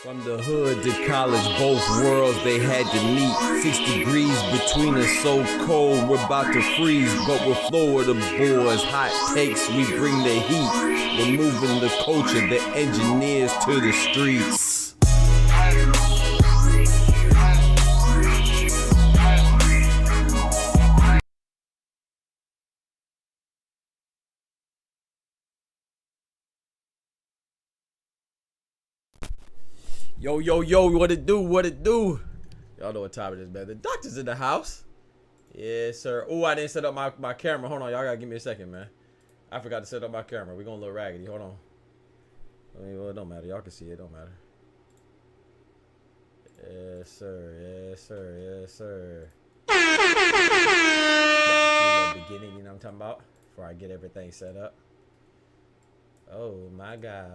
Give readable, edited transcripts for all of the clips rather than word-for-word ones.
From the hood to college, both worlds they had to meet. 6 degrees between us, so cold, we're about to freeze. But we're Florida boys, hot takes, we bring the heat. We're moving the culture, the engineers to the streets. Yo, yo, yo, what it do, what it do? Y'all know what time it is, man. The doctor's in the house. Yes, sir. Oh, I didn't set up my camera. Hold on, y'all gotta give me a second, man. I forgot to set up my camera. We're going a little raggedy. Hold on. I mean, well, it don't matter. Y'all can see it. It don't matter. Yes, sir. Yes, sir. Yes, sir. Yeah, beginning, you know what I'm talking about? Before I get everything set up. Oh, my gosh.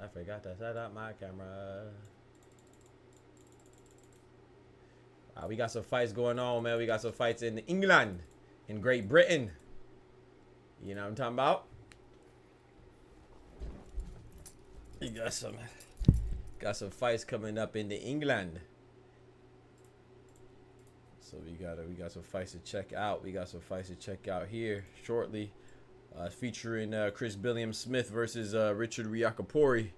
I forgot to set up my camera. We got some fights going on, man. We got some fights in England, in Great Britain. You know what I'm talking about? We got some fights coming up in England. So we got some fights to check out. We got some fights to check out here shortly. Featuring Chris BILLIAM-SMITH versus Richard RIAKPORHE.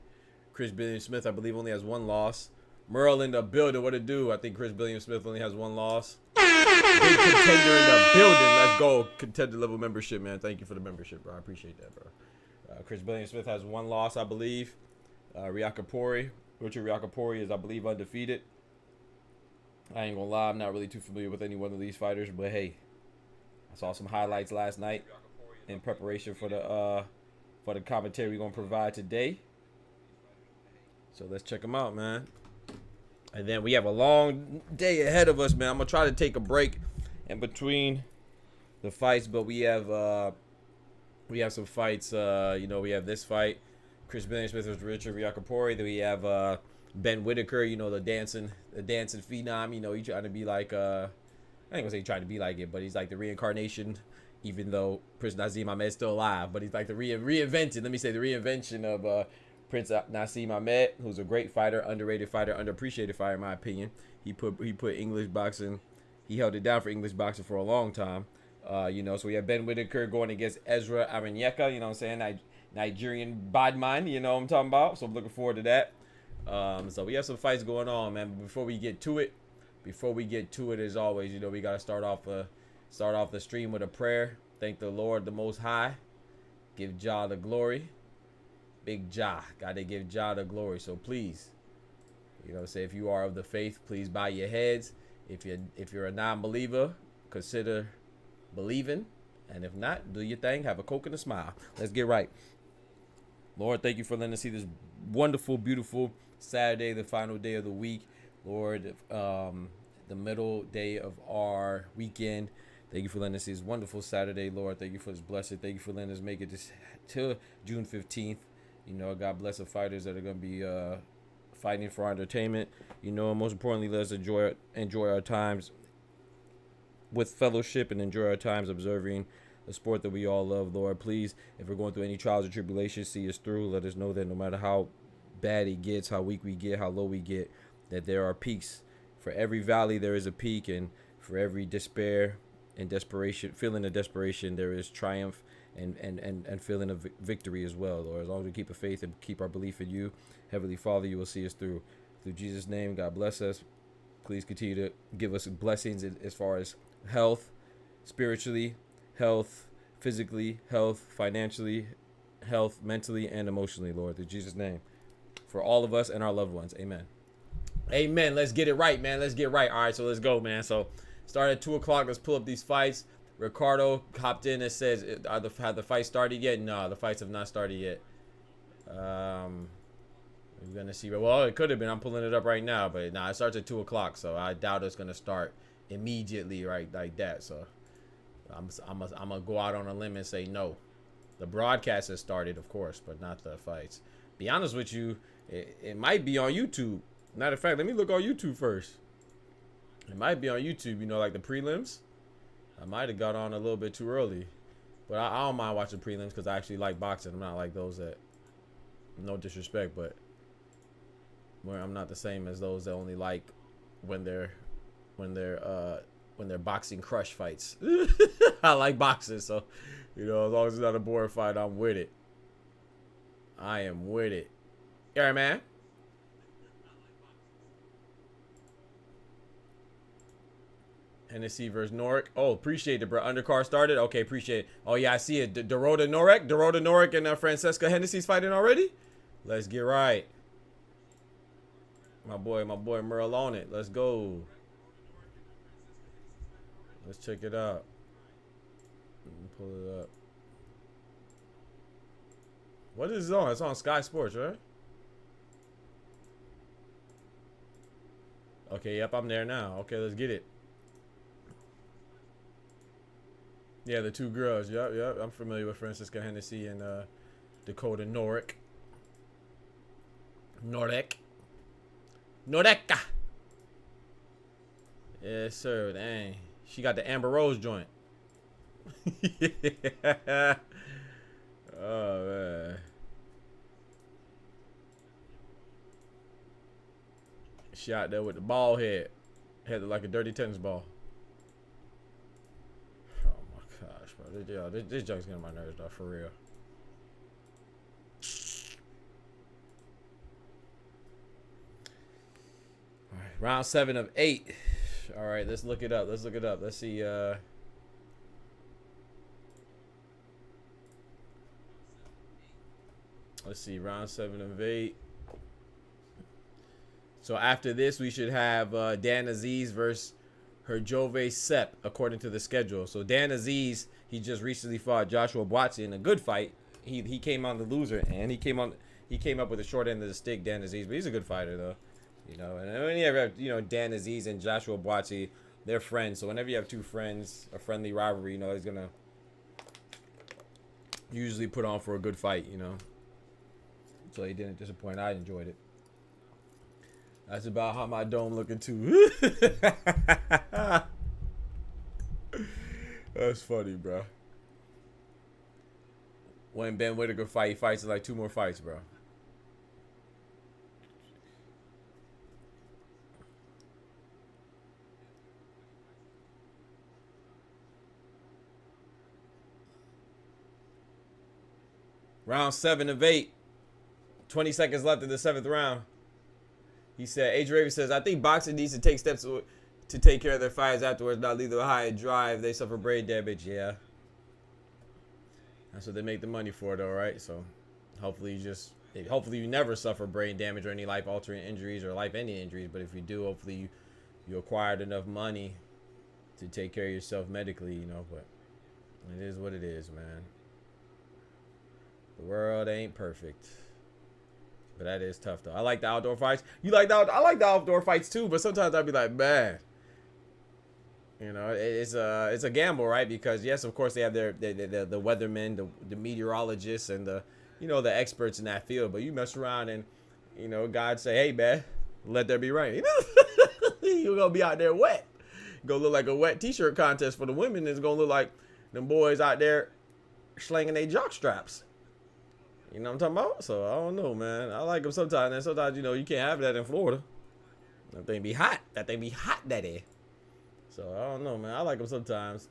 Chris BILLIAM-SMITH, I believe, only has 1 loss. Merle in the building, what it do? I think Chris BILLIAM-SMITH only has 1 loss. Big contender in the building. Let's go. Contender level membership, man. Thank you for the membership, bro. I appreciate that, bro. Chris BILLIAM-SMITH has 1 loss, I believe. Richard RIAKPORHE is, I believe, undefeated. I ain't gonna lie, I'm not really too familiar with any one of these fighters, but hey, I saw some highlights last night in preparation for the commentary we're gonna provide today. So let's check them out, man. And then we have a long day ahead of us, man. I'm gonna try to take a break in between the fights, but we have some fights. You know, we have this fight, Chris BILLIAM-SMITH versus Richard RIAKPORHE. Then we have Ben Whittaker, you know, the dancing phenom. You know, he trying to be like I ain't gonna say he's trying to be like it, but he's like the reincarnation. Even though Prince Naseem Ahmed's still alive, but he's like the reinvented. Let me say the reinvention of Prince Naseem Ahmed, who's a great fighter, underrated fighter, underappreciated fighter in my opinion. He put English boxing, he held it down for English boxing for a long time. You know, so we have Ben Whittaker going against Ezra Arenyeka, you know what I'm saying, Nigerian badman, you know what I'm talking about. So I'm looking forward to that. So we have some fights going on, man. But before we get to it, as always, you know, we gotta start off the stream with a prayer. Thank the Lord, the Most High. Give Jah the glory. Big Jah. Gotta give Jah the glory. So please, you know, say if you are of the faith, please bow your heads. If you're a non-believer, consider believing. And if not, do your thing. Have a Coke and a smile. Let's get right. Lord, thank you for letting us see this wonderful, beautiful Saturday, the final day of the week. Lord, the middle day of our weekend. Thank you for letting us see this wonderful Saturday, Lord. Thank you for this blessing. Thank you for letting us make it this till June 15th. You know, God bless the fighters that are going to be fighting for our entertainment. You know, and most importantly, let's enjoy our times with fellowship and enjoy our times observing the sport that we all love, Lord. Please, if we're going through any trials or tribulations, see us through. Let us know that no matter how bad it gets, how weak we get, how low we get, that there are peaks. For every valley, there is a peak, and for every despair and desperation, feeling of desperation, there is triumph and feeling of victory as well, Lord. As long as we keep a faith and keep our belief in you, Heavenly Father, you will see us through. Through Jesus' name, God bless us. Please continue to give us blessings as far as health, spiritually, health, physically, health, financially, health, mentally, and emotionally, Lord. In Jesus' name. For all of us and our loved ones. Amen. Amen. Let's get it right, man. Let's get right. All right, so let's go, man. So start at 2 o'clock. Let's pull up these fights. Ricardo hopped in and says, have the fight started yet? No, the fights have not started yet. We're going to see. Well, it could have been. I'm pulling it up right now. But nah, it starts at 2 o'clock. So I doubt it's going to start immediately right like that. So I'm going to go out on a limb and say no. The broadcast has started, of course, but not the fights. Be honest with you, it might be on YouTube. Matter of fact, let me look on YouTube first. It might be on YouTube, you know, like the prelims. I might have got on a little bit too early. But I don't mind watching prelims because I actually like boxing. I'm not like those that, no disrespect, but where I'm not the same as those that only like when they're boxing crush fights. I like boxing, so you know, as long as it's not a boring fight, I'm with it. I am with it. Yeah, man. Hennessy versus Norick. Oh, appreciate it, bro. Undercard started. Okay, appreciate it. Oh yeah, I see it. Dorota Norick and Francesca Hennessy's fighting already. Let's get right. My boy Merle on it. Let's go. Let's check it out. Pull it up. What is it on? It's on Sky Sports, right? Okay, yep, I'm there now. Okay, let's get it. Yeah, the two girls. Yep. I'm familiar with Francesca Hennessy and Dakota Norick. Noreka. Yes, sir. Dang. She got the Amber Rose joint. Yeah. Oh, man. She out there with the ball head. Head like a dirty tennis ball. Oh, my gosh, bro. This junk's getting on my nerves, though, for real. All right, round 7 of 8. All right, let's look it up. Let's see. Let's see, round 7 of 8. So after this, we should have Dan Aziz versus Herjove Sepp, according to the schedule. So Dan Aziz, he just recently fought Joshua Buatsi in a good fight. He came on the loser, and he came up with a short end of the stick, Dan Aziz. But he's a good fighter, though. You know, and when you have, you know, Dan Aziz and Joshua Buatsi, they're friends. So whenever you have two friends, a friendly rivalry, you know, he's gonna usually put on for a good fight, you know. So he didn't disappoint. I enjoyed it. That's about how my dome looking too. That's funny, bro. When Ben Whittaker fight, he fights in like 2 more fights, bro. Round 7 of 8. 20 seconds left in the 7th round. He said, Adrian Raven says, I think boxing needs to take steps to take care of their fighters afterwards, not leave them high and dry if they suffer brain damage. Yeah. That's what they make the money for, though, right? So hopefully you never suffer brain damage or any life-altering injuries or life-ending injuries. But if you do, hopefully you acquired enough money to take care of yourself medically, you know. But it is what it is, man. The world ain't perfect. But that is tough, though. I like the outdoor fights. I like the outdoor fights, too. But sometimes I'd be like, man. You know, it's a gamble, right? Because, yes, of course, they have the weathermen, the meteorologists, and the experts in that field. But you mess around and, you know, God say, hey, man, let there be rain. You're going to be out there wet. Going to look like a wet T-shirt contest for the women. It's going to look like them boys out there slinging their jock straps. You know what I'm talking about? So, I don't know, man. I like them sometimes. And sometimes, you know, you can't have that in Florida. That thing be hot. That day. So, I don't know, man. I like them sometimes.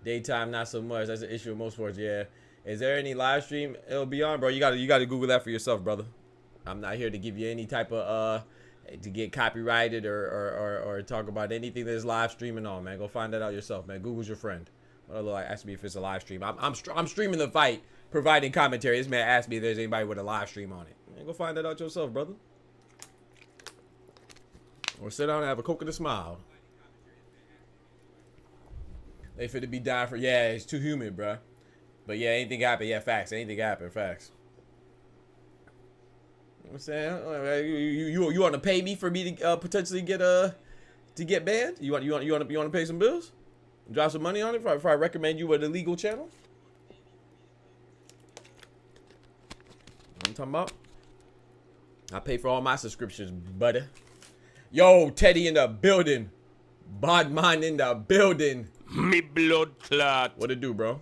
Daytime, not so much. That's an issue with most sports, yeah. Is there any live stream it'll be on, bro? You gotta Google that for yourself, brother. I'm not here to give you any type of, to get copyrighted or talk about anything that's live streaming on, man. Go find that out yourself, man. Google's your friend. Ask me if it's a live stream. I'm streaming the fight, providing commentary. This man asked me if there's anybody with a live stream on it. Man, go find that out yourself, brother. Or sit down and have a coke and a smile. They finna be dying for, yeah, it's too humid, bro. But yeah, anything happen, yeah, facts. Anything happen, facts. You know what I'm saying? You want to pay me for me to potentially get banned? You want to pay some bills? Drop some money on it if I recommend you an illegal channel? I'm talking about. I pay for all my subscriptions, buddy. Yo, Teddy in the building. Bodman in the building. Me blood clot. What it do, bro?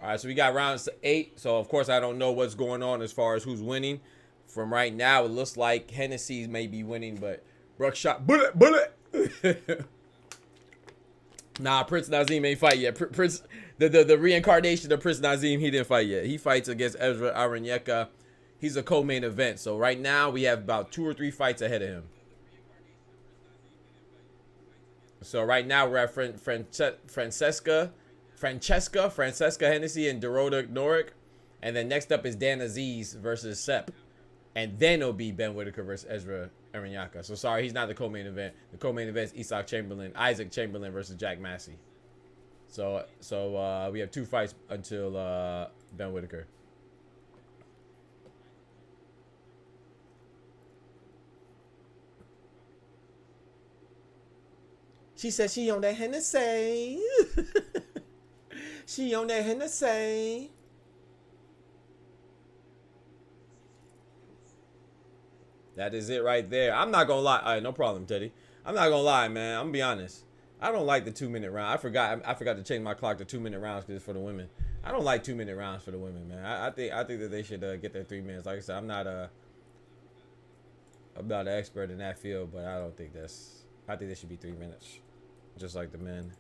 All right, so we got rounds 8. So, of course, I don't know what's going on as far as who's winning. From right now, it looks like Hennessy may be winning, but Brooks shot bullet. Nah, Prince Nazim ain't fight yet. Prince, the reincarnation of Prince Nazim, he didn't fight yet. He fights against Ezra Arenyeka. He's a co-main event. So right now, we have about 2 or 3 fights ahead of him. So right now, we're at Francesca Hennessy and Dorota Norick. And then next up is Dan Aziz versus Sepp. And then it'll be Ben Whittaker versus Ezra Arenyeka. So sorry, he's not the co-main event. The co-main event is Isaac Chamberlain versus Jack Massey. So we have 2 fights until Ben Whittaker. She said she on that Hennessy. She on that Hennessy. That is it right there. I'm not gonna lie. All right, no problem, Teddy. I'm not gonna lie, man. I'm gonna be honest. I don't like the 2-minute round. I forgot to change my clock to 2-minute rounds because it's for the women. I don't like 2-minute rounds for the women, man. I think that they should get their 3 minutes. Like I said, I'm not an expert in that field, but I think they should be 3 minutes, just like the men.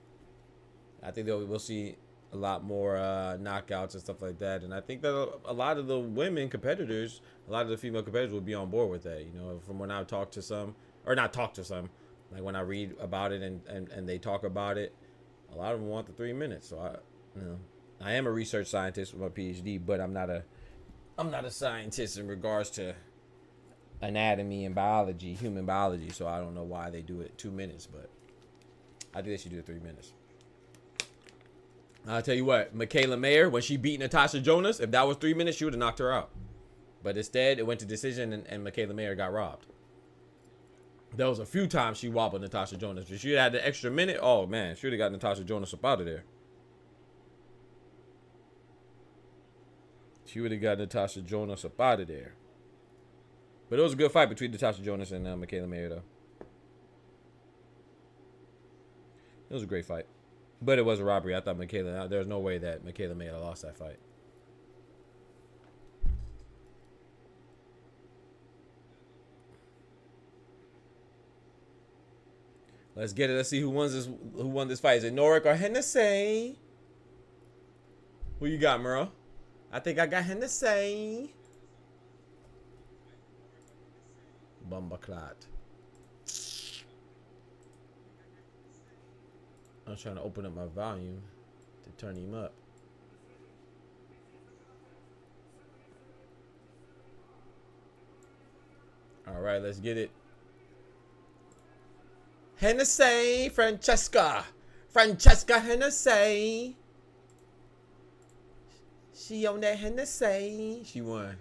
I think we'll see a lot more knockouts and stuff like that, and I think that a lot of the women competitors, a lot of the female competitors will be on board with that. You know, from when I talk to some, or not talk to some, like when I read about it and they talk about it, a lot of them want the 3 minutes. So I am a research scientist with my PhD, but I'm not a scientist in regards to anatomy and biology, human biology. So I don't know why they do it 2 minutes, but I think they should do it 3 minutes. I'll tell you what, Michaela Mayer, when she beat Natasha Jonas, if that was 3 minutes, she would have knocked her out. But instead, it went to decision, and Michaela Mayer got robbed. There was a few times she wobbled Natasha Jonas. If she had the extra minute, oh man, she would have got Natasha Jonas up out of there. She would have got Natasha Jonas up out of there. But it was a good fight between Natasha Jonas and Michaela Mayer, though. It was a great fight. But it was a robbery. I thought there's no way that Michaela Mayer lost that fight. Let's get it. Let's see who won this fight. Is it Norick or Hennessy? Who you got, Murrow? I think I got Hennessy. Bumbaclot. I was trying to open up my volume to turn him up. All right, let's get it. Hennessy, Francesca Hennessy. She on that Hennessy. She won.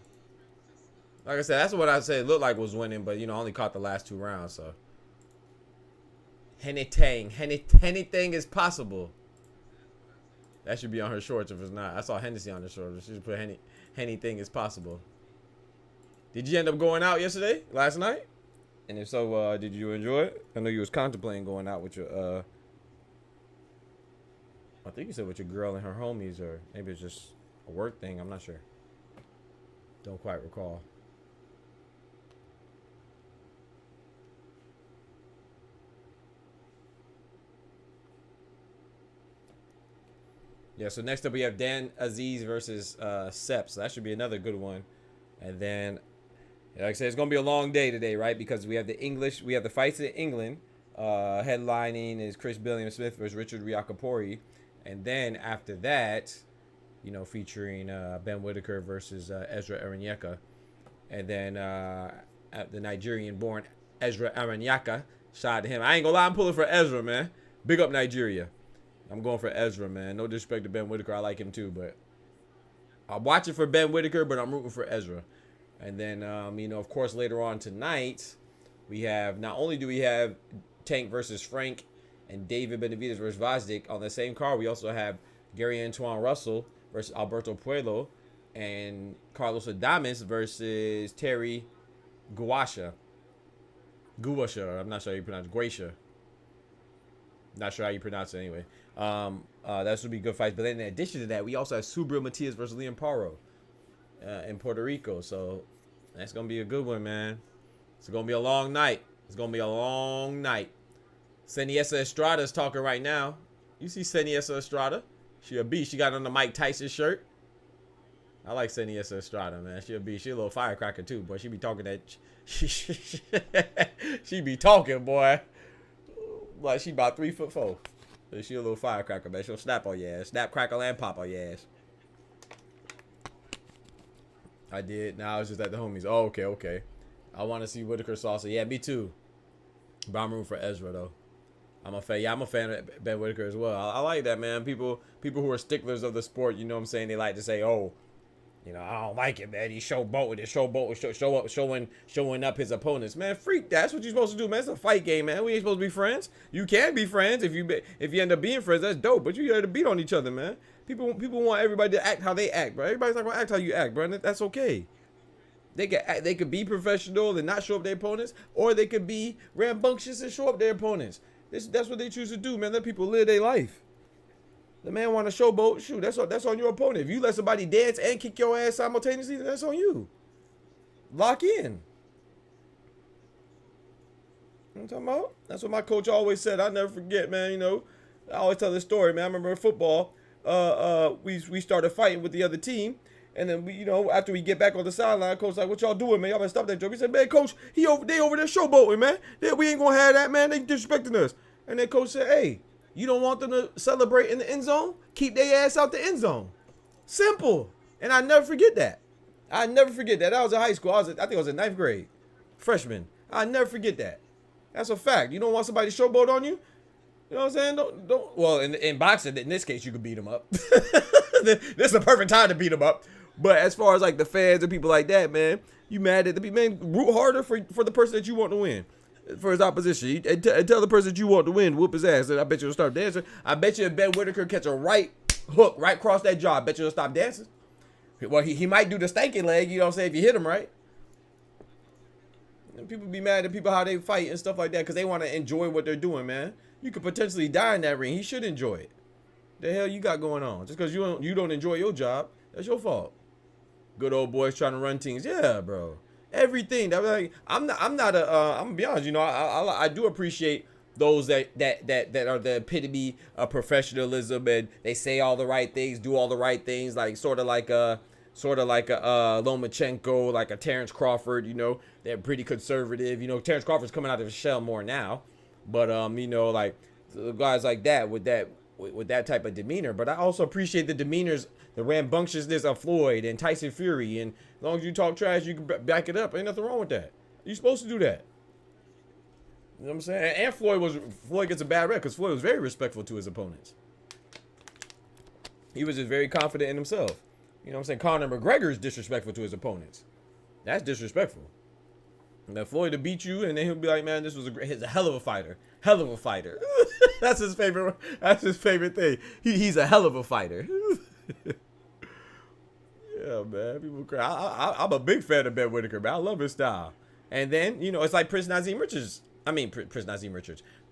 Like I said, that's what I said. It looked like was winning, but you know, I only caught the last 2 rounds, so. Anything is possible. That should be on her shorts if it's not. I saw Hennessy on her shorts. She should put anything is possible. Did you end up going out last night? And if so, did you enjoy it? I know you was contemplating going out with your, I think you said with your girl and her homies, or maybe it's just a work thing. I'm not sure. Don't quite recall. Yeah, so next up we have Dan Aziz versus Sepp. So that should be another good one. And then, like I said, it's going to be a long day today, right? Because we have the fights in England. Headlining is BILLIAM-SMITH versus Richard RIAKPORHE. And then after that, you know, featuring Ben Whittaker versus Ezra Arenyeka. And then the Nigerian-born Ezra Arenyeka. Shout out to him. I ain't going to lie, I'm pulling for Ezra, man. Big up Nigeria. I'm going for Ezra, man. No disrespect to Ben Whittaker. I like him too, but I'm watching for Ben Whittaker, but I'm rooting for Ezra. And then, you know, of course, later on tonight, we have, not only do we have Tank versus Frank and David Benavidez versus Vazdik on the same card, we also have Gary Antoine Russell versus Alberto Puello and Carlos Adames versus Terry Guasha. I'm not sure how you pronounce it. Not sure how you pronounce it anyway. That should be good fights. But then in addition to that, we also have Subriel Matias versus Liam Paro in Puerto Rico. So that's gonna be a good one, man. It's gonna be a long night. It's gonna be a long night. Seniesa Estrada is talking right now. You see Seniesa Estrada? She a beast. She got on the Mike Tyson shirt. I like Seniesa Estrada, man. She a beast. She a little firecracker too, boy. She be talking that. She be talking, boy. Like she about 3'4". She a little firecracker, man. She'll snap on your ass. Snap, crackle, and pop on your ass. I did. Now it's just at the homies. Oh, okay, okay. I want to see Whittaker salsa. Yeah, me too. But I'm rooting for Ezra though. I'm a fan. Yeah, I'm a fan of Ben Whittaker as well. I like that, man. People who are sticklers of the sport, you know what I'm saying? They like to say, oh, you know, I don't like it, man. He's showing up his opponents, man. Freak, that's what you're supposed to do, man. It's a fight game, man. We ain't supposed to be friends. You can be friends if you end up being friends. That's dope. But you got to beat on each other, man. People want everybody to act how they act, bro. Everybody's not gonna act how you act, bro. And that's okay. They could be professional and not show up their opponents, or they could be rambunctious and show up their opponents. That's what they choose to do, man. Let people live their life. The man want to showboat. Shoot, that's on your opponent. If you let somebody dance and kick your ass simultaneously, then that's on you. Lock in. You know what I'm talking about? That's what my coach always said. I'll never forget, man. You know, I always tell this story, man. I remember in football, we started fighting with the other team. And then we, you know, after we get back on the sideline, coach like, "What y'all doing, man? Y'all better stop that joke." He said, "Man, coach, they over there showboating, man. We ain't gonna have that, man. They disrespecting us." And then coach said, "Hey, you don't want them to celebrate in the end zone? Keep their ass out the end zone. Simple." And I never forget that. I never forget that. That was in high school. I think I was in 9th grade, freshman. I never forget that. That's a fact. You don't want somebody to showboat on you. You know what I'm saying? Don't. Well, in boxing, in this case, you could beat them up. This is the perfect time to beat them up. But as far as like the fans and people like that, man, you mad at the people, man, root harder for the person that you want to win. For his opposition. And tell the person that you want to win, whoop his ass. And I bet you'll start dancing. I bet you if Ben Whittaker catch a right hook right across that jaw, I bet you'll stop dancing. Well, he might do the stanky leg, you know what I'm saying, if you hit him right. And people be mad at people how they fight and stuff like that because they want to enjoy what they're doing, man. You could potentially die in that ring. He should enjoy it. The hell you got going on? Just because you don't enjoy your job, that's your fault. Good old boys trying to run teams. Yeah, bro. Everything. That like, I'm gonna be honest, you know, I do appreciate those that are the epitome of professionalism and they say all the right things, do all the right things, like sort of like a Lomachenko, like a Terrence Crawford, you know, they're pretty conservative. You know, Terrence Crawford's coming out of his shell more now. But you know, like guys like that with that type of demeanor. But I also appreciate the demeanors, the rambunctiousness of Floyd and Tyson Fury. And as long as you talk trash, you can back it up. Ain't nothing wrong with that. You're supposed to do that. You know what I'm saying? And Floyd gets a bad rep because Floyd was very respectful to his opponents. He was just very confident in himself. You know what I'm saying? Conor McGregor is disrespectful to his opponents. That's disrespectful. And then Floyd will beat you, and then he'll be like, "Man, he's a hell of a fighter. Hell of a fighter." That's his favorite. That's his favorite thing. He's a hell of a fighter. Yeah, man. People cry. I'm a big fan of Ben Whittaker, man. I love his style. And then, you know, it's like Prince Nazim Richards.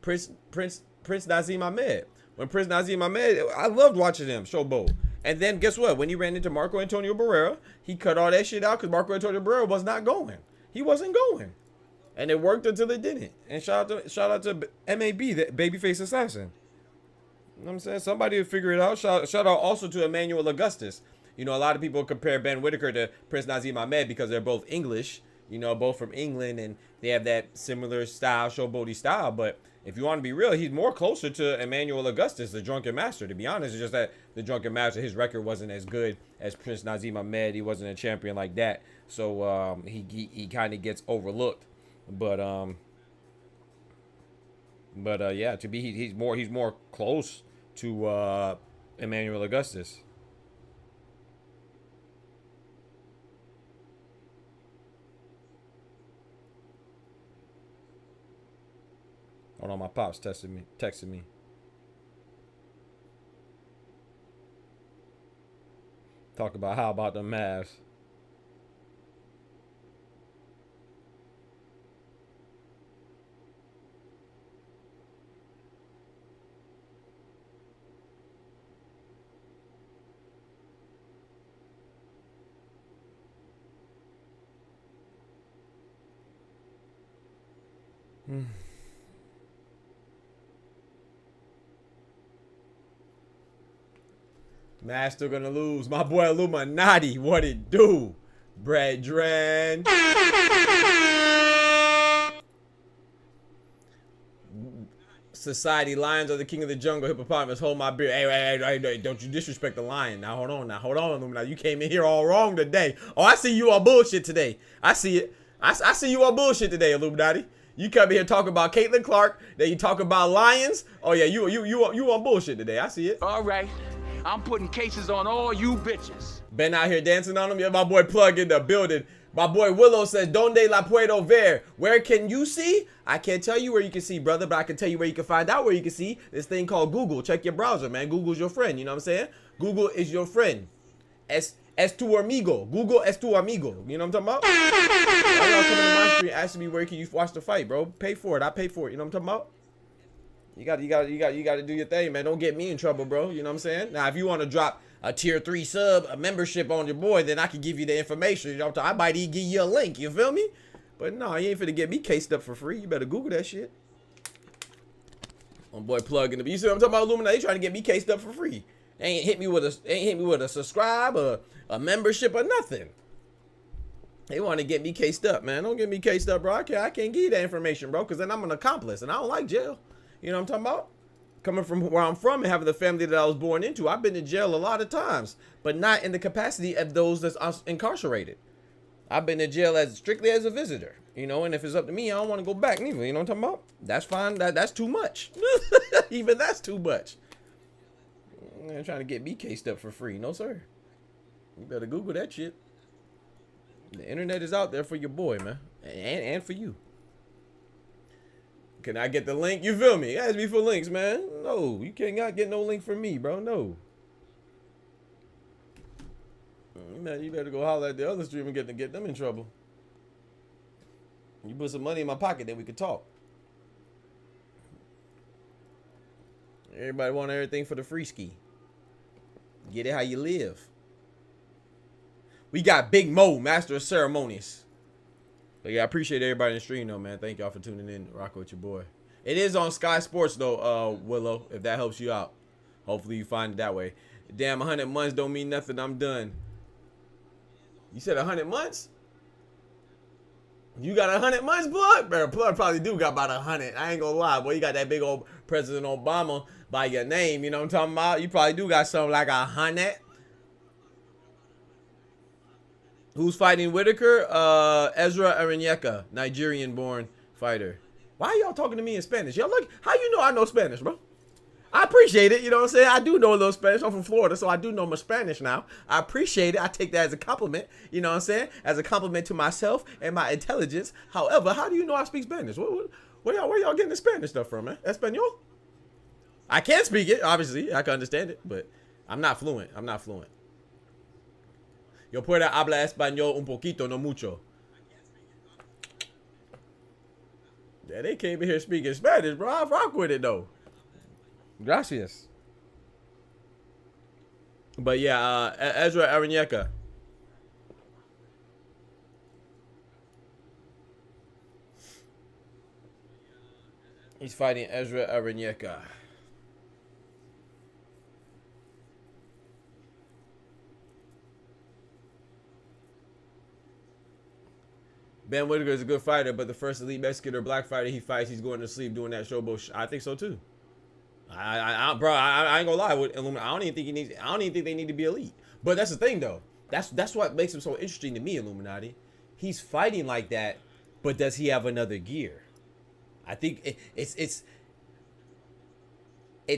Prince Nazim Ahmed. When Prince Nazim Ahmed, I loved watching him showboat. And then guess what? When he ran into Marco Antonio Barrera, he cut all that shit out because Marco Antonio Barrera was not going. He wasn't going. And it worked until it didn't. And shout out to MAB, the babyface assassin. You know what I'm saying? Somebody will figure it out. Shout out also to Emmanuel Augustus. You know, a lot of people compare Ben Whittaker to Prince Nazim Ahmed because they're both English, you know, both from England, and they have that similar style, showboaty style. But if you want to be real, he's more closer to Emmanuel Augustus, the Drunken Master. To be honest, it's just that the Drunken Master, his record wasn't as good as Prince Nazim Ahmed. He wasn't a champion like that, so he kind of gets overlooked. But yeah, he's more close to Emmanuel Augustus. Hold on, my pops texted me. Talk about how about the Mavs. Master gonna lose. My boy Illuminati, what it do? Brethren. Society, lions are the king of the jungle. Hippopotamus, hold my beer. Hey, don't you disrespect the lion. Now, hold on, Illuminati. You came in here all wrong today. Oh, I see you on bullshit today. I see it. I see you on bullshit today, Illuminati. You come in here talking about Caitlin Clark. Then you talk about lions. Oh, yeah, you on bullshit today. I see it. All right. I'm putting cases on all you bitches. Ben out here dancing on them. Yeah, my boy Plug in the building. My boy Willow says, Donde la puedo ver? Where can you see? I can't tell you where you can see, brother, but I can tell you where you can find out where you can see. This thing called Google. Check your browser, man. Google's your friend. You know what I'm saying? Google is your friend. Es tu amigo. Google es tu amigo. You know what I'm talking about? Why y'all coming to my stream asking me where can you watch the fight, bro? Pay for it. I pay for it. You know what I'm talking about? You got to do your thing, man. Don't get me in trouble, bro. You know what I'm saying? Now, if you want to drop a tier 3 sub, a membership on your boy, then I can give you the information. You know what I'm talking? I might even give you a link. You feel me? But no, you ain't finna get me cased up for free. You better Google that shit. My boy plugging the. You see what I'm talking about, Illuminati? They trying to get me cased up for free. They ain't hit me with a subscribe or a membership or nothing. They want to get me cased up, man. Don't get me cased up, bro. I can't give you that information, bro, because then I'm an accomplice and I don't like jail. You know what I'm talking about? Coming from where I'm from and having the family that I was born into, I've been to jail a lot of times, but not in the capacity of those that's incarcerated. I've been to jail as strictly as a visitor, you know, and if it's up to me, I don't want to go back neither. You know what I'm talking about? That's fine. That's too much. Even that's too much. They're trying to get me cased up for free. No, sir. You better Google that shit. The internet is out there for your boy, man, and for you. Can I get the link? You feel me? Ask me for links, man. No, you can't get no link from me, bro. No. Man, you better go holler at the other stream and get them in trouble. You put some money in my pocket, then we could talk. Everybody want everything for the free ski. Get it how you live. We got Big Mo, Master of Ceremonies. But yeah, I appreciate everybody in the stream though, man. Thank y'all for tuning in. Rocking with your boy. It is on Sky Sports though, Willow, if that helps you out. Hopefully you find it that way. Damn, 100 months don't mean nothing. I'm done. You said 100 months? You got 100 months, Blood? Bro, Blood probably do got about 100. I ain't gonna lie, boy. You got that big old President Obama by your name. You know what I'm talking about? You probably do got something like 100. Who's fighting Whittaker? Ezra Arenyeka, Nigerian-born fighter. Why are y'all talking to me in Spanish? Y'all look, how you know I know Spanish, bro? I appreciate it. You know what I'm saying? I do know a little Spanish. I'm from Florida, so I do know my Spanish now. I appreciate it. I take that as a compliment. You know what I'm saying? As a compliment to myself and my intelligence. However, how do you know I speak Spanish? Where y'all getting the Spanish stuff from, man? Espanol? I can speak it, obviously. I can understand it, but I'm not fluent. I'm not fluent. Yo puedo hablar español un poquito, no mucho. Yeah, they came in here speaking Spanish, bro. I rock with it, though. Gracias. But yeah, Ezra Arenyeka. He's fighting Ezra Arenyeka. Ben Whittaker is a good fighter, but the first elite Mexican or black fighter he fights, he's going to sleep doing that showboat. I think so too. Bro, I ain't gonna lie with Illuminati. I don't even think he needs. I don't even think they need to be elite. But that's the thing, though. That's what makes him so interesting to me, Illuminati. He's fighting like that, but does he have another gear? I think it's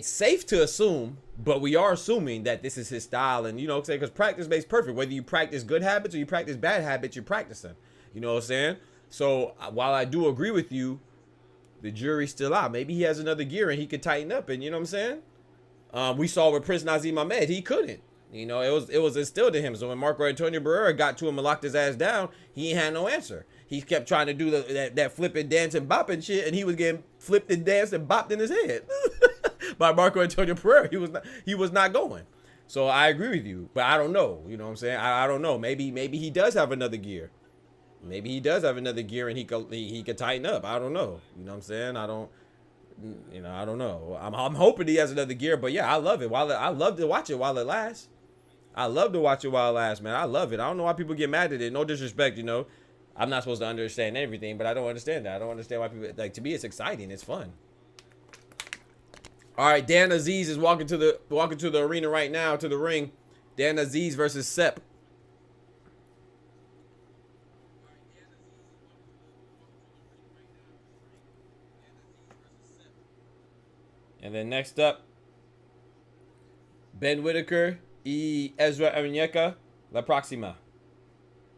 safe to assume, but we are assuming that this is his style, and you know, because practice makes perfect. Whether you practice good habits or you practice bad habits, you're practicing. You know what I'm saying? So while I do agree with you, the jury's still out. Maybe he has another gear and he could tighten up. And you know what I'm saying? We saw with Prince Nazim Ahmed, he couldn't. You know, it was instilled in him. So when Marco Antonio Barrera got to him and locked his ass down, he ain't had no answer. He kept trying to do that flipping, dance, and bop and shit, and he was getting flipped and danced and bopped in his head by Marco Antonio Barrera. He was not going. So I agree with you, but I don't know. You know what I'm saying? I don't know. Maybe he does have another gear. maybe he does have another gear and he could tighten up. I don't know. You know what I'm saying? I don't know. I'm hoping he has another gear, but yeah, I love it. I love to watch it while it lasts. I love to watch it while it lasts, man. I love it. I don't know why people get mad at it. No disrespect, you know. I'm not supposed to understand everything, but I don't understand that. I don't understand why people, like, to me it's exciting. It's fun. All right, Dan Aziz is walking to the arena right now, to the ring. Dan Aziz versus Sepp. And then next up, Ben Whittaker y Ezra Arenyeka, La Próxima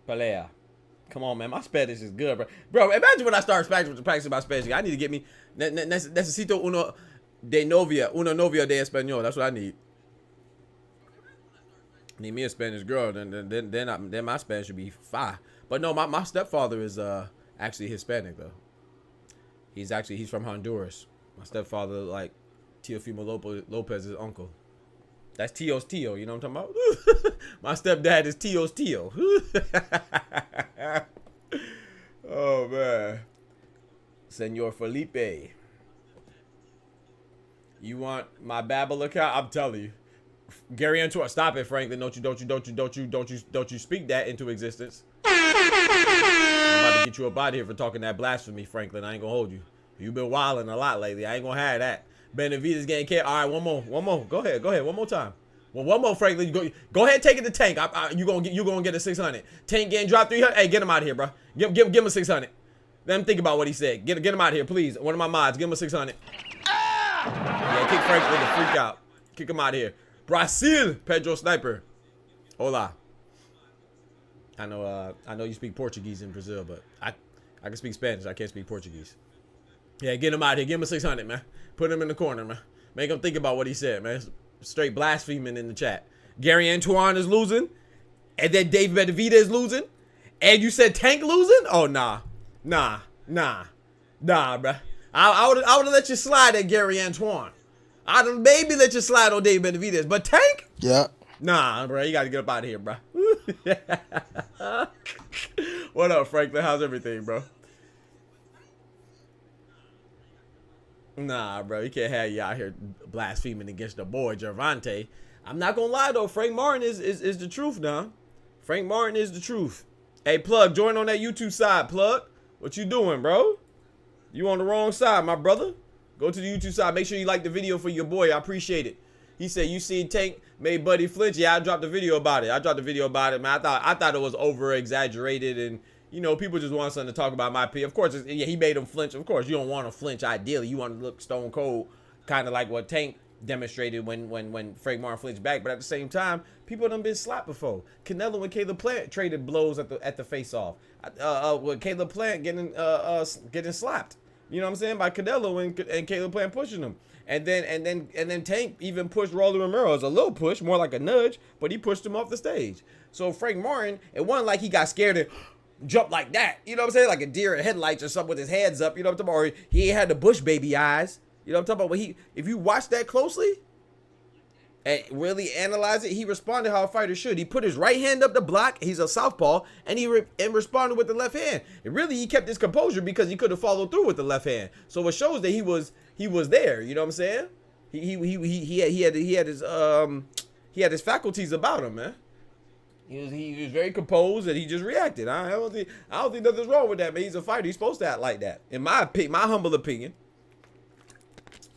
Pelea. Come on, man. My Spanish is good, bro. Bro, imagine when I start practicing my Spanish. I need to get me... Necesito una novia de español. That's what I need. Need me a Spanish girl. Then my Spanish should be fire. But no, my stepfather is actually Hispanic, though. He's from Honduras. My stepfather, like, Teofimo Lopez's uncle. That's Tio's Tio, you know what I'm talking about? My stepdad is Tio's Tio. Oh, man. Senor Felipe. You want my Babbel account? I'm telling you. Gary Antoine, stop it, Franklin. Don't you speak that into existence. I'm about to get you up out of here for talking that blasphemy, Franklin. I ain't gonna hold you. You've been wilding a lot lately. I ain't gonna have that. Benavidez getting killed. All right, one more. Go ahead. One more time. Well, one more, Franklin. Go ahead, take it to Tank. You gonna get a 600. Tank getting dropped 300. Hey, get him out of here, bro. Give him a 600. Let him think about what he said. Get him out of here, please. One of my mods, give him a 600. Yeah, kick Franklin to freak out. Kick him out of here. Brazil, Pedro Sniper. Hola. I know you speak Portuguese in Brazil, but I can speak Spanish. I can't speak Portuguese. Yeah, get him out of here. Give him a 600, man. Put him in the corner, man. Make him think about what he said, man. Straight blaspheming in the chat. Gary Antoine is losing. And then Dave Benavidez is losing. And you said Tank losing? Oh, nah, bruh. I would have let you slide at Gary Antoine. I'd have maybe let you slide on Dave Benavidez. But Tank? Yeah. Nah, bro. You got to get up out of here, bro. What up, Franklin? How's everything, bro? Nah, bro, you can't have you out here blaspheming against the boy, Gervonta. I'm not gonna lie, though. Frank Martin is the truth now. Frank Martin is the truth. Hey, Plug, join on that YouTube side, Plug. What you doing, bro? You on the wrong side, my brother. Go to the YouTube side. Make sure you like the video for your boy. I appreciate it. He said, you seen Tank made Buddy flinch? Yeah, I dropped a video about it. Man. I thought it was over-exaggerated and... You know, people just want something to talk about my opinion. Of course, yeah, he made him flinch. Of course, you don't want to flinch ideally. You want to look stone cold, kind of like what Tank demonstrated when Frank Martin flinched back. But at the same time, people done been slapped before. Canelo and Caleb Plant traded blows at the face-off. With Caleb Plant getting slapped. You know what I'm saying? By Canelo and Caleb Plant pushing him. And then Tank even pushed Rolly Romero as a little push, more like a nudge, but he pushed him off the stage. So Frank Martin, it wasn't like he got scared and jump like that, you know what I'm saying? Like a deer in headlights or something with his hands up, you know what I'm talking about? Or he ain't had the Bush baby eyes, you know what I'm talking about? If you watch that closely and really analyze it, he responded how a fighter should. He put his right hand up the block. He's a southpaw, and he responded with the left hand. And really, he kept his composure because he could have followed through with the left hand. So it shows that he was there. You know what I'm saying? He had his faculties about him, man. He was very composed and he just reacted. I don't think nothing's wrong with that, man. He's a fighter. He's supposed to act like that, in my humble opinion.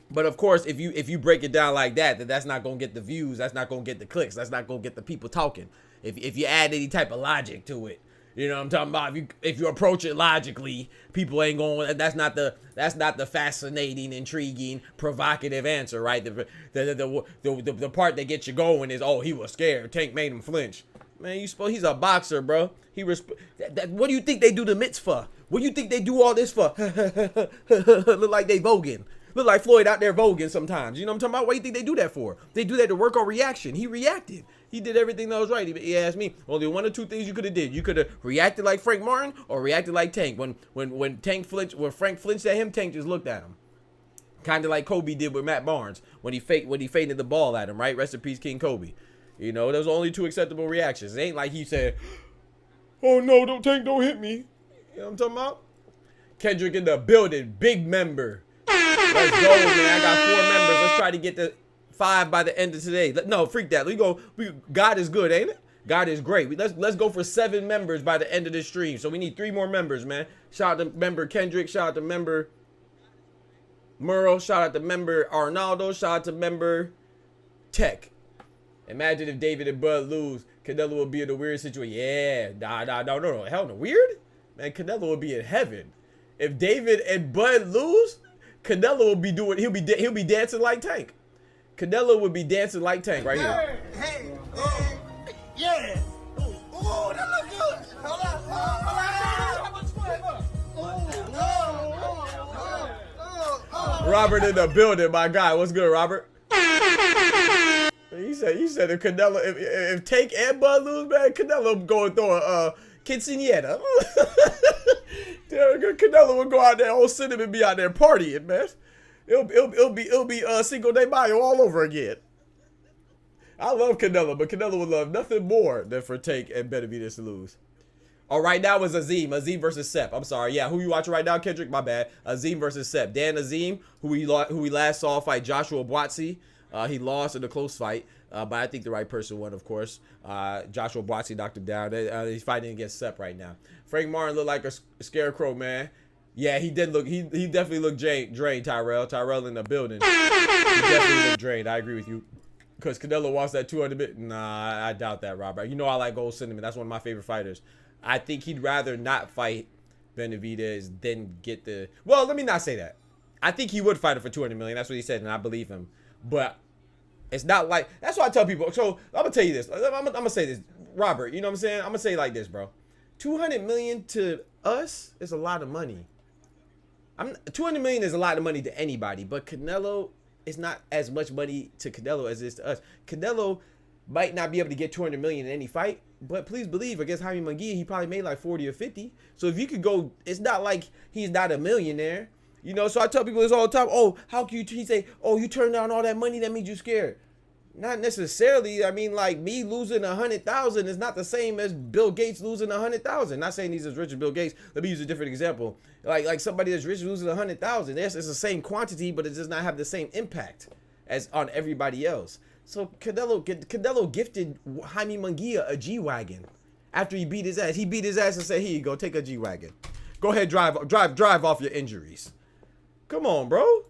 But of course, if you break it down like that, then that's not gonna get the views. That's not gonna get the clicks. That's not gonna get the people talking. If you add any type of logic to it, you know what I'm talking about. If you approach it logically, people ain't going. That's not the fascinating, intriguing, provocative answer, right? The part that gets you going is, oh, he was scared. Tank made him flinch. Man, he's a boxer, bro. What do you think they do the mitts for? What do you think they do all this for? Look like they voguing. Look like Floyd out there voguing sometimes. You know what I'm talking about? What do you think they do that for? They do that to work on reaction. He reacted. He did everything that was right. He asked me, only one or two things you could have did. You could have reacted like Frank Martin or reacted like Tank. When Frank flinched at him, Tank just looked at him. Kind of like Kobe did with Matt Barnes when he feinted the ball at him, right? Rest in peace, King Kobe. You know, those are only two acceptable reactions. It ain't like he said, oh no, Tank, don't hit me. You know what I'm talking about? Kendrick in the building, big member. Let's go, man. I got 4 members. Let's try to get to 5 by the end of today. No, freak that. God is good, ain't it? God is great. Let's go for 7 members by the end of this stream. So we need 3 more members, man. Shout out to member Kendrick. Shout out to member Merle. Shout out to member Arnaldo. Shout out to member Tech. Imagine if David and Bud lose. Canelo would be in a weird situation. Yeah. No. Hell no. Weird? Man, Canelo would be in heaven. If David and Bud lose, Canelo will be doing, he'll be dancing like Tank. Canelo would be dancing like Tank right here. Hey, yeah. Oh, that look good. Hold on. Robert in the building, my guy. What's good, Robert? He said if Canelo, if Tank and Bud lose, man, Canelo going through a quinceañera. Canelo would go out there, old Cinnamon be out there partying, man. It'll be Cinco de Mayo all over again. I love Canelo, but Canelo would love nothing more than for Tank and Benavidez to lose. Oh, right now is Azim versus Sep. I'm sorry. Yeah, who you watching right now, Kendrick? My bad. Azim versus Sep. Dan Azim, who we last saw fight Joshua Buatsi. He lost in a close fight, but I think the right person won, of course. Joshua Buatsi knocked him down. He's fighting against Sep right now. Frank Martin looked like a scarecrow, man. Yeah, he did look. He definitely looked drained. Tyrell in the building. He definitely looked drained. I agree with you. Because Canelo wants that 200 bit. Nah, I doubt that, Robert. You know I like Gold Cinnamon. That's one of my favorite fighters. I think he'd rather not fight Benavidez than get the. Well, let me not say that. I think he would fight him for 200 million. That's what he said, and I believe him. But it's not like. That's why I tell people. So I'm gonna tell you this. I'm gonna say this, Robert. You know what I'm saying? I'm gonna say it like this, bro. 200 million to us is a lot of money. 200 million is a lot of money to anybody, but Canelo is not as much money to Canelo as it is to us. Canelo might not be able to get 200 million in any fight, but please believe against Jaime Munguia, he probably made like 40 or 50. So if you could go, it's not like he's not a millionaire, you know. So I tell people this all the time. Oh, how can you? He say, oh, you turn down all that money, that means you scared. Not necessarily. I mean, like me losing 100,000 is not the same as Bill Gates losing 100,000. Not saying he's as rich as Bill Gates. Let me use a different example. Like somebody that's rich losing 100,000. Yes, it's the same quantity, but it does not have the same impact as on everybody else. So Canelo gifted Jaime Munguia a G-Wagon after he beat his ass. He beat his ass and said, "Here you go, take a G-Wagon. Go ahead, drive off your injuries." Come on, bro.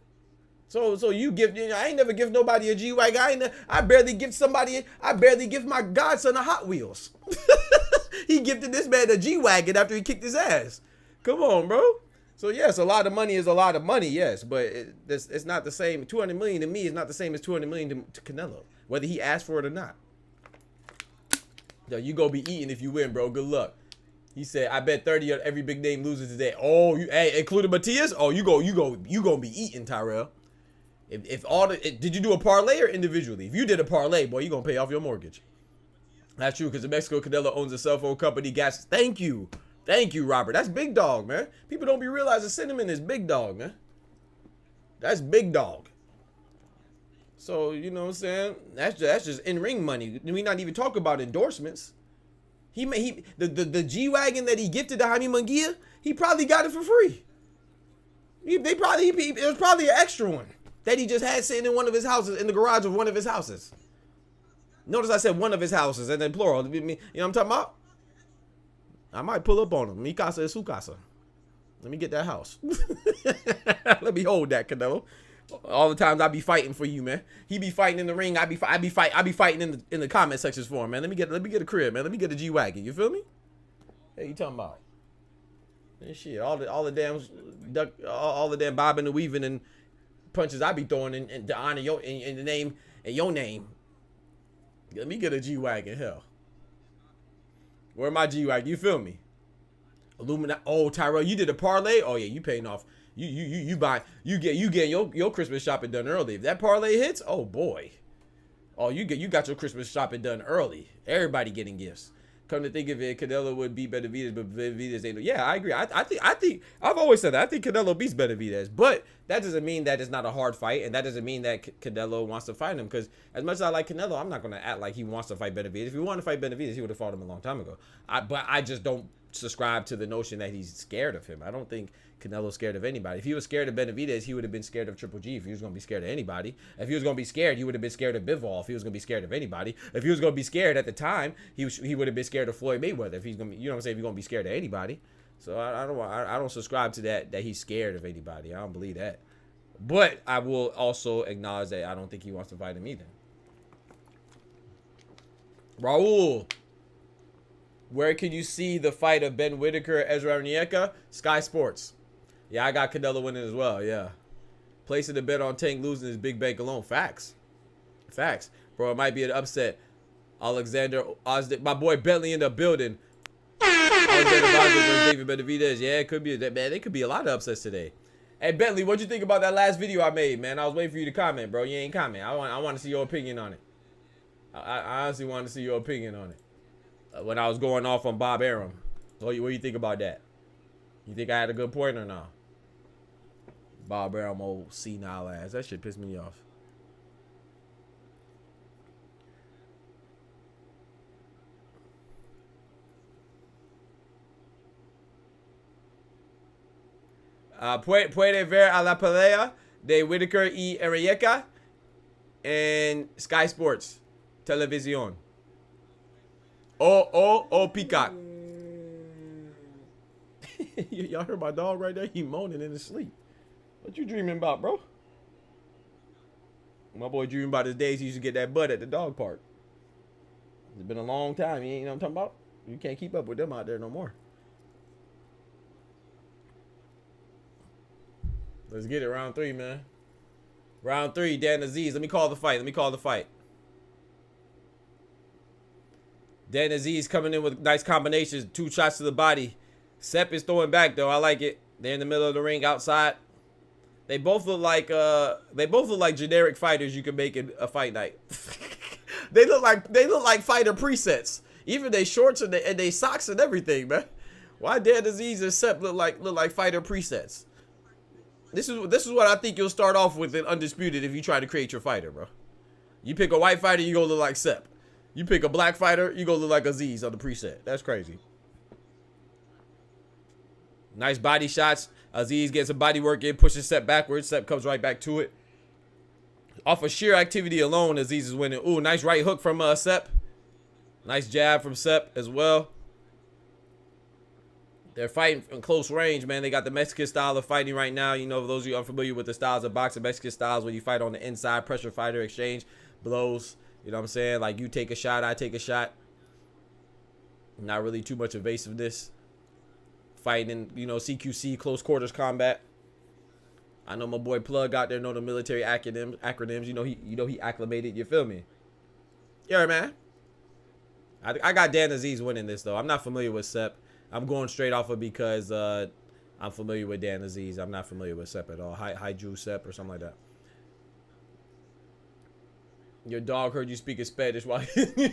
So you give, I ain't never give nobody a G-Wagon. I barely give my godson a Hot Wheels. He gifted this man a G-Wagon after he kicked his ass. Come on, bro. So yes, a lot of money is a lot of money, yes, but it's not the same. 200 million to me is not the same as 200 million to Canelo, whether he asked for it or not. Yo, you go be eating if you win, bro. Good luck. He said, I bet 30 of every big name loses today. Oh, hey, including Matias? Oh, you gonna be eating, Tyrell. Did you do a parlay or individually? If you did a parlay, boy, you gonna pay off your mortgage. That's true, because in Mexico, Canelo owns a cell phone company. Gas. Thank you, Robert. That's big dog, man. People don't be realizing Cinnamon is big dog, man. That's big dog. So you know what I'm saying? That's just in-ring money. We not even talk about endorsements. The G-Wagon that he gifted to Jaime Munguia, he probably got it for free. It was probably an extra one that he just had sitting in one of his houses, in the garage of one of his houses. Notice I said one of his houses and then plural. You know what I'm talking about? I might pull up on him. Mi casa es su casa. Let me get that house. Let me hold that, Canelo. All the times I be fighting for you, man. He be fighting in the ring. I be fighting in the comment sections for him, man. Let me get a crib, man. Let me get a G-Wagon. You feel me? Hey, you talking about? And shit, all the damn bobbing and weaving and punches I be throwing in the honor in the name and your name. Let me get a G-Wagon, hell. Where my G-Wagon? You feel me? Illuminati. Oh, Tyrell, you did a parlay? Oh yeah, you paying off. You getting your Christmas shopping done early. If that parlay hits, oh boy. Oh, you got your Christmas shopping done early. Everybody getting gifts. Come to think of it, Canelo would beat Benavidez, but Benavidez ain't. Yeah, I agree. I think I've always said that. I think Canelo beats Benavidez, but that doesn't mean that it's not a hard fight, and that doesn't mean that Canelo wants to fight him. Because as much as I like Canelo, I'm not gonna act like he wants to fight Benavidez. If he wanted to fight Benavidez, he would have fought him a long time ago. But I just don't subscribe to the notion that he's scared of him. I don't think Canelo's scared of anybody. If he was scared of Benavidez, he would have been scared of Triple G. If he was going to be scared of anybody. If he was going to be scared, he would have been scared of Bivol. If he was going to be scared of anybody. If he was going to be scared at the time, he would have been scared of Floyd Mayweather. If he's going to, you know what I'm saying, if he's going to be scared of anybody. So I don't subscribe to that he's scared of anybody. I don't believe that. But I will also acknowledge that I don't think he wants to fight him either. Raul, where can you see the fight of Ben Whittaker, Ezra Arenyeka? Sky Sports. Yeah, I got Canelo winning as well, yeah. Placing the bet on Tank losing is big bank alone. Facts. Facts. Bro, it might be an upset. Alexander Osdick, my boy Bentley in the building. Alexander Osdick versus David Benavidez. Yeah, it could be, man, there could be a lot of upsets today. Hey, Bentley, what'd you think about that last video I made, man? I was waiting for you to comment, bro. You ain't comment. I want to see your opinion on it. I honestly wanted to see your opinion on it. When I was going off on Bob Arum. So what do you think about that? You think I had a good point or not? Bob Arum, old senile ass. That shit pissed me off. Puede ver a la pelea de Whittaker y Arenyeka en Sky Sports Televisión. Oh, Peacock. Y'all heard my dog right there? He moaning in his sleep. What you dreaming about, bro? My boy dreaming about his days he used to get that butt at the dog park. It's been a long time. You know what I'm talking about? You can't keep up with them out there no more. Let's get it. Round 3, man. Round 3, Dan Aziz. Let me call the fight. Dan Aziz coming in with nice combinations. 2 shots to the body. Sepp is throwing back, though. I like it. They're in the middle of the ring outside. They both look like generic fighters you can make in a fight night. They look like fighter presets. Even they shorts and they socks and everything, man. Why Dan Aziz and Sepp look like fighter presets? This is what I think you'll start off with in Undisputed if you try to create your fighter, bro. You pick a white fighter, you go look like Sepp. You pick a black fighter, you go look like Aziz on the preset. That's crazy. Nice body shots. Aziz gets a body work in, pushes Sepp backwards. Sepp comes right back to it. Off of sheer activity alone, Aziz is winning. Ooh, nice right hook from Sepp. Nice jab from Sepp as well. They're fighting in close range, man. They got the Mexican style of fighting right now. You know, for those of you unfamiliar with the styles of boxing, Mexican styles where you fight on the inside, pressure fighter exchange, blows. You know what I'm saying? Like you take a shot, I take a shot. Not really too much evasiveness. Fighting, you know, CQC, close quarters combat. I know my boy Plug out there know the military acronyms. You know he acclimated. You feel me? Yeah, man. I got Dan Aziz winning this though. I'm not familiar with Sepp. I'm going straight off of because I'm familiar with Dan Aziz. I'm not familiar with Sepp at all. Hi, Drew Sepp or something like that. Your dog heard you speaking Spanish. While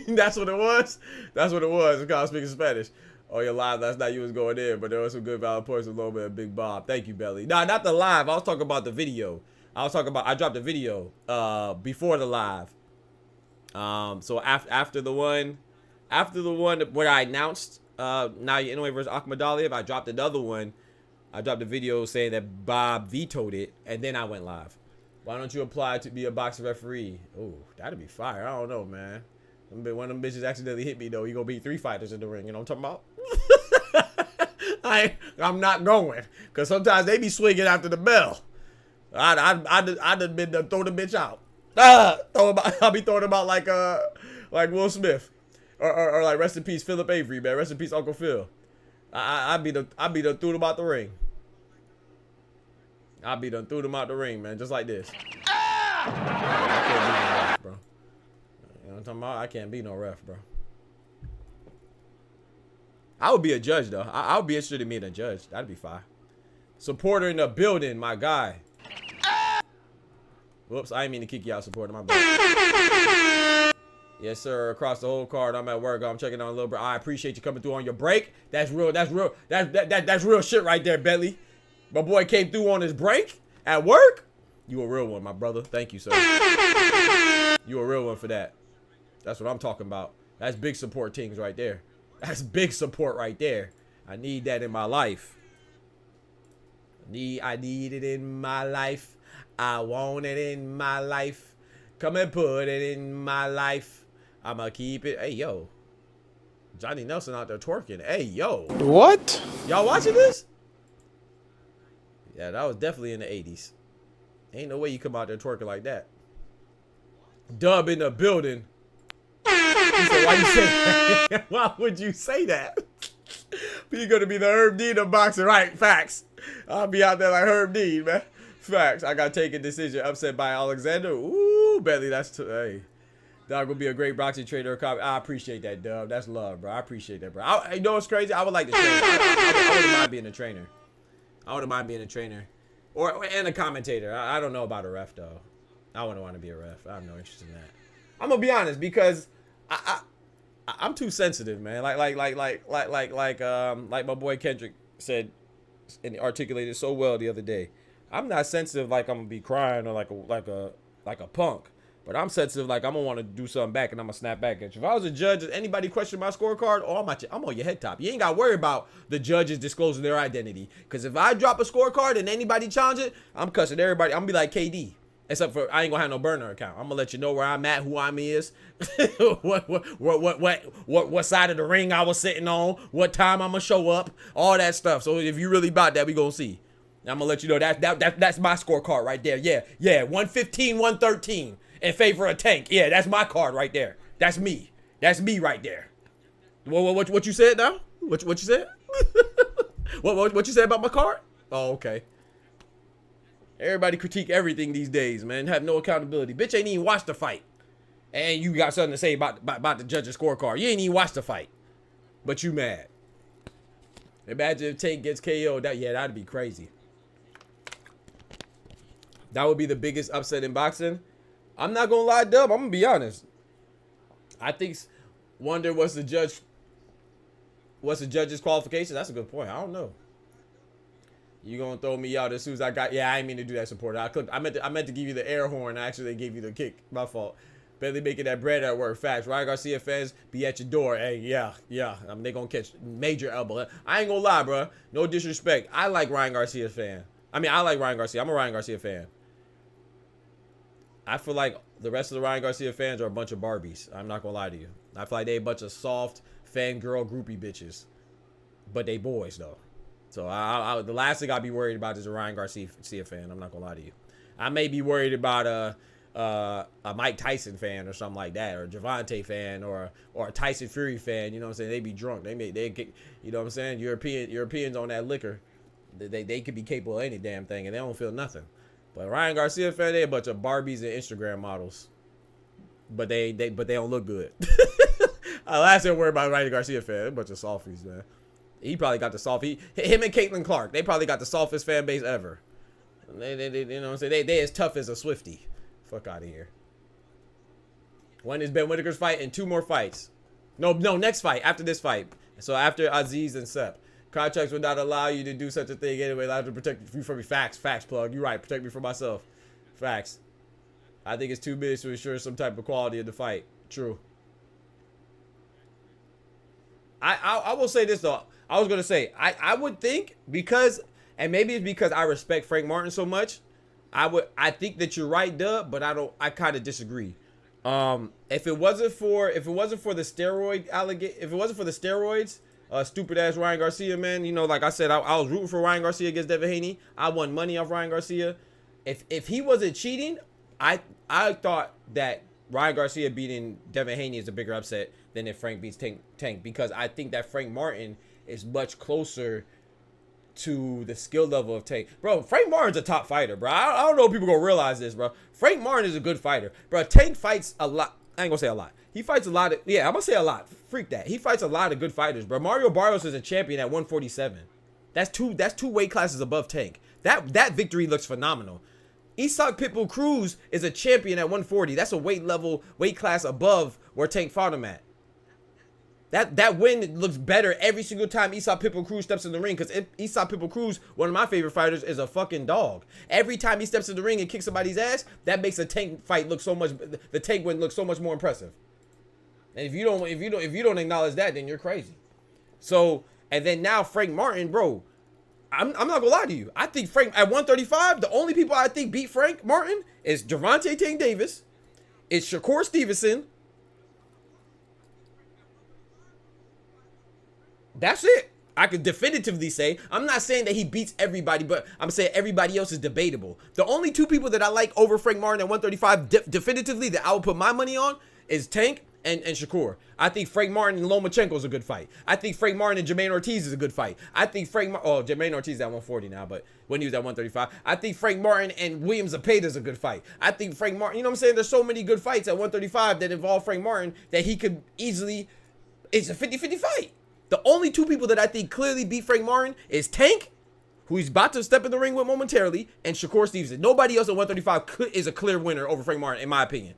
that's what it was. That's what it was. It's called speaking Spanish. Oh, your live last night you was going in, but there was some good valid points with a little bit of Big Bob. Thank you, Belly. Nah, not the live. I was talking about the video. I dropped the video before the live. So after the one where I announced Naoya Inoue versus Akhmadaliev, I dropped another one. I dropped a video saying that Bob vetoed it, and then I went live. Why don't you apply to be a boxing referee? Oh, that'd be fire. I don't know, man. One of them bitches accidentally hit me, though. You gonna beat 3 fighters in the ring. You know what I'm talking about? I'm not going. Because sometimes they be swinging after the bell. I done been throw the bitch out. I'll be throwing him out like Will Smith. Or like rest in peace Philip Avery, man. Rest in peace Uncle Phil. I be done threw them out the ring. I be done threw them out the ring, man. Just like this. I can't be no ref, bro. You know what I'm talking about? I can't be no ref, bro. I would be a judge, though. I would be interested in being a judge. That'd be fine. Supporter in the building, my guy. Whoops, I didn't mean to kick you out, supporter. My bad. Yes, sir. Across the whole card. I'm at work. I'm checking on a little bit. I appreciate you coming through on your break. That's real. That's real shit right there, Bentley. My boy came through on his break at work. You a real one, my brother. Thank you, sir. You a real one for that. That's what I'm talking about. That's big support things right there. That's big support right there. I need that in my life. I need it in my life. I want it in my life. Come and put it in my life. I'ma keep it. Hey, yo. Johnny Nelson out there twerking. Hey, yo. What? Y'all watching this? Yeah, that was definitely in the 80s. Ain't no way you come out there twerking like that. Dub in the building. He said, why you say that? Why would you say that? You're gonna be the Herb Dean of boxing, right? Facts. I'll be out there like Herb Dean, man. Facts. I gotta take a decision. Upset by Alexander. Ooh, Bentley. That's hey. Dog will be a great boxing trainer or cop. I appreciate that, Dub. That's love, bro. I appreciate that, bro. You know what's crazy? I would like to train. I wouldn't mind being a trainer. I wouldn't mind being a trainer, and a commentator. I don't know about a ref though. I wouldn't want to be a ref. I have no interest in that. I'm gonna be honest because I'm too sensitive, man. Like my boy Kendrick said and articulated so well the other day. I'm not sensitive like I'm gonna be crying or like a punk, but I'm sensitive like I'm gonna want to do something back and I'm gonna snap back at you. If I was a judge and anybody questioned my scorecard, oh, I'm on your head top. You ain't gotta worry about the judges disclosing their identity. Because if I drop a scorecard and anybody challenge it, I'm cussing everybody. I'm gonna be like KD. Except for I ain't gonna have no burner account. I'm gonna let you know where I'm at, who I'm is, what side of the ring I was sitting on, what time I'm gonna show up, all that stuff. So if you really about that, we gonna see. I'm gonna let you know that's my scorecard right there. Yeah, 115, 113 in favor of Tank. Yeah, that's my card right there. That's me. That's me right there. What you said now? What you said? what you said about my card? Oh, okay. Everybody critique everything these days, man. Have no accountability. Bitch ain't even watched the fight. And you got something to say about the judge's scorecard. You ain't even watched the fight. But you mad. Imagine if Tank gets KO'd. That'd be crazy. That would be the biggest upset in boxing. I'm not gonna lie, Dub. I'm gonna be honest. I think wonder what's the judge's qualification? That's a good point. I don't know. You gonna throw me out as soon as I got? Yeah, I didn't mean to do that, supporter. I meant to give you the air horn. Actually, they gave you the kick. My fault. Barely making that bread at work. Facts. Ryan Garcia fans be at your door. Hey, yeah. I mean, they gonna catch major elbow. I ain't gonna lie, bro. No disrespect. I like Ryan Garcia fan. I mean, I like Ryan Garcia. I'm a Ryan Garcia fan. I feel like the rest of the Ryan Garcia fans are a bunch of Barbies. I'm not gonna lie to you. I feel like they a bunch of soft fangirl groupie bitches, but they boys though. So the last thing I'd be worried about is a Ryan Garcia fan. I'm not gonna lie to you. I may be worried about a Mike Tyson fan or something like that, or a Gervonta fan, or a Tyson Fury fan. You know what I'm saying? They be drunk. They get, you know what I'm saying? Europeans on that liquor, they could be capable of any damn thing and they don't feel nothing. But Ryan Garcia fan, they a bunch of Barbies and Instagram models, but they don't look good. Last thing I'm worried about Ryan Garcia fan, a bunch of softies, man. He probably got the him and Caitlin Clark, they probably got the softest fan base ever. They you know what I'm saying? They as tough as a Swiftie. Fuck out of here. When is Ben Whittaker's fight and 2 more fights? No, next fight, after this fight. So after Aziz and Sepp. Contracts would not allow you to do such a thing anyway. Allowed to protect you from me. Facts, plug. You're right. Protect me from myself. Facts. I think it's 2 minutes to ensure some type of quality of the fight. True. I will say this though. I was gonna say I would think because, and maybe it's because I respect Frank Martin so much. I think that you're right, Dub, but I kind of disagree. If it wasn't for the steroids, stupid ass Ryan Garcia, man. You know, like I said, I was rooting for Ryan Garcia against Devin Haney. I won money off Ryan Garcia. If he wasn't cheating, I thought that Ryan Garcia beating Devin Haney is a bigger upset than if Frank beats Tank, because I think that Frank Martin is much closer to the skill level of Tank. Bro, Frank Martin's a top fighter, bro. I don't know if people gonna realize this, bro. Frank Martin is a good fighter. Bro, Tank fights a lot. I ain't gonna say a lot. He fights a lot of, I'm gonna say a lot. Freak that. He fights a lot of good fighters, bro. Mario Barrios is a champion at 147. That's two weight classes above Tank. That victory looks phenomenal. Isak Pitbull Cruz is a champion at 140. That's a weight class above where Tank fought him at. That win looks better every single time Isak Pitbull Cruz steps in the ring, because Isak Pitbull Cruz, one of my favorite fighters, is a fucking dog. Every time he steps in the ring and kicks somebody's ass, that makes the Tank fight look so much, the Tank win look so much more impressive. And if you don't acknowledge that, then you're crazy. So And then now Frank Martin, bro, I'm not gonna lie to you. I think Frank at 135, the only people I think beat Frank Martin is Gervonta Tank Davis, it's Shakur Stevenson. That's it. I could definitively say, I'm not saying that he beats everybody, but I'm saying everybody else is debatable. The only two people that I like over Frank Martin at 135 definitively that I would put my money on is Tank and Shakur. I think Frank Martin and Lomachenko is a good fight. I think Frank Martin and Jermaine Ortiz is a good fight. I think Jermaine Ortiz is at 140 now, but when he was at 135, I think Frank Martin and William Zepeda is a good fight. I think Frank Martin, you know what I'm saying? There's so many good fights at 135 that involve Frank Martin that he could easily, it's a 50-50 fight. The only two people that I think clearly beat Frank Martin is Tank, who he's about to step in the ring with momentarily, and Shakur Stevenson. Nobody else at 135 is a clear winner over Frank Martin, in my opinion.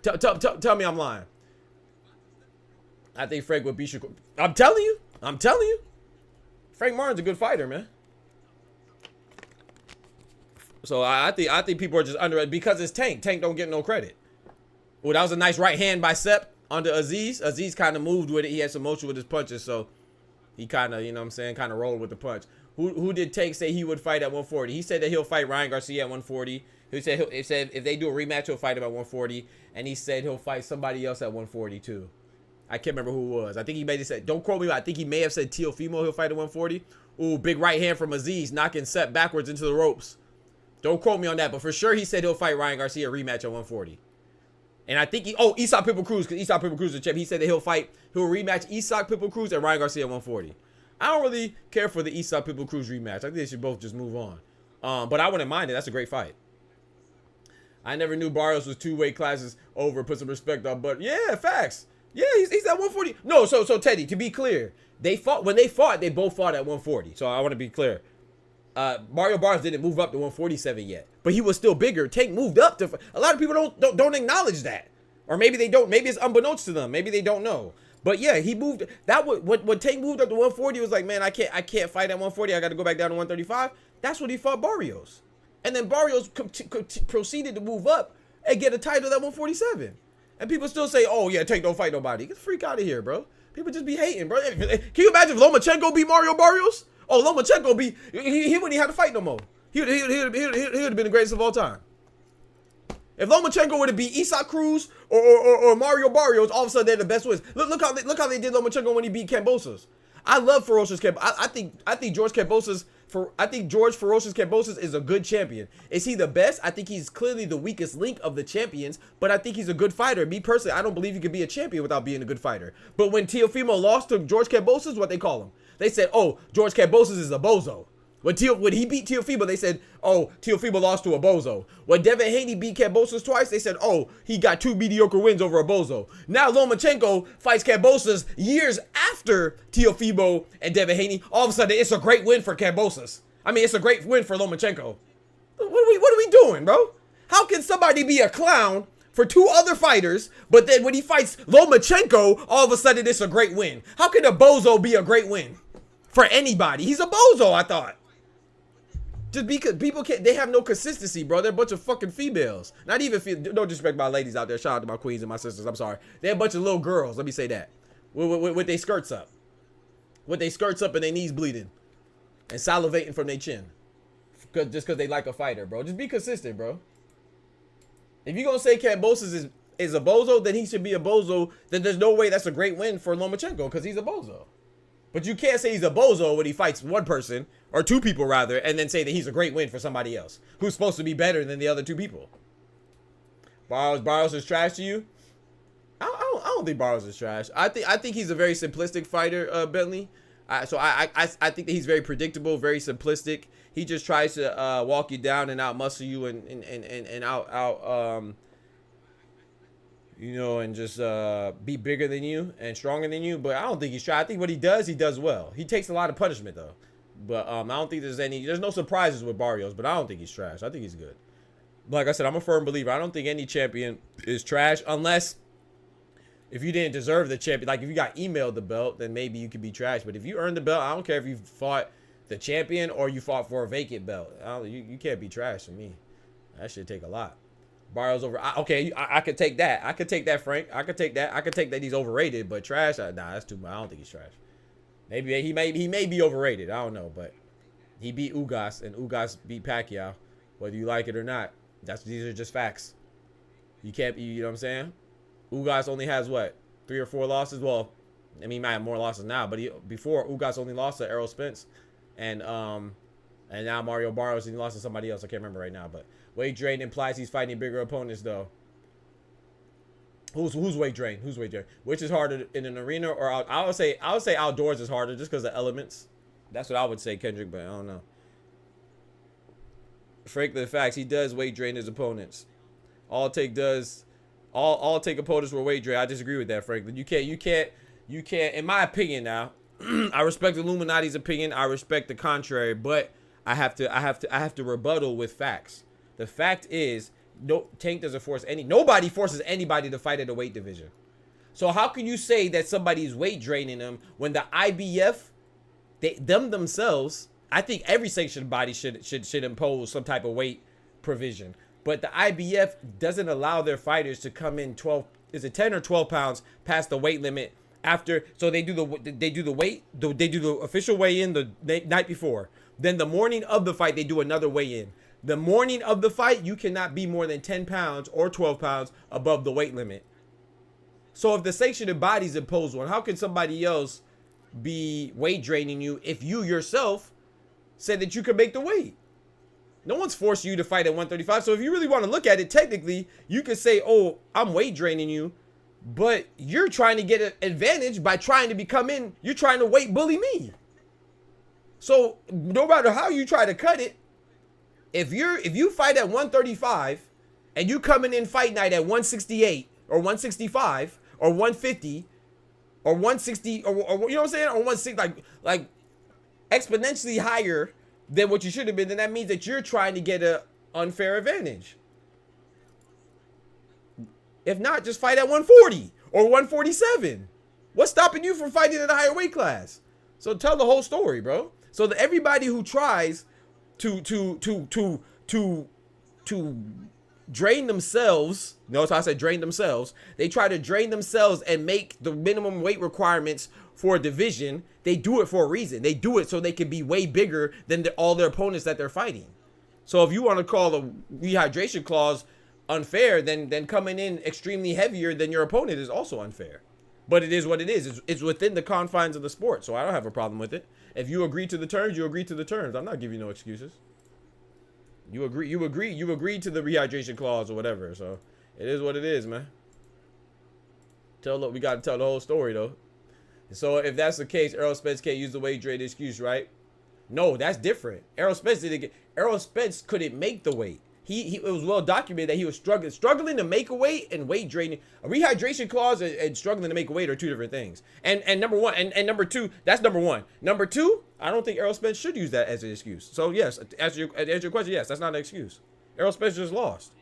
Tell me I'm lying. I think Frank would beat Shakur. I'm telling you. Frank Martin's a good fighter, man. So I think people are just underrated because it's Tank. Tank don't get no credit. Well, that was a nice right hand by Sepp onto Aziz. Aziz kind of moved with it. He had some motion with his punches, so he kind of, you know what I'm saying, kind of rolled with the punch. Who did Tank say he would fight at 140? He said that he'll fight Ryan Garcia at 140. He said if they do a rematch, he'll fight him at 140. And he said he'll fight somebody else at 140 too. I can't remember who it was. I think he may have said, don't quote me, but I think he may have said Teofimo he'll fight at 140. Ooh, big right hand from Aziz, knocking Sepp backwards into the ropes. Don't quote me on that, but for sure he said he'll fight Ryan Garcia rematch at 140. And I think Isaac Pitbull Cruz, because Isaac Pitbull Cruz is a champ. He said that he'll rematch Isaac Pitbull Cruz and Ryan Garcia at 140. I don't really care for the Isaac Pitbull Cruz rematch. I think they should both just move on. But I wouldn't mind it. That's a great fight. I never knew Barrios was 2 weight classes over. Put some respect on, but yeah, facts. Yeah, he's at 140. No, so Teddy, to be clear, they both fought at 140. So I want to be clear. Mario Barrios didn't move up to 147 yet, but he was still bigger. Tank moved up to. A lot of people don't acknowledge that, or maybe they don't. Maybe it's unbeknownst to them. Maybe they don't know. But yeah, he moved. When Tank moved up to 140, it was like, man, I can't fight at 140. I got to go back down to 135. That's when he fought Barrios, and then Barrios proceeded to move up and get a title at 147. And people still say, oh yeah, Tank don't fight nobody. Get the freak out of here, bro. People just be hating, bro. Can you imagine if Lomachenko beat Mario Barrios? Oh, Lomachenko he wouldn't have to fight no more. He would have been the greatest of all time. If Lomachenko would have beat Isaac Cruz or Mario Barrios, all of a sudden they're the best wins. Look how they did Lomachenko when he beat Kambosos. I love Ferocious Kambosos. I think George Ferocious Kambosos is a good champion. Is he the best? I think he's clearly the weakest link of the champions, but I think he's a good fighter. Me personally, I don't believe you could be a champion without being a good fighter. But when Teofimo lost to George Kambosos, what they call him? They said, oh, George Kambosos is a bozo. When he beat Teofimo, they said, oh, Teofimo lost to a bozo. When Devin Haney beat Kambosos twice, they said, oh, he got 2 mediocre wins over a bozo. Now Lomachenko fights Kambosos years after Teofimo and Devin Haney. All of a sudden, it's a great win for Kambosos. I mean, it's a great win for Lomachenko. What are we doing, bro? How can somebody be a clown for 2 other fighters, but then when he fights Lomachenko, all of a sudden it's a great win? How can a bozo be a great win for anybody? He's a bozo, I thought. Just because people they have no consistency, bro. They're a bunch of fucking females. Not even, no disrespect my ladies out there. Shout out to my queens and my sisters. I'm sorry. They're a bunch of little girls. Let me say that. With their skirts up. With their skirts up and their knees bleeding. And salivating from their chin. Just because they like a fighter, bro. Just be consistent, bro. If you're going to say Kambosos is a bozo, then he should be a bozo. Then there's no way that's a great win for Lomachenko because he's a bozo. But you can't say he's a bozo when he fights one person, or 2 people rather, and then say that he's a great win for somebody else who's supposed to be better than the other 2 people. Barrios is trash to you? I don't think Barrios is trash. I think he's a very simplistic fighter, Bentley. I think that he's very predictable, very simplistic. He just tries to walk you down and out muscle you and out you know, and just be bigger than you and stronger than you. But I don't think he's trying. I think what he does well. He takes a lot of punishment though. But I don't think there's no surprises with Barrios. But I don't think he's trash. I think he's good. Like I said, I'm a firm believer. I don't think any champion is trash unless if you didn't deserve the champion. Like if you got emailed the belt, then maybe you could be trash. But if you earned the belt, I don't care if you fought the champion or you fought for a vacant belt. You can't be trash to me. That should take a lot. Barrios over. Okay, I could take that. I could take that, Frank. I could take that. I could take that he's overrated, but trash. Nah, that's too much. I don't think he's trash. Maybe he may be overrated. I don't know, but he beat Ugas and Ugas beat Pacquiao. Whether you like it or not, these are just facts. You can't, you know what I'm saying? Ugas only has what, 3 or 4 losses? Well, I mean, he might have more losses now, but before Ugas only lost to Errol Spence, and now Mario Barrios, and he lost to somebody else. I can't remember right now, but weight drain implies he's fighting bigger opponents though. Who's weight drain? Who's weight drain? Which is harder, in an arena or out? I would say outdoors is harder just because of elements. That's what I would say, Kendrick, but I don't know. Frankly, the facts, he does weight drain his opponents. All take opponents were weight drain. I disagree with that, Franklin. You can't. In my opinion, now, I respect Illuminati's opinion. I respect the contrary, but I have to rebuttal with facts. The fact is, Tank doesn't force nobody forces anybody to fight at a weight division. So how can you say that somebody's weight draining them when the IBF, themselves, I think every sanctioned body should impose some type of weight provision. But the IBF doesn't allow their fighters to come in 10 or 12 pounds past the weight limit after. So they do the official weigh-in the night before. Then the morning of the fight, they do another weigh-in. The morning of the fight, you cannot be more than 10 pounds or 12 pounds above the weight limit. So if the sanctioned bodies impose one, how can somebody else be weight draining you if you yourself said that you could make the weight? No one's forced you to fight at 135. So if you really want to look at it, technically, you could say, oh, I'm weight draining you, but you're trying to get an advantage by trying to become in. You're trying to weight bully me. So no matter how you try to cut it, if you fight at 135 and you coming in fight night at 168 or 165 or 150 or 160 or you know what I'm saying, or 160, like exponentially higher than what you should have been, then that means that you're trying to get an unfair advantage. If not, just fight at 140 or 147. What's stopping you from fighting in a higher weight class? So tell the whole story, bro. So that everybody who tries to drain themselves, notice how I said drain themselves, they try to drain themselves and make the minimum weight requirements for a division. They do it for a reason. They do it so they can be way bigger than all their opponents that they're fighting. So if you want to call the rehydration clause unfair, then coming in extremely heavier than your opponent is also unfair. But it is what it is. It's within the confines of the sport, so I don't have a problem with it. If you agree to the terms, you agree to the terms. I'm not giving you no excuses. You agree to the rehydration clause or whatever. So it is what it is, man. We got to tell the whole story though. So if that's the case, Errol Spence can't use the weight drain excuse, right? No, that's different. Errol Spence couldn't make the weight. It was well documented that he was struggling to make a weight and weight draining. A rehydration clause and struggling to make a weight are two different things. And number one, and number two, that's number one. Number two, I don't think Errol Spence should use that as an excuse. So yes, answer your question, yes, that's not an excuse. Errol Spence just lost.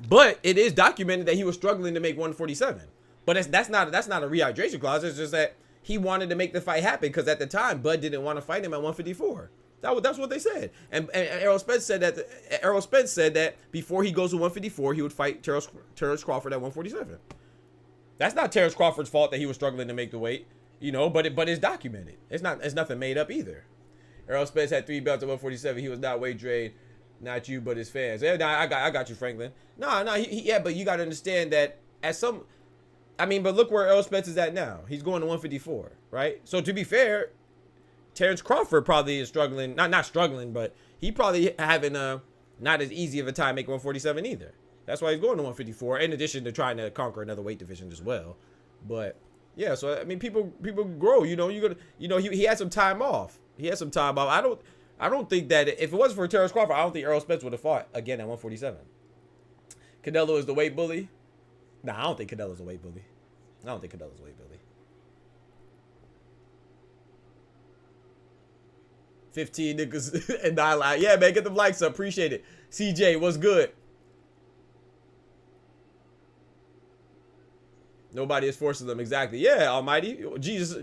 But it is documented that he was struggling to make 147. But that's not a rehydration clause. It's just that he wanted to make the fight happen because at the time Bud didn't want to fight him at 154. That's what they said. And Errol Spence said that before he goes to 154, he would fight Terrence Crawford at 147. That's not Terrence Crawford's fault that he was struggling to make the weight, you know. But it's documented. It's nothing made up either. Errol Spence had 3 belts at 147. He was not weight drained, not you, but his fans. Yeah, I got you, Franklin. No, yeah, but you got to understand that but look where Errol Spence is at now. He's going to 154, right? So to be fair, Terrence Crawford probably is struggling, not struggling, but he probably having not as easy of a time making 147 either. That's why he's going to 154, in addition to trying to conquer another weight division as well. But yeah, so I mean, people grow. You know, he had some time off. I don't think that if it wasn't for Terrence Crawford, I don't think Errol Spence would have fought again at 147. Canelo is the weight bully. Nah, I don't think Canelo's a weight bully. 15 niggas and 9 live. Yeah, man, get them likes up. Appreciate it. CJ, what's good? Nobody is forcing them. Exactly. Yeah, Almighty. Jesus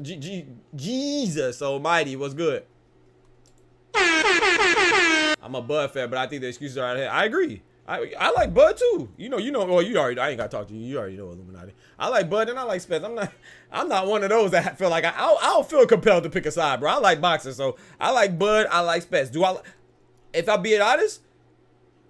Almighty, what's good? I'm a Bud fan, but I think the excuses are out of hand. I agree. I like Bud too. You know. Well, you already. I ain't gotta talk to you. You already know Illuminati. I like Bud and I like Spence. I'm not one of those that feel like I don't feel compelled to pick a side, bro. I like boxing, so I like Bud. I like Spence. If I'm being honest,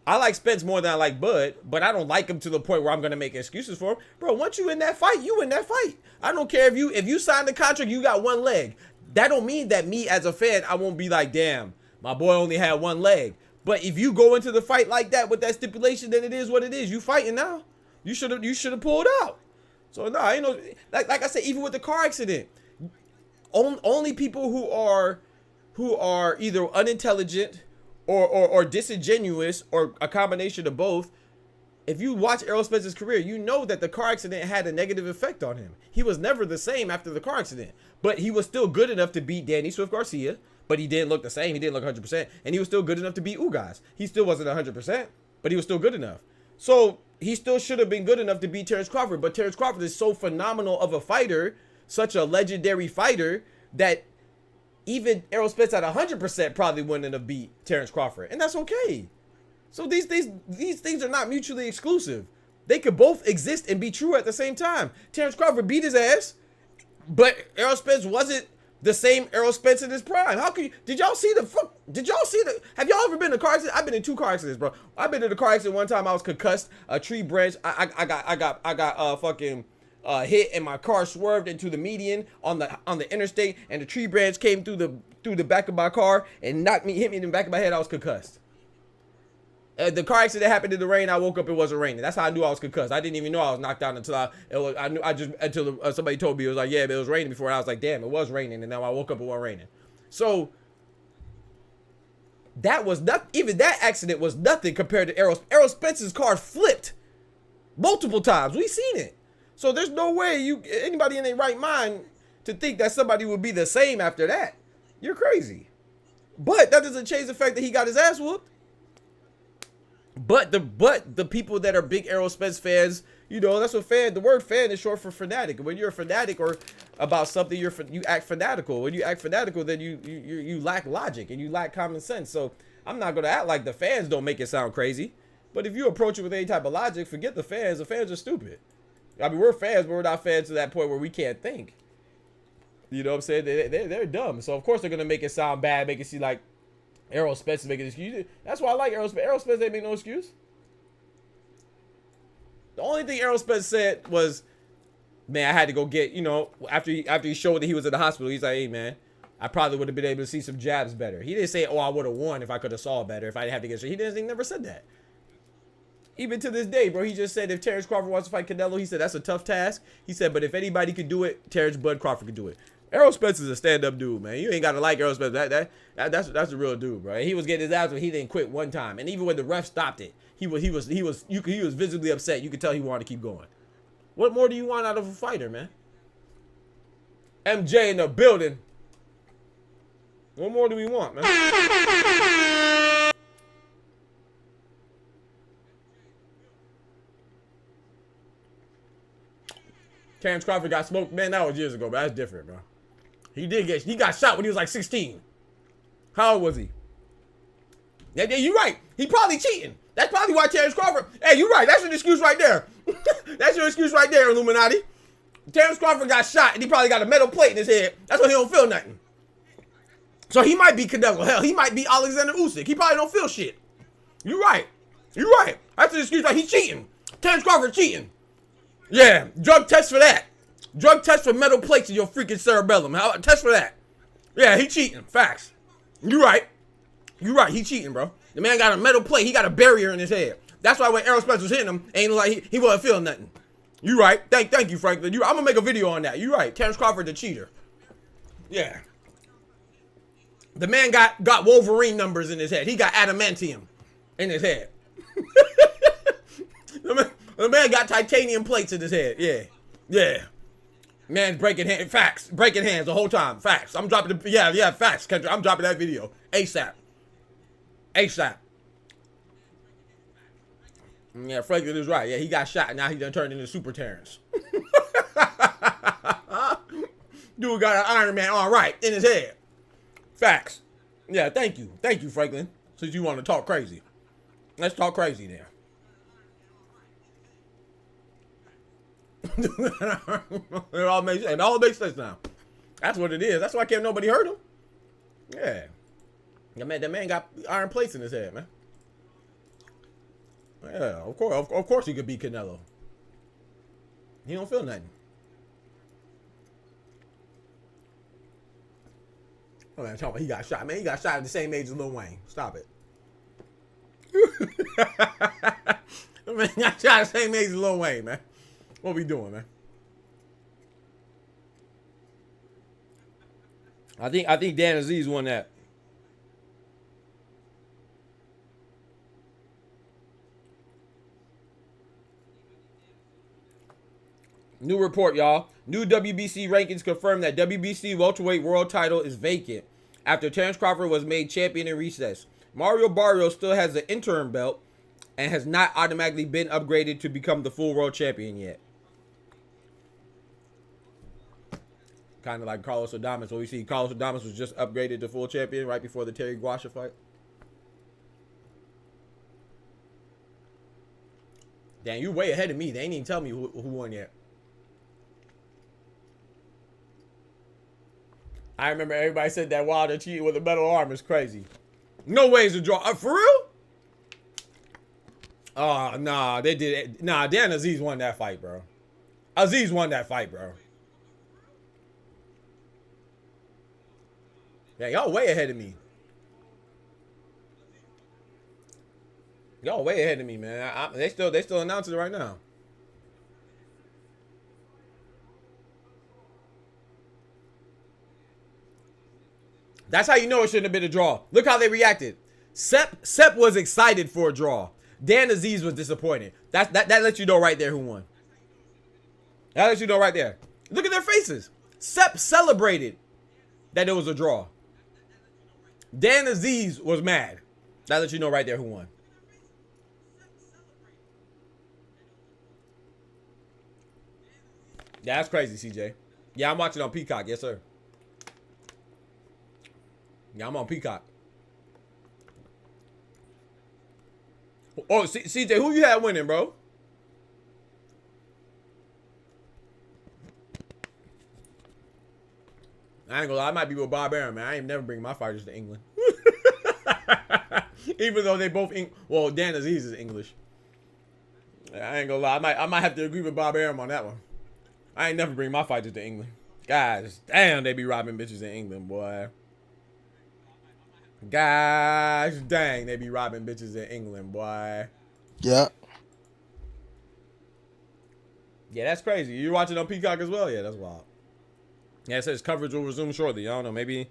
I like Spence more than I like Bud, but I don't like him to the point where I'm gonna make excuses for him, bro. Once you in that fight, you in that fight. I don't care if you signed the contract, you got one leg. That don't mean that me as a fan, I won't be like, damn, my boy only had one leg. But if you go into the fight like that with that stipulation, then it is what it is. You fighting now. You should have pulled out. So no, you know, like I said, even with the car accident, only people who are either unintelligent or disingenuous or a combination of both. If you watch Errol Spence's career, you know that the car accident had a negative effect on him. He was never the same after the car accident, but he was still good enough to beat Danny Swift Garcia. But he didn't look the same. He didn't look 100%. And he was still good enough to beat Ugas. He still wasn't 100%, but he was still good enough. So he still should have been good enough to beat Terrence Crawford. But Terrence Crawford is so phenomenal of a fighter, such a legendary fighter, that even Errol Spence at 100% probably wouldn't have beat Terrence Crawford. And that's okay. So these things are not mutually exclusive. They could both exist and be true at the same time. Terrence Crawford beat his ass, but Errol Spence wasn't the same Errol Spence in his prime. How can you? Did y'all see the? Have y'all ever been in a car accident? I've been in 2 car accidents, bro. I've been in a car accident one time. I was concussed. A tree branch. I got fucking hit, and my car swerved into the median on the interstate, and the tree branch came through the back of my car and hit me in the back of my head. I was concussed. The car accident happened in the rain. I woke up, it wasn't raining. That's how I knew I was concussed. I didn't even know I was knocked out until somebody told me. It was like, yeah, but it was raining before. And I was like, damn, it was raining. And now I woke up, it wasn't raining. So that was not even that accident was nothing compared to Errol Spence's car flipped multiple times. We seen it. So there's no way anybody in their right mind to think that somebody would be the same after that. You're crazy. But that doesn't change the fact that he got his ass whooped. But the people that are big Errol Spence fans, you know, that's what the word fan is short for fanatic. When you're a fanatic or about something, you act fanatical. When you act fanatical, then you lack logic and you lack common sense. So I'm not gonna act like the fans don't make it sound crazy. But if you approach it with any type of logic, forget the fans. The fans are stupid. I mean, we're fans, but we're not fans to that point where we can't think. You know what I'm saying? They're dumb. So of course they're gonna make it sound bad, make it seem like Errol Spence is making an excuse. That's why I like Errol Spence. Errol Spence ain't make no excuse. The only thing Errol Spence said was, man, I had to go get, you know, after he showed that he was in the hospital, he's like, hey, man, I probably would have been able to see some jabs better. He didn't say, oh, I would have won if I could have saw better, if I didn't have to get straight. He never said that. Even to this day, bro, he just said if Terrence Crawford wants to fight Canelo, he said that's a tough task. He said, but if anybody could do it, Terrence Bud Crawford could do it. Errol Spence is a stand-up dude, man. You ain't gotta like Errol Spence. That's a real dude, bro. He was getting his ass when he didn't quit one time, and even when the ref stopped it, he was visibly upset. You could tell he wanted to keep going. What more do you want out of a fighter, man? MJ in the building. What more do we want, man? Terrence Crawford got smoked, man. That was years ago, but that's different, bro. He got shot when he was like 16. How old was he? Yeah, you're right. He probably cheating. That's probably why Terrence Crawford. Hey, you're right. That's your excuse right there. That's your excuse right there, Illuminati. Terrence Crawford got shot and he probably got a metal plate in his head. That's why he don't feel nothing. So he might be Canelo. Hell, he might be Alexander Usyk. He probably don't feel shit. You're right. You're right. That's the excuse. Like, he's cheating. Terrence Crawford cheating. Yeah, drug test for that. Drug test for metal plates in your freaking cerebellum. Test for that. Yeah, he cheating. Facts. You right. You right. He cheating, bro. The man got a metal plate. He got a barrier in his head. That's why when Errol Spence was hitting him, ain't like he wasn't feeling nothing. You right. Thank you, Franklin. I'm gonna make a video on that. You right. Terrence Crawford, the cheater. Yeah. The man got Wolverine numbers in his head. He got adamantium in his head. The man got titanium plates in his head. Yeah. Yeah. Man breaking hands. Facts. Breaking hands the whole time. Facts. I'm dropping the... Yeah, facts, Kendra. I'm dropping that video. ASAP. Yeah, Franklin is right. Yeah, he got shot. Now he done turned into Super Terrence. Dude got an Iron Man arm right in his head. Facts. Yeah, thank you. Thank you, Franklin. Since you want to talk crazy. Let's talk crazy there. It all makes sense now. That's what it is. That's why can't nobody hurt him. Yeah. That man got iron plates in his head, man. Yeah, of course he could beat Canelo. He don't feel nothing. Oh man, talking about he got shot. Man, he got shot at the same age as Lil Wayne. Stop it. Man, he got shot at the same age as Lil Wayne, man. What we doing, man? I think Dan Aziz won that. New report, y'all. New WBC rankings confirm that WBC welterweight world title is vacant after Terrence Crawford was made champion in recess. Mario Barrios still has the interim belt and has not automatically been upgraded to become the full world champion yet. Kind of like Carlos Adames. What we see, Carlos Adames was just upgraded to full champion right before the Terry Guasha fight. Damn, you way ahead of me. They ain't even tell me who won yet. I remember everybody said that Wilder cheated with a metal arm is crazy. No ways to draw. For real? Oh, nah, they did it. Nah, Dan Aziz won that fight, bro. Aziz won that fight, bro. Yeah, y'all way ahead of me. Y'all way ahead of me, man. They still announcing it right now. That's how you know it shouldn't have been a draw. Look how they reacted. Sepp was excited for a draw. Dan Aziz was disappointed. That lets you know right there who won. That lets you know right there. Look at their faces. Sepp celebrated that it was a draw. Dan Aziz was mad. That lets you know right there who won. Yeah, that's crazy, CJ. Yeah, I'm watching on Peacock. Yes, sir. Yeah, I'm on Peacock. Oh, CJ, who you had winning, bro? I ain't gonna lie, I might be with Bob Arum, man. I ain't never bring my fighters to England. Even though they both, well, Dan Aziz is English. I ain't gonna lie, I might have to agree with Bob Arum on that one. I ain't never bring my fighters to England. Guys, damn, they be robbing bitches in England, boy. Gosh dang, they be robbing bitches in England, boy. Yeah. Yeah, that's crazy. You watching on Peacock as well? Yeah, that's wild. Yeah, it says coverage will resume shortly. I don't know, maybe.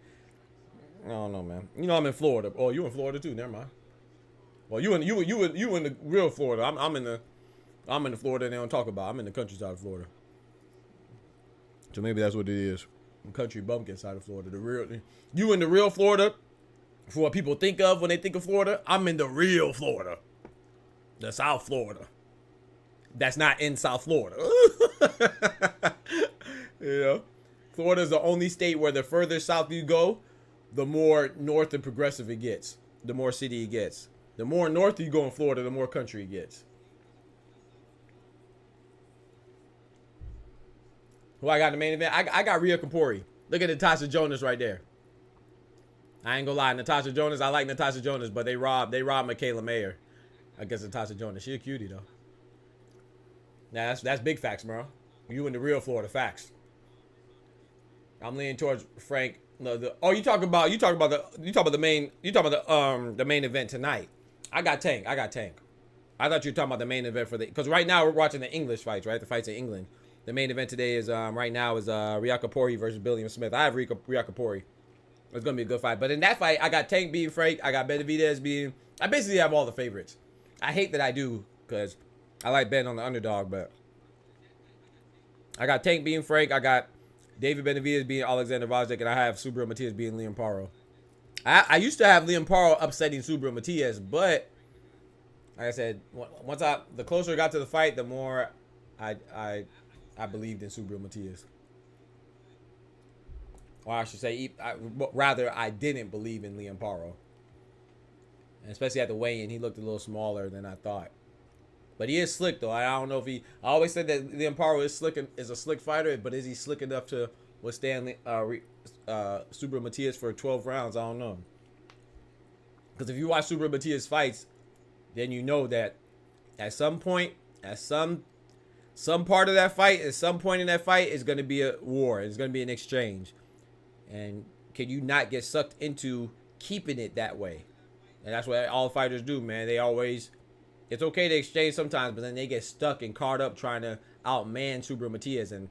I don't know, man. You know I'm in Florida. Oh, you in Florida too? Never mind. Well, you in the real Florida. I'm in the Florida they don't talk about. I'm in the countryside of Florida. So maybe that's what it is. The country bumpkin side of Florida. You in the real Florida. For what people think of when they think of Florida, I'm in the real Florida. The South Florida. That's not in South Florida. You know? Florida is the only state where the further south you go, the more north and progressive it gets. The more city it gets. The more north you go in Florida, the more country it gets. Who I got in the main event? I got RIAKPORHE. Look at Natasha Jonas right there. I ain't gonna lie, Natasha Jonas. I like Natasha Jonas, but they robbed Michaela Mayer. I guess Natasha Jonas. She a cutie though. Nah, that's big facts, bro. You in the real Florida facts. I'm leaning towards Frank. No, you talk about the main event tonight. I got Tank. I thought you were talking about the main event because right now we're watching the English fights, right? The fights in England. The main event today is right now is RIAKPORHE versus BILLIAM-SMITH. I have RIAKPORHE. It's gonna be a good fight. But in that fight, I got Tank beating Frank. I got Benavidez beating. I basically have all the favorites. I hate that I do because I like Ben on the underdog, but I got Tank beating Frank. I got David Benavidez beating Alexander Vazek, and I have Subra Matias beating Liam Paro. I used to have Liam Paro upsetting Subra Matias, but like I said, once the closer I got to the fight, the more I believed in Subra Matias. Or I should say, rather, I didn't believe in Liam Paro. And especially at the weigh-in, he looked a little smaller than I thought. But he is slick though. I don't know if he. I always said that Liam-Paro is a slick fighter, but is he slick enough to withstand Super Matias for 12 rounds? I don't know. Because if you watch Super Matias fights, then you know that at some point, at some part of that fight, at some point in that fight, is going to be a war. It's going to be an exchange. And can you not get sucked into keeping it that way? And that's what all fighters do, man. They always, it's okay to exchange sometimes, but then they get stuck and caught up trying to outman Super Matias, and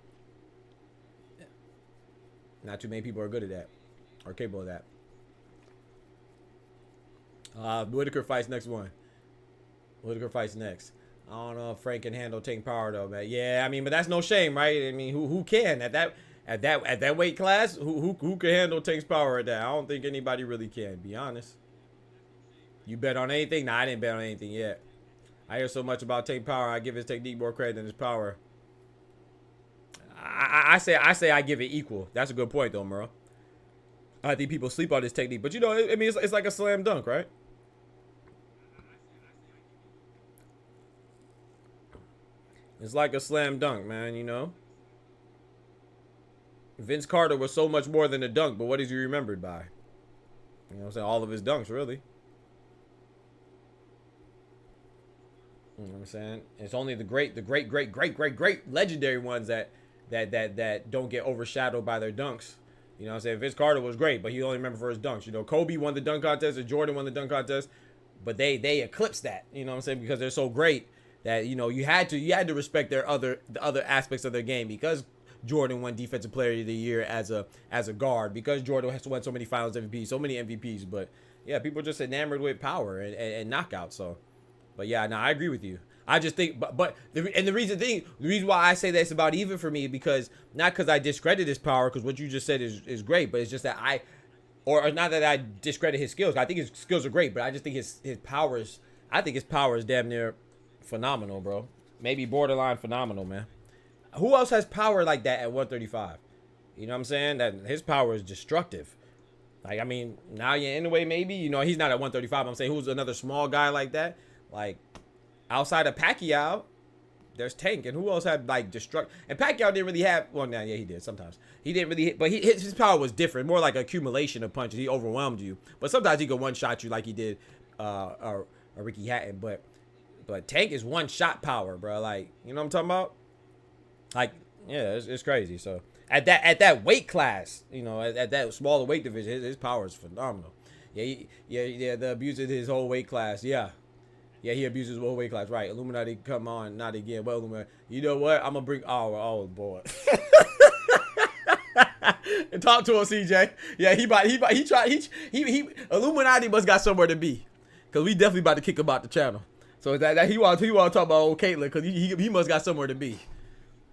not too many people are good at that or capable of that. Whittaker fights next one. Whittaker fights next. I don't know if Frank can handle Tank Power though, man. Yeah, I mean, but that's no shame, right? I mean, who can at that weight class? Who can handle Tank's power at that? I don't think anybody really can. Be honest. You bet on anything? Nah, I didn't bet on anything yet. I hear so much about Tank Power. I give his technique more credit than his power. I say I give it equal. That's a good point though, Murrow. I think people sleep on his technique, but you know, I mean, it's like a slam dunk, right? It's like a slam dunk, man, you know? Vince Carter was so much more than a dunk, but what is he remembered by? You know what I'm saying? All of his dunks, really. You know what I'm saying? It's only the great legendary ones that don't get overshadowed by their dunks. You know what I'm saying? Vince Carter was great, but he only remembered for his dunks. You know, Kobe won the dunk contest and Jordan won the dunk contest, but they eclipsed that. You know what I'm saying? Because they're so great that, you know, you had to respect the other aspects of their game, because Jordan won Defensive Player of the Year as a guard, because Jordan has won so many Finals MVPs, so many MVPs. But yeah, people are just enamored with power and knockouts. So, but yeah, no, I agree with you. I just think, but the reason why I say that's about even for me, because not because I discredit his power, because what you just said is great, but it's just that or not that I discredit his skills. I think his skills are great, but I just think his power is damn near phenomenal, bro. Maybe borderline phenomenal, man. Who else has power like that at 135? You know what I'm saying? That his power is destructive. Like, I mean, now you're in the way, maybe. You know, he's not at 135. I'm saying who's another small guy like that? Like, outside of Pacquiao, there's Tank. And who else had, like, And Pacquiao didn't really have... Well, yeah, he did sometimes. He didn't really... But his power was different. More like accumulation of punches. He overwhelmed you. But sometimes he could one-shot you like he did Ricky Hatton. But Tank is one-shot power, bro. Like, you know what I'm talking about? Like, yeah, it's crazy. So at that weight class, you know, at that smaller weight division, his power is phenomenal. Yeah, the abuse of his whole weight class. Yeah, he abuses his whole weight class. Right, Illuminati, come on, not again. Well, Illuminati, you know what? I'm gonna bring. Oh boy. And talk to him, CJ. Yeah, he Illuminati must got somewhere to be, cause we definitely about to kick him out the channel. So that he want to talk about old Caitlyn, cause he must got somewhere to be.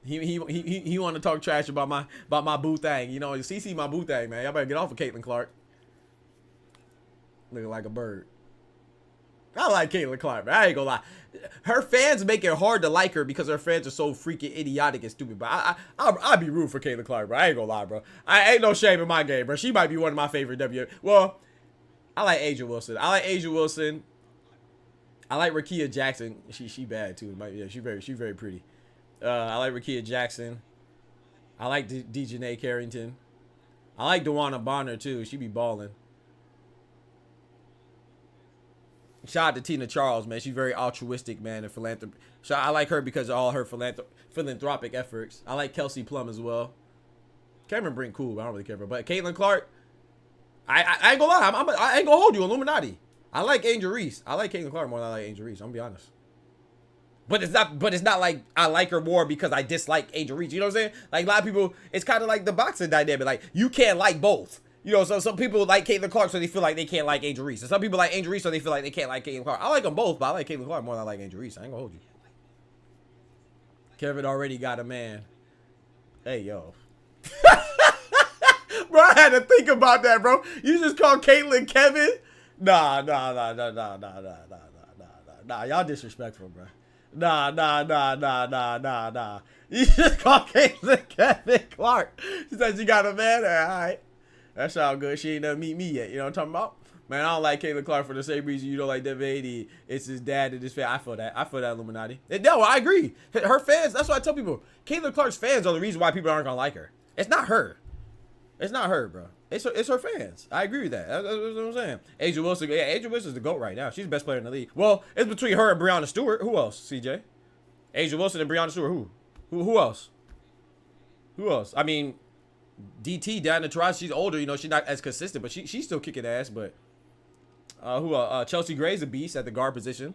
He want to talk trash about my boo thing. You know, CC my boo thing, man. Y'all better get off of Caitlin Clark. Looking like a bird. I like Caitlin Clark, but I ain't gonna lie. Her fans make it hard to like her because her fans are so freaking idiotic and stupid. But I'll be rude for Caitlin Clark, bro. I ain't gonna lie, bro. I ain't no shame in my game, bro. She might be one of my favorite Well, I like Asia Wilson. I like Rakia Jackson. She bad too. Yeah, she very pretty. I like Rakia Jackson. I like Dejanay Carrington. I like Dewana Bonner too. She be balling. Shout out to Tina Charles, man. She's very altruistic, man, and philanthropy. I like her because of all her philanthropic efforts. I like Kelsey Plum as well. Cameron Brink, cool, but I don't really care for her. But Caitlin Clark, I ain't gonna lie. I ain't gonna hold you, Illuminati. I like Angel Reese. I like Caitlin Clark more than I like Angel Reese. I'm gonna be honest. But it's not like I like her more because I dislike Angel Reese. You know what I'm saying? Like, a lot of people, it's kind of like the boxing dynamic. Like, you can't like both. You know, so some people like Caitlin Clark so they feel like they can't like Angel Reese. And some people like Angel Reese so they feel like they can't like Caitlin Clark. I like them both, but I like Caitlin Clark more than I like Angel Reese. I ain't gonna hold you. Kevin already got a man. Hey, yo. Bro, I had to think about that, bro. You just called Caitlin Kevin? Nah. Y'all disrespectful, bro. Nah. You just called Caitlin Kevin Clark. She said she got a man. All right. That's all good. She ain't never meet me yet. You know what I'm talking about? Man, I don't like Caitlin Clark for the same reason you don't like Devin Haney. It's his dad and his fan. I feel that. I feel that, Illuminati. No, I agree. Her fans, that's why I tell people, Caitlin Clark's fans are the reason why people aren't going to like her. It's not her. It's not her, bro. It's her fans. I agree with that. That's what I'm saying. Asia Wilson. Yeah, Asia Wilson's the GOAT right now. She's the best player in the league. Well, it's between her and Breonna Stewart. Who else, CJ? Asia Wilson and Breonna Stewart. Who else? Who else? I mean, DT, Diana Taurasi, she's older. You know, she's not as consistent, but she's still kicking ass. But Chelsea Gray's a beast at the guard position.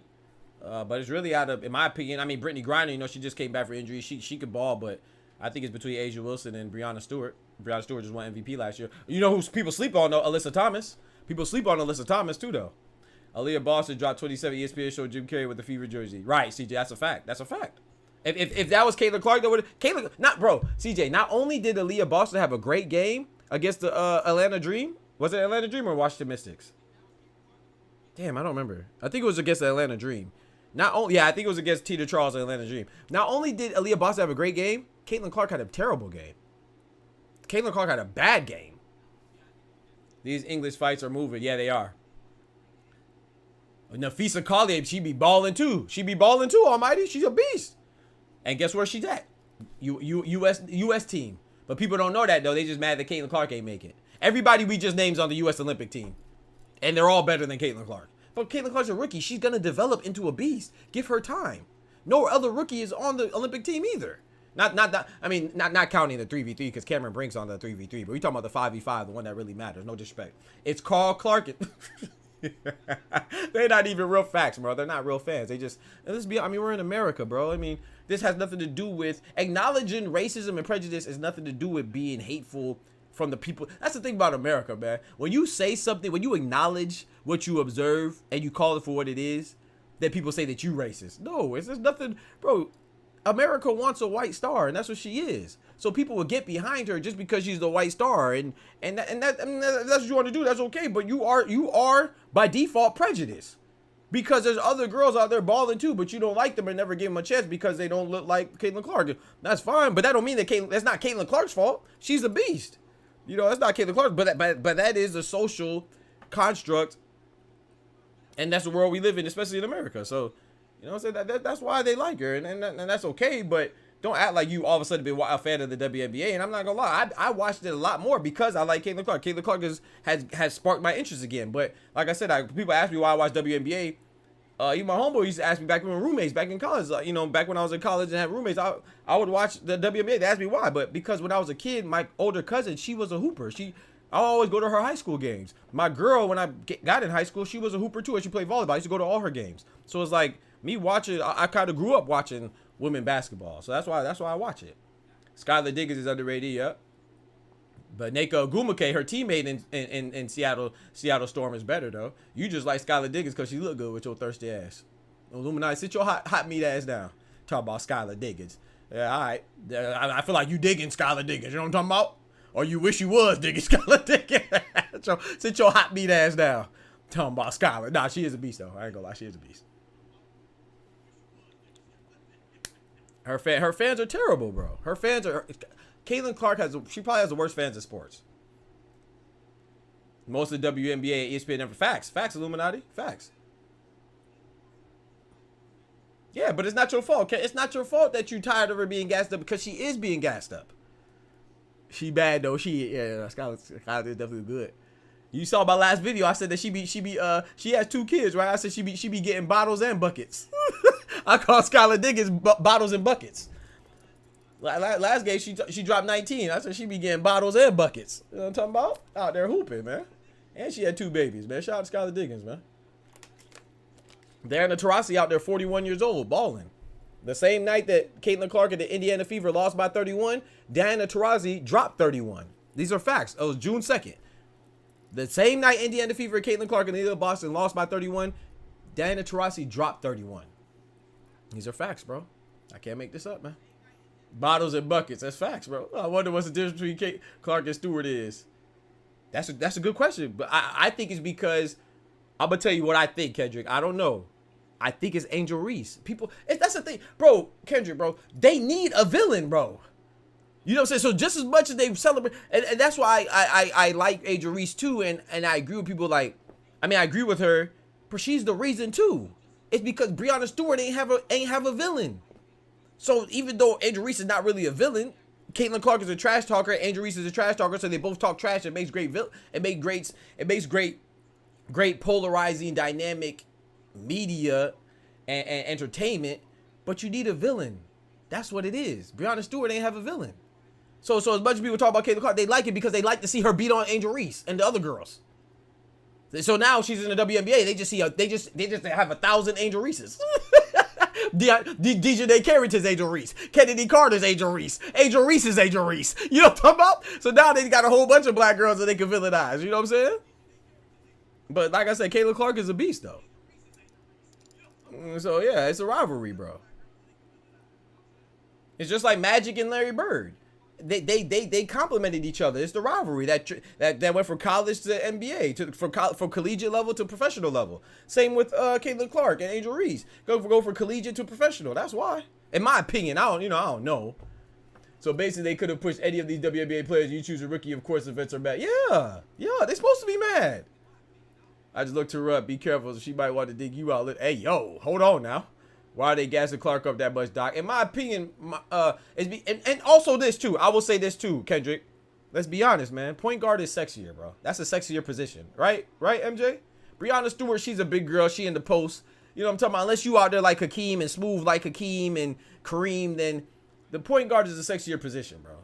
But it's really out of, in my opinion, I mean, Brittany Griner, you know, she just came back for injury. She could ball, but I think it's between Asia Wilson and Breonna Stewart. Breonna Stewart just won MVP last year. You know who people sleep on, though? Alyssa Thomas. People sleep on Alyssa Thomas, too, though. Aaliyah Boston dropped 27. ESPN showed Jim Carrey with the fever jersey. Right, CJ, that's a fact. That's a fact. If that was Caitlin Clark, that would Caitlin, not bro, CJ, not only did Aaliyah Boston have a great game against the Atlanta Dream, was it Atlanta Dream or Washington Mystics? Damn, I don't remember. I think it was against the Atlanta Dream. I think it was against Teeter Charles and Atlanta Dream. Not only did Aaliyah Boston have a great game, Caitlin Clark had a terrible game. Caitlin Clark had a bad game. These English fights are moving. Yeah, they are. Nafisa Collier, she be balling too. Almighty. She's a beast. And guess where she's at? U.S. team. But people don't know that, though. They just mad that Caitlin Clark ain't make it. Everybody we just names on the U.S. Olympic team. And they're all better than Caitlin Clark. But Caitlin Clark's a rookie. She's going to develop into a beast. Give her time. No other rookie is on the Olympic team either. Not counting the 3v3 because Cameron Brink's on the 3v3. But we talking about the 5v5, the one that really matters. No disrespect. It's Carl Clark. They're not even real facts, bro. They're not real fans. They just, we're in America, bro. I mean, this has nothing to do with acknowledging racism and prejudice. Has nothing to do with being hateful from the people. That's the thing about America, man. When you say something, when you acknowledge what you observe and you call it for what it is, then people say that you racist. No, it's just nothing, bro. America wants a white star, and that's what she is. So people will get behind her just because she's the white star, and that's what you want to do. That's okay, but you are by default prejudiced because there's other girls out there balling too, but you don't like them and never give them a chance because they don't look like Caitlin Clark. That's fine, but that don't mean that that's not Caitlin Clark's fault. She's a beast. You know, that's not Caitlin Clark, but that is a social construct, and that's the world we live in, especially in America. So. You know what I'm saying? That's why they like her, and that's okay, but don't act like you all of a sudden been a fan of the WNBA, and I'm not gonna lie, I watched it a lot more because I like Caitlin Clark. Caitlin Clark has sparked my interest again, but like I said, people ask me why I watch WNBA. Even my homeboy used to ask me back when we were roommates, back in college, back when I was in college and had roommates, I would watch the WNBA. They asked me why, but because when I was a kid, my older cousin, she was a hooper. I always go to her high school games. My girl, when I got in high school, she was a hooper too, and she played volleyball. I used to go to all her games. So it's like, me watching, I kind of grew up watching women basketball, so that's why I watch it. Skylar Diggins is underrated, yep. But Neka Ogwumike, her teammate in Seattle Storm, is better though. You just like Skylar Diggins because she look good with your thirsty ass. Illuminati, sit your hot meat ass down. Talk about Skylar Diggins. Yeah, all right. I feel like you digging Skylar Diggins. You know what I'm talking about? Or you wish you was digging Skylar Diggins. So sit your hot meat ass down. Talking about Skylar. Nah, she is a beast though. I ain't gonna lie, she is a beast. Her fans are terrible, bro. Her fans are. Caitlin Clark she probably has the worst fans in sports. Most of the WNBA, ESPN never. Facts, Illuminati, facts. Yeah, but it's not your fault. Okay? It's not your fault that you're tired of her being gassed up because she is being gassed up. She bad though. Skylar is definitely good. You saw my last video. I said that she has 2 kids, right? I said she be getting bottles and buckets. I call Skylar Diggins bottles and buckets. Last game she dropped 19. I said she be getting bottles and buckets. You know what I'm talking about? Out there hooping, man. And she had 2 babies, man. Shout out to Skylar Diggins, man. Diana Taurasi out there, 41 years old, balling. The same night that Caitlin Clark and the Indiana Fever lost by 31, Diana Taurasi dropped 31. These are facts. It was June 2nd. The same night Indiana Fever, Caitlin Clark, and the Boston lost by 31, Diana Taurasi dropped 31. These are facts, bro. I can't make this up, man. Bottles and buckets. That's facts, bro. I wonder what's the difference between Clark and Stewart is. That's a good question. But I think it's because I'm going to tell you what I think, Kendrick. I don't know. I think it's Angel Reese. That's the thing. Bro, Kendrick, bro. They need a villain, bro. You know what I'm saying? So just as much as they celebrate, and that's why I like Angel Reese too, and I agree with people like, I mean, I agree with her, but she's the reason too. It's because Breonna Stewart ain't have a villain. So even though Angel Reese is not really a villain, Caitlin Clark is a trash talker, Angel Reese is a trash talker, so they both talk trash. It makes great polarizing dynamic media and entertainment, but you need a villain. That's what it is. Breonna Stewart ain't have a villain. So as much as people talk about Caitlin Clark, they like it because they like to see her beat on Angel Reese and the other girls. So now she's in the WNBA. They just have 1,000 Angel Reeses. DJ Carrington's Angel Reese, Kennedy Carter's Angel Reese, Angel Reese's Angel Reese. You know what I'm talking about? So now they got a whole bunch of black girls that they can villainize. You know what I'm saying? But like I said, Caitlin Clark is a beast though. So yeah, it's a rivalry, bro. It's just like Magic and Larry Bird. They complemented each other. It's the rivalry that went from college to NBA, from collegiate level to professional level. Same with Caitlin Clark and Angel Reese. Go from collegiate to professional. That's why, in my opinion, I don't know. So basically, they could have pushed any of these WNBA players. You choose a rookie, of course, events are bad. Yeah, they're supposed to be mad. I just looked her up. Be careful, she might want to dig you out. Hey, yo, hold on now. Why are they gassing Clark up that much, Doc? In my opinion, and also this too. I will say this too, Kendrick. Let's be honest, man. Point guard is sexier, bro. That's a sexier position, right? Right, MJ? Breonna Stewart, she's a big girl. She in the post. You know what I'm talking about? Unless you out there like Hakeem and smooth like Hakeem and Kareem, then the point guard is a sexier position, bro.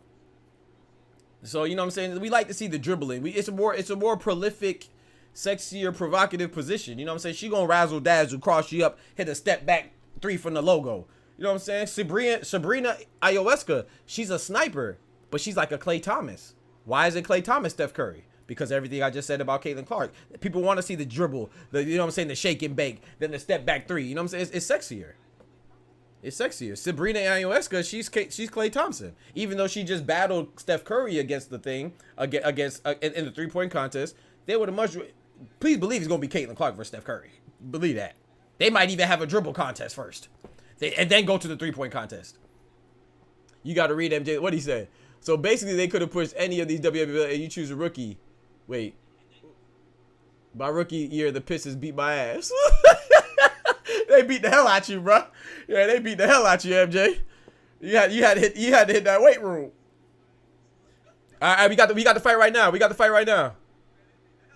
So you know what I'm saying? We like to see the dribbling. It's a more prolific, sexier, provocative position. You know what I'm saying? She gonna razzle dazzle, cross you up, hit a step back 3 from the logo. You know what I'm saying? Sabrina Ionescu, she's a sniper, but she's like a Klay Thomas. Why is it Klay Thomas, Steph Curry? Because everything I just said about Caitlin Clark. People want to see the dribble, you know what I'm saying, the shake and bake, then the step back 3. You know what I'm saying? It's sexier. It's sexier. Sabrina Ionescu, she's Klay Thompson. Even though she just battled Steph Curry against the thing, in the 3-point contest, they would have much. Please believe it's gonna be Caitlin Clark versus Steph Curry. Believe that. They might even have a dribble contest first, and then go to the 3-point contest. You got to read MJ. What he said. So basically, they could have pushed any of these WNBA. You choose a rookie. Wait, my rookie year, the Pistons beat my ass. They beat the hell out you, bro. Yeah, they beat the hell out you, MJ. You had to hit that weight room. All right, we got the fight right now.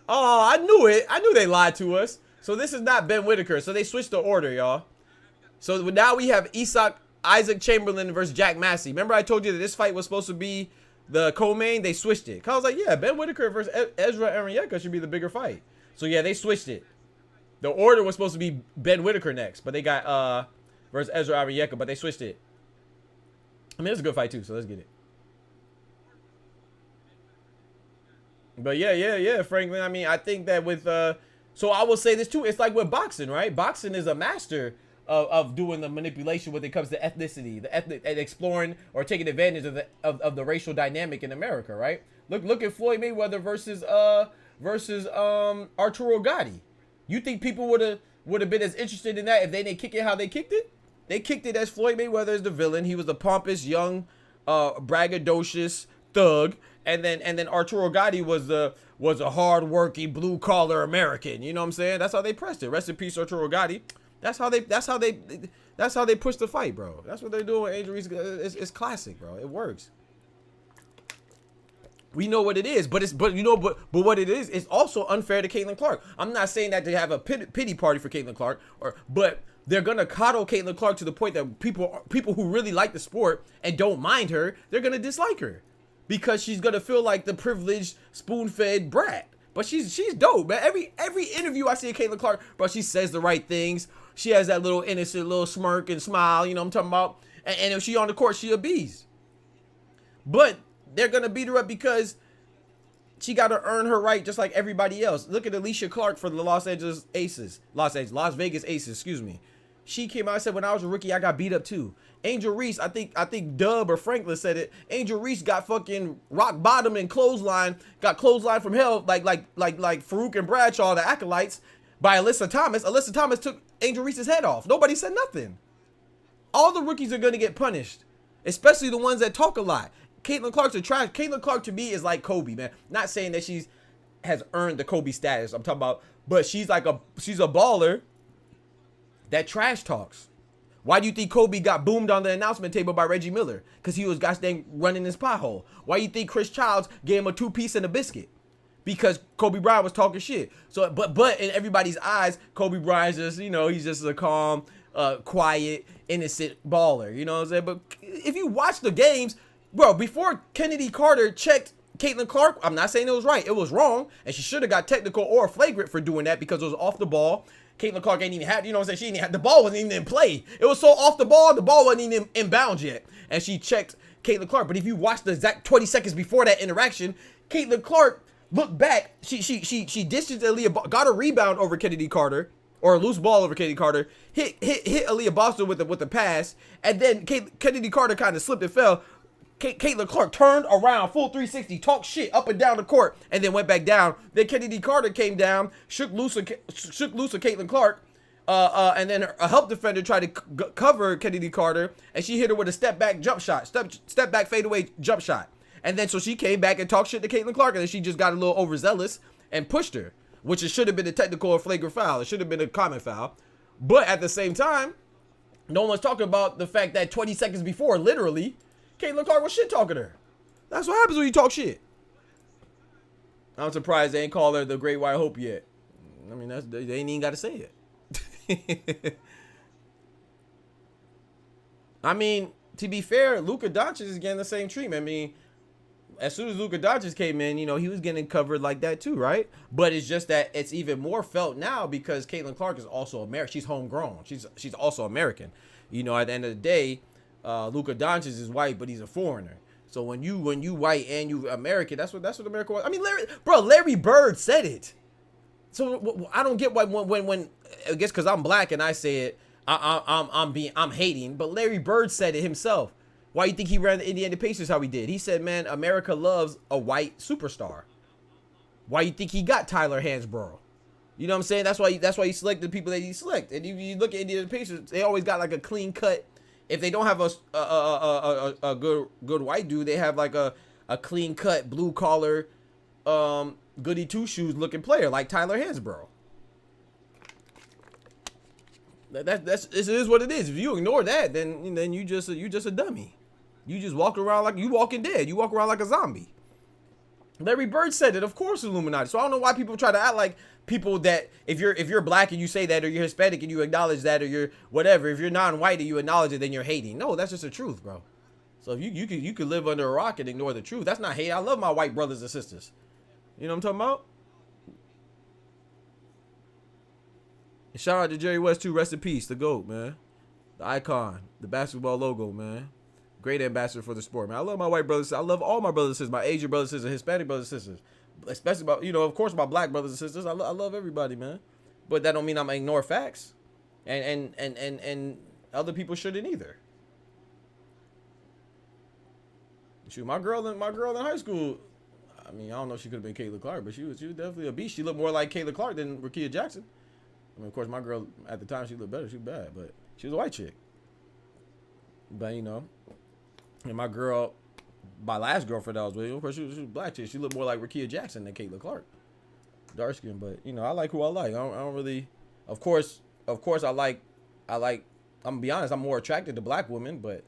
Oh, I knew it. I knew they lied to us. So this is not Ben Whittaker. So they switched the order, y'all. So now we have Isaac Chamberlain versus Jack Massey. Remember I told you that this fight was supposed to be the co-main? They switched it. I was like, yeah, Ben Whittaker versus Ezra Arenyeka should be the bigger fight. So yeah, they switched it. The order was supposed to be Ben Whittaker next, but they got versus Ezra Arenyeka, but they switched it. I mean, it's a good fight too, so let's get it. But yeah, Franklin. I mean, I think that with so I will say this too. It's like with boxing, right? Boxing is a master of doing the manipulation when it comes to ethnicity, and exploring or taking advantage of the racial dynamic in America, right? Look at Floyd Mayweather versus Arturo Gatti. You think people would have been as interested in that if they didn't kick it how they kicked it? They kicked it as Floyd Mayweather is the villain. He was the pompous young, braggadocious thug, and then Arturo Gatti was a hard-working blue-collar American. You know what I'm saying? That's how they pressed it. Rest in peace, Arturo Gatti. That's how they push the fight, bro. That's what they're doing with Angel Reese. It's classic, bro. It works. We know what it is, but what it is, it's also unfair to Caitlin Clark. I'm not saying that they have a pity party for Caitlin Clark, but they're gonna coddle Caitlin Clark to the point that people who really like the sport and don't mind her, they're gonna dislike her because she's gonna feel like the privileged, spoon-fed brat. But she's dope, man. Every interview I see of Caitlin Clark, bro, she says the right things. She has that little innocent little smirk and smile, you know what I'm talking about? And if she on the court, she a beast. But they're gonna beat her up because she got to earn her right just like everybody else. Look at Alicia Clark for the Las Vegas Aces, excuse me. She came out and said, when I was a rookie, I got beat up too. Angel Reese, I think Dub or Franklin said it. Angel Reese got fucking rock bottom and clothesline from hell, like Farouk and Bradshaw, the acolytes, by Alyssa Thomas. Alyssa Thomas took Angel Reese's head off. Nobody said nothing. All the rookies are gonna get punished, especially the ones that talk a lot. Caitlin Clark's a trash. Caitlin Clark to me is like Kobe, man. Not saying that she's has earned the Kobe status. I'm talking about, but she's a baller that trash talks. Why do you think Kobe got boomed on the announcement table by Reggie Miller? Because he was gosh dang running his pothole. Why do you think Chris Childs gave him a 2-piece and a biscuit? Because Kobe Bryant was talking shit. So, but in everybody's eyes, Kobe Bryant's just, he's just a calm, quiet, innocent baller. You know what I'm saying? But if you watch the games, bro, before Kennedy Carter checked Caitlin Clark, I'm not saying it was right. It was wrong. And she should have got technical or flagrant for doing that because it was off the ball. Caitlin Clark ain't even had, you know what I'm saying? She didn't have, the ball wasn't even in play. It was so off the ball wasn't even in bounds yet. And she checked Caitlin Clark. But if you watch the exact 20 seconds before that interaction, Caitlin Clark looked back. She distanced Aaliyah, got a rebound over Kennedy Carter, or a loose ball over Kennedy Carter, hit Aaliyah Boston with the pass, and then Kennedy Carter kind of slipped and fell. Caitlin Clark turned around, full 360, talked shit up and down the court, and then went back down. Then Kennedy Carter came down, shook loose of Caitlin Clark, and then a help defender tried to cover Kennedy Carter, and she hit her with a step back jump shot, step back fadeaway jump shot. And then so she came back and talked shit to Caitlin Clark, and then she just got a little overzealous and pushed her, which it should have been a technical or flagrant foul. It should have been a common foul. But at the same time, no one's talking about the fact that 20 seconds before, literally, Caitlin Clark was shit talking her. That's what happens when you talk shit. I'm surprised they ain't called her the Great White Hope yet. I mean, they ain't even got to say it. I mean, to be fair, Luka Doncic is getting the same treatment. I mean, as soon as Luka Doncic came in, he was getting covered like that too, right? But it's just that it's even more felt now because Caitlin Clark is also American. She's homegrown. She's also American. At the end of the day, Luka Doncic is white, but he's a foreigner. So when you white and you American, that's what America was. I mean, Larry Bird said it. So I don't get why when I guess because I'm black and I say it, I'm hating. But Larry Bird said it himself. Why do you think he ran the Indiana Pacers how he did? He said, man, America loves a white superstar. Why do you think he got Tyler Hansborough? You know what I'm saying? That's why he selected the people that he selected. And if you look at Indiana Pacers, they always got like a clean cut. If they don't have a good white dude, they have like a clean cut blue collar goody two shoes looking player like Tyler Hansborough. This is what it is. If you ignore that, then you just a dummy. You just walk around like you Walking Dead. You walk around like a zombie. Larry Bird said it. Of course, Illuminati. So I don't know why people try to act like people that if you're black and you say that, or you're Hispanic and you acknowledge that, or you're whatever. If you're non-white and you acknowledge it, then you're hating. No, that's just the truth, bro. So if you could live under a rock and ignore the truth. That's not hate. I love my white brothers and sisters. You know what I'm talking about? And shout out to Jerry West too. Rest in peace, the GOAT, man, the icon, the basketball logo, man. Great ambassador for the sport, man. I love my white brothers. I love all my brothers and sisters, my Asian brothers and sisters, Hispanic brothers and sisters, especially about, of course, my black brothers and sisters. I love everybody, man. But that don't mean I'm gonna ignore facts, and other people shouldn't either. Shoot, my girl in high school. I mean, I don't know if she could have been Caitlin Clark, but she was definitely a beast. She looked more like Caitlin Clark than Rakia Jackson. I mean, of course, my girl at the time, she looked better. She was bad, but she was a white chick. But and my girl, my last girlfriend I was with, of course, she was a black chick. She looked more like Rakia Jackson than Caitlin Clark. Dark skin, but I like who I like. I don't really. Of course, I like. I'm gonna be honest. I'm more attracted to black women, but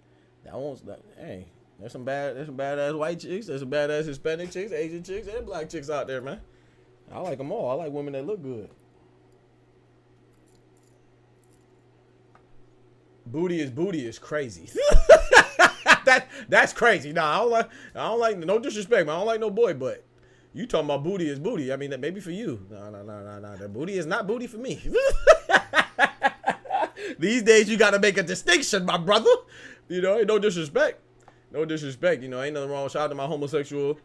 I won't. Hey, there's some badass white chicks. There's some badass Hispanic chicks, Asian chicks, and black chicks out there, man. I like them all. I like women that look good. Booty is crazy. That's crazy. Nah, I don't like no disrespect, man. I don't like no boy, but you talking about booty is booty. I mean, that maybe for you. No. That booty is not booty for me. These days you gotta make a distinction, my brother. Ain't no disrespect. No disrespect. Ain't nothing wrong. Shout out to my homosexual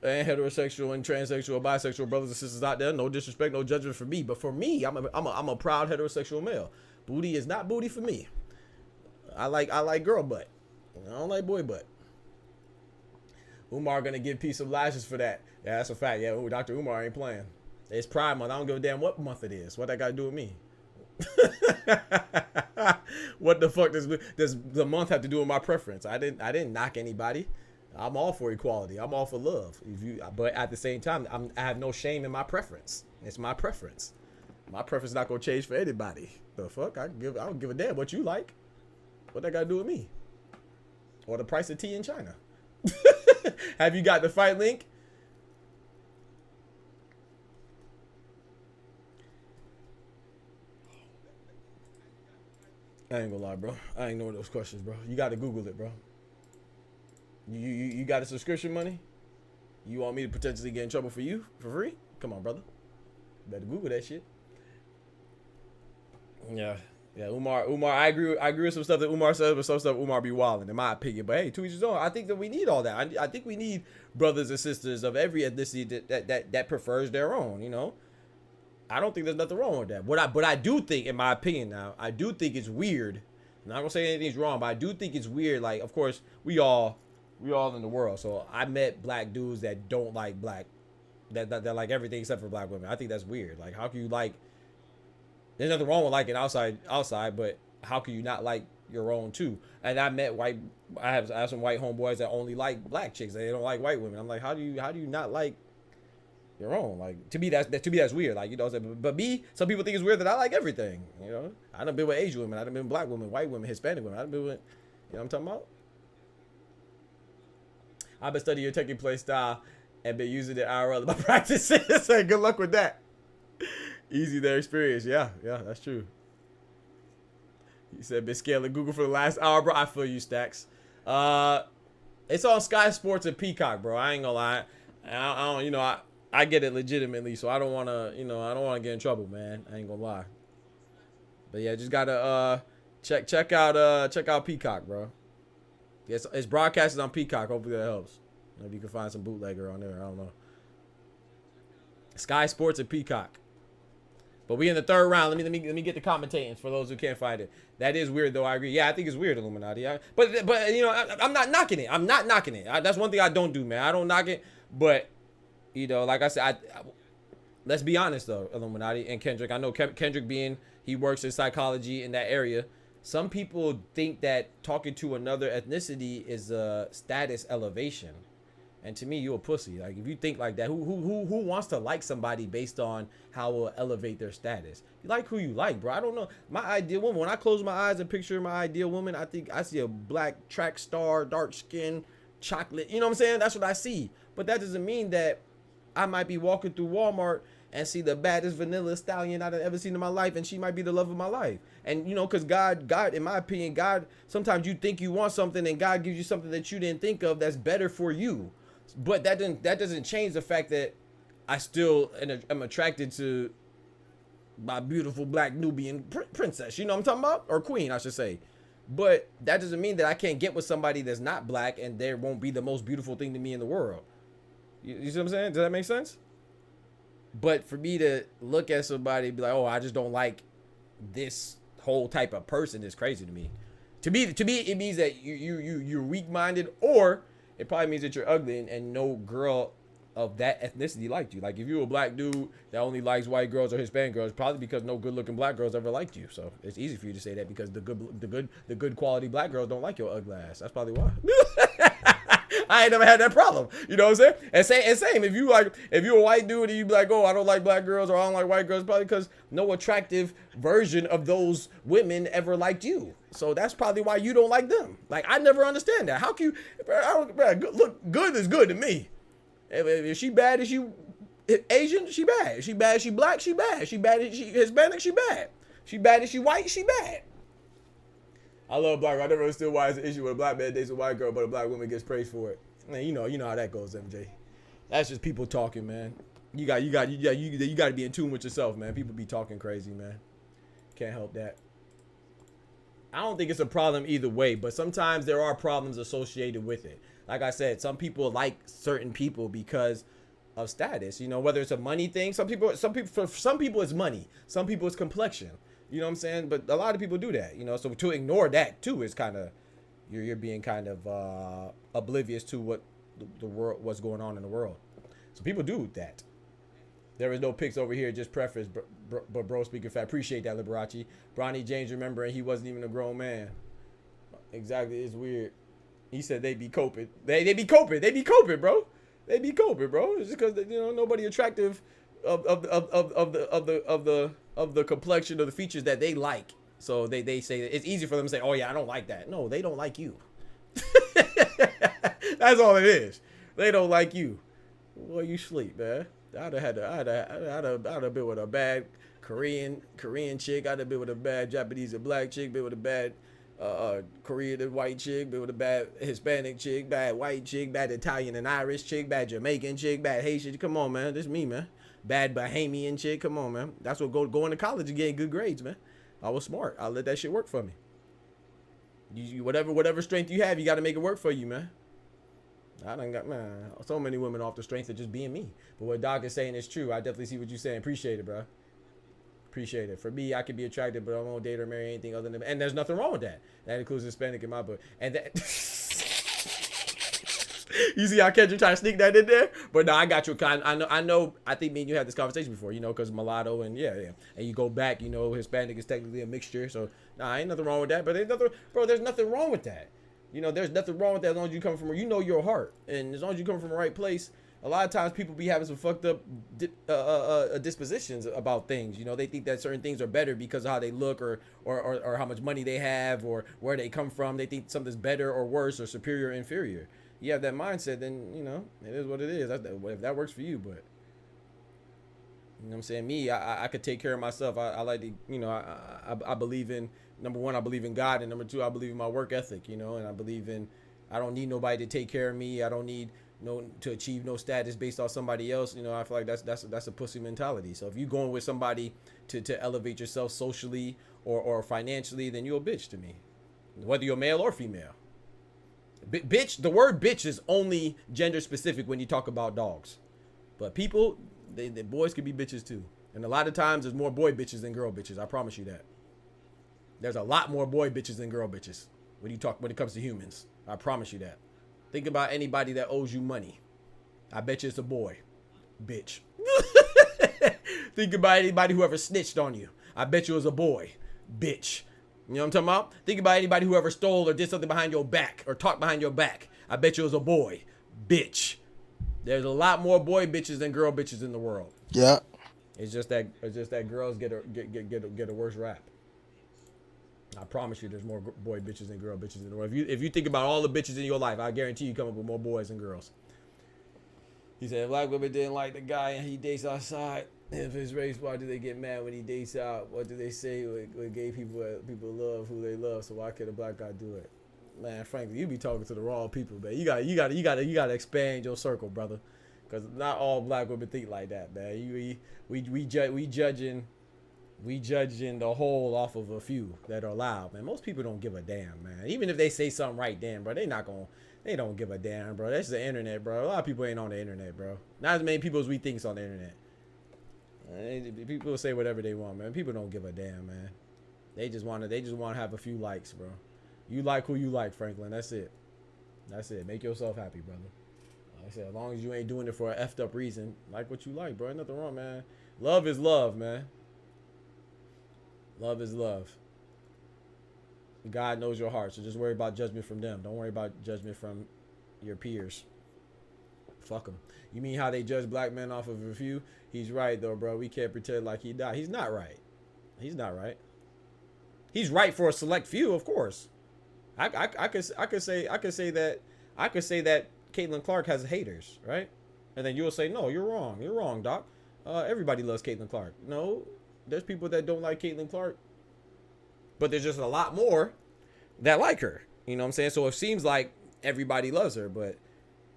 and heterosexual and transsexual, bisexual brothers and sisters out there. No disrespect, no judgment for me. But for me, I'm a proud heterosexual male. Booty is not booty for me. I like girl butt. I don't like boy butt. Umar gonna give peace of lashes for that. Yeah, that's a fact. Yeah, Dr. Umar ain't playing. It's Pride Month. I don't give a damn what month it is. What that got to do with me? What the fuck does the month have to do with my preference? I didn't knock anybody. I'm all for equality. I'm all for love. But at the same time, I have no shame in my preference. It's my preference. My preference is not gonna change for anybody. The fuck? I don't give a damn what you like. What that got to do with me? Or the price of tea in China? Have you got the fight link? I ain't gonna lie, bro. I ain't know those questions, bro. You got to Google it, bro. You got a subscription money? You want me to potentially get in trouble for you for free? Come on, brother. Better Google that shit. Yeah, Umar. I agree with some stuff that Umar says, but some stuff Umar be wilding, in my opinion. But hey, to each his own. I think that we need all that. I think we need brothers and sisters of every ethnicity that prefers their own. You know, I don't think there's nothing wrong with that. But I do think, in my opinion, now I do think it's weird. I'm not gonna say anything's wrong, but I do think it's weird. Like, of course, we all in the world. So I met black dudes that don't like black, that like everything except for black women. I think that's weird. Like, how can you like? There's nothing wrong with liking outside, but how can you not like your own too? And I met I have some white homeboys that only like black chicks. They don't like white women. I'm like, how do you not like your own? Like, to me that's weird. Like, you know, but me, some people think it's weird that I like everything. You know, I done been with Asian women, I done been with black women, white women, Hispanic women. I done been with, you know what I'm talking about? I've been studying your technique play style and been using it IRL in my practices. Hey, good luck with that. Easy their experience. Yeah, that's true. He said been scaling Google for the last hour, bro. I feel you, Stacks. It's on Sky Sports and Peacock, bro. I ain't gonna lie. I don't, you know, I get it legitimately, so I don't wanna, you know, I don't wanna get in trouble, man. I ain't gonna lie. But yeah, just gotta check out Peacock, bro. It's broadcasted on Peacock. Hopefully that helps. Maybe you can find some bootlegger on there. I don't know. Sky Sports and Peacock. But we in the third round. Let me get the commentating for those who can't find it. That is weird, though. I agree. Yeah, I think it's weird, Illuminati. But you know, I'm not knocking it. I'm not knocking it. That's one thing I don't do, man. I don't knock it. But you know, like I said, let's be honest though, Illuminati and Kendrick. I know Kendrick he works in psychology in that area. Some people think that talking to another ethnicity is a status elevation. And to me, you a pussy. Like, if you think like that, who wants to like somebody based on how it will elevate their status? You like who you like, bro. I don't know. My ideal woman, when I close my eyes and picture my ideal woman, I think I see a black track star, dark skin, chocolate. You know what I'm saying? That's what I see. But that doesn't mean that I might be walking through Walmart and see the baddest vanilla stallion I've ever seen in my life, and she might be the love of my life. And you know, because God, in my opinion, God, sometimes you think you want something and God gives you something that you didn't think of that's better for you. But that doesn't change the fact that I still am attracted to my beautiful black Nubian princess. You know what I'm talking about? Or queen, I should say. But that doesn't mean that I can't get with somebody that's not black and there won't be the most beautiful thing to me in the world. You see what I'm saying? Does that make sense? But for me to look at somebody and be like, oh, I just don't like this whole type of person is crazy to me. To me, it means that you're weak-minded, or it probably means that you're ugly and no girl of that ethnicity liked you. Like, if you're a black dude that only likes white girls or Hispanic girls, probably because no good-looking black girls ever liked you. So it's easy for you to say that because the good quality black girls don't like your ugly ass. That's probably why. I ain't never had that problem. You know what I'm saying? And same, if you're a white dude and you be like, oh, I don't like black girls or I don't like white girls, probably because no attractive version of those women ever liked you. So that's probably why you don't like them. Like, I never understand that. How can you, look, good is good to me. If she bad, is she Asian, she bad. If she bad, she black, she bad. She bad, is she Hispanic, she bad. She bad, is she white, she bad. I love black girl. I never understood why it's an issue when a black man dates a white girl, but a black woman gets praised for it. Man, you know how that goes, MJ. That's just people talking, man. You got to be in tune with yourself, man. People be talking crazy, man. Can't help that. I don't think it's a problem either way, but sometimes there are problems associated with it. Like I said, some people like certain people because of status. You know, whether it's a money thing. For some people it's money. Some people it's complexion. You know what I'm saying? But a lot of people do that, you know. So to ignore that too is kind of, you're being kind of oblivious to what the world, what's going on in the world. So people do that. There is no pics over here, just preface, but bro speaking fat. Appreciate that, Liberace. Bronny James remembering he wasn't even a grown man. Exactly, it's weird. He said they be coping. They be coping. They be coping, bro. They be coping, bro. It's just because nobody attractive of the complexion of the features that they like. So they say it's easy for them to say, oh yeah, I don't like that. No, they don't like you. That's all it is. They don't like you. Well, you sleep, man. I'd have been with a bad Korean chick. I'd have been with a bad Japanese and black chick. Been with a bad Korean and white chick. Been with a bad Hispanic chick. Bad white chick. Bad Italian and Irish chick. Bad Jamaican chick. Bad Haitian. Come on, man. This is me, man. Bad Bahamian chick. Come on, man. That's what going to college and getting good grades, man. I was smart. I let that shit work for me. You whatever strength you have, you got to make it work for you, man. I done got, man, so many women off the strength of just being me. But what Doc is saying is true. I definitely see what you're saying. Appreciate it, bro. Appreciate it. For me, I could be attractive, but I won't date or marry anything other than, and there's nothing wrong with that. That includes Hispanic in my book. And that, you see how Kendrick trying to sneak that in there? But no, I got you. I know, I think me and you had this conversation before, because mulatto and yeah. And you go back, Hispanic is technically a mixture. So, nah, ain't nothing wrong with that. But there's nothing wrong with that. There's nothing wrong with that as long as you come from, your heart. And as long as you come from the right place, a lot of times people be having some fucked up dispositions about things. They think that certain things are better because of how they look or how much money they have or where they come from. They think something's better or worse or superior or inferior. You have that mindset, then, it is what it is. If that works for you, but, what I'm saying? Me, I could take care of myself. I like to, I believe in, number one, I believe in God, and number two, I believe in my work ethic, and I believe in, I don't need nobody to take care of me. I don't need to achieve no status based off somebody else. I feel like that's a pussy mentality. So if you're going with somebody to elevate yourself socially or financially, then you're a bitch to me, whether you're male or female. Bitch, the word bitch is only gender specific when you talk about dogs, but people, the boys can be bitches too. And a lot of times there's more boy bitches than girl bitches. I promise you that. There's a lot more boy bitches than girl bitches when it comes to humans. I promise you that. Think about anybody that owes you money. I bet you it's a boy. Bitch. Think about anybody who ever snitched on you. I bet you it was a boy. Bitch. You know what I'm talking about? Think about anybody who ever stole or did something behind your back or talked behind your back. I bet you it was a boy. Bitch. There's a lot more boy bitches than girl bitches in the world. Yeah. It's just that girls get a worse rap. I promise you, there's more boy bitches than girl bitches in the world. If you think about all the bitches in your life, I guarantee you come up with more boys than girls. He said, if black women didn't like the guy and he dates outside, if his race, why do they get mad when he dates out? What do they say when gay people love who they love? So why can't a black guy do it? Man, frankly, you be talking to the wrong people, man. You gotta expand your circle, brother, because not all black women think like that, man. We judging the whole off of a few that are loud, man. Most people don't give a damn, man. Even if they say something right then, bro, they don't give a damn, bro. That's the internet, bro. A lot of people ain't on the internet, bro. Not as many people as we think's on the internet. People say whatever they want, man. People don't give a damn, man. They just want to have a few likes, bro. You like who you like, Franklin. That's it. Make yourself happy, brother. Like I said, as long as you ain't doing it for an effed up reason, like what you like, bro. Ain't nothing wrong, man. Love is love, man. Love is love. God knows your heart, so just worry about judgment from them. Don't worry about judgment from your peers. Fuck them. You mean how they judge black men off of a few? He's right, though, bro. We can't pretend like he died. He's not right. He's not right. He's right for a select few, of course. I could say that Caitlin Clark has haters, right? And then you'll say, no, you're wrong. You're wrong, Doc. Everybody loves Caitlin Clark. No, there's people that don't like Caitlin Clark, but there's just a lot more that like her. You know what I'm saying? So it seems like everybody loves her, but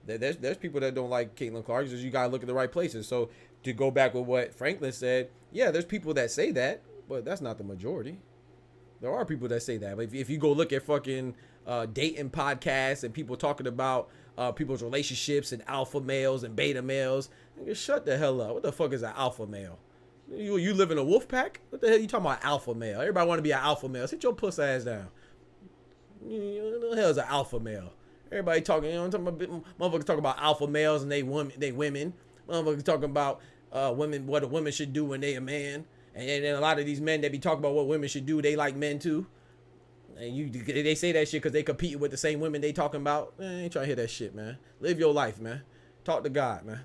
there's people that don't like Caitlin Clark. Just you gotta look at the right places. So to go back with what Franklin said, yeah, there's people that say that, but that's not the majority. There are people that say that. But if you go look at fucking dating podcasts and people talking about people's relationships and alpha males and beta males, nigga, shut the hell up. What the fuck is an alpha male? You live in a wolf pack? What the hell you talking about alpha male? Everybody want to be an alpha male. Sit your puss ass down. What the hell is an alpha male? Everybody talking, motherfuckers talking about alpha males and they women. Motherfuckers talking about women, what a woman should do when they a man. And then a lot of these men that be talking about what women should do, they like men too. And they say that shit because they compete with the same women they talking about. Man, I ain't trying to hear that shit, man. Live your life, man. Talk to God, man.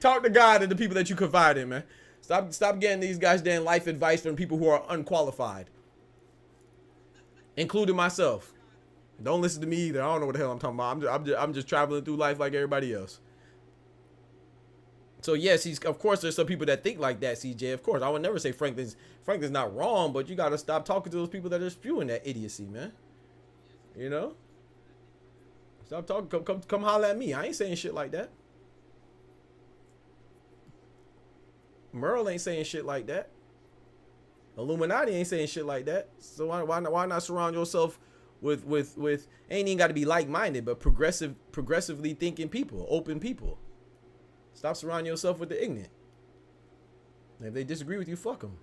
Talk to God and the people that you confide in, man. Stop getting these guys damn life advice from people who are unqualified, including myself. Don't listen to me either. I don't know what the hell I'm talking about. I'm just traveling through life like everybody else. So yes, of course there's some people that think like that, CJ. Of course, I would never say Franklin's not wrong, but you gotta stop talking to those people that are spewing that idiocy, man. You know? Stop talking. Come holler at me. I ain't saying shit like that. Merle ain't saying shit like that. Illuminati ain't saying shit like that. So why not surround yourself with ain't even got to be like-minded, but progressively thinking people, open people. Stop surrounding yourself with the ignorant. And if they disagree with you, fuck them.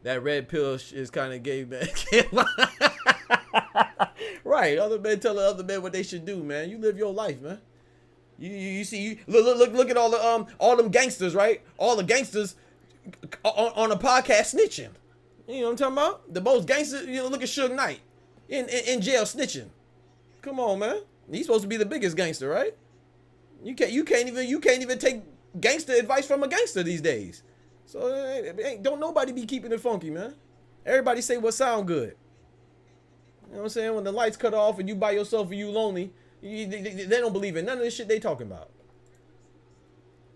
That red pill is kind of gay, man. Can't lie. Right, other men telling other men what they should do, man. You live your life, man. You see, look at all them gangsters, right? All the gangsters on a podcast snitching. You know what I'm talking about? The most gangsters. You know, look at Suge Knight in jail snitching. Come on, man. He's supposed to be the biggest gangster, right? You can't even take gangster advice from a gangster these days. So don't nobody be keeping it funky, man. Everybody say what sound good. You know what I'm saying? When the lights cut off and you by yourself and you lonely. They don't believe in none of this shit they talking about.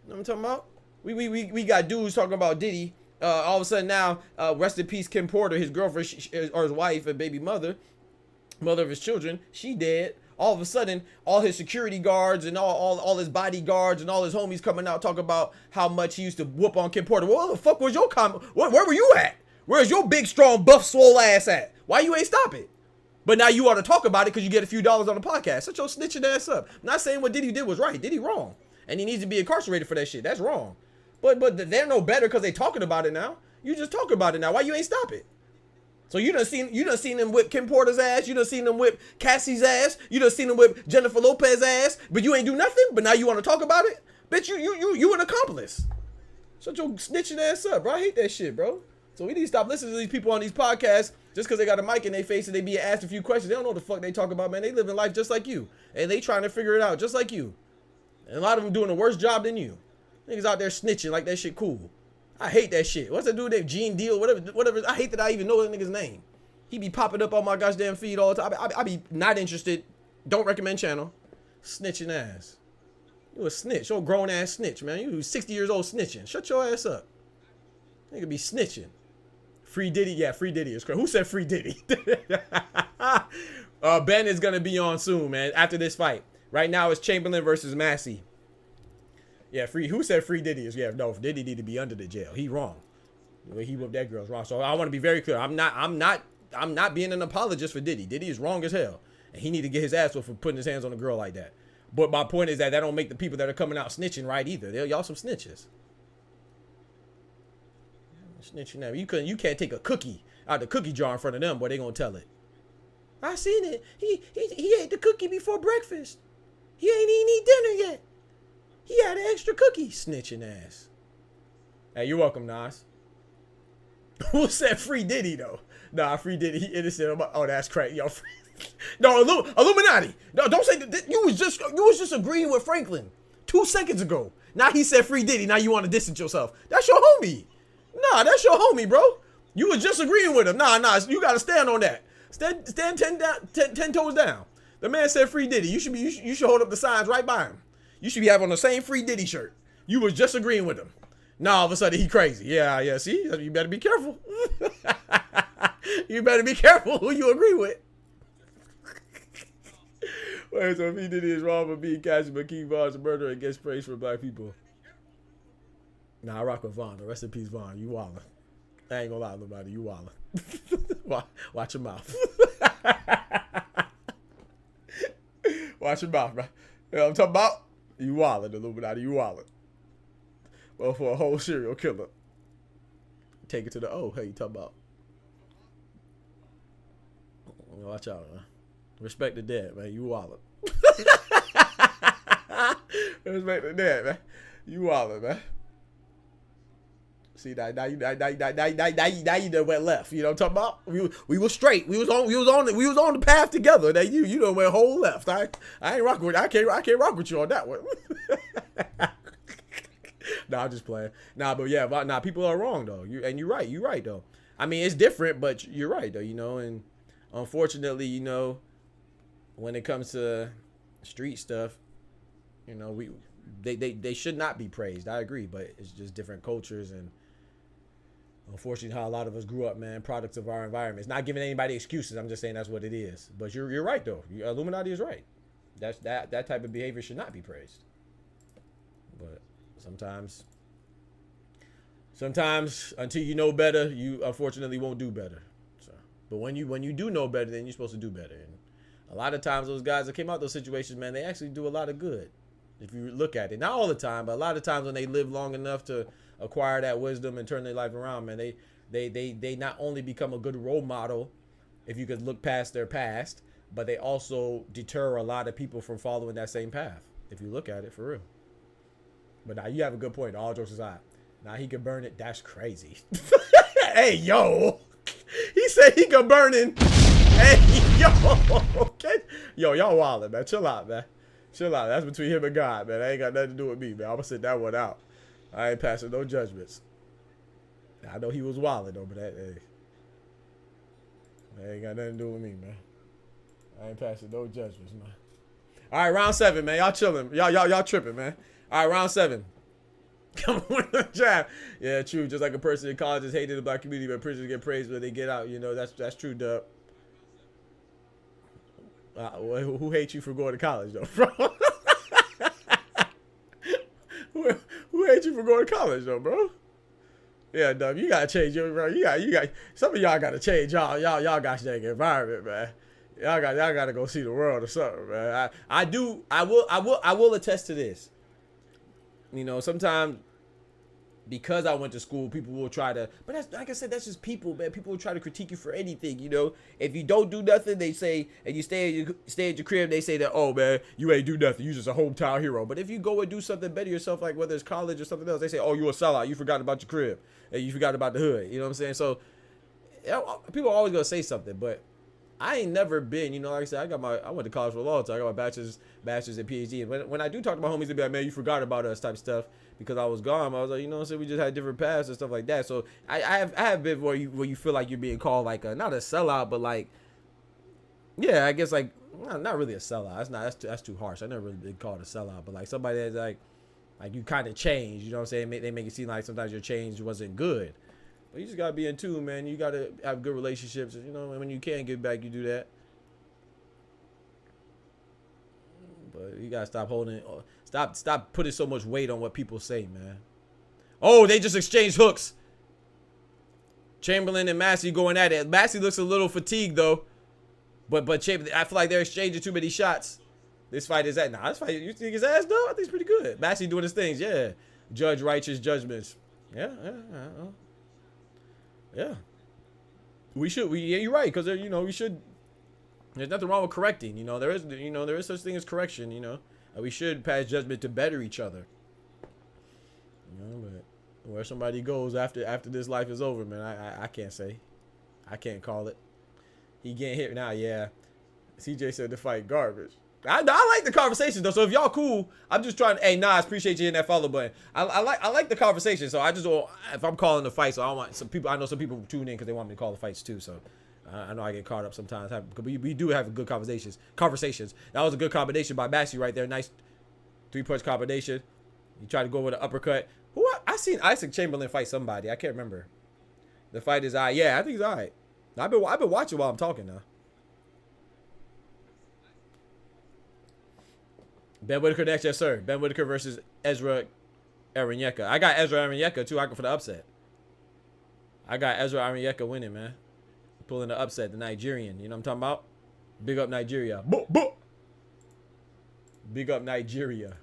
You know what I'm talking about? We got dudes talking about Diddy. All of a sudden now, rest in peace, Kim Porter, his girlfriend or his wife and baby mother of his children, she dead. All of a sudden, all his security guards and all his bodyguards and all his homies coming out talking about how much he used to whoop on Kim Porter. Well, what the fuck was your comment? Where were you at? Where's your big, strong, buff, swole ass at? Why you ain't stop it? But now you ought to talk about it because you get a few dollars on the podcast. Shut your snitching ass up. I'm not saying what Diddy did was right. Diddy wrong. And he needs to be incarcerated for that shit. That's wrong. But they're no better because they talking about it now. You just talk about it now. Why you ain't stop it? So you done seen them whip Kim Porter's ass. You done seen them whip Cassie's ass. You done seen them whip Jennifer Lopez's ass. But you ain't do nothing. But now you want to talk about it? Bitch, you an accomplice. Shut your snitching ass up, bro. I hate that shit, bro. So we need to stop listening to these people on these podcasts just because they got a mic in their face and they be asked a few questions. They don't know what the fuck they talk about, man. They living life just like you. And they trying to figure it out just like you. And a lot of them doing a worse job than you. Niggas out there snitching like that shit cool. I hate that shit. What's that dude named Gene Deal? Whatever. I hate that I even know that nigga's name. He be popping up on my gosh damn feed all the time. I be not interested. Don't recommend channel. Snitching ass. You a snitch. You a grown ass snitch, man. You 60 years old snitching. Shut your ass up. Nigga be snitching. Free Diddy, yeah, Free Diddy is crazy. Who said Free Diddy? Ben is gonna be on soon, man. After this fight, right now it's Chamberlain versus Massey. Yeah, Who said Free Diddy is? Yeah, no, Diddy need to be under the jail. He wrong. The way he whooped that girl's wrong. So I want to be very clear. I'm not being an apologist for Diddy. Diddy is wrong as hell, and he need to get his ass whooped for putting his hands on a girl like that. But my point is that don't make the people that are coming out snitching right either. Y'all some snitches. Snitching now. You can't take a cookie out the cookie jar in front of them, boy. They gonna tell it. I seen it. He ate the cookie before breakfast. He ain't even eat dinner yet. He had an extra cookie. Snitching ass. Hey, you're welcome, Nas. Who said Free Diddy though? Nah, Free Diddy. He innocent. Oh, that's crazy. Yo, no, Illuminati. No, don't say that. You was just agreeing with Franklin 2 seconds ago. Now he said Free Diddy. Now you want to distance yourself. That's your homie. Nah, that's your homie, bro. You was just agreeing with him. Nah, you gotta stand on that. Stand 10 toes down. The man said Free Diddy. You should hold up the signs right by him. You should be having the same Free Diddy shirt. You was just agreeing with him. Now all of a sudden he crazy. Yeah. See, you better be careful. You better be careful who you agree with. Wait, so if he Diddy is wrong for being Cassie, but King Von's a murderer and gets praise for black people. Nah, I rock with Von. Rest in peace, Von. You wildin'. I ain't gonna lie to nobody. You wildin'. Watch your mouth. Watch your mouth, bro. You know what I'm talking about? You wildin', Illuminati. You wildin'. Well, for a whole serial killer. Take it to the O. Hey, you talking about? Watch out, man. Respect the dead, man. You wildin'. Respect the dead, man. You wildin', man. See, now you done went left. You know what I'm talking about? We was straight. We was on the path together. Now you done went whole left. I ain't rocking with. I can't rock with you on that one. Nah, I'm just playing. Nah, but yeah, people are wrong though. You're right. You're right though. I mean, it's different, but you're right though. You know, and unfortunately, you know, when it comes to street stuff, you know, they should not be praised. I agree, but it's just different cultures and unfortunately how a lot of us grew up, man, products of our environment. It's not giving anybody excuses. I'm just saying that's what it is. But you're right though. Illuminati is right. That type of behavior should not be praised. But sometimes until you know better, you unfortunately won't do better. So, but when you do know better, then you're supposed to do better. And a lot of times those guys that came out of those situations, man, they actually do a lot of good. If you look at it, not all the time, but a lot of times when they live long enough to acquire that wisdom and turn their life around, man, they not only become a good role model, if you could look past their past, but they also deter a lot of people from following that same path. If you look at it for real. But now you have a good point. All jokes aside, now he could burn it. That's crazy. Hey yo, he said he could burn it. Hey yo, okay, yo, y'all wildin', man. Chill out, man. Chill out. That's between him and God, man. That ain't got nothing to do with me, man. I'm gonna sit that one out. I ain't passing no judgments. I know he was wildin' though, but that ain't got nothing to do with me, man. I ain't passing no judgments, man. All right, round 7, man. Y'all chilling. Y'all tripping, man. All right, round 7. Come on, jab. Yeah, true. Just like a person in college is hated in the black community, but prisoners get praised when they get out. You know, that's true, Dub. Who hates you for going to college, though, bro? who hates you for going to college, though, bro? Yeah, Dub, you gotta change your, bro. You got. Some of y'all gotta change y'all got to change your environment, man. Y'all gotta go see the world or something, man. I will attest to this. You know, sometimes because I went to school, people will try to, but that's, like I said, that's just people, man. People will try to critique you for anything, you know. If you don't do nothing, they say, and you stay at your crib, they say that, oh, man, you ain't do nothing. You just a hometown hero. But if you go and do something better yourself, like whether it's college or something else, they say, oh, you a sellout. You forgot about your crib. And you forgot about the hood. You know what I'm saying? So people are always going to say something, but I ain't never been, you know, like I said, I went to college for a long time. I got my bachelor's and PhD. And when I do talk to my homies, they be like, man, you forgot about us type stuff because I was gone. I was like, you know what I'm saying? We just had different paths and stuff like that. So I have been where you feel like you're being called like not a sellout, but like, yeah, I guess like, not really a sellout. That's too harsh. I never really been called a sellout, but like somebody that's like you kind of changed, you know what I'm saying? They make it seem like sometimes your change wasn't good. But you just gotta be in tune, man. You gotta have good relationships. You know, and when you can give back, you do that. But you gotta stop putting so much weight on what people say, man. Oh, they just exchanged hooks. Chamberlain and Massey going at it. Massey looks a little fatigued though, but I feel like they're exchanging too many shots. This fight is at this fight. You think his ass though? I think it's pretty good. Massey doing his things, yeah. Judge righteous judgments. Yeah. Yeah, you're right, because you know we should. There's nothing wrong with correcting. You know there is such thing as correction. You know, and we should pass judgment to better each other. You know, but where somebody goes after this life is over, man, I can't say, I can't call it. He getting hit now, yeah. CJ said the fight garbage. I like the conversation though. So if y'all cool, I'm just trying to. Hey, Nas, appreciate you hitting that follow button. I like the conversation. So I just don't. If I'm calling the fight, so I don't want some people. I know some people tune in because they want me to call the fights too. So I know I get caught up sometimes. We do have good conversations. That was a good combination by Massey right there. Nice 3-punch combination. He tried to go with an uppercut. I seen Isaac Chamberlain fight somebody. I can't remember. The fight is alright. Yeah, I think he's alright. I've been watching while I'm talking now. Ben Whittaker next, yes sir. Ben Whittaker versus Ezra Arenyeka. I got Ezra Arenyeka too. I go for the upset. I got Ezra Arenyeka winning, man. Pulling the upset, the Nigerian. You know what I'm talking about? Big up Nigeria. Big up Nigeria.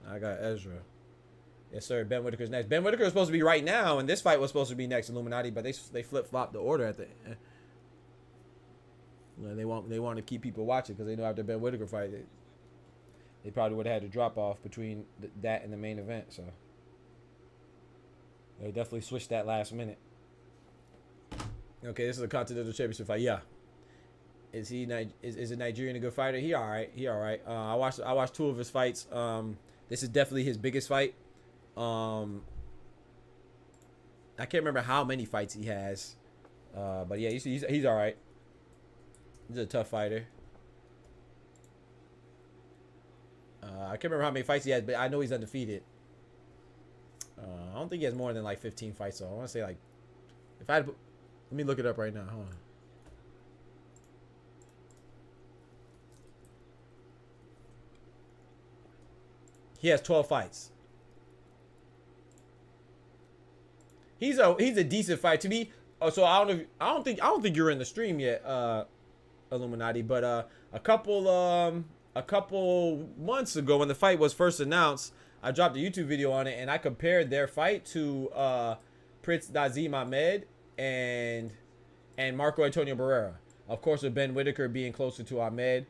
I got Ezra. Yes sir. Ben Whittaker's next. Ben Whittaker was supposed to be right now, and this fight was supposed to be next, Illuminati, but they flip-flopped the order at the end. They want to keep people watching because they know after Ben Whittaker fight, they probably would have had to drop off between that and the main event. So They definitely switched that last minute. Okay, this is a Continental Championship fight. Yeah. Is he is a Nigerian a good fighter? He all right. He all right. I watched 2 of his fights. This is definitely his biggest fight. I can't remember how many fights he has. But yeah, he's all right. He's a tough fighter. I can't remember how many fights he has, but I know he's undefeated. I don't think he has more than like 15 fights, so I want to say like, let me look it up right now. Hold on. He has 12 fights. He's a decent fight to me. So I don't think you're in the stream yet, Illuminati. But a couple months ago when the fight was first announced, I dropped a YouTube video on it and I compared their fight to Prince Nazim Ahmed and Marco Antonio Barrera. Of course, with Ben Whittaker being closer to Ahmed.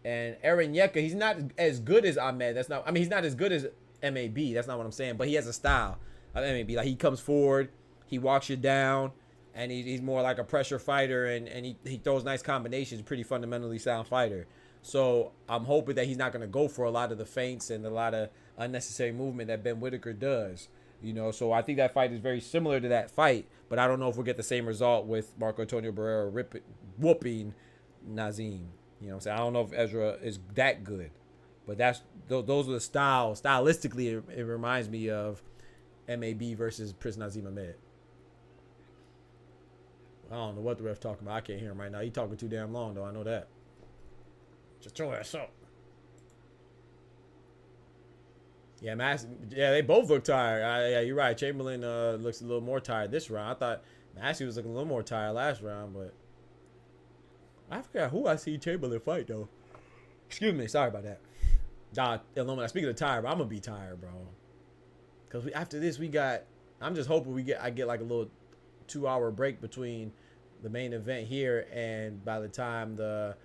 And Arenyeka, he's not as good as Ahmed. He's not as good as MAB. That's not what I'm saying. But he has a style of MAB. Like, he comes forward, he walks you down, and he's more like a pressure fighter, and he throws nice combinations. Pretty fundamentally sound fighter. So I'm hoping that he's not going to go for a lot of the feints and a lot of unnecessary movement that Ben Whittaker does. You know, so I think that fight is very similar to that fight, but I don't know if we'll get the same result with Marco Antonio Barrera whooping Nazim. You know what I'm saying? I don't know if Ezra is that good, but those are the styles. Stylistically, it reminds me of MAB versus Prince Nazim Ahmed. I don't know what the ref talking about. I can't hear him right now. He talking too damn long, though. I know that. Just throw that up. Yeah, they both look tired. Yeah, you're right. Chamberlain looks a little more tired this round. I thought Massey was looking a little more tired last round, but I forgot who I see Chamberlain fight, though. Excuse me. Sorry about that. Speaking of tired, I'm going to be tired, bro. Because after this, I'm just hoping I get like a little 2-hour break between the main event here and by the time the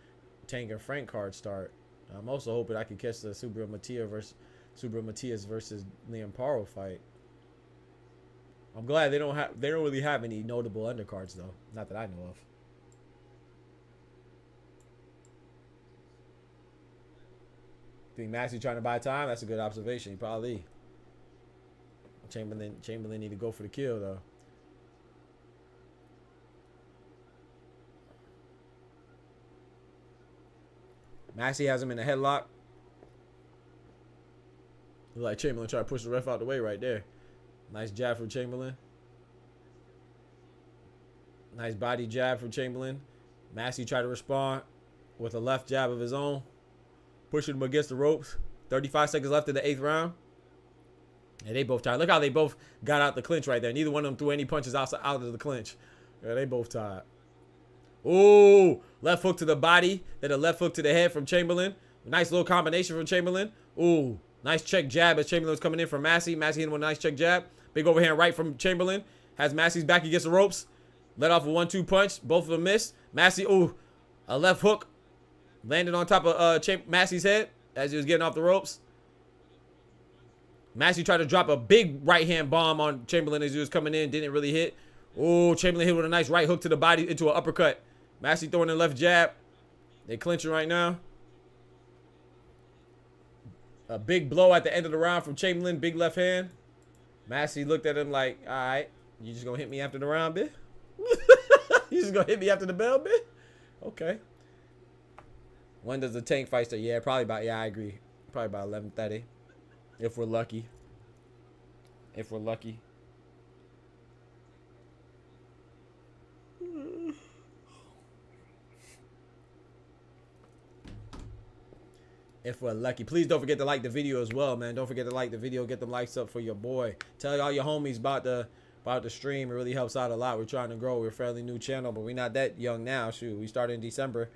Tank and Frank cards start. I'm also hoping I can catch the Subriel Matias versus Liam Paro fight. I'm glad they don't really have any notable undercards, though. Not that I know of. Think Massey trying to buy time? That's a good observation. He probably. Chamberlain need to go for the kill, though. Massey has him in a headlock. Look like Chamberlain trying to push the ref out the way right there. Nice jab from Chamberlain. Nice body jab from Chamberlain. Massey tried to respond with a left jab of his own. Pushing him against the ropes. 35 seconds left in the 8th round. And they both tired. Look how they both got out the clinch right there. Neither one of them threw any punches out of the clinch. Yeah, they both tired. Ooh, left hook to the body. Then a left hook to the head from Chamberlain. Nice little combination from Chamberlain. Ooh, nice check jab as Chamberlain was coming in from Massey. Massey hitting with a nice check jab. Big overhand right from Chamberlain. Has Massey's back against the ropes. Let off a 1-2 punch. Both of them missed. Massey, ooh, a left hook. Landed on top of Massey's head as he was getting off the ropes. Massey tried to drop a big right-hand bomb on Chamberlain as he was coming in. Didn't really hit. Oh, Chamberlain hit with a nice right hook to the body into an uppercut. Massey throwing the left jab. They clinching right now. A big blow at the end of the round from Chamberlain. Big left hand. Massey looked at him like, all right, you just going to hit me after the round, bitch? You just going to hit me after the bell, bitch? Okay. When does the Tank fight start? Yeah, I agree. Probably about 11:30. If we're lucky. If we're lucky. If we're lucky. Please don't forget to like the video as well, man. Don't forget to like the video. Get them likes up for your boy. Tell all your homies about the stream. It really helps out a lot. We're trying to grow. We're a fairly new channel, but we're not that young now. Shoot, we started in December.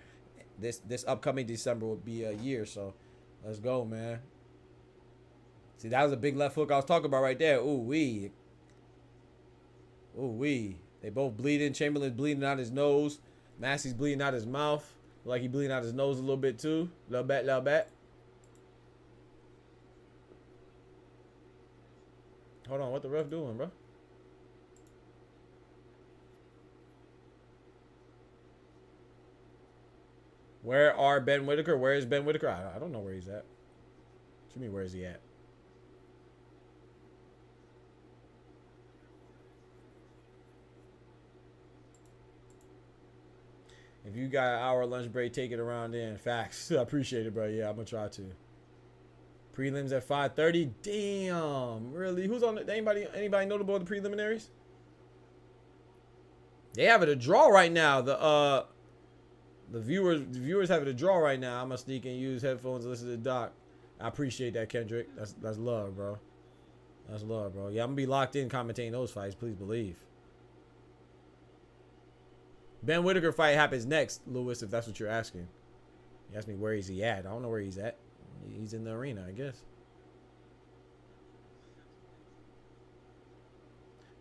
This upcoming December will be a year, so let's go, man. See, that was a big left hook I was talking about right there. Ooh wee. Ooh wee. They both bleeding. Chamberlain's bleeding out his nose. Massey's bleeding out his mouth. Like he bleeding out his nose a little bit too. Little bit. Hold on, what the ref doing, bro? Where are Ben Whittaker? Where is Ben Whittaker? I don't know where he's at. What you mean, where is he at? If you got an hour lunch break, take it around in. Facts. I appreciate it, bro. Yeah, I'm gonna try to. Prelims at 5:30. Damn. Really? Who's on it? Anybody notable in the preliminaries? They have it a draw right now. The viewers have it a draw right now. I'm gonna sneak and use headphones and listen to the doc. I appreciate that, Kendrick. That's love, bro. That's love, bro. Yeah, I'm gonna be locked in commentating those fights. Please believe. Ben Whittaker fight happens next, Lewis, if that's what you're asking. You asked me where is he at. I don't know where he's at. He's in the arena, I guess.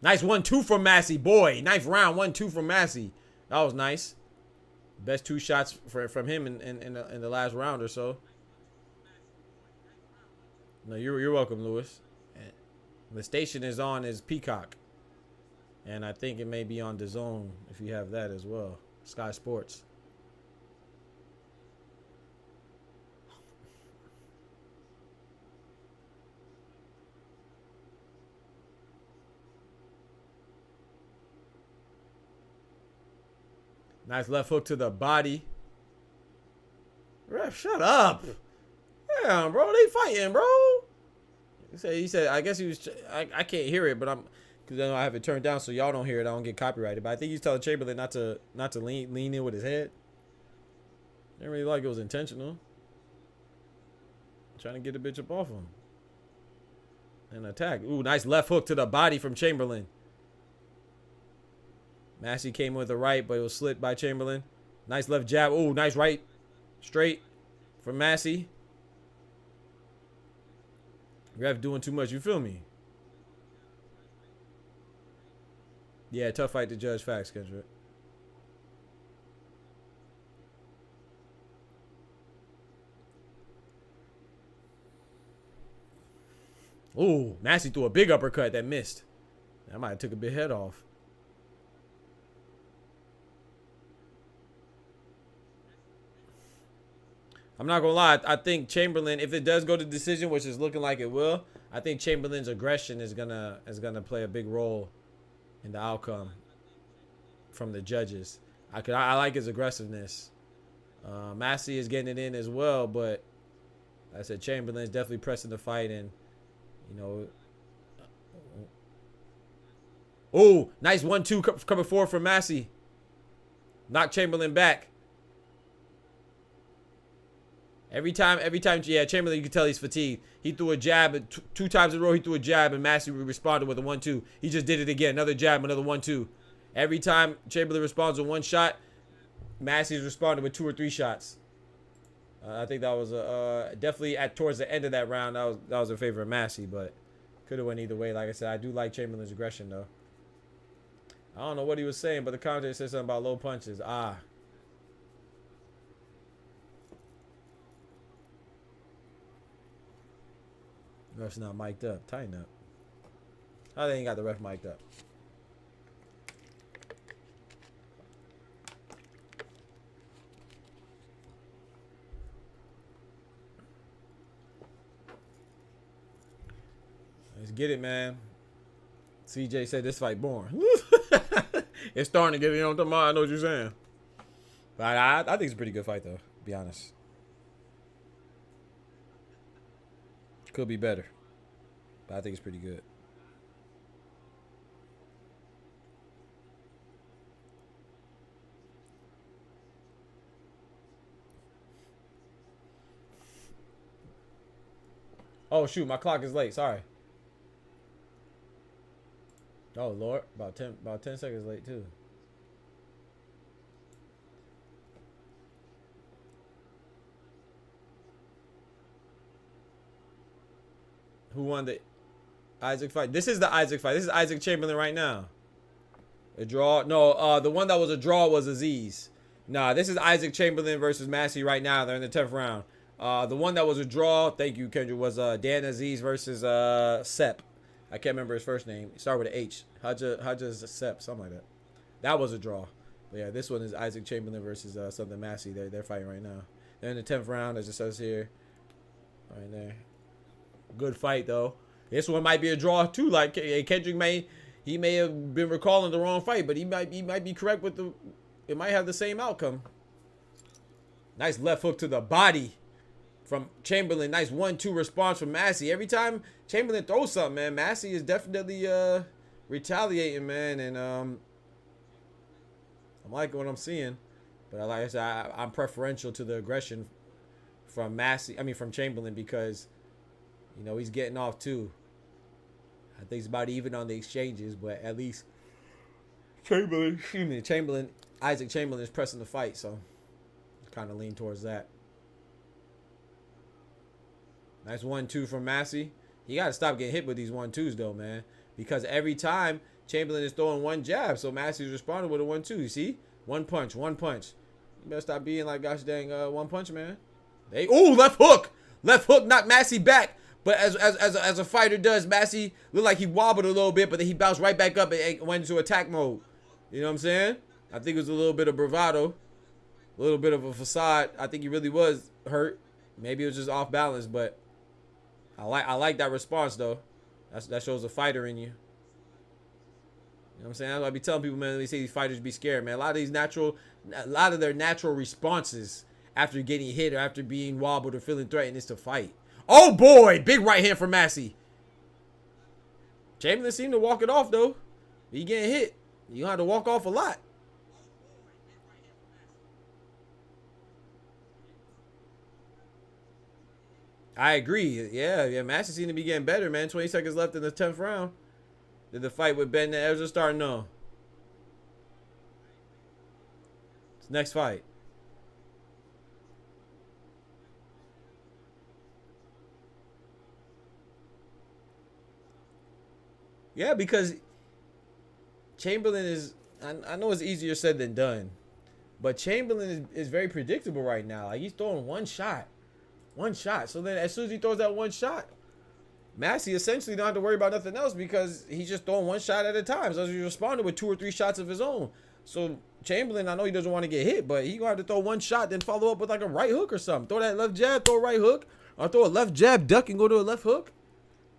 Nice 1-2 from Massey, boy. Ninth round, 1-2 from Massey. That was nice. Best 2 shots from him in the last round or so. No, you're welcome, Lewis. The station is on is Peacock. And I think it may be on DAZN if you have that as well. Sky Sports. Nice left hook to the body. Ref, shut up. Damn, bro, they fighting, bro. He said, I guess he was, I can't hear it, but because I have it turned down so y'all don't hear it. I don't get copyrighted. But I think he's telling Chamberlain not to lean in with his head. Didn't really like it was intentional. Trying to get the bitch up off him. And attack. Ooh, nice left hook to the body from Chamberlain. Massey came with the right, but it was slit by Chamberlain. Nice left jab. Ooh, nice right. Straight from Massey. Ref doing too much. You feel me? Yeah, tough fight to judge. Facts, Kendrick. Ooh, Massey threw a big uppercut that missed. That might have took a big head off. I'm not gonna lie. I think Chamberlain, if it does go to decision, which is looking like it will, I think Chamberlain's aggression is gonna play a big role in the outcome from the judges. I like his aggressiveness. Massey is getting it in as well, but like I said, Chamberlain's definitely pressing the fight, and you know. Oh, nice 1-2 coming forward from Massey. Knock Chamberlain back. Every time, yeah, Chamberlain, you can tell he's fatigued. He threw a jab, 2 times in a row he threw a jab, and Massey responded with a 1-2. He just did it again, another jab, another 1-2. Every time Chamberlain responds with 1 shot, Massey's responded with 2 or 3 shots. I think that was definitely towards the end of that round, that was in favor of Massey, but could have went either way. Like I said, I do like Chamberlain's aggression, though. I don't know what he was saying, but the commentator said something about low punches. Ref's not mic'd up. Tighten up. Oh, they ain't got the ref mic'd up. Let's get it, man. CJ said this fight boring. It's starting to get, you know what I'm talking about? I know what you're saying. But I think it's a pretty good fight, though, to be honest. Could be better, but I think it's pretty good. Oh shoot, my clock is late. Sorry. Oh Lord, about 10 seconds late too. Who won the Isaac fight? This is the Isaac fight. This is Isaac Chamberlain right now. A draw? No, the one that was a draw was Aziz. Nah, this is Isaac Chamberlain versus Massey right now. They're in the 10th round. The one that was a draw, thank you, Kendra, was Dan Aziz versus Sepp. I can't remember his first name. It started with an H. Hajj Sepp, something like that. That was a draw. But yeah, this one is Isaac Chamberlain versus Southern Massey. They're fighting right now. They're in the 10th round, as it says here. Right there. Good fight though. This one might be a draw too. Like Kendrick may have been recalling the wrong fight, but he might be correct with the. It might have the same outcome. Nice left hook to the body from Chamberlain. Nice 1-2 response from Massey. Every time Chamberlain throws something, man, Massey is definitely retaliating, man, and I'm liking what I'm seeing. But like I said, I'm preferential to the aggression from from Chamberlain, because you know he's getting off too. I think it's about even on the exchanges, but at least Isaac Chamberlain is pressing the fight, so kind of lean towards that. Nice 1-2 from Massey. You got to stop getting hit with these 1-2s though, man, because every time Chamberlain is throwing one jab, so Massey's responding with a 1-2. You see, one punch. You better stop being like gosh dang one punch man. Left hook knocked Massey back. But as a fighter does, Massey looked like he wobbled a little bit, but then he bounced right back up and went into attack mode. You know what I'm saying? I think it was a little bit of bravado, a little bit of a facade. I think he really was hurt. Maybe it was just off balance, but I like that response though. That shows a fighter in you. You know what I'm saying? That's why I be telling people, man, they say these fighters be scared, man. A lot of their natural responses after getting hit or after being wobbled or feeling threatened is to fight. Oh boy, big right hand from Massey. Chamberlain seemed to walk it off though. He getting hit. You have to walk off a lot. I agree. Yeah, Massey seemed to be getting better, man. 20 seconds left in the 10th round. Did the fight with Ben and Ezra start? No. It's next fight. Yeah, because Chamberlain is, I know it's easier said than done, but Chamberlain is very predictable right now. Like, he's throwing one shot. So then as soon as he throws that one shot, Massey essentially don't have to worry about nothing else, because he's just throwing one shot at a time. So he's responding with 2 or 3 shots of his own. So Chamberlain, I know he doesn't want to get hit, but he gonna have to throw one shot, then follow up with like a right hook or something. Throw that left jab, throw a right hook, or throw a left jab, duck and go to a left hook.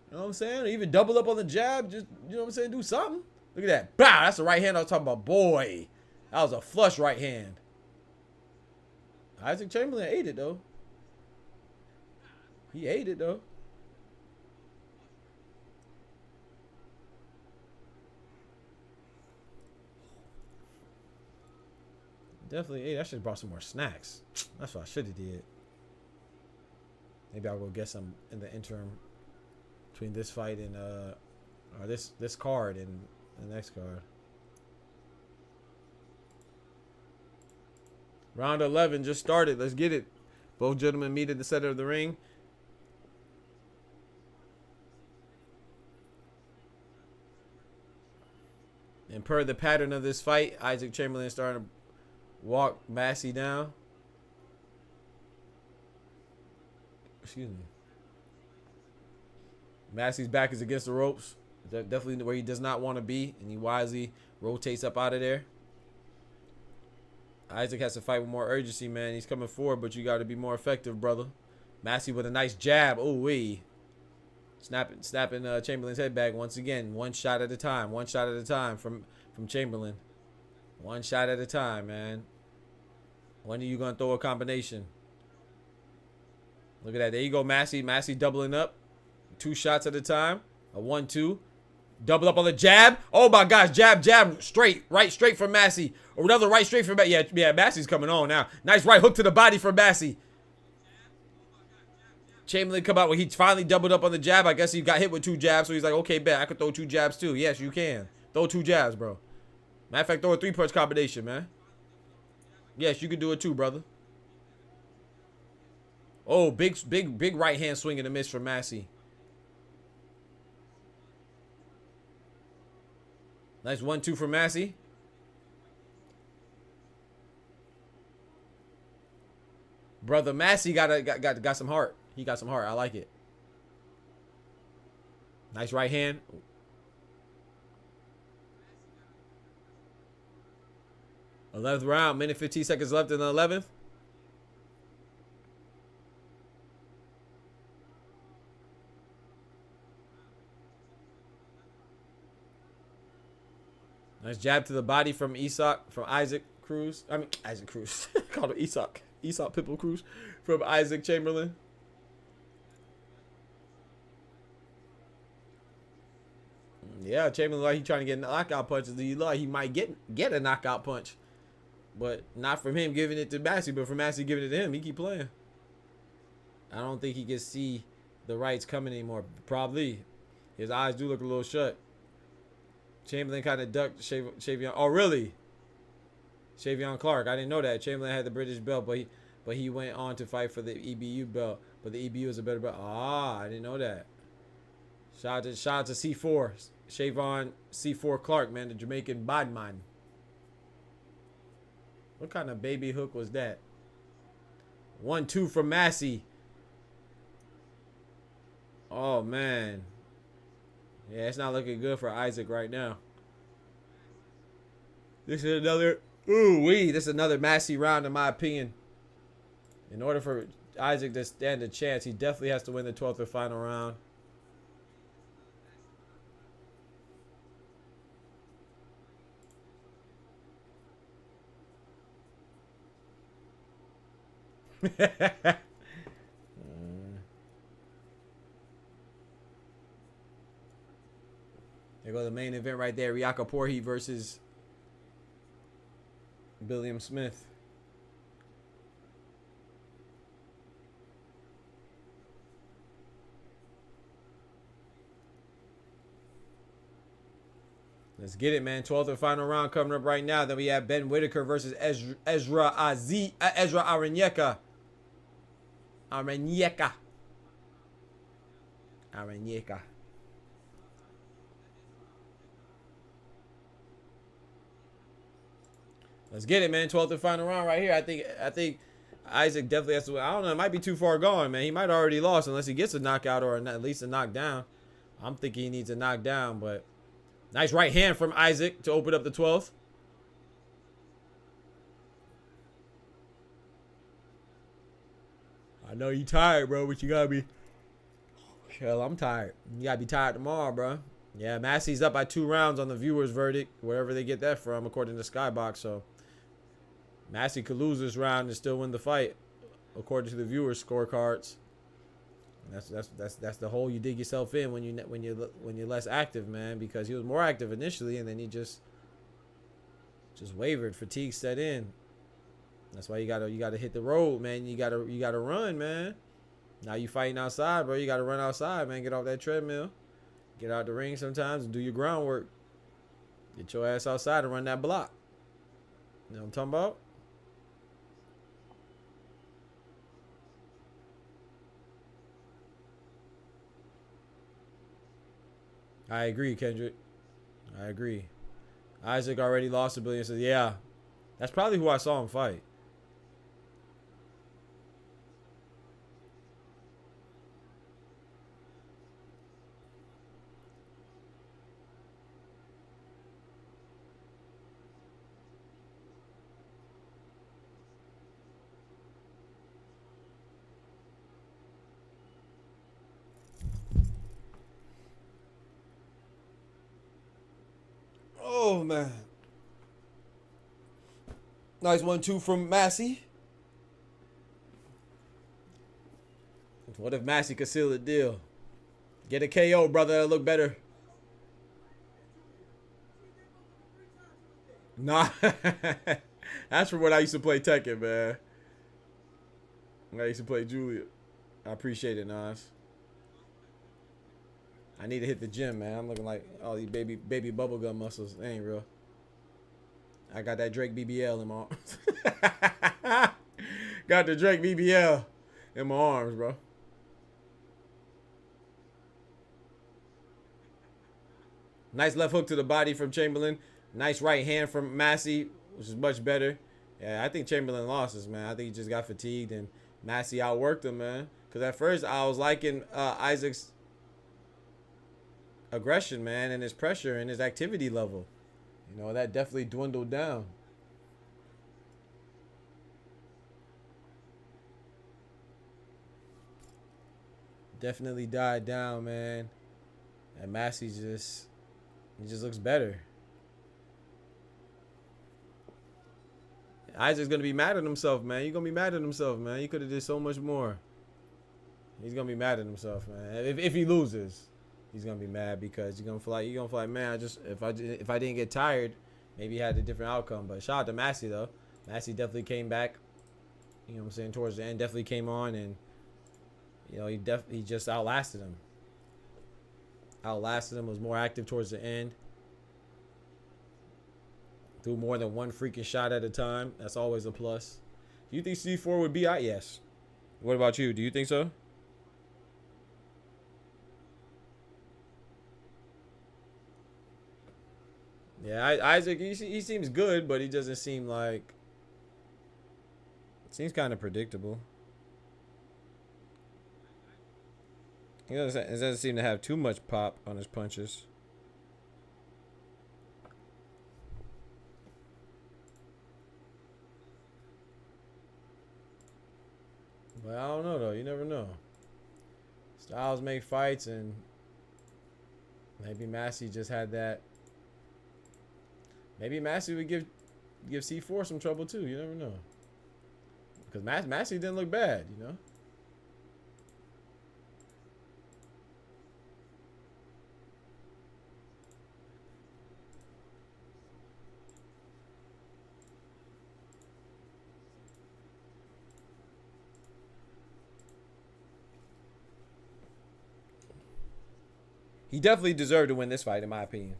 You know what I'm saying? Or even double up on the jab. Just, you know what I'm saying? Do something. Look at that. Bow. That's the right hand I was talking about. Boy, that was a flush right hand. Isaac Chamberlain ate it, though. He ate it, though. Definitely ate. I should have brought some more snacks. That's what I should have did. Maybe I'll go get some in the interim between this fight and or this card and the next card. Round 11 just started. Let's get it. Both gentlemen meet at the center of the ring. And per the pattern of this fight, Isaac Chamberlain is starting to walk Massey down. Excuse me. Massey's back is against the ropes. Definitely where he does not want to be, and he wisely rotates up out of there. Isaac has to fight with more urgency, man. He's coming forward, but you got to be more effective, brother. Massey with a nice jab. Oh, wee. Snapping Chamberlain's head back once again. One shot at a time. One shot at a time from Chamberlain. One shot at a time, man. When are you going to throw a combination? Look at that. There you go, Massey. Massey doubling up. 2 shots at a time. A 1-2. Double up on the jab. Oh, my gosh. Jab. Straight. Right straight from Massey. Or another right straight from Massey. Yeah, Massey's coming on now. Nice right hook to the body from Massey. Chamberlain come out when he finally doubled up on the jab. I guess he got hit with 2 jabs, so he's like, okay, bet. I could throw 2 jabs too. Yes, you can. Throw 2 jabs, bro. Matter of fact, throw a 3-punch combination, man. Yes, you can do it too, brother. Oh, big right hand swing and a miss from Massey. Nice 1-2 from Massey. Brother Massey got some heart. He got some heart. I like it. Nice right hand. 11th round, minute 15 seconds left in the 11th. Nice jab to the body from Isaac Cruz. I mean, Isaac Cruz. Called him Isak Pitbull Cruz from Isaac Chamberlain. Yeah, Chamberlain like he trying to get knockout punches. He like he might get a knockout punch, but not from him giving it to Massey, but from Massey giving it to him. He keep playing. I don't think he can see the rights coming anymore. Probably his eyes do look a little shut. Chamberlain kind of ducked Shavion. Oh, really? Shavion Clark. I didn't know that. Chamberlain had the British belt, but he went on to fight for the EBU belt. But the EBU is a better belt. Ah, I didn't know that. Shout out to C4. Shavon C4 Clark, man, the Jamaican badman. What kind of baby hook was that? 1-2 from Massey. Oh, man. Yeah, it's not looking good for Isaac right now. This is another... Ooh-wee. This is another Massey round, in my opinion. In order for Isaac to stand a chance, he definitely has to win the 12th or final round. There go the main event right there. RIAKPORHE versus BILLIAM-SMITH. Let's get it, man. 12th and final round coming up right now. Then we have Ben Whittaker versus Ezra Arenyeka. Arenyeka. Let's get it, man. 12th and final round right here. I think Isaac definitely has to win. I don't know. It might be too far gone, man. He might already lost unless he gets a knockout or at least a knockdown. I'm thinking he needs a knockdown, but nice right hand from Isaac to open up the 12th. I know you tired, bro, but you gotta be... Hell, I'm tired. You gotta be tired tomorrow, bro. Yeah, Massey's up by 2 rounds on the viewers' verdict, wherever they get that from, according to Skybox. So Massey could lose this round and still win the fight, according to the viewers' scorecards. And that's the hole you dig yourself in when you're less active, man. Because he was more active initially, and then he just wavered. Fatigue set in. That's why you gotta hit the road, man. You gotta run, man. Now you fighting outside, bro. You gotta run outside, man. Get off that treadmill. Get out the ring sometimes and do your groundwork. Get your ass outside and run that block. You know what I'm talking about? I agree, Kendrick. I agree. Isaac already lost a billion. Says, yeah, that's probably who I saw him fight. Oh, man. Nice 1-2 from Massey. What if Massey could seal the deal? Get a KO, brother. That'll look better. Nah. That's from when I used to play Tekken, man. When I used to play Julia. I appreciate it, Nas. I need to hit the gym, man. I'm looking like all these baby bubblegum muscles. They ain't real. I got that Drake BBL in my arms. Got the Drake BBL in my arms, bro. Nice left hook to the body from Chamberlain. Nice right hand from Massey, which is much better. Yeah, I think Chamberlain lost this, man. I think he just got fatigued and Massey outworked him, man. Because at first I was liking Isaac's aggression, man, and his pressure and his activity level. You know, that definitely dwindled down. definitely died down, man. And Massey just looks better. Isaac's gonna be mad at himself, man. You're gonna be mad at himself, man. He could have did so much more. He's gonna be mad at himself, man. If he loses, he's gonna be mad because you're gonna feel like, man, if I didn't get tired, maybe he had a different outcome. But shout out to Massey though. Massey definitely came back. You know what I'm saying, towards the end, definitely came on, and you know, he just outlasted him. Was more active towards the end. Threw more than one freaking shot at a time. That's always a plus. Do you think C4 would be out? Yes. What about you? Do you think so? Yeah, Isaac, he seems good, but he doesn't seem like... Seems kind of predictable. He doesn't seem to have too much pop on his punches. But I don't know, though. You never know. Styles make fights, and maybe Massey just had that. Maybe Massey would give C4 some trouble, too. You never know. Because Massey didn't look bad, you know? He definitely deserved to win this fight, in my opinion.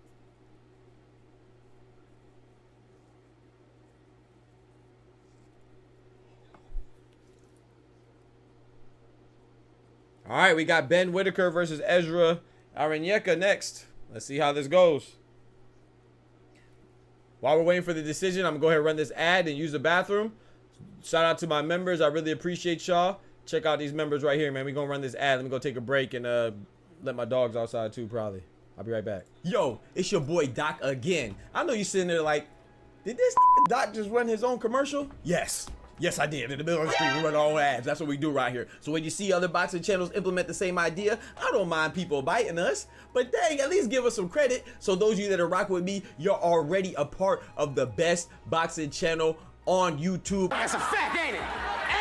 All right, we got Ben Whittaker versus Ezra Arenyeka next. Let's see how this goes. While we're waiting for the decision, I'm going to go ahead and run this ad and use the bathroom. Shout out to my members. I really appreciate y'all. Check out these members right here, man. We're going to run this ad. Let me go take a break and let my dogs outside too, probably. I'll be right back. Yo, it's your boy Doc again. I know you sitting there like, did this Doc just run his own commercial? Yes. Yes, I did. In the middle of the street, we run our own ads. That's what we do right here. So when you see other boxing channels implement the same idea, I don't mind people biting us. But dang, at least give us some credit. So those of you that are rocking with me, you're already a part of the best boxing channel on YouTube. That's a fact, ain't it?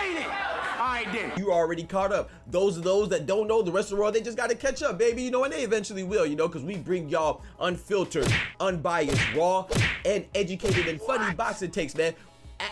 Ain't it? All right, then. You already caught up. Those that don't know, the rest of the world, they just got to catch up, baby. You know, and they eventually will, you know, because we bring y'all unfiltered, unbiased, raw, and educated and funny boxing takes, man,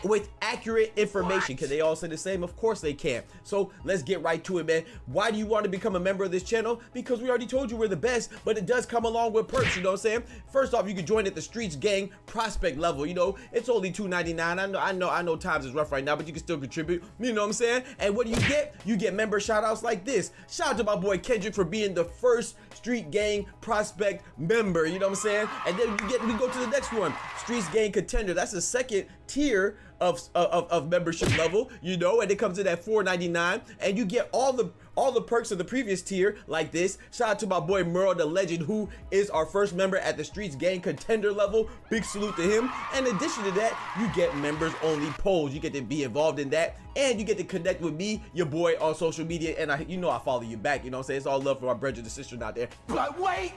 with accurate information. Can they all say the same? Of course they can. So let's get right to it, man. Why do you want to become a member of this channel? Because we already told you we're the best, but it does come along with perks, you know what I'm saying? First off, you can join at the STREETZ gang prospect level. You know, it's only $2.99. I know times is rough right now, but you can still contribute, you know what I'm saying? And what do you get? You get member shout outs like this. Shout out to my boy Kendrick for being the first Street Gang prospect member, you know what I'm saying? And then we go to the next one, STREETZ Gang contender. That's the second tier of membership level, you know, and it comes in at $4.99, and you get all the perks of the previous tier like this. Shout out to my boy Merle the Legend, who is our first member at the STREETZ Gang contender level. Big salute to him. In addition to that, you get members only polls. You get to be involved in that, and you get to connect with me, your boy, on social media, and I follow you back, you know what I'm saying? It's all love for my brothers and sisters out there. But wait,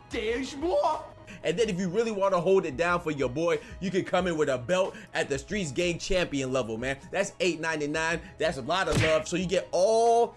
there's more. And then if you really want to hold it down for your boy, you can come in with a belt at the STREETZ Gang champion level, man. That's $8.99. That's a lot of love. So you get all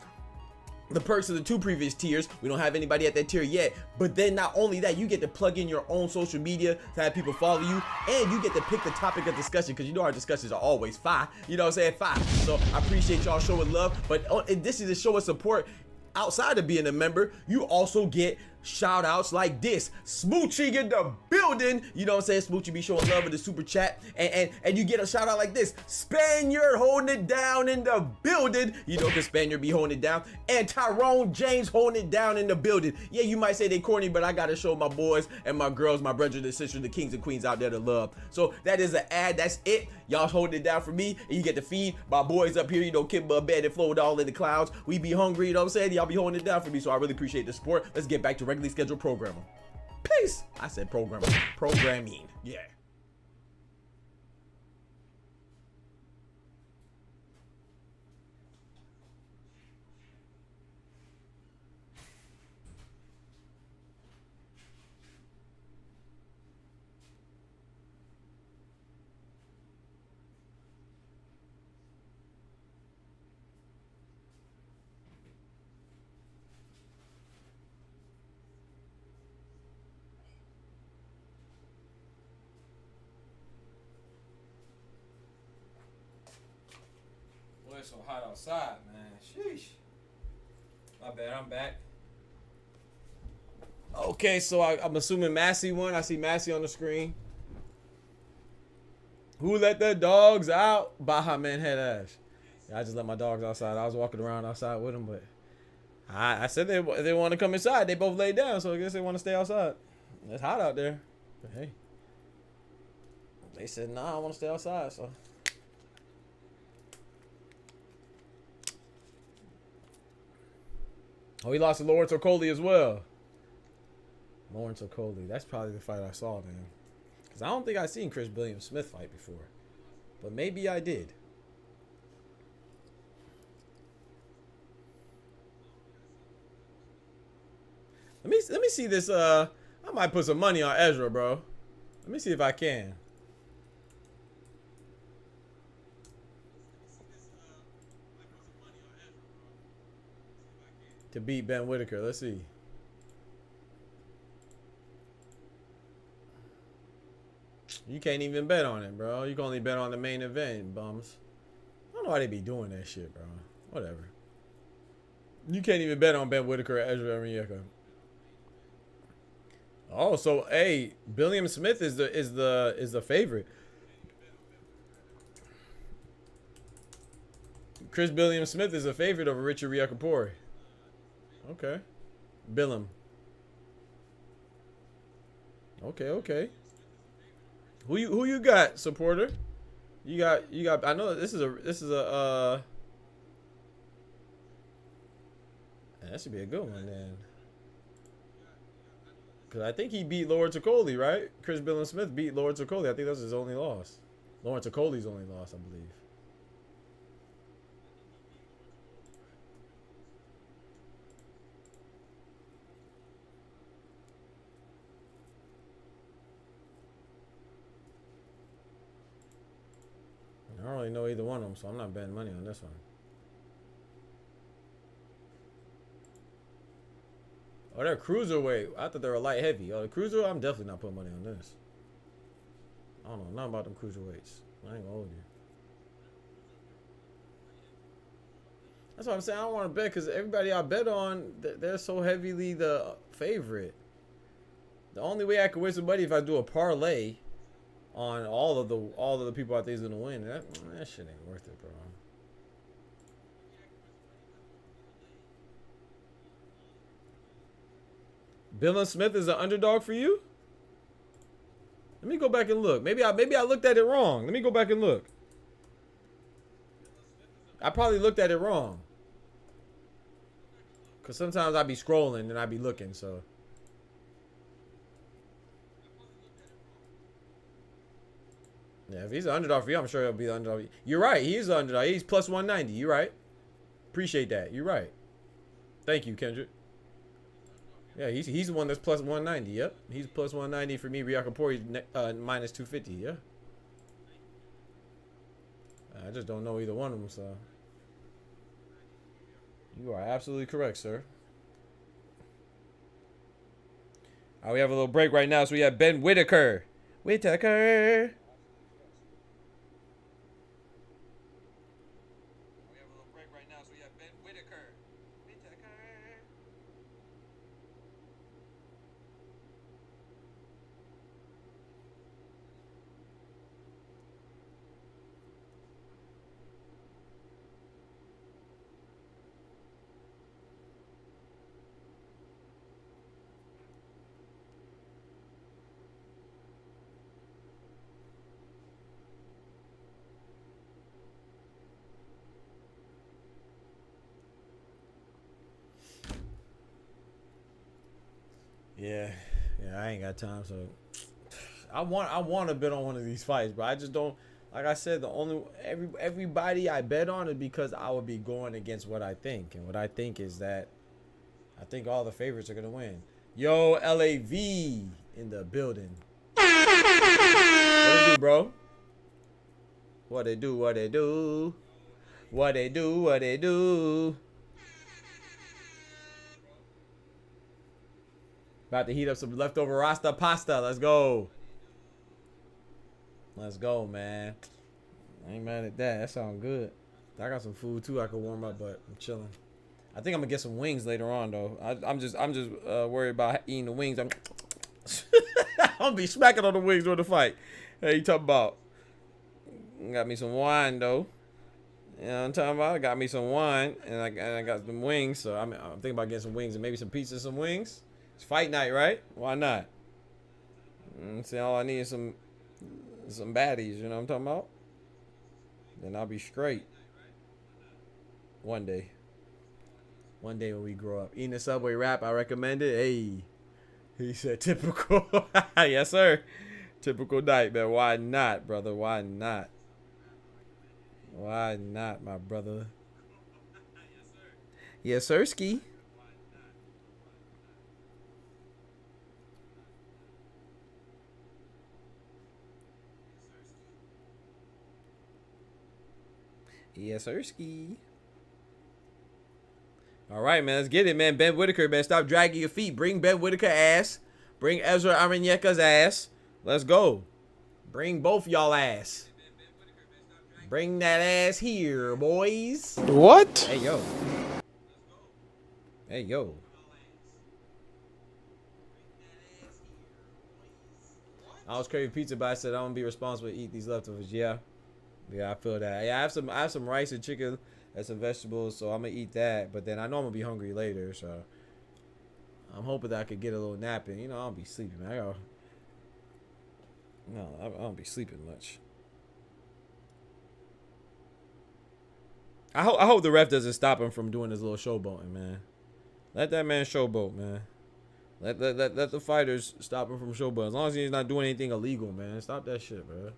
the perks of the two previous tiers. We don't have anybody at that tier yet, but then not only that, you get to plug in your own social media to have people follow you, and you get to pick the topic of discussion, because you know our discussions are always fire. You know what I'm saying? Fire. So I appreciate y'all showing love, but this is a show of support. Outside of being a member, you also get shout outs like this. Smoochie in the building, you know what I'm saying? Smoochie be showing love in the super chat, and you get a shout out like this. Spaniard holding it down in the building, you know, because Spaniard be holding it down, and Tyrone James holding it down in the building. Yeah, you might say they corny, but I gotta show my boys and my girls, my brothers and sisters, the kings and queens out there to love. So that is an ad. That's it. Y'all holding it down for me, and you get to feed my boys up here, you know, Kimba, Bed, and Flo, all in the clouds. We be hungry, you know what I'm saying? Y'all be holding it down for me, so I really appreciate the support. Let's get back to regularly scheduled programming. Peace. I said programming. Programming. Yeah. it's so hot outside, man. Sheesh. My bad, I'm back. Okay, so I'm assuming Massey won. I see Massey on the screen. Who let the dogs out? Baha Man head ass. Yeah, I just let my dogs outside. I was walking around outside with them, but I said they want to come inside. They both laid down, so I guess they want to stay outside. It's hot out there. But hey. They said, nah, I want to stay outside, so. Oh, he lost to Lawrence Okolie as well. Lawrence Okolie. That's probably the fight I saw then. Because I don't think I've seen Chris BILLIAM-SMITH fight before. But maybe I did. Let me see this. I might put some money on Ezra, bro. Let me see if I can. To beat Ben Whittaker. Let's see. You can't even bet on it, bro. You can only bet on the main event, bums. I don't know why they be doing that shit, bro. Whatever. You can't even bet on Ben Whittaker or Ezra Arenyeka. Oh, so hey, BILLIAM-SMITH is the favorite. Chris BILLIAM-SMITH is a favorite over Richard RIAKPORHE. Okay. Billiam. Okay. Who you got, supporter? You got I know this is a that should be a good one then. Cause I think he beat Lawrence Okolie, right? Chris BILLIAM-SMITH beat Lawrence Okolie. I think that's his only loss. Lawrence Okolie's only loss, I believe. I don't really know either one of them, so I'm not betting money on this one. Oh, they're cruiserweight. I thought they were light heavy. Oh, the cruiser, I'm definitely not putting money on this. I don't know nothing about them cruiserweights. I ain't gonna hold you. That's what I'm saying. I don't want to bet because everybody I bet on, they're so heavily the favorite. The only way I could win some money if I do a parlay on all of the people I think is gonna win. That shit ain't worth it, bro. BILLIAM-SMITH is an underdog for you? Let me go back and look. Maybe I looked at it wrong. Let me go back and look. I probably looked at it wrong. Cause sometimes I be scrolling and I be looking, so. Yeah, if he's an underdog for you, I'm sure he'll be the underdog. You're right. He is an underdog. He's plus 190. You're right. Appreciate that. You're right. Thank you, Kendrick. Yeah, he's the one that's plus 190. Yep. He's plus 190 for me. RIAKPORHE minus 250. Yeah. I just don't know either one of them, so. You are absolutely correct, sir. All right, we have a little break right now, so we have Ben Whittaker. Whittaker. Yeah, I ain't got time, so I want to bet on one of these fights, but I just don't. Like I said, everybody I bet on is because I would be going against what I think, and what I think is that I think all the favorites are gonna win. Yo, LAV in the building. What it do, bro? What they do? What they do? What they do? What they do? About to heat up some leftover Rasta pasta. Let's go. Let's go, man. I ain't mad at that. That sounds good. I got some food too I could warm up, but I'm chilling. I think I'm gonna get some wings later on though. I'm just worried about eating the wings. I'm gonna be smacking on the wings during the fight. Hey, you talking about? Got me some wine though. You know what I'm talking about? I got me some wine and I got some wings. So I'm thinking about getting some wings and maybe some pizza, some wings. It's fight night, right? Why not? See, all I need is some baddies. You know what I'm talking about? Then I'll be straight. One day. One day when we grow up. Eating a Subway wrap, I recommend it. Hey. He said typical. Yes, sir. Typical diet, man. Why not, brother? Why not? Why not, my brother? Yes, sir, ski. Yes, sir, ski. All right, man. Let's get it, man. Ben Whittaker, man. Stop dragging your feet. Bring Ben Whittaker ass. Bring Ezra Arenyeka's ass. Let's go. Bring both y'all ass. Bring that ass here, boys. What? Hey, yo. Hey, yo. I was craving pizza, but I said I don't be responsible to eat these leftovers. Yeah. Yeah, I feel that. Yeah, I have some rice and chicken and some vegetables, so I'm gonna eat that. But then I know I'm gonna be hungry later, so I'm hoping that I could get a little nap in. You know, I'll be sleeping, man. I don't be sleeping much. I hope the ref doesn't stop him from doing his little showboating, man. Let that man showboat, man. Let the fighters stop him from showboating. As long as he's not doing anything illegal, man. Stop that shit, bro.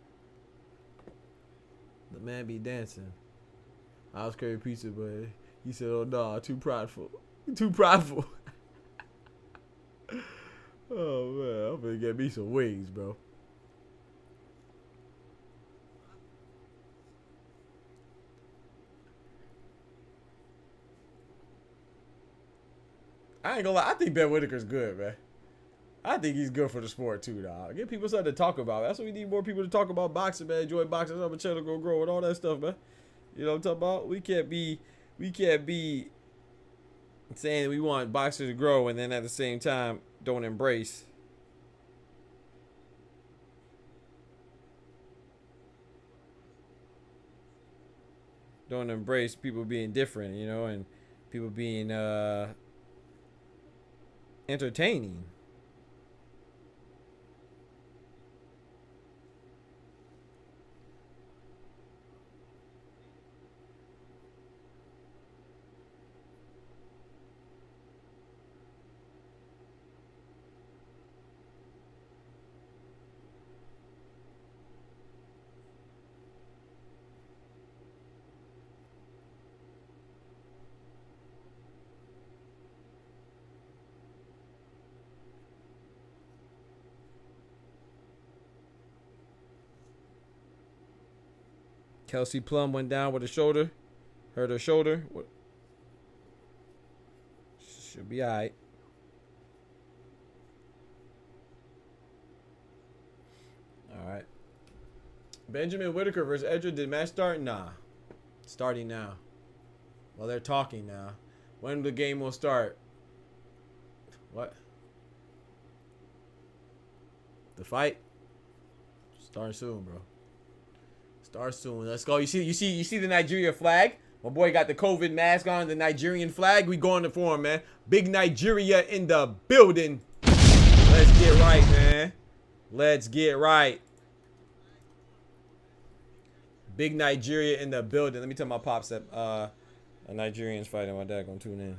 The man be dancing. I was craving pizza, but he said, "Oh no, too prideful, too prideful." Oh man, I'm gonna get me some wings, bro. I ain't gonna lie. I think Ben Whittaker's good, man. I think he's good for the sport too, dog. Get people something to talk about. That's what we need, more people to talk about boxing, man. Enjoy boxing. I'm a channel go grow and all that stuff, man. You know what I'm talking about? We can't be saying we want boxers to grow and then at the same time don't embrace people being different, you know, and people being entertaining. Kelsey Plum went down with a shoulder. Hurt her shoulder. What? Should be all right. All right. Benjamin Whittaker versus Ezra. Did match start? Nah. Starting now. Well, they're talking now. When the game will start? What? The fight? Start soon, bro. Start soon. Let's go. You see the Nigeria flag? My boy got the COVID mask on, the Nigerian flag. We going for him, man. Big Nigeria in the building. Let's get right, man. Let's get right. Big Nigeria in the building. Let me tell my pops that a Nigerian's fighting. My dad gonna tune in.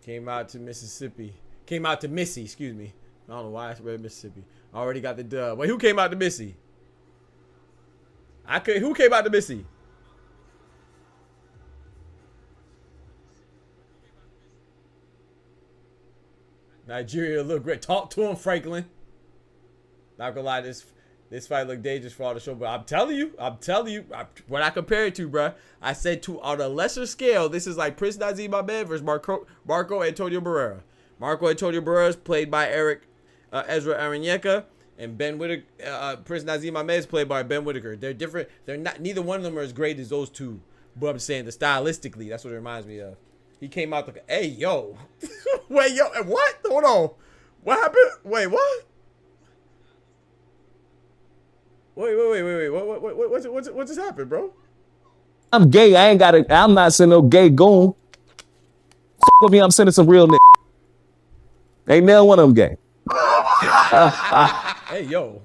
Came out to Mississippi. Came out to Missy, excuse me. I don't know why I read Mississippi. I already got the dub. Wait, who came out to Missy? Who came out to Missy? Nigeria look great. Talk to him, Franklin. Not gonna lie, this fight look dangerous for all the show, but I'm telling you, what I compare it to, bruh. I said on a lesser scale, this is like Prince Nazim Ahmed versus Marco Antonio Barrera. Marco Antonio Barrera is played by Ezra Arenyeka, and Ben Whittaker, Prince Nazim Ahmed is played by Ben Whittaker. They're different. They're not. Neither one of them are as great as those two. But I'm saying, stylistically, that's what it reminds me of. He came out hey yo, wait yo, what? Hold on, what happened? Wait, what? Wait. What just happened, bro? I'm gay. I'm not sending no gay goon. With me, I'm sending some real niggas. Ain't now one of them gay. Hey, yo.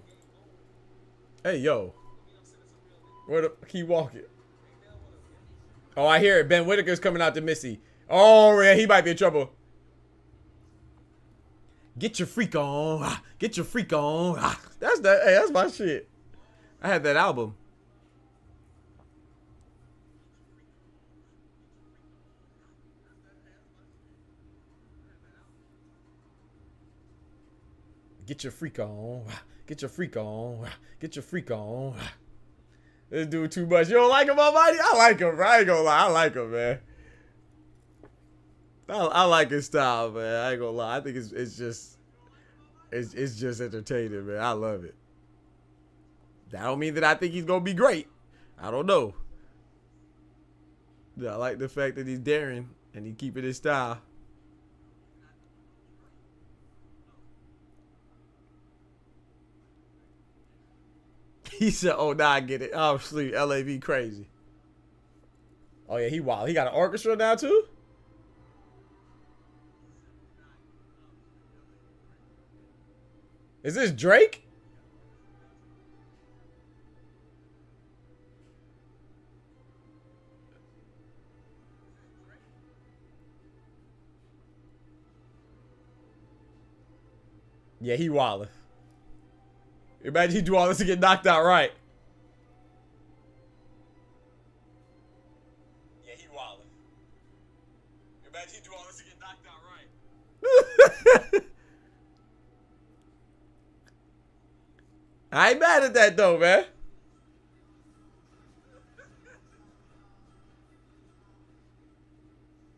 Where the keep walking? Oh, I hear it. Ben Whittaker's coming out to Missy. Oh, yeah, he might be in trouble. Get your freak on. Get your freak on. That's my shit. I had that album. Get your freak on. Get your freak on. Get your freak on. This dude too much. You don't like him, Almighty? I like him, bro. I ain't gonna lie. I like him, man. I like his style, man. I ain't gonna lie. I think it's just entertaining, man. I love it. That don't mean that I think he's gonna be great. I don't know. I like the fact that he's daring and he keeping his style. He said, "Oh, now I get it. I'm asleep. LAV crazy." Oh yeah, he wild. He got an orchestra now too. Is this Drake? Yeah, he wildin'. Imagine he do all this to get knocked out right. Yeah, he wildin'. Imagine he do all this to get knocked out right. I ain't mad at that though, man.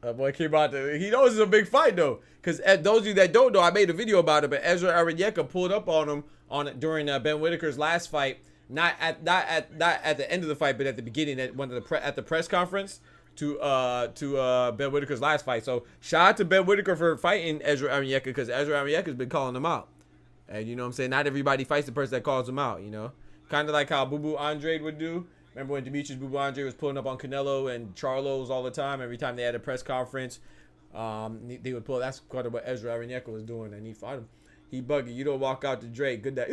That boy came out there. He knows it's a big fight though. Because those of you that don't know, I made a video about it, but Ezra Arenyeka pulled up on him during Ben Whittaker's last fight. Not at the end of the fight, but at the beginning at the press conference to Ben Whittaker's last fight. So shout out to Ben Whittaker for fighting Ezra Arenyeka, because Ezra Arenyeka's been calling him out. And you know what I'm saying? Not everybody fights the person that calls him out, you know? Kind of like how Boo Boo Andre would do. Remember when Demetrius Boo Boo Andre was pulling up on Canelo and Charlos all the time? Every time they had a press conference, they would pull. That's kind of what Ezra Arenyeka was doing, and he fought him. He bugging. You don't walk out to Drake. Good day.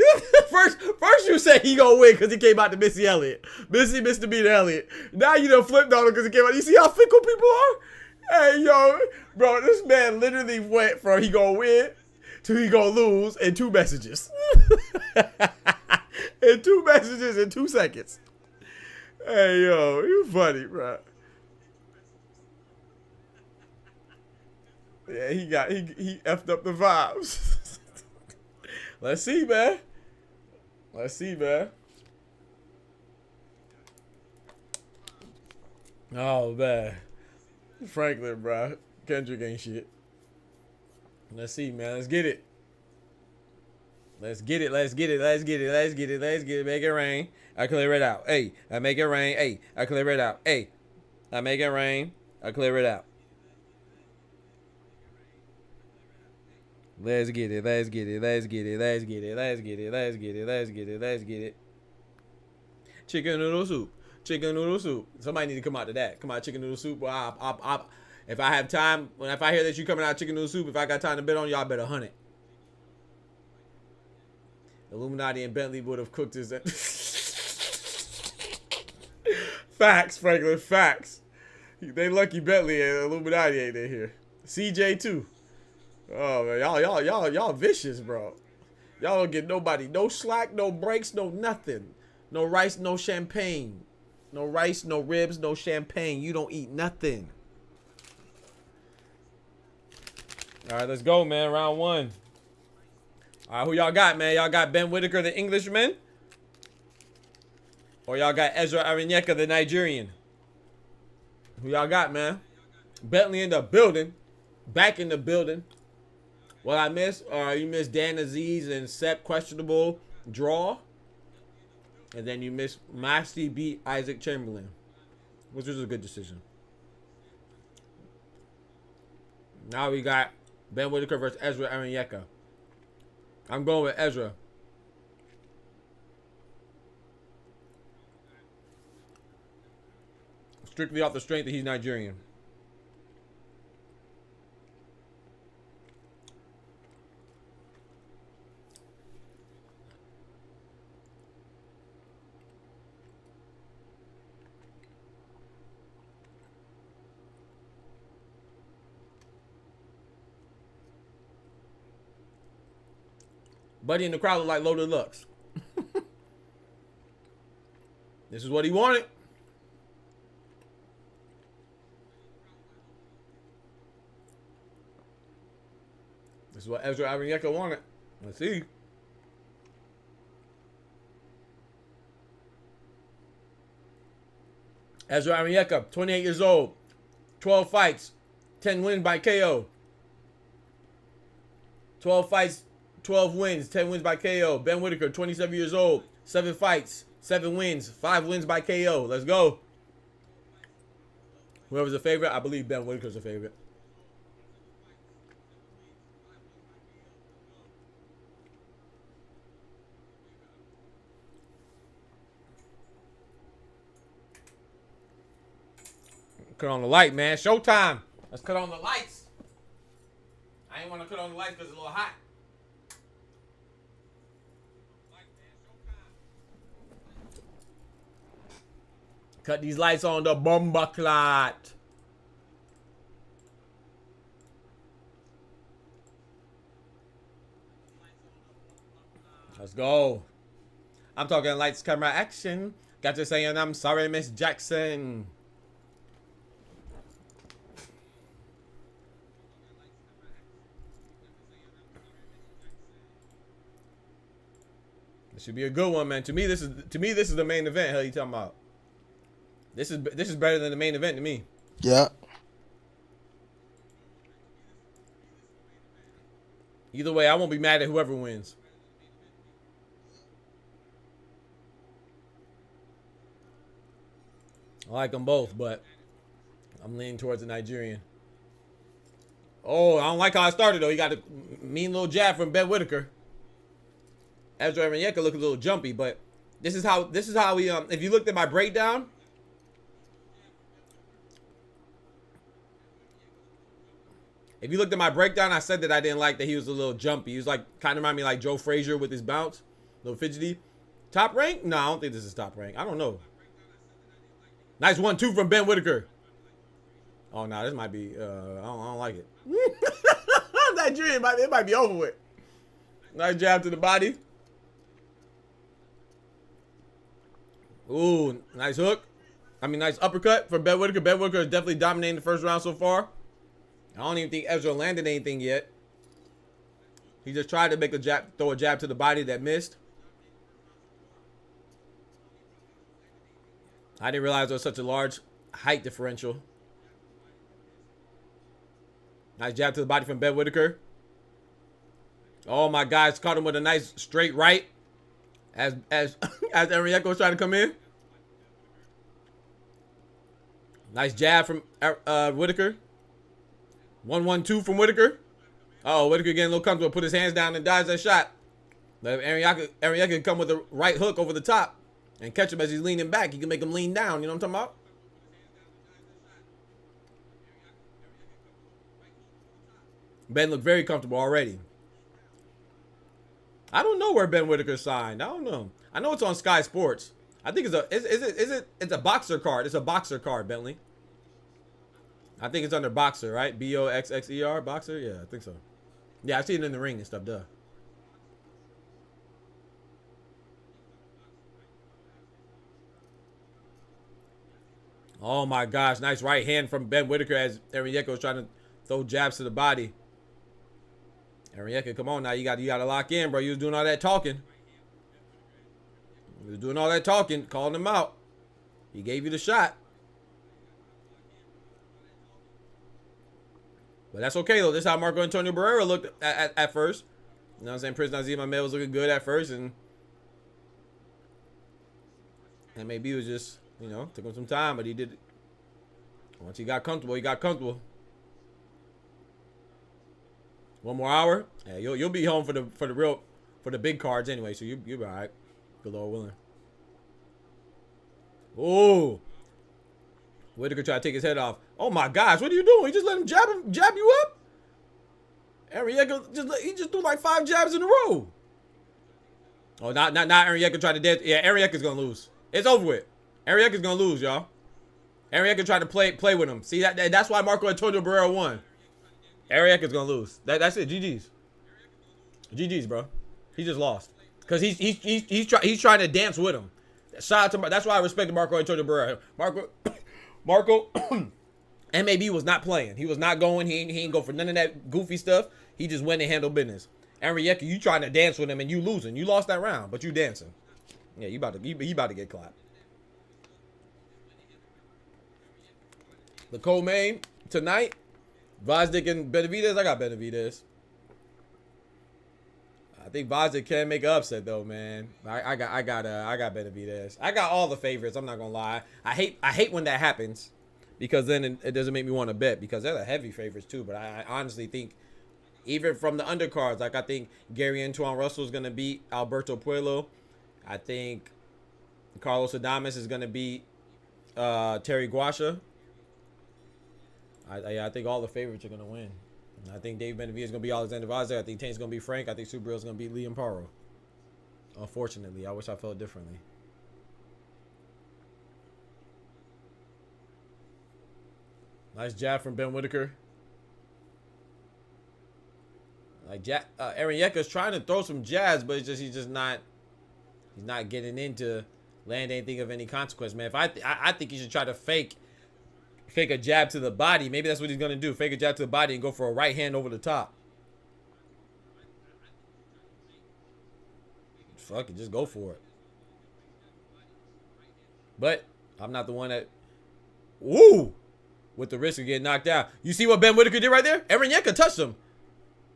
first you say he gonna win because he came out to Missy Elliott. Mr. Beat Elliott. Now you done flipped on him because he came out. You see how fickle people are? Hey, yo. Bro, this man literally went from he gonna win to he gonna lose in 2 messages. In 2 messages in 2 seconds. Hey, yo. You funny, bro. Yeah, he effed up the vibes. Let's see, man. Let's see, man. Oh, man. Franklin, bro. Kendrick ain't shit. Let's see, man. Let's get it. Let's get it. Let's get it. Let's get it. Let's get it. Let's get it. Make it rain. I clear it out. Hey, I make it rain. Hey, I clear it out. Hey, I make it rain. I clear it out. Let's get it. Let's get it. Let's get it. Let's get it. Let's get it. Let's get it. Let's get it. Let's get it. Chicken noodle soup. Chicken noodle soup. Somebody need to come out to that. Come out, chicken noodle soup. Well, if I have time, if I hear that you coming out chicken noodle soup, if I got time to bet on y'all, bet 100. Illuminati and Bentley would have cooked his. Facts, Franklin. Facts. They lucky Bentley and Illuminati ain't in here. CJ too. Oh man, y'all vicious, bro. Y'all don't get nobody, no slack, no breaks, no nothing. No rice, no champagne. No rice, no ribs, no champagne. You don't eat nothing. All right, let's go, man. Round one. All right, who y'all got, man? Y'all got Ben Whittaker, the Englishman? Or y'all got Ezra Arenyeka, the Nigerian? Who y'all got, man? Bentley in the building. Back in the building. What I missed? You missed Dan Aziz and Sepp questionable draw. And then you missed Masty beat Isaac Chamberlain, which was a good decision. Now we got Ben Whittaker versus Ezra Arenyeka. I'm going with Ezra. Strictly off the strength that he's Nigerian. Buddy in the crowd look like Loaded Lux. This is what he wanted. This is what Ezra Arenyeka wanted. Let's see. Ezra Arenyeka, 28 years old, 12 fights, 10 wins by KO. 12 fights, 12 wins, 10 wins by KO. Ben Whittaker, 27 years old, 7 fights, 7 wins, 5 wins by KO. Let's go. Whoever's a favorite, I believe Ben Whittaker's a favorite. Cut on the light, man. Showtime. Let's cut on the lights. I ain't want to cut on the lights because it's a little hot. Cut these lights on the bomba clot. Let's go. I'm talking lights, camera, action. Got you saying I'm sorry, Miss Jackson. This should be a good one, man. To me, this is the main event. Hell, you talking about? This is better than the main event to me. Yeah. Either way, I won't be mad at whoever wins. I like them both, but I'm leaning towards the Nigerian. Oh, I don't like how I started though. He got a mean little jab from Ben Whittaker. Ezra Arenyeka look a little jumpy, but this is how we if you looked at my breakdown, I said that I didn't like that he was a little jumpy. He was like kind of remind me like Joe Frazier with his bounce, a little fidgety. Top rank? No, I don't think this is top rank. I don't know. Nice 1-2 from Ben Whittaker. Oh no, this might be I don't like it. Nigerian it might be over with. Nice jab to the body. Ooh, nice hook. I mean, nice uppercut from Ben Whittaker. Ben Whittaker is definitely dominating the first round so far. I don't even think Ezra landed anything yet. He just tried to make a jab, throw a jab to the body that missed. I didn't realize there was such a large height differential. Nice jab to the body from Ben Whittaker. Oh my God, caught him with a nice straight right. As Arenyeka was trying to come in. Nice jab from Whittaker. 1-1-2 from Whittaker. Oh, Whittaker getting a little comfortable. Put his hands down and dodge that shot. Let Arenyeka can come with a right hook over the top and catch him as he's leaning back. He can make him lean down. You know what I'm talking about? Ben looked very comfortable already. I don't know where Ben Whittaker signed. I don't know. I know it's on Sky Sports. I think it's a boxer card. It's a boxer card, Bentley. I think it's under boxer, right? BOXXER, boxer? Yeah, I think so. Yeah, I've seen it in the ring and stuff, duh. Oh my gosh, nice right hand from Ben Whittaker as Arenyeka was trying to throw jabs to the body. Arenyeka, come on now, you got to lock in, bro. You was doing all that talking. You was doing all that talking, calling him out. He gave you the shot. But that's okay though. This is how Marco Antonio Barrera looked at first. You know what I'm saying? Prince Nazim Ahmed was looking good at first, and maybe it was just, you know, took him some time, but he did it. Once he got comfortable, he got comfortable. 1 more hour, yeah, you'll be home for the big cards anyway, so you'll be all right. Good Lord willing. Oh, Whittaker tried to take his head off. Oh my gosh, what are you doing? You just let him jab you up? Arenyeka he just threw like 5 jabs in a row. Oh, not Arenyeka tried to dance. Yeah, Arenyeka's gonna lose. It's over with. Arenyeka's gonna lose, y'all. Arenyeka tried to play with him. See that's why Marco Antonio Barrera won. Arenyeka's gonna lose. That's it. GG's, bro. He just lost because he's trying to dance with him. Shout out to that's why I respect Marco Antonio Barrera. Marco MAB was not playing. He was not going. He ain't go for none of that goofy stuff. He just went and handled business. Arenyeka, you trying to dance with him and you losing. You lost that round, but you dancing. Yeah, you about to get clapped. The co-main tonight, Vazdik and Benavidez. I got Benavidez. I think Vazdik can make an upset though, man. I got Benavidez. I got all the favorites. I'm not gonna lie. I hate when that happens because then it doesn't make me want to bet because they're the heavy favorites too. But I honestly think even from the undercards, like I think Gary Antoine Russell is gonna beat Alberto Puello. I think Carlos Adames is gonna beat Terry Guasha. I think all the favorites are gonna win. I think Dave Benavidez is gonna be Alexander Vazek. I think Tank's gonna be Frank. I think Subriel's gonna be Liam Paro. Unfortunately, I wish I felt differently. Nice jab from Ben Whittaker. Like Arenyeka's trying to throw some jabs, but he's not getting into land anything of any consequence, man. If I think he should try to fake a jab to the body. Maybe that's what he's gonna do. Fake a jab to the body and go for a right hand over the top. Fuck it, just go for it. But I'm not the one that, woo, with the risk of getting knocked out. You see what Ben Whittaker did right there? Arenyeka touched him.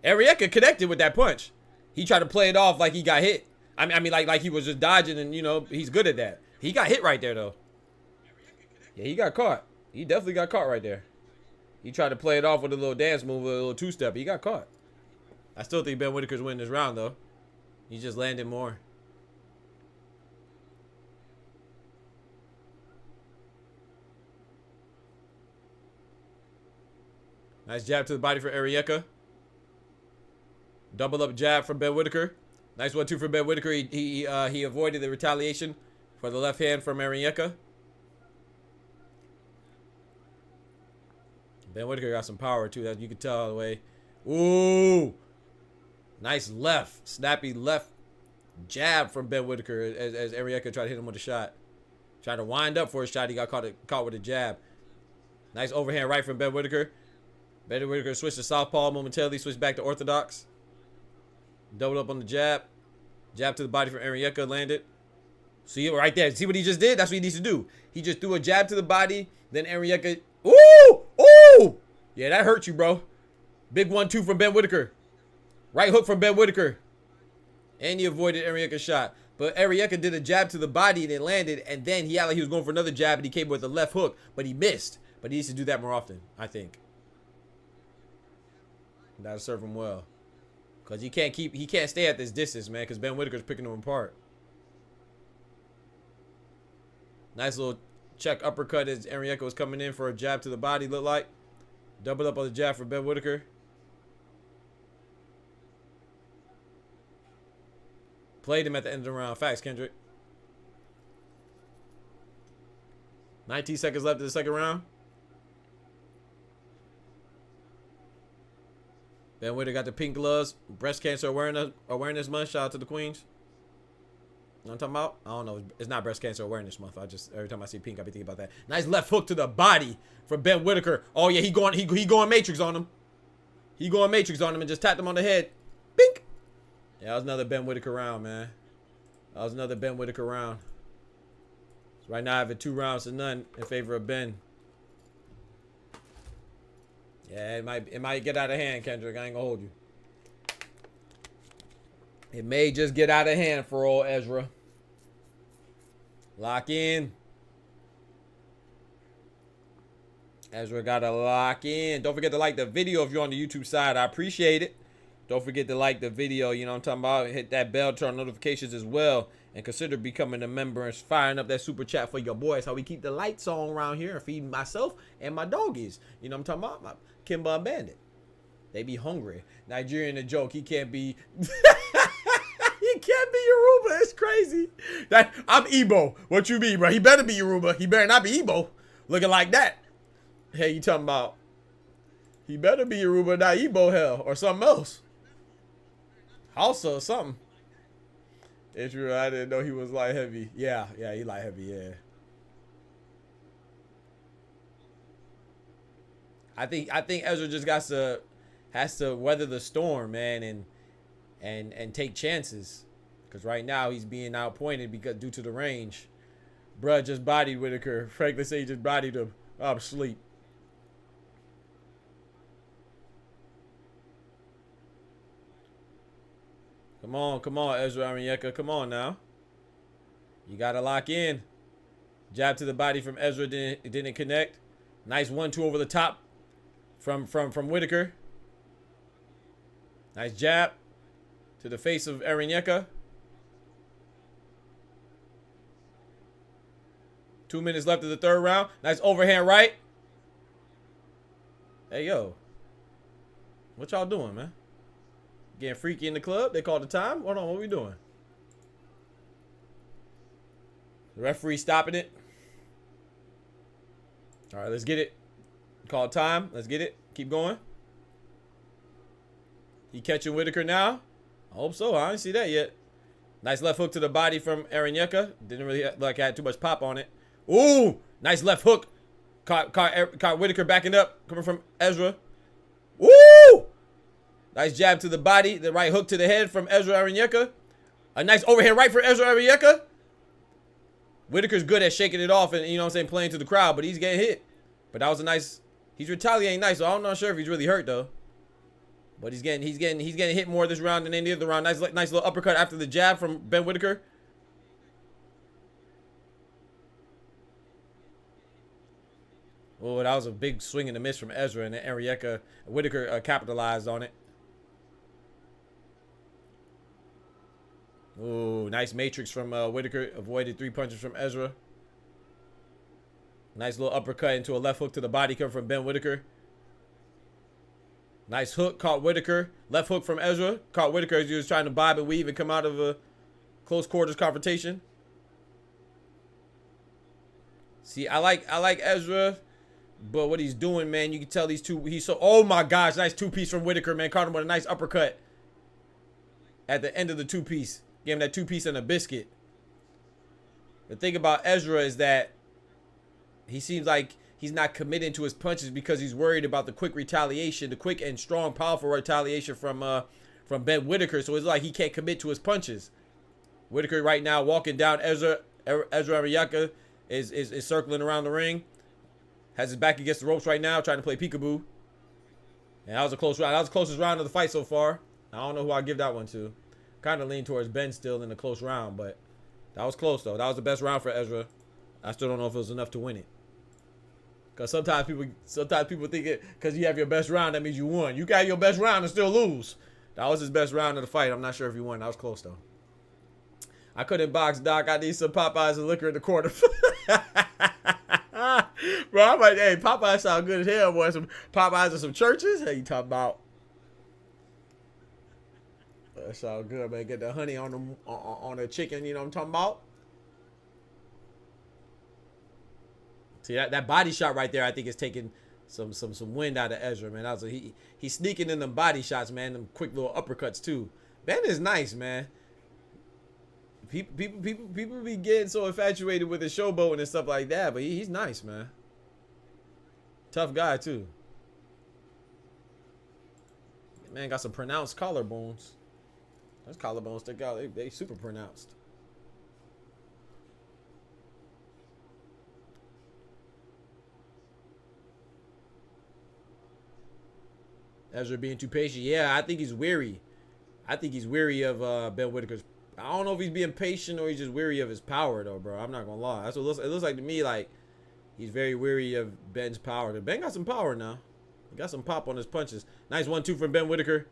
Arenyeka connected with that punch. He tried to play it off like he got hit. I mean, like he was just dodging, and you know he's good at that. He got hit right there though. Yeah, he got caught. He definitely got caught right there. He tried to play it off with a little dance move, with a little two-step. He got caught. I still think Ben Whittaker's winning this round, though. He just landed more. Nice jab to the body for Arenyeka. Double up jab from Ben Whittaker. Nice 1-2 from Ben Whittaker. He avoided the retaliation for the left hand from Arenyeka. Ben Whittaker got some power too. That you can tell the way. Ooh, nice left, snappy left jab from Ben Whittaker as Arenyeka tried to hit him with a shot. Tried to wind up for a shot. He got caught with a jab. Nice overhand right from Ben Whittaker. Ben Whittaker switched to southpaw momentarily. Switched back to orthodox. Doubled up on the jab. Jab to the body from Arenyeka, landed. See it right there. See what he just did? That's what he needs to do. He just threw a jab to the body. Then Arenyeka. Ooh! Ooh! Yeah, that hurt you, bro. Big 1-2 from Ben Whittaker. Right hook from Ben Whittaker. And he avoided Arenyeka's shot. But Arenyeka did a jab to the body and it landed. And then he was going for another jab and he came with a left hook. But he missed. But he needs to do that more often, I think. That'll serve him well. Because he can't stay at this distance, man. Because Ben Whittaker's picking him apart. Nice little check uppercut as Arenyeka was coming in for a jab to the body, looked like. Doubled up on the jab for Ben Whittaker. Played him at the end of the round. Facts, Kendrick. 19 seconds left in the second round. Ben Whittaker got the pink gloves. Breast Cancer Awareness Month. Shout out to the Queens. what I'm talking about? I don't know. It's not breast cancer awareness month. Every time I see pink, I be thinking about that. Nice left hook to the body from Ben Whittaker. Oh yeah, he going Matrix on him. He going Matrix on him and just tapped him on the head. Bink. Yeah, that was another Ben Whittaker round, man. That was another Ben Whittaker round. So right now I have it 2 rounds to none in favor of Ben. Yeah, it might get out of hand, Kendrick. I ain't gonna hold you. It may just get out of hand for old Ezra. Lock in. Ezra gotta lock in. Don't forget to like the video if you're on the YouTube side. I appreciate it. Don't forget to like the video. You know what I'm talking about. Hit that bell, turn on notifications as well. And consider becoming a member and firing up that super chat for your boys. How we keep the lights on around here and feeding myself and my doggies. You know what I'm talking about? My Kimba and Bandit. They be hungry. Nigerian a joke. He can't be... He can't be Yoruba. It's crazy. I'm Igbo. What you mean, bro? He better be Yoruba. He better not be Igbo. Looking like that. Hey, you talking about? He better be Yoruba, not Igbo, hell, or something else. Hausa or something. It's true. I didn't know he was light heavy. Yeah, he light heavy. Yeah. I think Ezra just has to weather the storm, man, and take chances, because right now he's being outpointed because due to the range. Bruh just bodied Whittaker. Franklin said he just bodied him. I'm asleep. Come on, Ezra Arenyeka. Come on now. You gotta lock in. Jab to the body from Ezra didn't connect. Nice 1-2 over the top from Whittaker. Nice jab to the face of Arenyeka. 2 minutes left of the 3rd round. Nice overhand right. Hey, yo. What y'all doing, man? Getting freaky in the club? They called the time? Hold on, what we doing? The referee stopping it. All right, let's get it. Call time. Let's get it. Keep going. He catching Whittaker now? I hope so. I didn't see that yet. Nice left hook to the body from Arenyeka. Didn't really look like I had too much pop on it. Ooh, nice left hook. Caught Whittaker backing up, coming from Ezra. Woo! Nice jab to the body. The right hook to the head from Ezra Arenyeka. A nice overhand right for Ezra Arenyeka. Whittaker's good at shaking it off and, you know what I'm saying, playing to the crowd, but he's getting hit. But that was a nice, he's retaliating nice, so I'm not sure if he's really hurt though. But he's getting hit more this round than any other round. Nice little uppercut after the jab from Ben Whittaker. Oh, that was a big swing and a miss from Ezra, and then Whittaker capitalized on it. Ooh, nice matrix from Whittaker. Avoided 3 punches from Ezra. Nice little uppercut into a left hook to the body coming from Ben Whittaker. Nice hook, caught Whittaker. Left hook from Ezra. Caught Whittaker as he was trying to bob and weave and come out of a close quarters confrontation. See, I like Ezra, but what he's doing, man, you can tell these two. Oh my gosh, nice 2-piece from Whittaker, man. Caught him with a nice uppercut at the end of the 2-piece. Gave him that 2-piece and a biscuit. The thing about Ezra is that he seems like he's not committing to his punches because he's worried about the quick retaliation, the quick and strong, powerful retaliation from Ben Whittaker. So it's like he can't commit to his punches. Whittaker right now walking down Ezra Arenyeka is circling around the ring. Has his back against the ropes right now, trying to play peekaboo. And that was a close round. That was the closest round of the fight so far. I don't know who I give that one to. Kind of lean towards Ben still in the close round, but that was close though. That was the best round for Ezra. I still don't know if it was enough to win it. Cause sometimes people think it because you have your best round that means you won. You got your best round and still lose. That was his best round of the fight. I'm not sure if he won. That was close though. I couldn't box, Doc. I need some Popeyes and liquor in the corner. Bro, I'm like, hey, Popeyes sound good as hell, boy. Some Popeyes and some churches. Hey, you talking about? That sound good, man. Get the honey on the chicken. You know what I'm talking about? See that body shot right there, I think is taking some wind out of Ezra, man. That was he's sneaking in them body shots, man. Them quick little uppercuts too. Ben is nice, man. People be getting so infatuated with his showboating and stuff like that, but he's nice, man. Tough guy too. Man got some pronounced collarbones. Those collarbones stick out. They super pronounced. Ezra being too patient. Yeah, I think he's weary. I think he's weary of Ben Whittaker's. I don't know if he's being patient or he's just weary of his power, though, bro. I'm not gonna lie. That's what it looks like to me. Like he's very weary of Ben's power. Ben got some power now. He got some pop on his punches. Nice 1-2 from Ben Whittaker.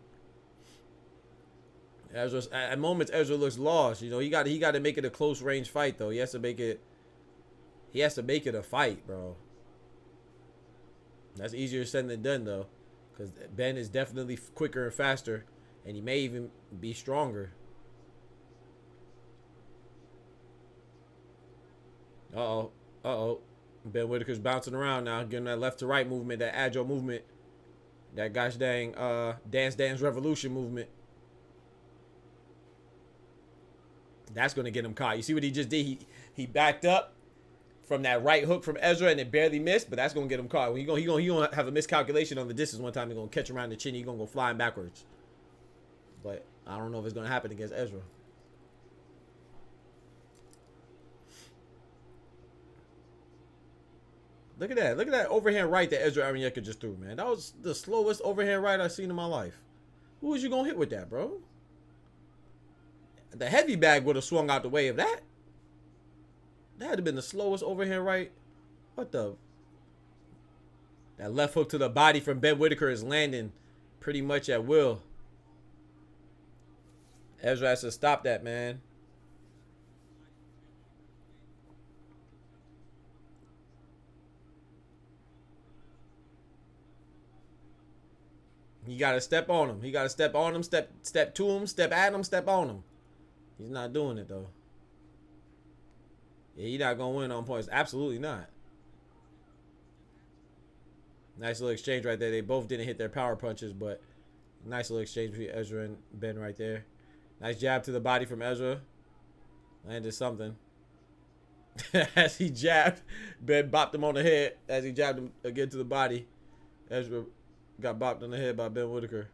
Ezra, at moments, Ezra looks lost. You know, he got to make it a close range fight, though. He has to make it. He has to make it a fight, bro. That's easier said than done, though, because Ben is definitely quicker and faster, and he may even be stronger. Uh-oh. Ben Whittaker's bouncing around now, getting that left to right movement, that agile movement, that gosh dang dance revolution movement. That's gonna get him caught. You see what he just did? He backed up from that right hook from Ezra and it barely missed, but that's gonna get him caught. He gonna have a miscalculation on the distance one time. He's gonna catch him around the chin. He's gonna go flying backwards. But I don't know if it's gonna happen against Ezra. Look at that. Look at that overhand right that Ezra Arenyeka just threw, man. That was the slowest overhand right I've seen in my life. Who was you going to hit with that, bro? The heavy bag would have swung out the way of that. That would have been the slowest overhand right. What the? That left hook to the body from Ben Whittaker is landing pretty much at will. Ezra has to stop that, man. You got to step on him. He got to step on him, step to him, step at him, step on him. He's not doing it, though. Yeah, he's not going to win on points. Absolutely not. Nice little exchange right there. They both didn't hit their power punches, but nice little exchange between Ezra and Ben right there. Nice jab to the body from Ezra. Landed something. As he jabbed, Ben bopped him on the head. As he jabbed him again to the body, Ezra got bopped on the head by Ben Whittaker.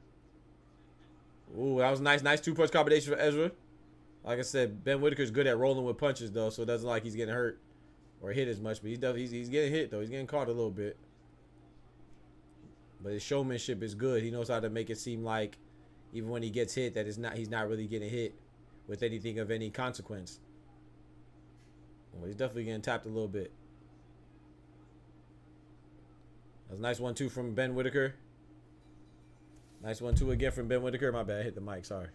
Ooh, that was nice. Nice two-punch combination for Ezra. Like I said, Ben Whittaker's good at rolling with punches, though, so it doesn't like he's getting hurt or hit as much. But he's getting hit, though. He's getting caught a little bit. But his showmanship is good. He knows how to make it seem like even when he gets hit, that he's not really getting hit with anything of any consequence. Well, he's definitely getting tapped a little bit. That's a nice 1-2 from Ben Whittaker. Nice 1-2 again from Ben Whittaker. My bad, I hit the mic, sorry.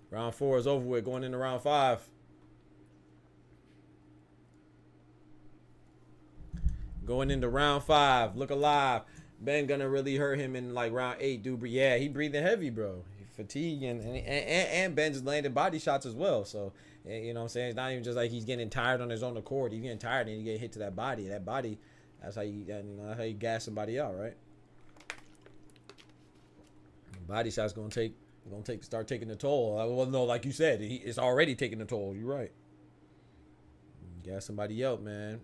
Round 4 is over with, going into round 5. Going into round 5. Look alive. Ben gonna really hurt him in like round 8, dude. Yeah, he breathing heavy, bro. He fatigue and Ben's landing body shots as well. So, you know what I'm saying? It's not even just like he's getting tired on his own accord. He's getting tired and he get hit to that body. That body, that's how you gas somebody out, right? Body shots gonna start taking the toll. Well, no, like you said, it's already taking the toll. You're right. Gas somebody out, man.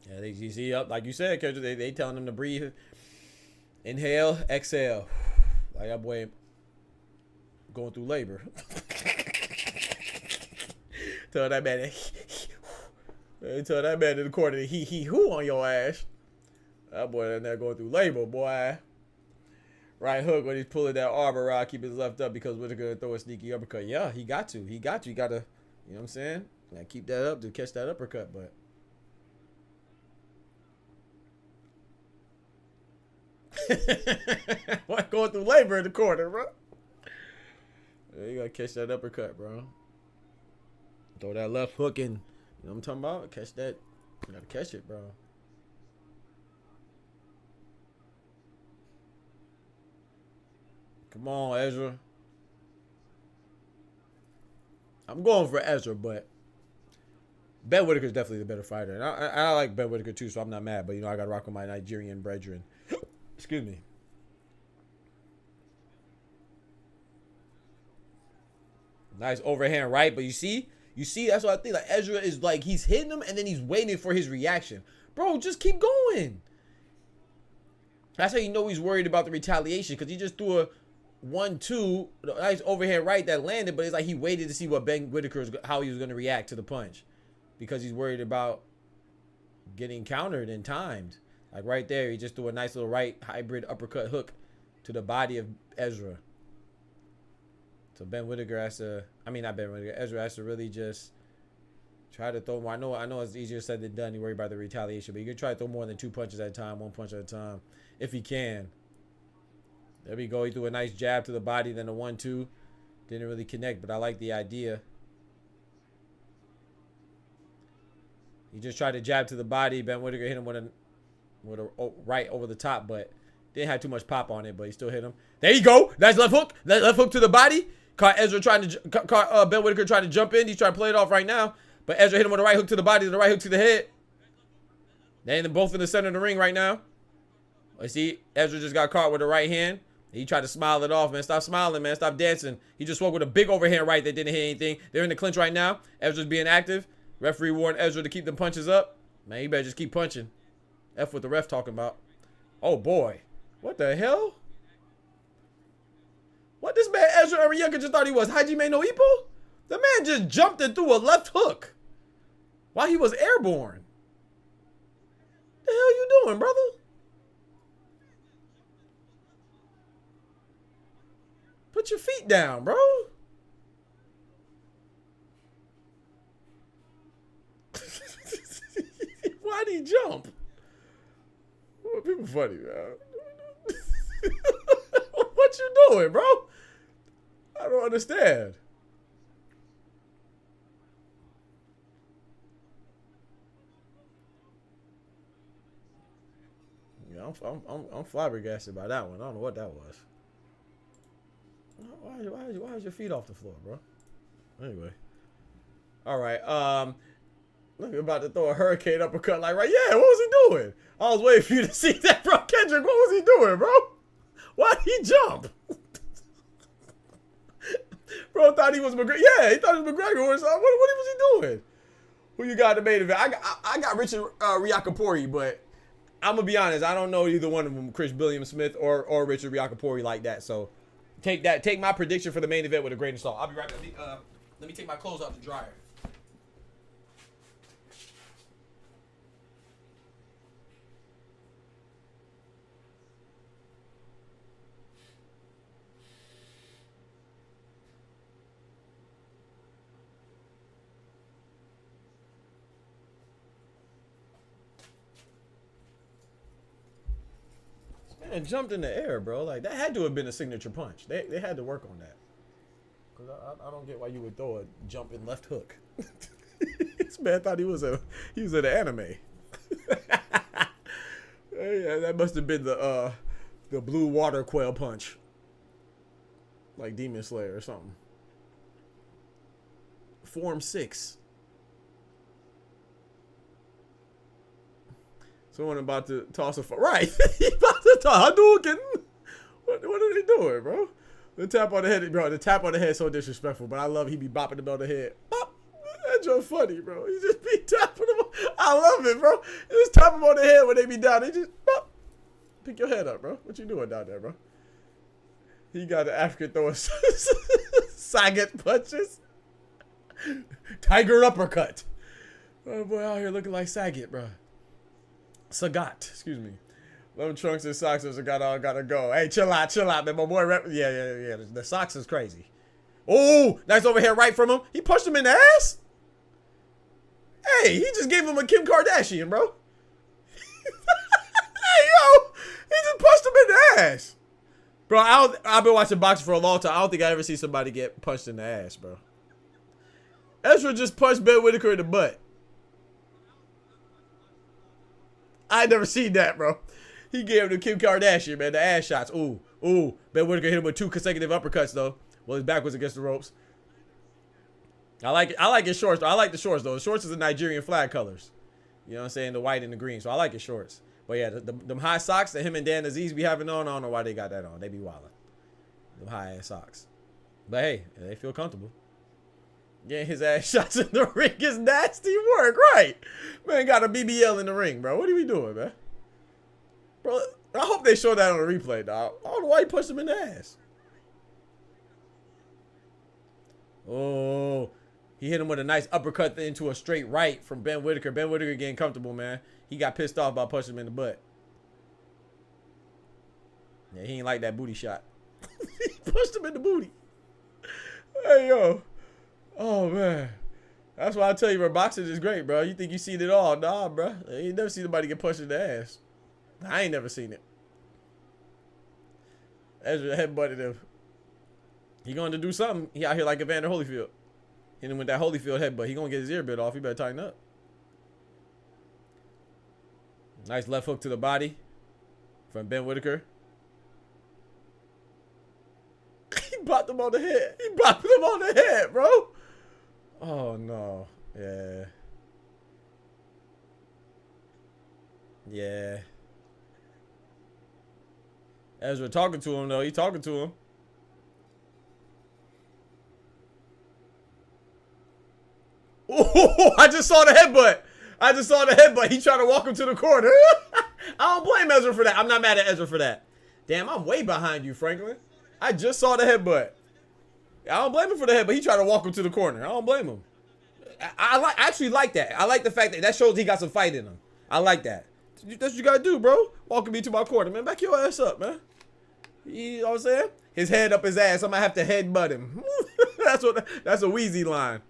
Yeah, you see up, like you said, Kendra, they telling him to breathe. Inhale, exhale. Like that boy going through labor. Tell that man, tell that man in the corner, who on your ass. That boy in there going through labor, boy. Right hook when he's pulling that armor out, keep his left up because we're gonna throw a sneaky uppercut. Yeah, he got to. You gotta, you know what I'm saying? Like, keep that up to catch that uppercut, but. What, going through labor in the corner, bro? Yeah, you gotta catch that uppercut, bro. Throw that left hook in. You know what I'm talking about? Catch that. You gotta catch it, bro. Come on, Ezra. I'm going for Ezra, but Ben Whittaker's definitely the better fighter. And I like Ben Whittaker too, so I'm not mad. But, you know, I got to rock with my Nigerian brethren. Excuse me. Nice overhand right, but you see, that's what I think. Like Ezra is like he's hitting him and then he's waiting for his reaction. Bro, just keep going. That's how you know he's worried about the retaliation, because he just threw a 1-2, nice overhand right that landed, but it's like he waited to see what Ben Whittaker how he was going to react to the punch, because he's worried about getting countered and timed. Like right there, he just threw a nice little right hybrid uppercut hook to the body of Ezra. So Ben Whittaker has to, I mean not Ben Whittaker, Ezra has to really just try to throw more. I know it's easier said than done. You worry about the retaliation, but you can try to throw more than 2 punches at a time, 1 punch at a time, if he can. There we go. He threw a nice jab to the body, then a 1-2. Didn't really connect, but I like the idea. He just tried to jab to the body. Ben Whittaker hit him with a right over the top, but didn't have too much pop on it, but he still hit him. There you go. Nice left hook. Left hook to the body. Caught Ezra caught Ben Whittaker trying to jump in. He's trying to play it off right now, but Ezra hit him with a right hook to the body, the right hook to the head. They're both in the center of the ring right now. I see Ezra just got caught with a right hand. He tried to smile it off, man. Stop smiling, man. Stop dancing. He just swooped with a big overhand right that didn't hit anything. They're in the clinch right now. Ezra's being active. Referee warned Ezra to keep them punches up. Man, you better just keep punching. F what the ref talking about. Oh, boy. What the hell? What this man Ezra Arenyeka just thought he was? Hajime no Ippo? The man just jumped and threw a left hook while he was airborne. The hell you doing, brother? Put your feet down, bro. Why'd he jump? Well, people funny, man. What you doing, bro? I don't understand. Yeah, I'm flabbergasted by that one. I don't know what that was. Why is your feet off the floor, bro? Anyway. All right. Look, about to throw a hurricane uppercut like right. Yeah, what was he doing? I was waiting for you to see that, bro. Kendrick, what was he doing, bro? Why'd he jump? Bro thought he was McGregor. Yeah, he thought he was McGregor or something. What was he doing? Who you got in the main event? I got Richard RIAKPORHE, but I'm gonna be honest. I don't know either one of them, Chris BILLIAM-SMITH or Richard RIAKPORHE like that. So take my prediction for the main event with a grain of salt. I'll be right back. Let me take my clothes out the dryer. Man jumped in the air, bro. Like, that had to have been a signature punch. They had to work on that. Because I don't get why you would throw a jumping left hook. This man thought he was an anime. Yeah, that must have been the blue water quail punch. Like Demon Slayer or something. Form 6. Someone about to toss a right. He about to toss Hadouken. What are they doing, bro? The tap on the head, bro. The tap on the head is so disrespectful, but I love he be bopping him on the head. Bop. That's just funny, bro. He just be tapping him. I love it, bro. He just tap him on the head when they be down. He just bop. Pick your head up, bro. What you doing down there, bro? He got the African throwing Sagat punches. Tiger uppercut. Oh boy, out here looking like Sagat, bro. Sagat, excuse me. Them trunks and socks gotta go. Hey, chill out, man. My boy, yeah. The socks is crazy. Oh, nice overhead right from him. He punched him in the ass. Hey, he just gave him a Kim Kardashian, bro. Hey, yo, he just punched him in the ass, bro. I've been watching boxing for a long time. I don't think I ever see somebody get punched in the ass, bro. Ezra just punched Ben Whittaker in the butt. I never seen that, bro. He gave him to Kim Kardashian, man. The ass shots. Ooh. Ben Whittaker hit him with 2 consecutive uppercuts, though. Well, his back was against the ropes. I like his shorts, though. I like the shorts, though. The shorts is the Nigerian flag colors. You know what I'm saying? The white and the green. So I like his shorts. But yeah, them high socks that him and Dan Aziz be having on, I don't know why they got that on. They be wildin'. Them high ass socks. But hey, they feel comfortable. Getting his ass shots in the ring is nasty work, right? Man got a BBL in the ring, bro. What are we doing, man? Bro, I hope they show that on the replay, dog. I don't know why he punched him in the ass. Oh, he hit him with a nice uppercut into a straight right from Ben Whittaker. Ben Whittaker getting comfortable, man. He got pissed off by punching him in the butt. Yeah, he ain't like that booty shot. He punched him in the booty. Hey, yo. Oh, man. That's why I tell you, bro, boxing is great, bro. You think you seen it all. Nah, bro. You ain't never seen nobody get punched in the ass. I ain't never seen it. Ezra headbutted him. He going to do something. He out here like Evander Holyfield. Hit him with that Holyfield headbutt. He going to get his ear bit off. He better tighten up. Nice left hook to the body from Ben Whittaker. He bopped him on the head. He bopped him on the head, bro. Oh, no. Yeah. Yeah. Ezra talking to him, though. He talking to him. Oh, I just saw the headbutt. I just saw the headbutt. He trying to walk him to the corner. I don't blame Ezra for that. I'm not mad at Ezra for that. Damn, I'm way behind you, Franklin. I just saw the headbutt. I don't blame him for the headbutt. He tried to walk him to the corner. I don't blame him. I actually like that. I like the fact that shows he got some fight in him. I like that. That's what you gotta do, bro. Walking me to my corner, man. Back your ass up, man. You know what I'm saying? His head up his ass. I'm gonna have to headbutt him. That's a Wheezy line.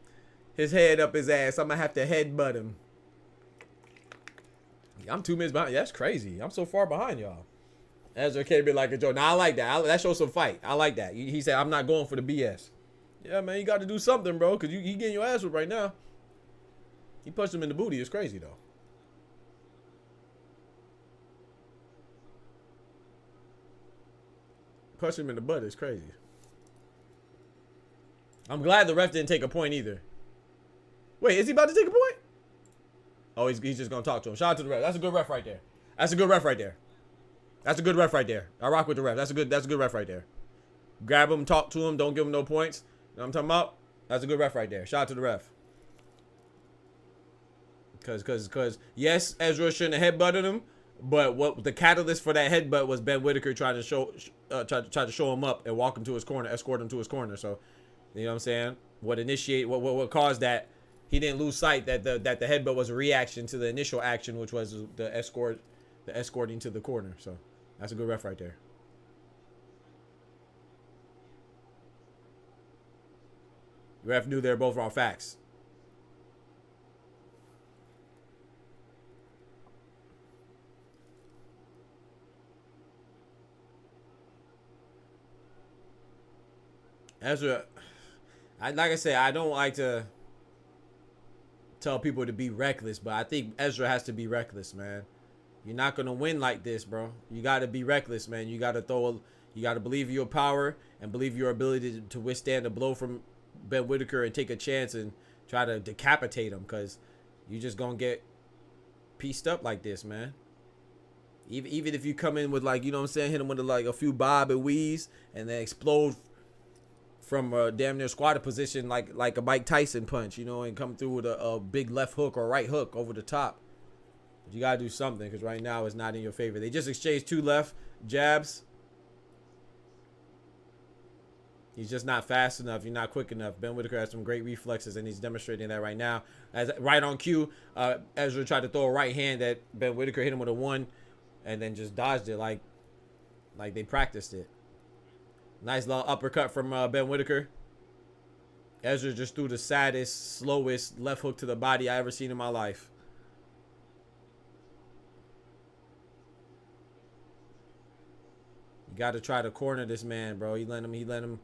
His head up his ass. I'm gonna have to headbutt him. I'm 2 minutes behind. That's crazy. I'm so far behind y'all. Ezra can't be like a joke. Now I like that. That shows some fight. I like that. He said, I'm not going for the BS. Yeah, man, you got to do something, bro, because you getting your ass whipped right now. He punched him in the booty. It's crazy, though. Punched him in the butt. It's crazy. I'm glad the ref didn't take a point either. Wait, is he about to take a point? Oh, he's just going to talk to him. Shout out to the ref. That's a good ref right there. That's a good ref right there. That's a good ref right there. I rock with the ref. That's a good ref right there. Grab him, talk to him, don't give him no points. You know what I'm talking about? That's a good ref right there. Shout out to the ref. Cause yes, Ezra shouldn't have headbutted him, but what the catalyst for that headbutt was Ben Whittaker trying to show him up and walk him to his corner, escort him to his corner. So, you know what I'm saying? What caused that? He didn't lose sight that the headbutt was a reaction to the initial action, which was the escorting to the corner. So that's a good ref right there. The ref knew they were both wrong. Facts. Ezra, like I said, I don't like to tell people to be reckless, but I think Ezra has to be reckless, man. You're not gonna win like this, bro. You gotta be reckless, man. You gotta believe your power and believe your ability to withstand a blow from Ben Whittaker and take a chance and try to decapitate him, because you just gonna get pieced up like this, man. Even if you come in with, like, you know what I'm saying, hit him with like a few bob and weaves and then explode from a damn near squatted position like a Mike Tyson punch, you know, and come through with a big left hook or right hook over the top. But you gotta do something, because right now it's not in your favor. They just exchanged 2 left jabs. He's just not fast enough. You're not quick enough. Ben Whittaker has some great reflexes, and he's demonstrating that right now. As right on cue, Ezra tried to throw a right hand that Ben Whittaker hit him with a 1, and then just dodged it like they practiced it. Nice long uppercut from Ben Whittaker. Ezra just threw the saddest, slowest left hook to the body I ever seen in my life. You got to try to corner this man, bro. He let him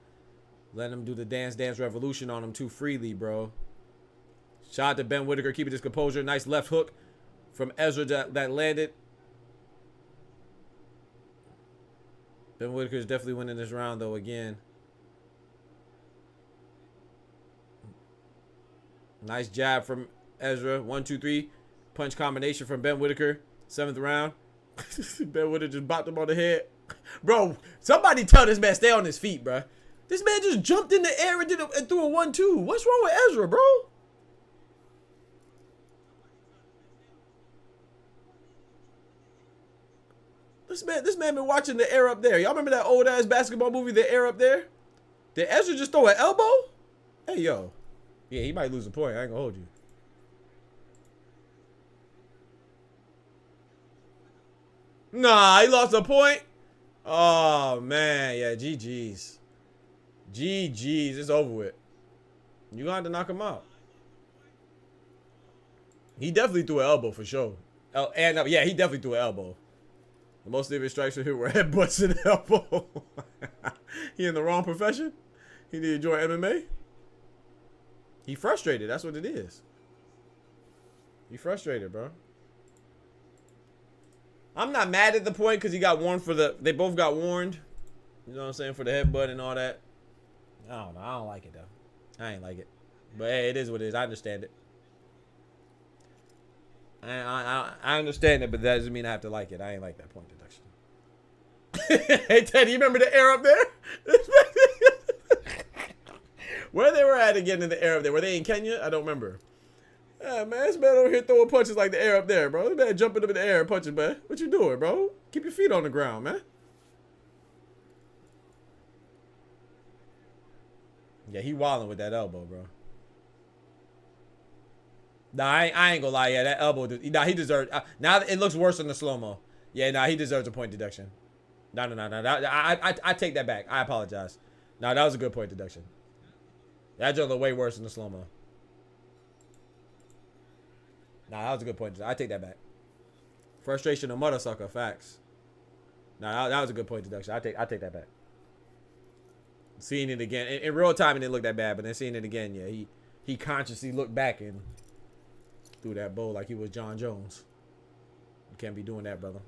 do the dance revolution on him too freely, bro. Shout out to Ben Whittaker keeping his composure. Nice left hook from Ezra that landed. Ben Whittaker is definitely winning this round, though, again. Nice jab from Ezra. 1, 2, 3. Punch combination from Ben Whittaker. 7th round. Ben Whittaker just bopped him on the head. Bro, somebody tell this man stay on his feet, bro. This man just jumped in the air and and threw a 1-2. What's wrong with Ezra, bro? This man been watching The Air Up There. Y'all remember that old ass basketball movie, The Air Up There? Did Ezra just throw an elbow? Hey, yo. Yeah, he might lose a point. I ain't gonna hold you. Nah, he lost a point. Oh, man. Yeah, GG's. GG's. It's over with. You gonna have to knock him out. He definitely threw an elbow for sure. Yeah, he definitely threw an elbow. Most of his strikes for him were headbutts and elbow. He in the wrong profession? He need to join MMA? He frustrated. That's what it is. He frustrated, bro. I'm not mad at the point because he got warned for the... They both got warned. You know what I'm saying? For the headbutt and all that. I don't know. I don't like it, though. I ain't like it. But, hey, it is what it is. I understand it. I understand it, but that doesn't mean I have to like it. I ain't like that point deduction. Hey, Teddy, you remember The Air Up There? Where they were at again in The Air Up There? Were they in Kenya? I don't remember. Yeah, man, this man over here throwing punches like The Air Up There, bro. This man jumping up in the air and punching, man. What you doing, bro? Keep your feet on the ground, man. Yeah, he wilding with that elbow, bro. Nah, I ain't gonna lie. Yeah, that elbow. Nah, he deserves. Now it looks worse in the slow mo. Yeah, nah, he deserves a point deduction. No. I take that back. I apologize. Nah, that was a good point deduction. That just looked way worse in the slow mo. Nah, that was a good point. I take that back. Frustration of mother sucker. Facts. Nah, that was a good point deduction. I take that back. Seeing it again in real time, it didn't look that bad, but then seeing it again, yeah, he consciously looked back and threw that bow like he was John Jones. You can't be doing that, brother.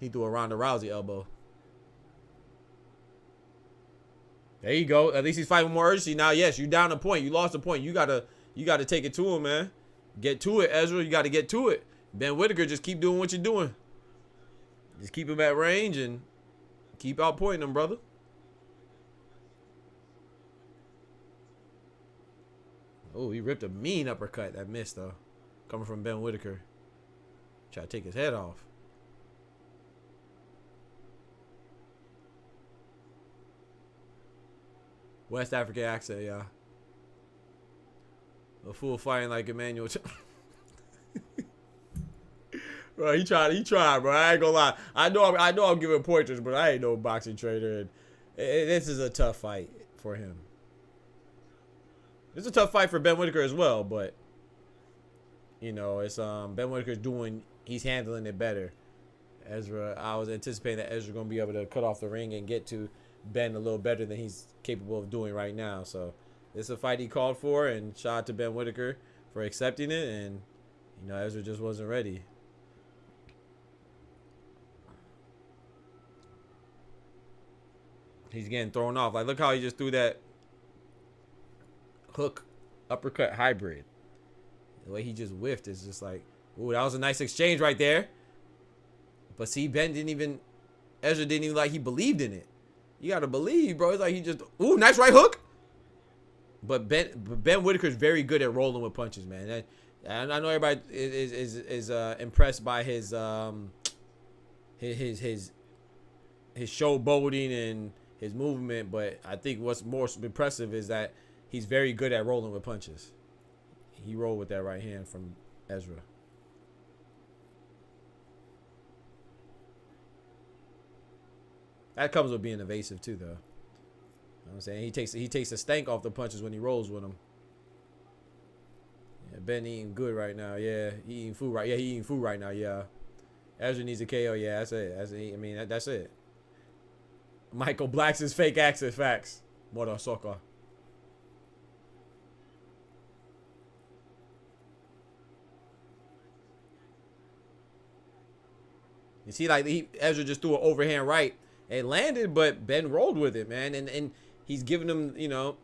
He threw a Ronda Rousey elbow. There you go. At least he's fighting with more urgency. Now, yes, you down a point. You lost a point. You gotta take it to him, man. Get to it, Ezra. You gotta get to it. Ben Whittaker, just keep doing what you're doing. Just keep him at range and keep outpointing him, brother. Oh, he ripped a mean uppercut. That missed, though. Coming from Ben Whittaker. Try to take his head off. West African accent, y'all. A fool fighting like Emmanuel. Bro, he tried, bro. I ain't gonna lie. I know I'm giving pointers, but I ain't no boxing trainer. And this is a tough fight for him. It's a tough fight for Ben Whittaker as well, but you know, it's Ben Whittaker's he's handling it better. Ezra, I was anticipating that Ezra gonna be able to cut off the ring and get to Ben a little better than he's capable of doing right now. So it's a fight he called for, and shout out to Ben Whittaker for accepting it. And you know, Ezra just wasn't ready. He's getting thrown off. Like, look how he just threw that hook uppercut hybrid. The way he just whiffed is just like, ooh, that was a nice exchange right there. But see, Ezra didn't even like he believed in it. You gotta believe, bro. It's like he just, ooh, nice right hook. But Ben Whittaker's very good at rolling with punches, man. And I know everybody is impressed by his showboating and his movement, but I think what's more impressive is that he's very good at rolling with punches. He rolled with that right hand from Ezra. That comes with being evasive too, though. You know what I'm saying? He takes a stank off the punches when he rolls with them. Yeah, Ben eating good right now. Yeah, he eating food right. Yeah, he eating food right now. Yeah, Ezra needs a KO. Yeah, that's it. That's it. Michael Black's his fake accent. Facts. Mother soccer. You see, like Ezra just threw an overhand right. It landed, but Ben rolled with it, man. And he's giving him, you know,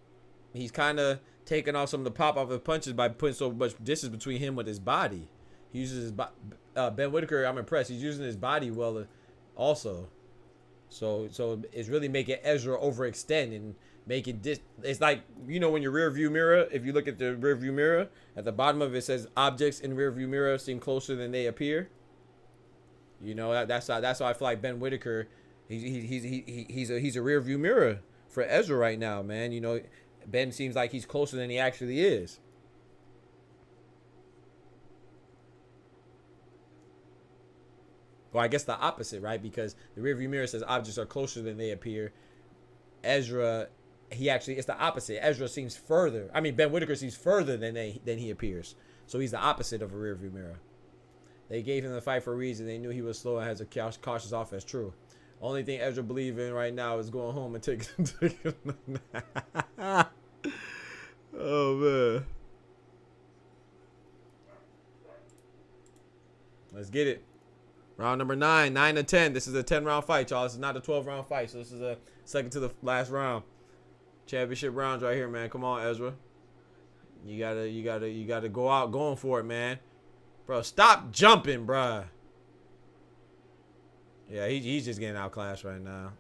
he's kind of taking off some of the pop off of punches by putting so much distance between him with his body. He uses his Ben Whittaker, I'm impressed. He's using his body well also. So it's really making Ezra overextend and making this. It's like, you know, when your rear view mirror, if you look at the rear view mirror, at the bottom of it says objects in rear view mirror seem closer than they appear. You know, that's how I feel like Ben Whittaker, he's a rear view mirror for Ezra right now, man. You know, Ben seems like he's closer than he actually is. Well, I guess the opposite, right? Because the rearview mirror says objects are closer than they appear. Ezra, it's the opposite. Ezra seems further. I mean, Ben Whittaker seems further than he appears. So he's the opposite of a rearview mirror. They gave him the fight for a reason. They knew he was slow and has a cautious offense. True. Only thing Ezra believes in right now is going home and taking oh, man. Let's get it. Round number 9, 9 to 10. This is a 10-round fight, y'all. This is not a 12-round fight. So this is a second to the last round. Championship rounds right here, man. Come on, Ezra. You gotta go out going for it, man. Bro, stop jumping, bro. Yeah, he's just getting outclassed right now.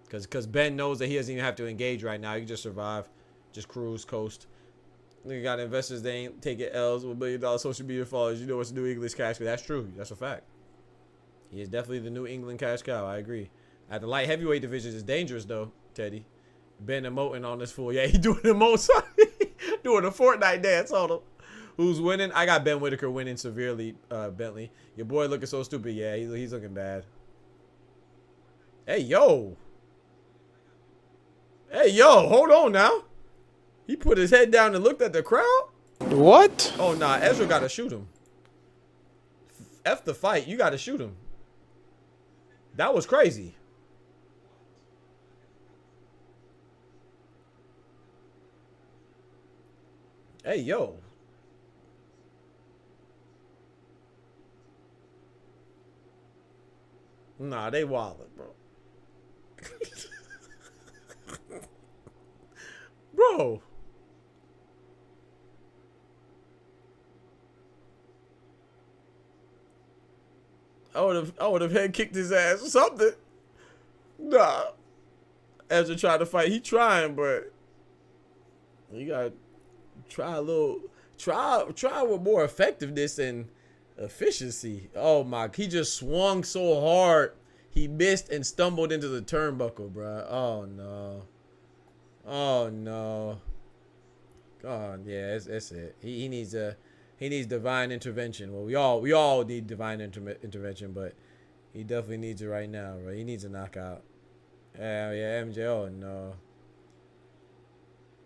Cause Ben knows that he doesn't even have to engage right now. He can just survive, just cruise, coast. You got investors, they ain't taking L's with $1 billion social media followers. You know what's the new English cash cow. That's true. That's a fact. He is definitely the New England cash cow. I agree. At the light heavyweight division, it's dangerous though, Teddy. Ben emoting on this fool. Yeah, he doing emotes. Doing a Fortnite dance on him. Who's winning? I got Ben Whittaker winning severely, Bentley. Your boy looking so stupid. Yeah, he's looking bad. Hey, yo. Hey, yo. Hold on now. He put his head down and looked at the crowd? What? Oh, nah. Ezra got to shoot him. F the fight. You got to shoot him. That was crazy. Hey, yo. Nah, they wildin', bro. Bro. I would have head kicked his ass or something. Nah. Ezra tried to fight. He trying, but you gotta try with more effectiveness and efficiency. Oh my, he just swung so hard. He missed and stumbled into the turnbuckle, bro. Oh no. Oh no. God, yeah, it's it. He needs divine intervention. Well, we all need divine intervention, but he definitely needs it right now, bro. He needs a knockout. Yeah, MJ. Oh no.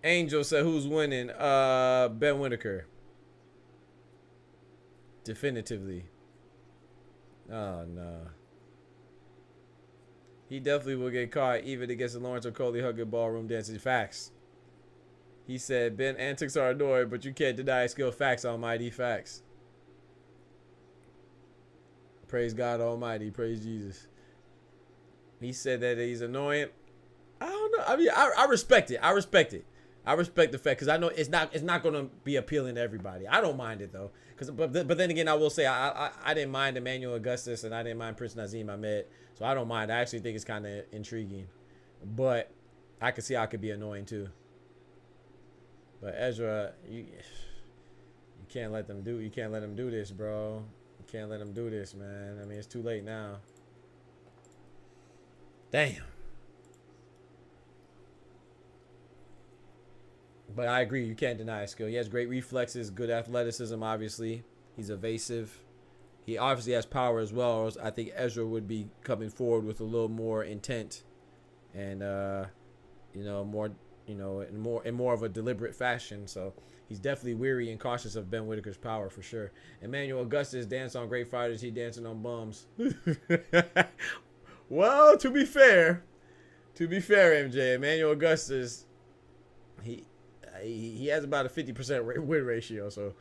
Angel said, who's winning? Ben Whittaker. Definitively. Oh no. He definitely will get caught even against the Lawrence or Coley Huggett ballroom dancing. Facts. He said, Ben, antics are annoying, but you can't deny skill. Facts, almighty. Facts. Praise God Almighty. Praise Jesus. He said that he's annoying. I don't know. I mean, I respect it. I respect it. I respect the fact, because I know it's not going to be appealing to everybody. I don't mind it though, but then again, I will say I didn't mind Emmanuel Augustus and I didn't mind Prince Nazim Ahmed, so I don't mind. I actually think it's kind of intriguing, but I can see how it could be annoying too. But Ezra, you can't let them do this, bro. You can't let them do this, man. I mean, it's too late now. Damn. But I agree, you can't deny his skill. He has great reflexes, good athleticism, obviously. He's evasive. He obviously has power as well. I think Ezra would be coming forward with a little more intent and more in more of a deliberate fashion. So he's definitely weary and cautious of Ben Whittaker's power for sure. Emmanuel Augustus danced on great fighters. He dancing on bums. Well, to be fair, MJ, Emmanuel Augustus, he has about a 50% win ratio, so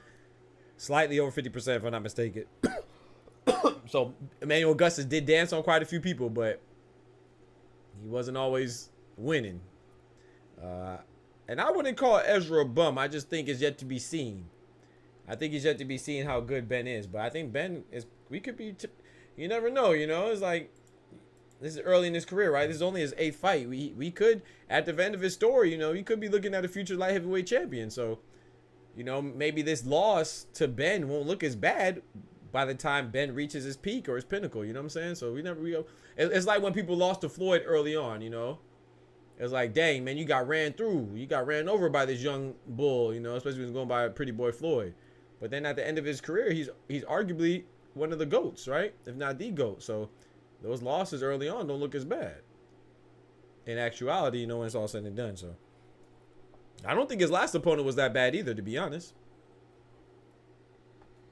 slightly over 50% if I'm not mistaken. So Emmanuel Augustus did dance on quite a few people, but he wasn't always winning. And I wouldn't call Ezra a bum. I just think it's yet to be seen. I think it's yet to be seen how good Ben is. But I think Ben is. We could be. You never know. You know, it's like This is early in his career, right? This is only his 8th fight. We could, at the end of his story, you know, he could be looking at a future light heavyweight champion. So, you know, maybe this loss to Ben won't look as bad by the time Ben reaches his peak or his pinnacle. You know what I'm saying? So it's like when people lost to Floyd early on, you know. It's like, dang, man, you got ran through. You got ran over by this young bull, you know, especially when he was going by a pretty boy Floyd. But then at the end of his career, he's arguably one of the GOATs, right? If not the GOAT. So those losses early on don't look as bad. In actuality, you know, when it's all said and done. So I don't think his last opponent was that bad either, to be honest.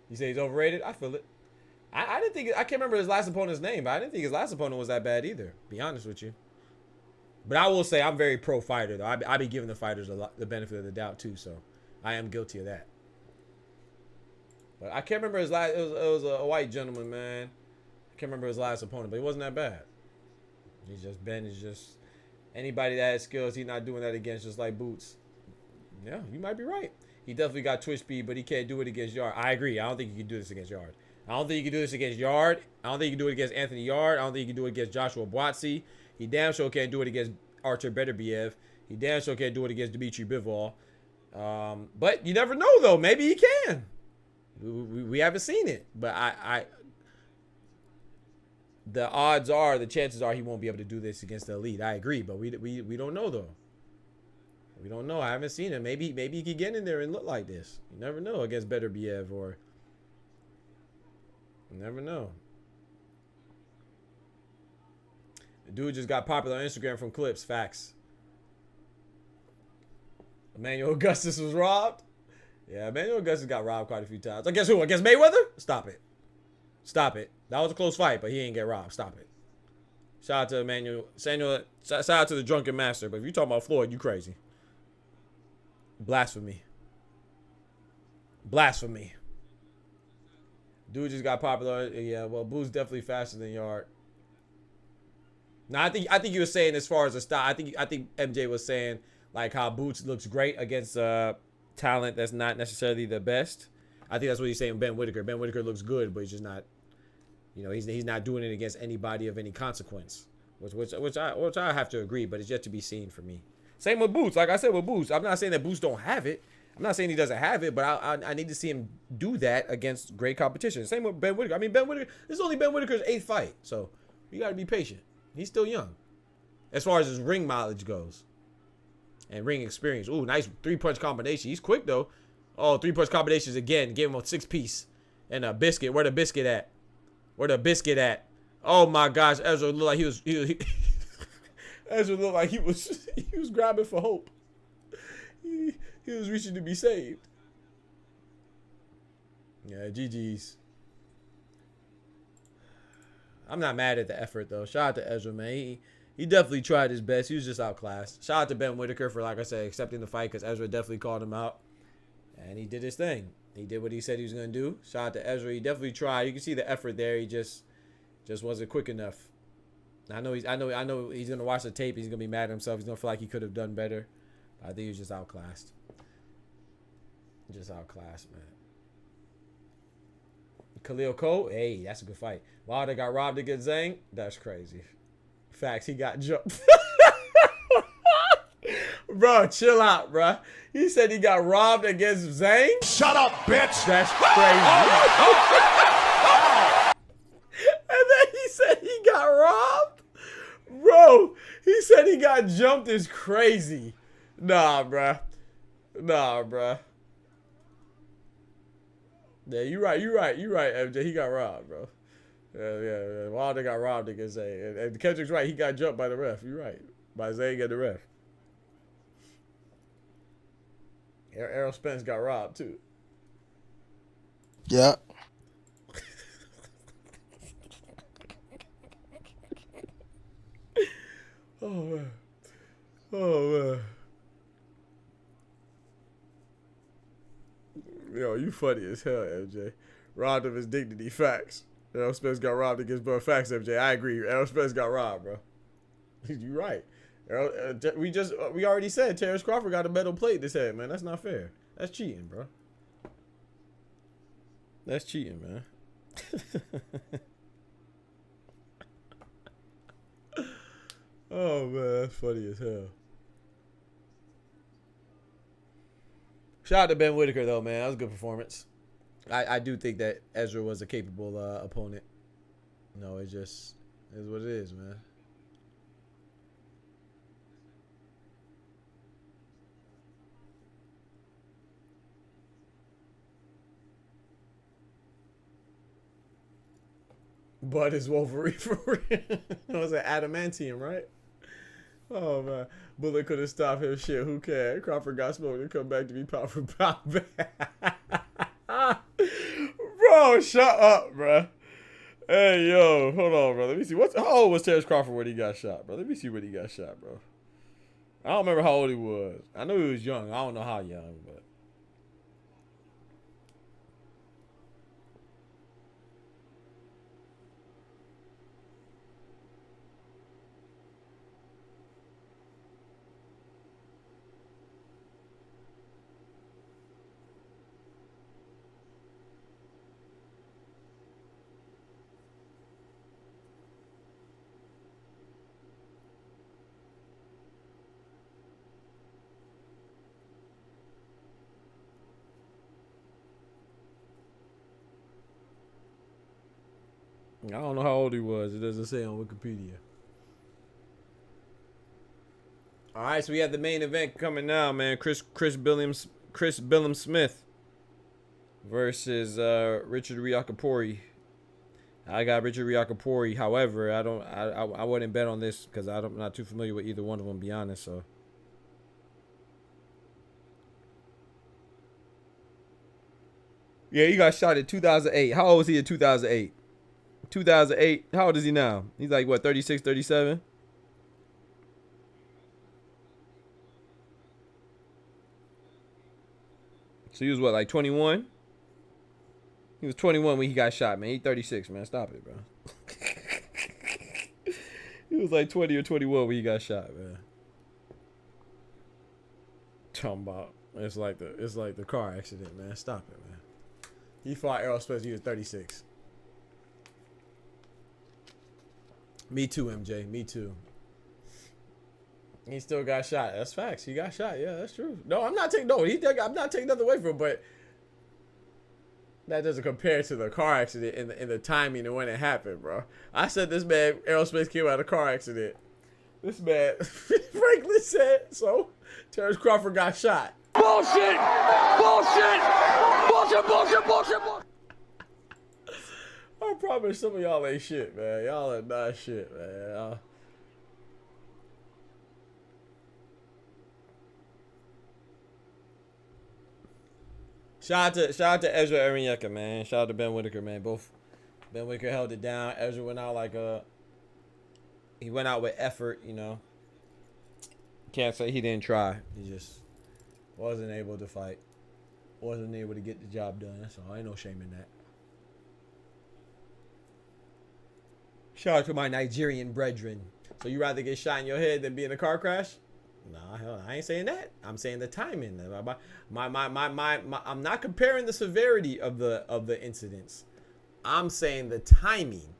You say he's overrated? I feel it. I didn't think, I can't remember his last opponent's name, but I didn't think his last opponent was that bad either, to be honest with you. But I will say I'm very pro-fighter, though. I be giving the fighters the benefit of the doubt, too. So I am guilty of that. But I can't remember his last. It was a white gentleman, man. I can't remember his last opponent, but he wasn't that bad. He's just, Ben is just, anybody that has skills, he's not doing that against, just like Boots. Yeah, you might be right. He definitely got twitch speed, but he can't do it against Yard. I agree. I don't think he can do this against Yard. I don't think he can do this against Yard. I don't think he can do it against Anthony Yard. I don't think he can do it against Joshua Boatsy. He damn sure can't do it against Artur Beterbiev. He damn sure can't do it against Dmitry Bivol. But you never know, though. Maybe he can. We haven't seen it. But the odds are, the chances are he won't be able to do this against the elite. I agree, but we don't know, though. We don't know. I haven't seen it. Maybe he could get in there and look like this. You never know against Beterbiev, or you never know. The dude just got popular on Instagram from clips. Facts. Emmanuel Augustus was robbed. Yeah, Emmanuel Augustus got robbed quite a few times. I guess who? Against Mayweather? Stop it. Stop it. That was a close fight, but he ain't get robbed. Stop it. Shout out to Emmanuel. Shout out to the drunken master. But if you talking about Floyd, you crazy. Blasphemy. Blasphemy. Dude just got popular. Yeah, well, Boo's definitely faster than Yard. Now, I think you were saying as far as the style. I think MJ was saying like how Boots looks great against talent that's not necessarily the best. I think that's what he's saying. Ben Whittaker. Ben Whittaker looks good, but he's just not. You know, he's not doing it against anybody of any consequence. Which I have to agree, but it's yet to be seen for me. Same with Boots. Like I said with Boots, I'm not saying that Boots don't have it. I'm not saying he doesn't have it, but I need to see him do that against great competition. Same with Ben Whittaker. I mean, Ben Whittaker. This is only Ben Whittaker's 8th fight, so you got to be patient. He's still young, as far as his ring mileage goes, and ring experience. Ooh, nice 3-punch combination. He's quick though. Oh, 3-punch combinations again. Gave him a 6-piece and a biscuit. Where the biscuit at? Where the biscuit at? Oh my gosh, Ezra looked like he was. Ezra looked like he was grabbing for hope. He was reaching to be saved. Yeah, GG's. I'm not mad at the effort though. Shout out to Ezra, man. He definitely tried his best. He was just outclassed. Shout out to Ben Whittaker for, like I said, accepting the fight, because Ezra definitely called him out, and he did his thing. He did what he said he was gonna do. Shout out to Ezra. He definitely tried. You can see the effort there. He just wasn't quick enough. I know he's gonna watch the tape. He's gonna be mad at himself. He's gonna feel like he could have done better. But I think he was just outclassed. Just outclassed, man. Khalil Cole, hey, that's a good fight. Wilder got robbed against Zhang. That's crazy. Facts, he got jumped. Bro, chill out, bro. He said he got robbed against Zhang. Shut up, bitch. That's crazy. And then he said he got robbed. Bro, he said he got jumped is crazy. Nah, bruh. Nah, bruh. Yeah, you right, MJ. He got robbed, bro. Yeah. Wilder got robbed against Zay. And Kendrick's right. He got jumped by the ref. You're right. By Zay and the ref. Errol Spence got robbed, too. Yeah. Oh, man. Oh, man. Yo, you funny as hell, MJ. Robbed of his dignity. Facts. Errol Spence got robbed against Bro. Facts, MJ. I agree. Errol Spence got robbed, bro. You right. We already said Terrence Crawford got a metal plate in his head, man. That's not fair. That's cheating, bro. That's cheating, man. That's funny as hell. Shout out to Ben Whittaker, though, man. That was a good performance. I do think that Ezra was a capable opponent. No, it just is what it is, man. But it's Wolverine for real. It was an adamantium, right? Oh man, Bullet could have stopped him. Shit, who cares? Crawford got smoked and come back to be pound for pound back. Bro, shut up, bro. Hey yo, hold on, bro. Let me see. How old was Terrence Crawford when he got shot, bro? Let me see when he got shot, bro. I don't remember how old he was. I know he was young. I don't know how young, but. I don't know how old he was. It doesn't say on Wikipedia. All right, so we have the main event coming now, man. Chris BILLIAM-SMITH versus Richard RIAKPORHE. I got Richard RIAKPORHE. However, I wouldn't bet on this because I'm not too familiar with either one of them, to be honest. So. Yeah, he got shot in 2008. How old was he in 2008? 2008. How old is he now? He's like, what, 36, 37? So he was what, like 21? He was 21 when he got shot, man. He 36, man. Stop it, bro. He was like 20 or 21 when he got shot, man. Talking about it's like the car accident, man. Stop it, man. He fought aerospace. He was 36. Me too, MJ. Me too. He still got shot. That's facts. He got shot. Yeah, that's true. No, I'm not taking. No, I'm not taking nothing away from him. But that doesn't compare to the car accident and the timing and when it happened, bro. I said this man aerospace came out of a car accident. This man Franklin said so. Terrence Crawford got shot. Bullshit! Bullshit! Bullshit! Bullshit! Bullshit! Bullshit! I promise some of y'all ain't shit, man. Y'all are not shit, man. Shout out to Ezra Arenyeka, man. Shout out to Ben Whittaker, man. Both Ben Whittaker held it down. Ezra went out like he went out with effort, you know. Can't say he didn't try. He just wasn't able to fight. Wasn't able to get the job done. So ain't no shame in that. Shout out to my Nigerian brethren. So you rather get shot in your head than be in a car crash? Nah, hell, I ain't saying that. I'm saying the timing. I'm not comparing the severity of the incidents. I'm saying the timing.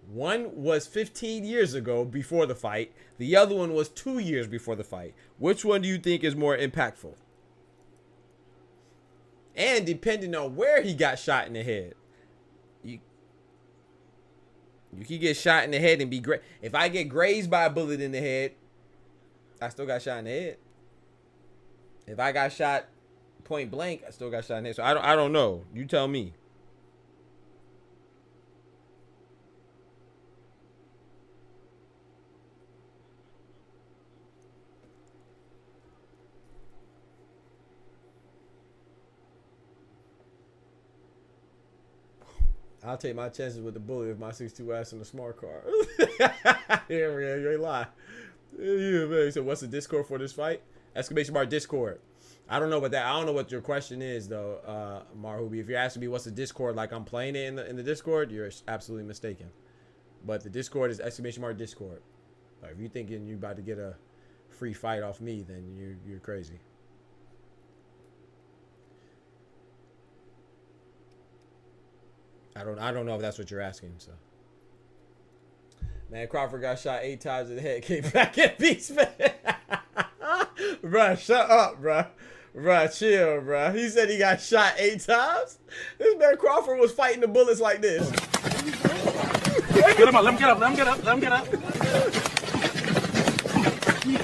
One was 15 years ago before the fight. The other one was 2 years before the fight. Which one do you think is more impactful? And depending on where he got shot in the head. You can get shot in the head and be great. If I get grazed by a bullet in the head, I still got shot in the head. If I got shot point blank, I still got shot in the head. So I don't know. You tell me. I'll take my chances with the bullet if my 6'2" ass in a smart car. Yeah, you ain't lie. Yeah, man. So what's the Discord for this fight? Exclamation mark Discord. I don't know what that. I don't know what your question is though, Marhubi. If you're asking me what's the Discord, like I'm playing it in the Discord, you're absolutely mistaken. But the Discord is exclamation mark Discord. Like, if you're thinking you're about to get a free fight off me, then you're crazy. I don't know if that's what you're asking. So Man, Crawford got shot 8 times in the head. Came back in peace, man. Bruh, shut up, bruh. Bruh, chill, bruh. He said he got shot 8 times? This man Crawford was fighting the bullets like this. Get him up, let him get up, let him get up, let him get up.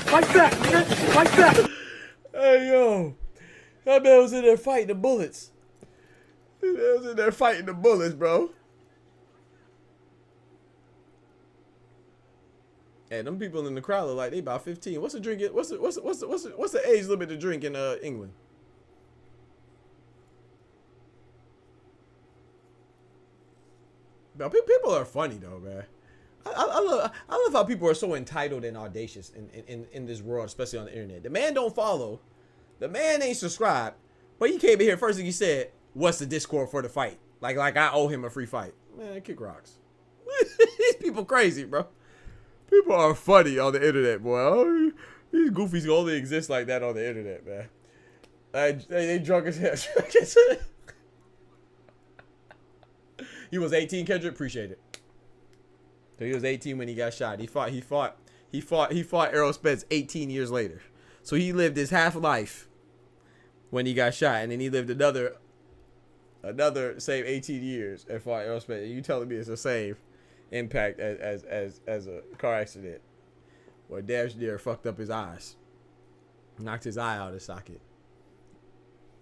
Fight back, nigga. Fight back. Hey, yo. That man was in there fighting the bullets. That man was in there fighting the bullets, bro. Hey, them people in the crowd look like they about 15. What's the drink? What's the age limit to drink in England? Bro, people are funny though, man. I love how people are so entitled and audacious in this world, especially on the internet. The man don't follow, the man ain't subscribed, but he came in here first thing he said, "What's the Discord for the fight?" Like I owe him a free fight. Man, kick rocks. These people crazy, bro. People are funny on the internet, boy. Oh, these goofies only exist like that on the internet, man. They drunk as hell. He was 18, Kendrick. Appreciate it. So he was 18 when he got shot. He fought Errol Spence 18 years later. So he lived his half life when he got shot, and then he lived another same 18 years and fought Errol Spence. And you telling me it's the same impact as a car accident where Dash Deer fucked up his eyes, knocked his eye out of his socket.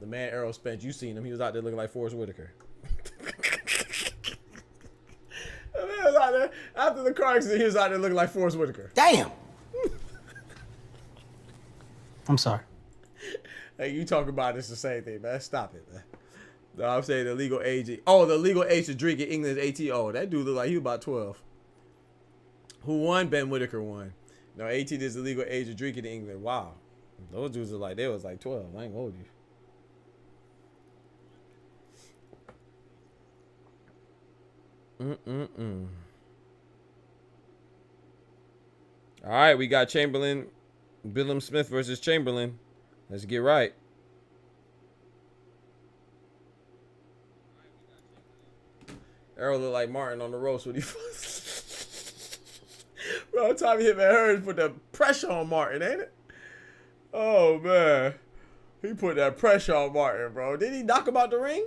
The man Errol Spence, you seen him? He was out there looking like Forrest Whitaker. The man was out there after the car accident. He was out there looking like Forrest Whitaker. Damn. I'm sorry. Hey, you talking about it's the same thing, man. Stop it, man. No, I'm saying the legal age. Oh, the legal age to drink in England is 18. Oh, that dude looked like he was about 12. Who won? Ben Whittaker won. No, 18 is the legal age of drinking in England. Wow. Those dudes are like, they was like 12. I ain't gonna hold you. All right, we got Chamberlain, BILLIAM-SMITH versus Chamberlain. Let's get right. Errol looked like Martin on the roast when he bro, Tommy Hitman Hearns put the pressure on Martin, ain't it? Oh, man. He put that pressure on Martin, bro. Did he knock him out the ring?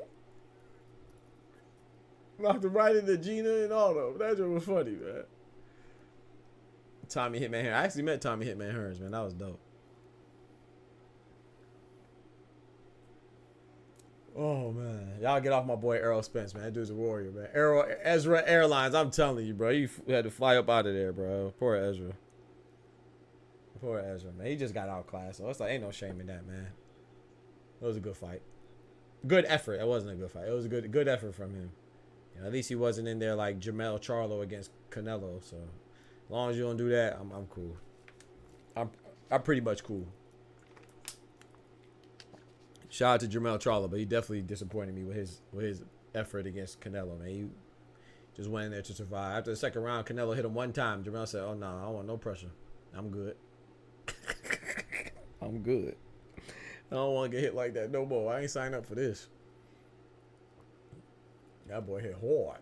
Knocked him right into Gina and all of them. That just was funny, man. Tommy Hitman Hearns. I actually met Tommy Hitman Hearns, man. That was dope. Oh, man. Y'all get off my boy Errol Spence, man. That dude's a warrior, man. Ezra Airlines, I'm telling you, bro. You had to fly up out of there, bro. Poor Ezra. Poor Ezra, man. He just got outclassed. So it's like, ain't no shame in that, man. It was a good fight. Good effort. It wasn't a good fight. It was a good effort from him. You know, at least he wasn't in there like Jermell Charlo against Canelo. So as long as you don't do that, I'm cool. I'm pretty much cool. Shout out to Jermell Charlo, but he definitely disappointed me with his effort against Canelo, man. He just went in there to survive. After the second round, Canelo hit him one time. Jermell said, "Oh no, I don't want no pressure. I'm good. I'm good. I don't want to get hit like that no more. I ain't signed up for this." That boy hit hard.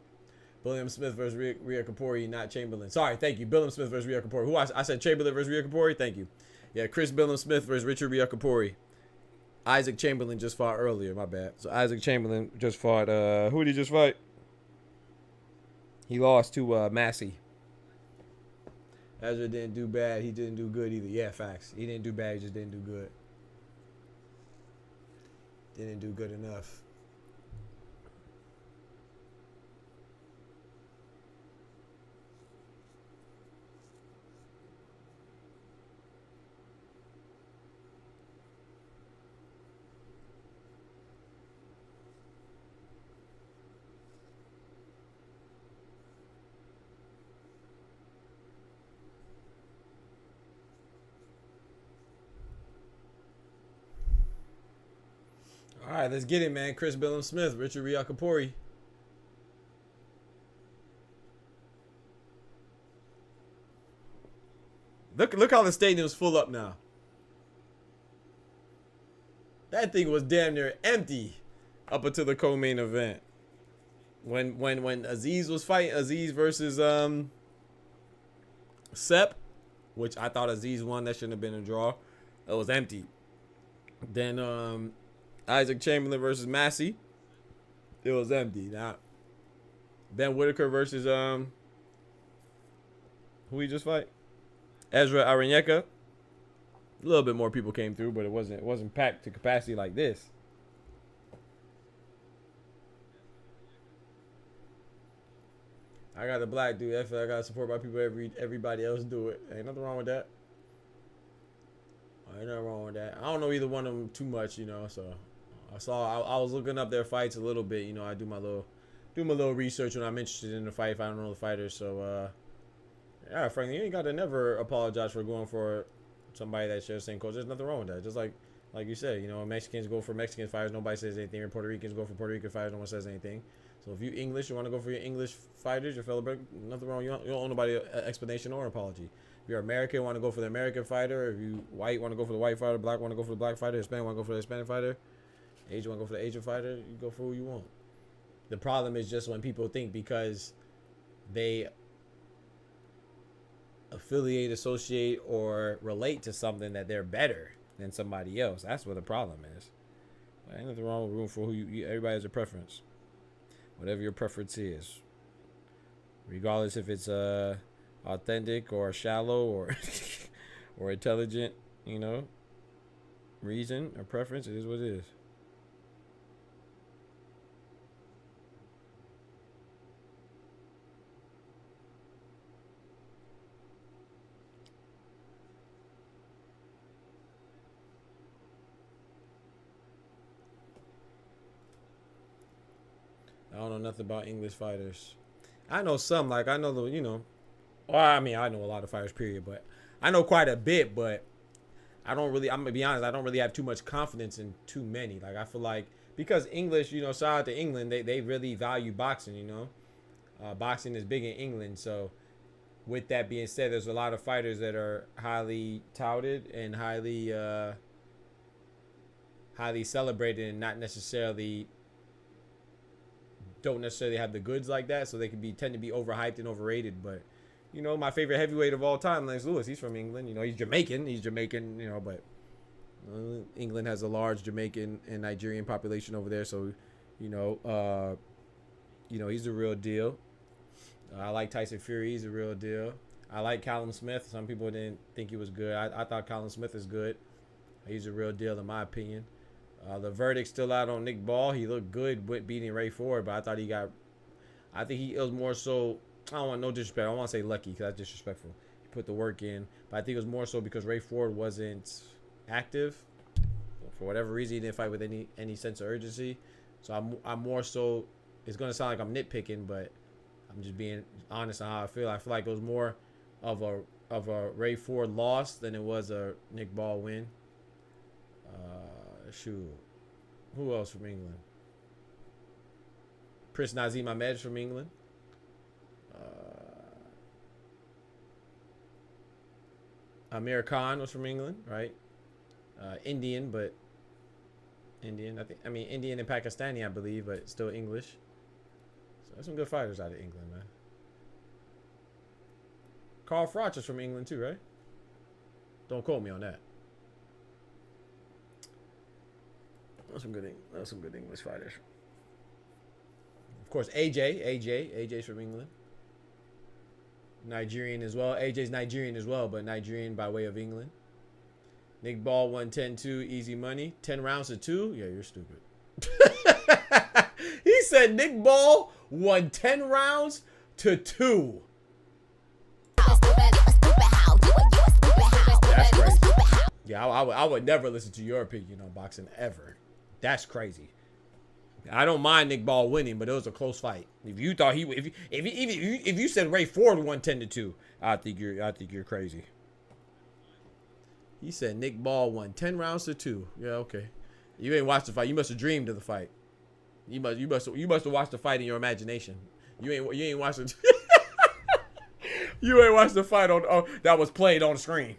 BILLIAM-SMITH versus RIAKPORHE, not Chamberlain. Sorry, thank you. BILLIAM-SMITH versus RIAKPORHE. Who I said Chamberlain versus RIAKPORHE? Thank you. Yeah, Chris BILLIAM-SMITH versus Richard RIAKPORHE. Isaac Chamberlain just fought earlier. My bad. So Isaac Chamberlain just fought. Who did he just fight? He lost to Massey. Ezra didn't do bad. He didn't do good either. Yeah, facts. He didn't do bad. He just didn't do good. Didn't do good enough. All right, let's get it, man. Chris BILLIAM-SMITH, Richard RIAKPORHE. Look how the stadium's full up now. That thing was damn near empty up until the co-main event. When Aziz was fighting, Aziz versus Sep, which I thought Aziz won. That shouldn't have been a draw. It was empty. Then Isaac Chamberlain versus Massey. It was empty. Now Ben Whittaker versus who he just fight? Ezra Arenyeka. A little bit more people came through, but it wasn't packed to capacity like this. I got the black dude. I feel like I gotta support my people. Everybody else do it. Ain't nothing wrong with that. Ain't nothing wrong with that. I don't know either one of them too much, you know. So I was looking up their fights a little bit. You know, I do my little research when I'm interested in the fight if I don't know the fighters. So yeah, frankly, you ain't gotta never apologize for going for somebody that shares the same culture. There's nothing wrong with that. Just like you said, you know, Mexicans go for Mexican fighters, nobody says anything. Puerto Ricans go for Puerto Rican fighters, no one says anything. So if you English, you want to go for your English fighters, your fellow American, nothing wrong. You don't owe nobody an explanation or an apology. If you're American, want to go for the American fighter. If you white, want to go for the white fighter. Black, want to go for the black fighter. Hispanic, want to go for the Hispanic fighter. Asian, want to go for the Asian fighter. You go for who you want. The problem is just when people think because they affiliate, associate, or relate to something that they're better than somebody else. That's what the problem is. But ain't nothing wrong with room for who you everybody has a preference. Whatever your preference is. Regardless if it's authentic or shallow or or intelligent, you know, reason or preference, it is what it is. I don't know nothing about English fighters. I know some, like I know the, you know, well, I mean, I know a lot of fighters, period, but I know quite a bit, but I don't really, I'm gonna be honest, I don't really have too much confidence in too many. Like I feel like because English, you know, shout out to England, they really value boxing, you know. Boxing is big in England, so with that being said, there's a lot of fighters that are highly touted and highly celebrated and don't necessarily have the goods like that, so they can tend to be overhyped and overrated. But you know, my favorite heavyweight of all time, Lennox Lewis, he's from England. You know, he's Jamaican, you know, but England has a large Jamaican and Nigerian population over there, so you know, he's the real deal. I like Tyson Fury, he's the real deal. I like Callum Smith. Some people didn't think he was good. I thought Callum Smith is good. He's a real deal in my opinion. The verdict's still out on Nick Ball. He looked good with beating Ray Ford, but I think it was more so, I don't want no disrespect. I don't want to say lucky because that's disrespectful. He put the work in, but I think it was more so because Ray Ford wasn't active. For whatever reason, he didn't fight with any sense of urgency. So I'm more so, it's going to sound like I'm nitpicking, but I'm just being honest on how I feel. I feel like it was more of a Ray Ford loss than it was a Nick Ball win. Shoot. Who else from England? Prince Nazim Ahmed's from England. Amir Khan was from England, right? Indian, but Indian. I mean Indian and Pakistani, I believe, but still English. So there's some good fighters out of England, man. Carl Froch is from England too, right? Don't quote me on that. That's some good English fighters. Of course, AJ's from England. Nigerian as well. AJ's Nigerian as well, but Nigerian by way of England. Nick Ball won 10-2, easy money. 10 rounds to 2? Yeah, you're stupid. He said Nick Ball won 10 rounds to 2. That's crazy. Yeah, I would never listen to your opinion on boxing ever. That's crazy. I don't mind Nick Ball winning, but it was a close fight. If you thought if you said Ray Ford won 10-2, I think you're crazy. He said Nick Ball won 10 rounds to 2. Yeah, okay. You ain't watched the fight. You must have dreamed of the fight. You must have watched the fight in your imagination. You ain't watched it. You ain't watched the fight on that was played on the screen.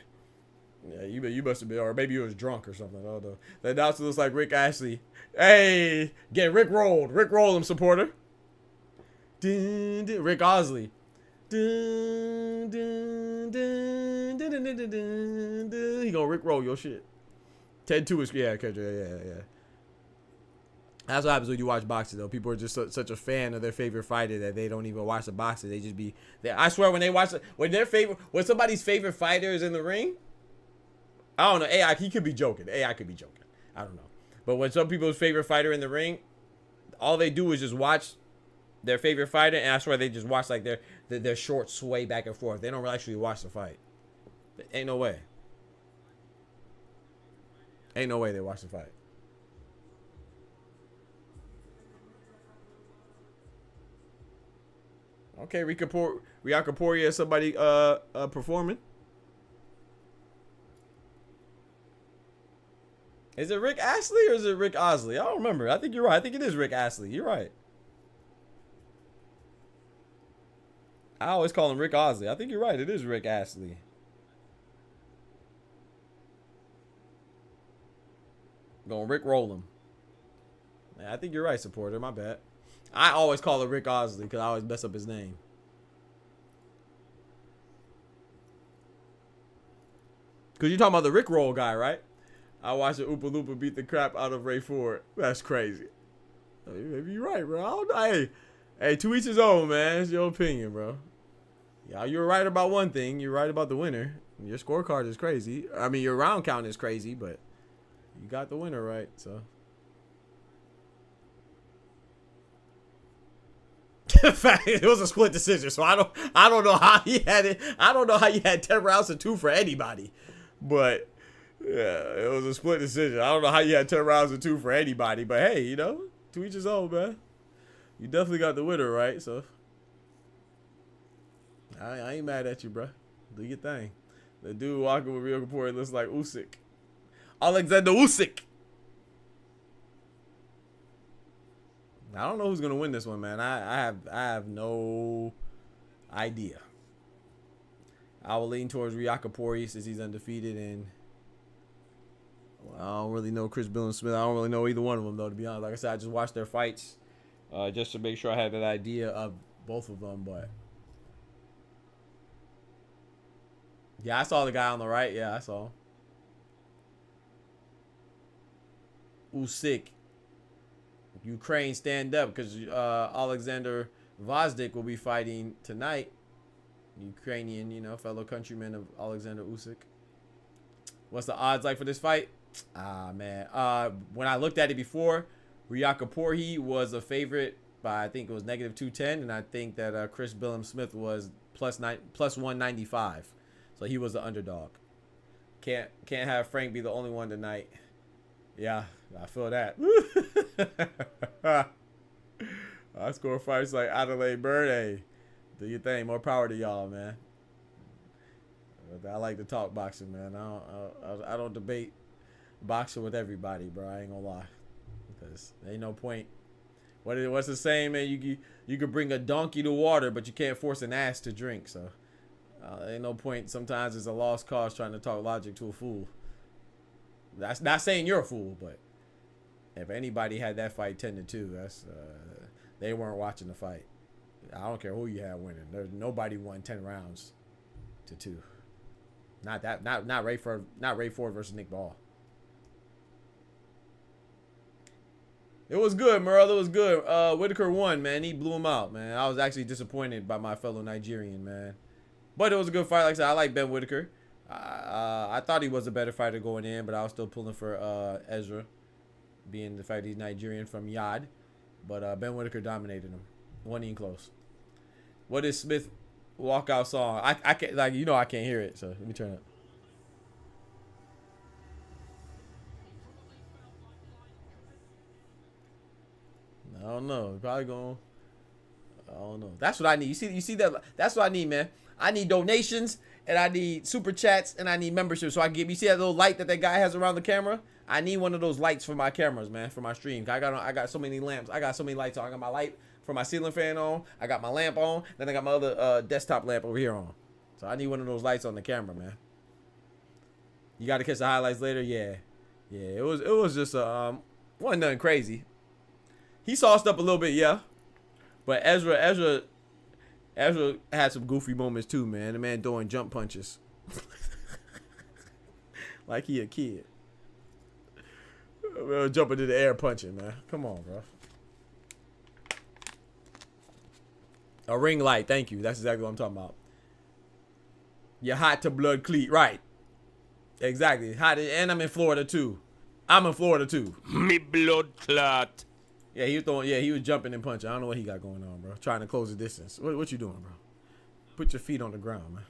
Yeah, you must have been, or maybe you was drunk or something. I don't know. The announcer looks like Rick Ashley. Hey, get Rick rolled. Rick Roll'em supporter. Dun, dun, Rick Osley. Dun, dun, dun, dun, dun, dun, dun, dun, dun. He gonna rickroll your shit. 10-2 is yeah. That's what happens when you watch boxing, though. People are just such a fan of their favorite fighter that they don't even watch the boxing. They just be. I swear, when they watch when somebody's favorite fighter is in the ring, I don't know. AI, he could be joking. AI could be joking. I don't know. But when some people's favorite fighter in the ring, all they do is just watch their favorite fighter, and I swear they just watch like their shorts sway back and forth. They don't actually watch the fight. Ain't no way. Ain't no way they watch the fight. Okay, RIAKPORHE is somebody performing. Is it Rick Astley or is it Rick Osley? I don't remember. I think you're right. I think it is Rick Astley. You're right. I always call him Rick Osley. I think you're right. It is Rick Astley. Gonna Rick roll him. I think you're right, supporter. My bad. I always call it Rick Osley because I always mess up his name. Because you're talking about the Rick roll guy, right? I watched the Oompa Loompa beat the crap out of Ray Ford. That's crazy. Maybe you're right, bro. I don't know. Hey, to each his own, man. It's your opinion, bro. Yeah, you're right about one thing. You're right about the winner. Your scorecard is crazy. I mean, your round count is crazy, but you got the winner right, so. In fact, it was a split decision, so I don't know how he had it. I don't know how you had 10 rounds to 2 for anybody, but yeah, it was a split decision. I don't know how you had 10 rounds to 2 for anybody, but hey, you know, to each his own, man. You definitely got the winner right, so I ain't mad at you, bro. Do your thing. The dude walking with RIAKPORHE looks like Usyk, Alexander Usyk. I don't know who's gonna win this one, man. I have no idea. I will lean towards RIAKPORHE since he's undefeated, and well, I don't really know Chris BILLIAM-SMITH. I don't really know either one of them, though, to be honest. Like I said, I just watched their fights just to make sure I had that idea of both of them. But yeah, I saw the guy on the right. Yeah, I saw him. Usyk. Ukraine, stand up, because Alexander Vazdik will be fighting tonight. Ukrainian, you know, fellow countryman of Alexander Usyk. What's the odds like for this fight? Ah, man. When I looked at it before, RIAKPORHE was a favorite by, I think it was -210, and I think that Chris BILLIAM-SMITH was plus 195. So he was the underdog. Can't have Frank be the only one tonight. Yeah, I feel that. I score fights like Adelaide Bird. Hey, do your thing. More power to y'all, man. I like to talk boxing, man. I don't debate boxing with everybody, bro. I ain't gonna lie, because there ain't no point. What's the saying, man? You could bring a donkey to water, but you can't force an ass to drink. So ain't no point. Sometimes it's a lost cause trying to talk logic to a fool. That's not saying you're a fool, but if anybody had that fight 10-2, that's they weren't watching the fight. I don't care who you had winning. There's nobody won 10 rounds to 2. Not Ray Ford versus Nick Ball. It was good, Merle. It was good. Whittaker won, man. He blew him out, man. I was actually disappointed by my fellow Nigerian, man. But it was a good fight. Like I said, I like Ben Whittaker. I thought he was a better fighter going in, but I was still pulling for Ezra, being the fact he's Nigerian from Yad. But Ben Whittaker dominated him. Wasn't even close. What is Smith walkout song? I can't, like, you know, I can't hear it, so let me turn it up. I don't know. Probably going. I don't know. That's what I need. You see that? That's what I need, man. I need donations, and I need super chats, and I need memberships. So I can get. You see that little light that guy has around the camera? I need one of those lights for my cameras, man, for my stream. I got so many lamps. I got so many lights on. I got my light for my ceiling fan on. I got my lamp on. Then I got my other desktop lamp over here on. So I need one of those lights on the camera, man. You got to catch the highlights later. Yeah. It was just wasn't nothing crazy. He sauced up a little bit, yeah. But Ezra Ezra had some goofy moments too, man. The man doing jump punches. Like he a kid. Jumping into the air punching, man. Come on, bro. A ring light, thank you. That's exactly what I'm talking about. You're hot to blood cleat, right? Exactly. Hot, and I'm in Florida too. I'm in Florida too. Me blood clot. Yeah, he was throwing. Yeah, he was jumping and punching. I don't know what he got going on, bro. Trying to close the distance. What you doing, bro? Put your feet on the ground, man.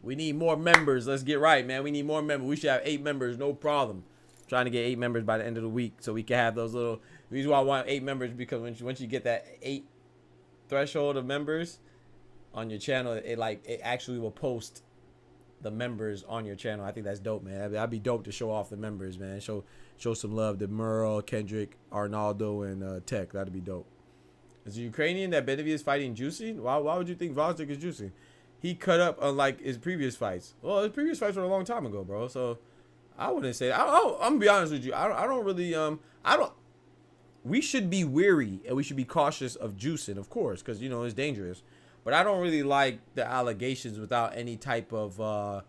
We need more members. Let's get right, man. We need more members. We should have 8 members, no problem. Trying to get 8 members by the end of the week, so we can have those little. The reason why I want 8 members because once you get that 8 threshold of members on your channel, it actually will post the members on your channel. I think that's dope, man. That'd be dope to show off the members, man. Show some love to Merle, Kendrick, Arnaldo, and Tech. That'd be dope. Is it Ukrainian that Benavidez is fighting juicy? Why would you think Vosdick is juicy? He cut up unlike his previous fights. Well, his previous fights were a long time ago, bro. So I wouldn't say. I'm gonna be honest with you. I don't really. We should be weary and we should be cautious of juicing, of course, because you know it's dangerous. But I don't really like the allegations without any type of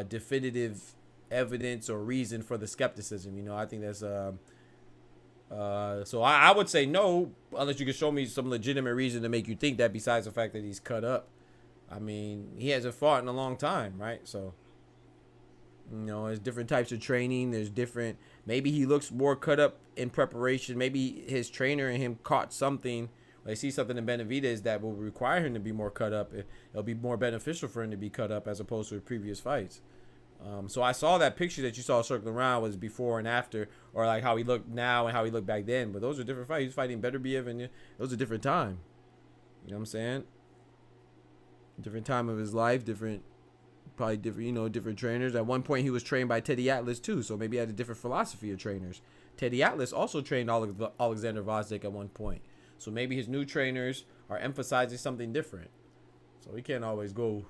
definitive evidence or reason for the skepticism. You know, I think that's so I would say no, unless you can show me some legitimate reason to make you think that besides the fact that he's cut up. I mean, he hasn't fought in a long time, right? So, you know, there's different types of training. There's different, maybe he looks more cut up in preparation. Maybe his trainer and him caught something. They see something in Benavidez that will require him to be more cut up. It'll be more beneficial for him to be cut up as opposed to previous fights. So I saw that picture that you saw circling around was before and after, or like how he looked now and how he looked back then. But those are different fights. He's fighting Beterbiev, and it was a different time. You know what I'm saying? Different time of his life, probably different, you know, different trainers. At one point, he was trained by Teddy Atlas too, so maybe he had a different philosophy of trainers. Teddy Atlas also trained Alexander Vosdick at one point. So maybe his new trainers are emphasizing something different. So we can't always go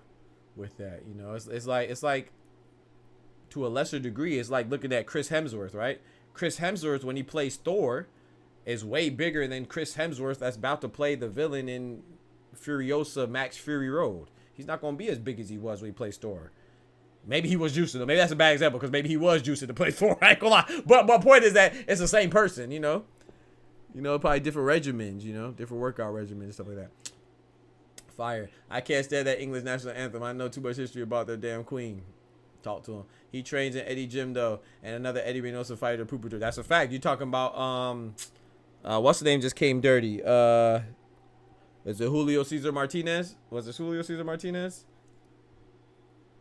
with that, you know. It's like to a lesser degree, it's like looking at Chris Hemsworth, right? Chris Hemsworth, when he plays Thor, is way bigger than Chris Hemsworth that's about to play the villain in Furiosa Max Fury Road. He's not going to be as big as he was when he plays Thor. Maybe he was juicing, though. Maybe that's a bad example because maybe he was juicing to play Thor. I ain't gonna lie. But my point is that it's the same person, you know. You know, probably different regimens, you know, different workout regimens and stuff like that. Fire. I can't stand that English national anthem. I know too much history about their damn queen. Talk to him. He trains in Eddie Gym, though, and another Eddie Reynoso fighter, Pooper. That's a fact. You're talking about, what's the name just came dirty? Is it Julio Cesar Martinez? Was it Julio Cesar Martinez?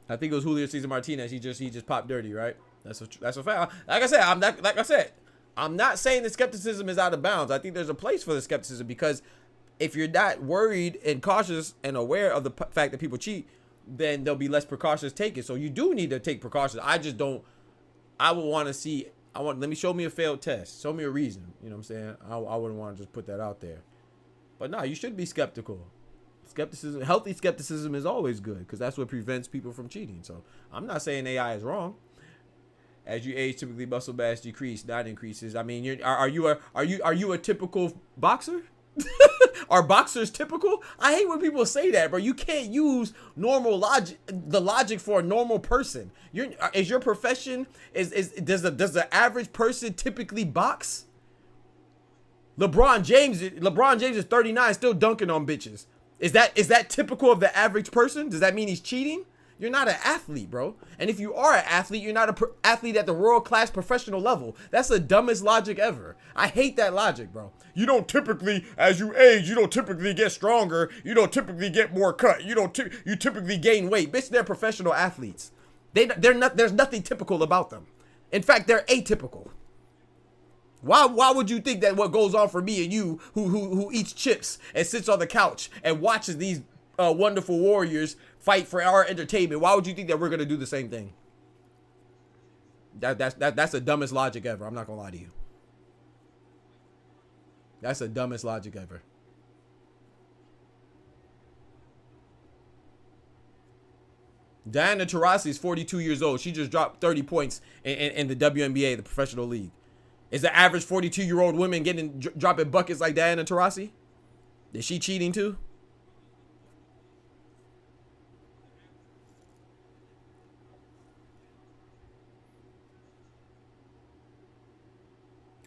I think it was Julio Cesar Martinez. He just popped dirty, right? That's a fact. Like I said, I'm not saying the skepticism is out of bounds. I think there's a place for the skepticism because if you're not worried and cautious and aware of the fact that people cheat, then there'll be less precautions taken. So you do need to take precautions. I just don't. I would want to see. Let me show me a failed test. Show me a reason. You know what I'm saying? I wouldn't want to just put that out there. But no, you should be skeptical. Skepticism, healthy skepticism is always good because that's what prevents people from cheating. So I'm not saying AI is wrong. As you age, typically muscle mass decrease, not increases. I mean, are you a typical boxer? Are boxers typical? I hate when people say that, bro. You can't use normal logic, the logic for a normal person. Is your profession does the average person typically box? LeBron James is 39, still dunking on bitches. Is that typical of the average person? Does that mean he's cheating? You're not an athlete, bro. And if you are an athlete, you're not an athlete at the world-class professional level. That's the dumbest logic ever. I hate that logic, bro. You don't typically, as you age, you don't typically get stronger. You don't typically get more cut. You typically gain weight. Bitch, they're professional athletes. There's nothing typical about them. In fact, they're atypical. Why would you think that what goes on for me and you who eats chips and sits on the couch and watches these wonderful warriors fight for our entertainment, why would you think that we're gonna do the same thing? That's the dumbest logic ever. I'm not gonna lie to you. That's the dumbest logic ever. Diana Taurasi is 42 years old. She just dropped 30 points in the WNBA, the professional league. Is the average 42-year-old woman dropping buckets like Diana Taurasi? Is she cheating too?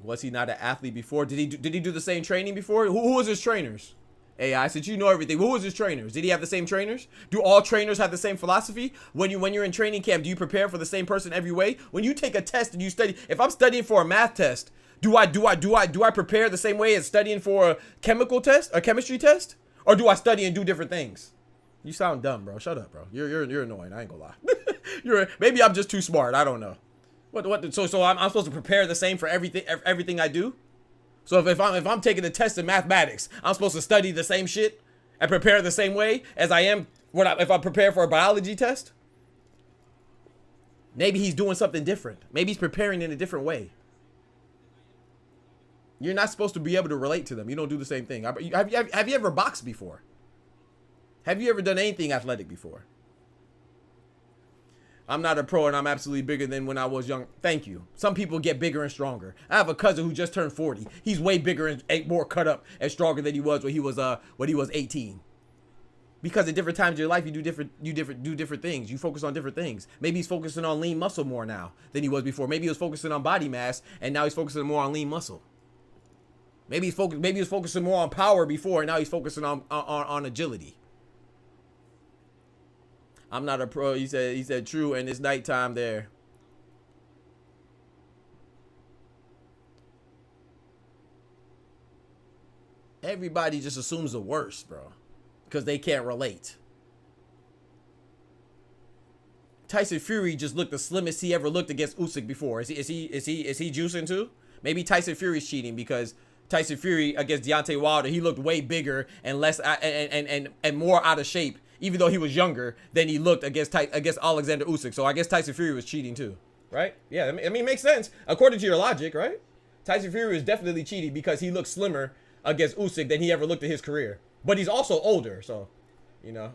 Was he not an athlete before? Did he do the same training before? Who was his trainers? AI, since you know everything, who was his trainers? Did he have the same trainers? Do all trainers have the same philosophy? When you're in training camp, do you prepare for the same person every way? When you take a test and you study, if I'm studying for a math test, do I prepare the same way as studying for a chemical test, a chemistry test, or do I study and do different things? You sound dumb, bro. Shut up, bro. You're annoying. I ain't gonna lie. Maybe I'm just too smart. I don't know. So I'm supposed to prepare the same for everything I do? So if I'm taking a test in mathematics, I'm supposed to study the same shit and prepare the same way as I am if I prepare for a biology test? Maybe he's doing something different. Maybe he's preparing in a different way. You're not supposed to be able to relate to them. You don't do the same thing. Have you ever boxed before? Have you ever done anything athletic before? I'm not a pro and I'm absolutely bigger than when I was young. Thank you. Some people get bigger and stronger. I have a cousin who just turned 40. He's way bigger and more cut up and stronger than he was when he was 18. Because at different times of your life, you do different things. You focus on different things. Maybe he's focusing on lean muscle more now than he was before. Maybe he was focusing on body mass and now he's focusing more on lean muscle. Maybe he was focusing more on power before and now he's focusing on agility. I'm not a pro. He said true, and it's nighttime there. Everybody just assumes the worst, bro, because they can't relate. Tyson Fury just looked the slimmest he ever looked against Usyk before. Is he juicing too? Maybe Tyson Fury's cheating because Tyson Fury against Deontay Wilder, he looked way bigger and less and more out of shape, even though he was younger than he looked against Alexander Usyk. So I guess Tyson Fury was cheating too, right? Yeah, I mean, it makes sense according to your logic, right? Tyson Fury was definitely cheating because he looked slimmer against Usyk than he ever looked in his career. But he's also older, so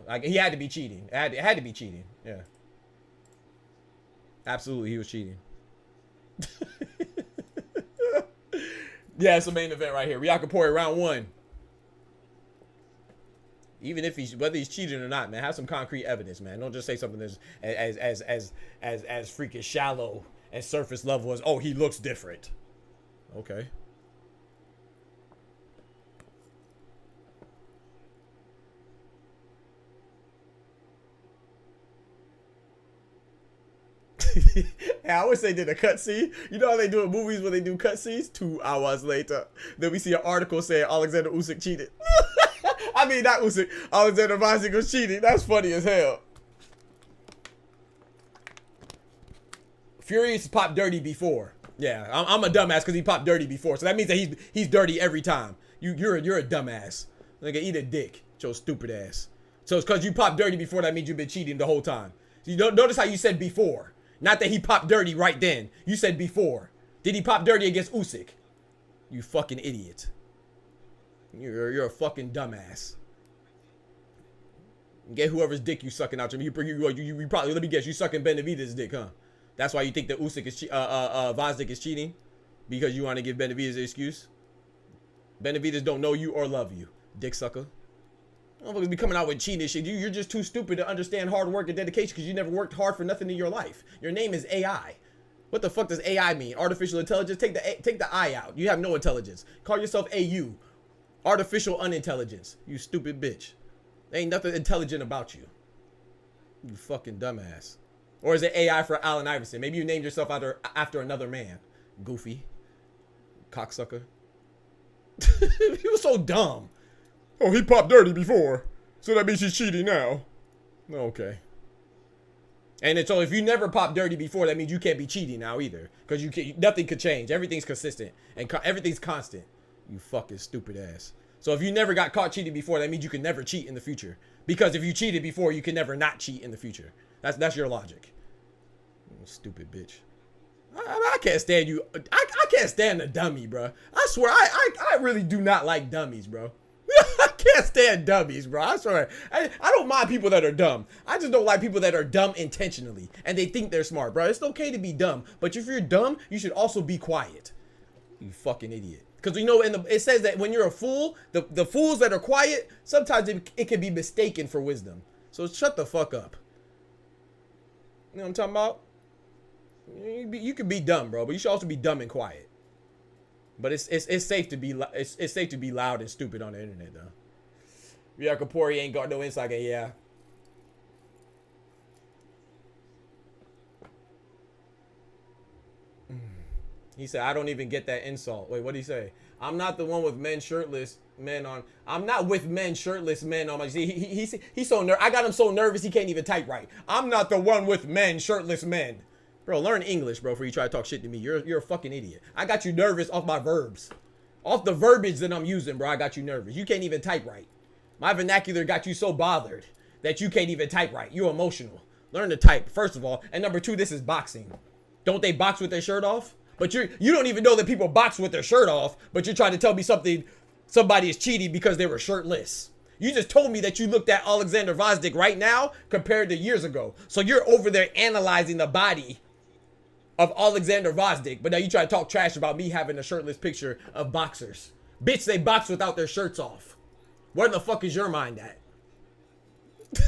like he had to be cheating. It had to be cheating. Yeah, absolutely, he was cheating. Yeah, it's the main event right here. RIAKPORHE round 1. Even if whether he's cheating or not, man, have some concrete evidence, man. Don't just say something as freaking shallow and surface level as, oh, he looks different. Okay. I wish they did a cutscene. You know how they do in movies when they do cutscenes? 2 hours later, then we see an article saying Alexander Usyk cheated. I mean, not Usyk. Alexander Usyk was cheating. That's funny as hell. Fury popped dirty before. Yeah, I'm a dumbass because he popped dirty before. So that means that he's dirty every time. You're a dumbass. Like, eat a dick, your stupid ass. So it's because you popped dirty before. That means you've been cheating the whole time. So you don't notice how you said before. Not that he popped dirty right then. You said before. Did he pop dirty against Usyk? You fucking idiot. You're a fucking dumbass. Get whoever's dick you sucking out. You probably, let me guess, you sucking Benavidez' dick, huh? That's why you think that Usyk is Vazdik is cheating? Because you want to give Benavidez an excuse? Benavidez don't know you or love you, dick sucker. Motherfuckers be coming out with cheating shit. You're just too stupid to understand hard work and dedication because you never worked hard for nothing in your life. Your name is AI. What the fuck does AI mean? Artificial intelligence? Take the I out. You have no intelligence. Call yourself AU. Artificial unintelligence. You stupid bitch. There ain't nothing intelligent about you. You fucking dumbass. Or is it AI for Allen Iverson? Maybe you named yourself after another man. Goofy. Cocksucker. He was so dumb. Oh, he popped dirty before, so that means he's cheating now. Okay. And so if you never popped dirty before, that means you can't be cheating now either, because nothing could change. Everything's consistent and everything's constant. You fucking stupid ass. So if you never got caught cheating before, that means you can never cheat in the future, because if you cheated before, you can never not cheat in the future. That's your logic. Stupid bitch. I can't stand you. I can't stand a dummy, bro. I swear, I really do not like dummies, bro. I can't stand dummies, bro. I swear. I don't mind people that are dumb. I just don't like people that are dumb intentionally and they think they're smart, bro. It's okay to be dumb, but if you're dumb, you should also be quiet. You fucking idiot. Because you know, it says that when you're a fool, the fools that are quiet, sometimes it can be mistaken for wisdom. So shut the fuck up. You know what I'm talking about? You can be dumb, bro, but you should also be dumb and quiet. But it's safe to be it's safe to be loud and stupid on the internet, though. RIAKPORHE ain't got no insight. Yeah. He said, I don't even get that insult. Wait, what did he say? I'm not the one with men shirtless men on. I'm not with men shirtless men on my. See, he's so nervous. I got him so nervous he can't even type right. I'm not the one with men shirtless men. Bro, learn English, bro, before you try to talk shit to me. You're a fucking idiot. I got you nervous off my verbs. Off the verbiage that I'm using, bro. I got you nervous. You can't even type right. My vernacular got you so bothered that you can't even type right. You're emotional. Learn to type, first of all. And number two, this is boxing. Don't they box with their shirt off? But you don't even know that people box with their shirt off, but you're trying to tell me somebody is cheating because they were shirtless. You just told me that you looked at Alexander Vosdick right now compared to years ago. So you're over there analyzing the body of Alexander Vosdick, but now you try to talk trash about me having a shirtless picture of boxers. Bitch, they box without their shirts off. Where the fuck is your mind at? Do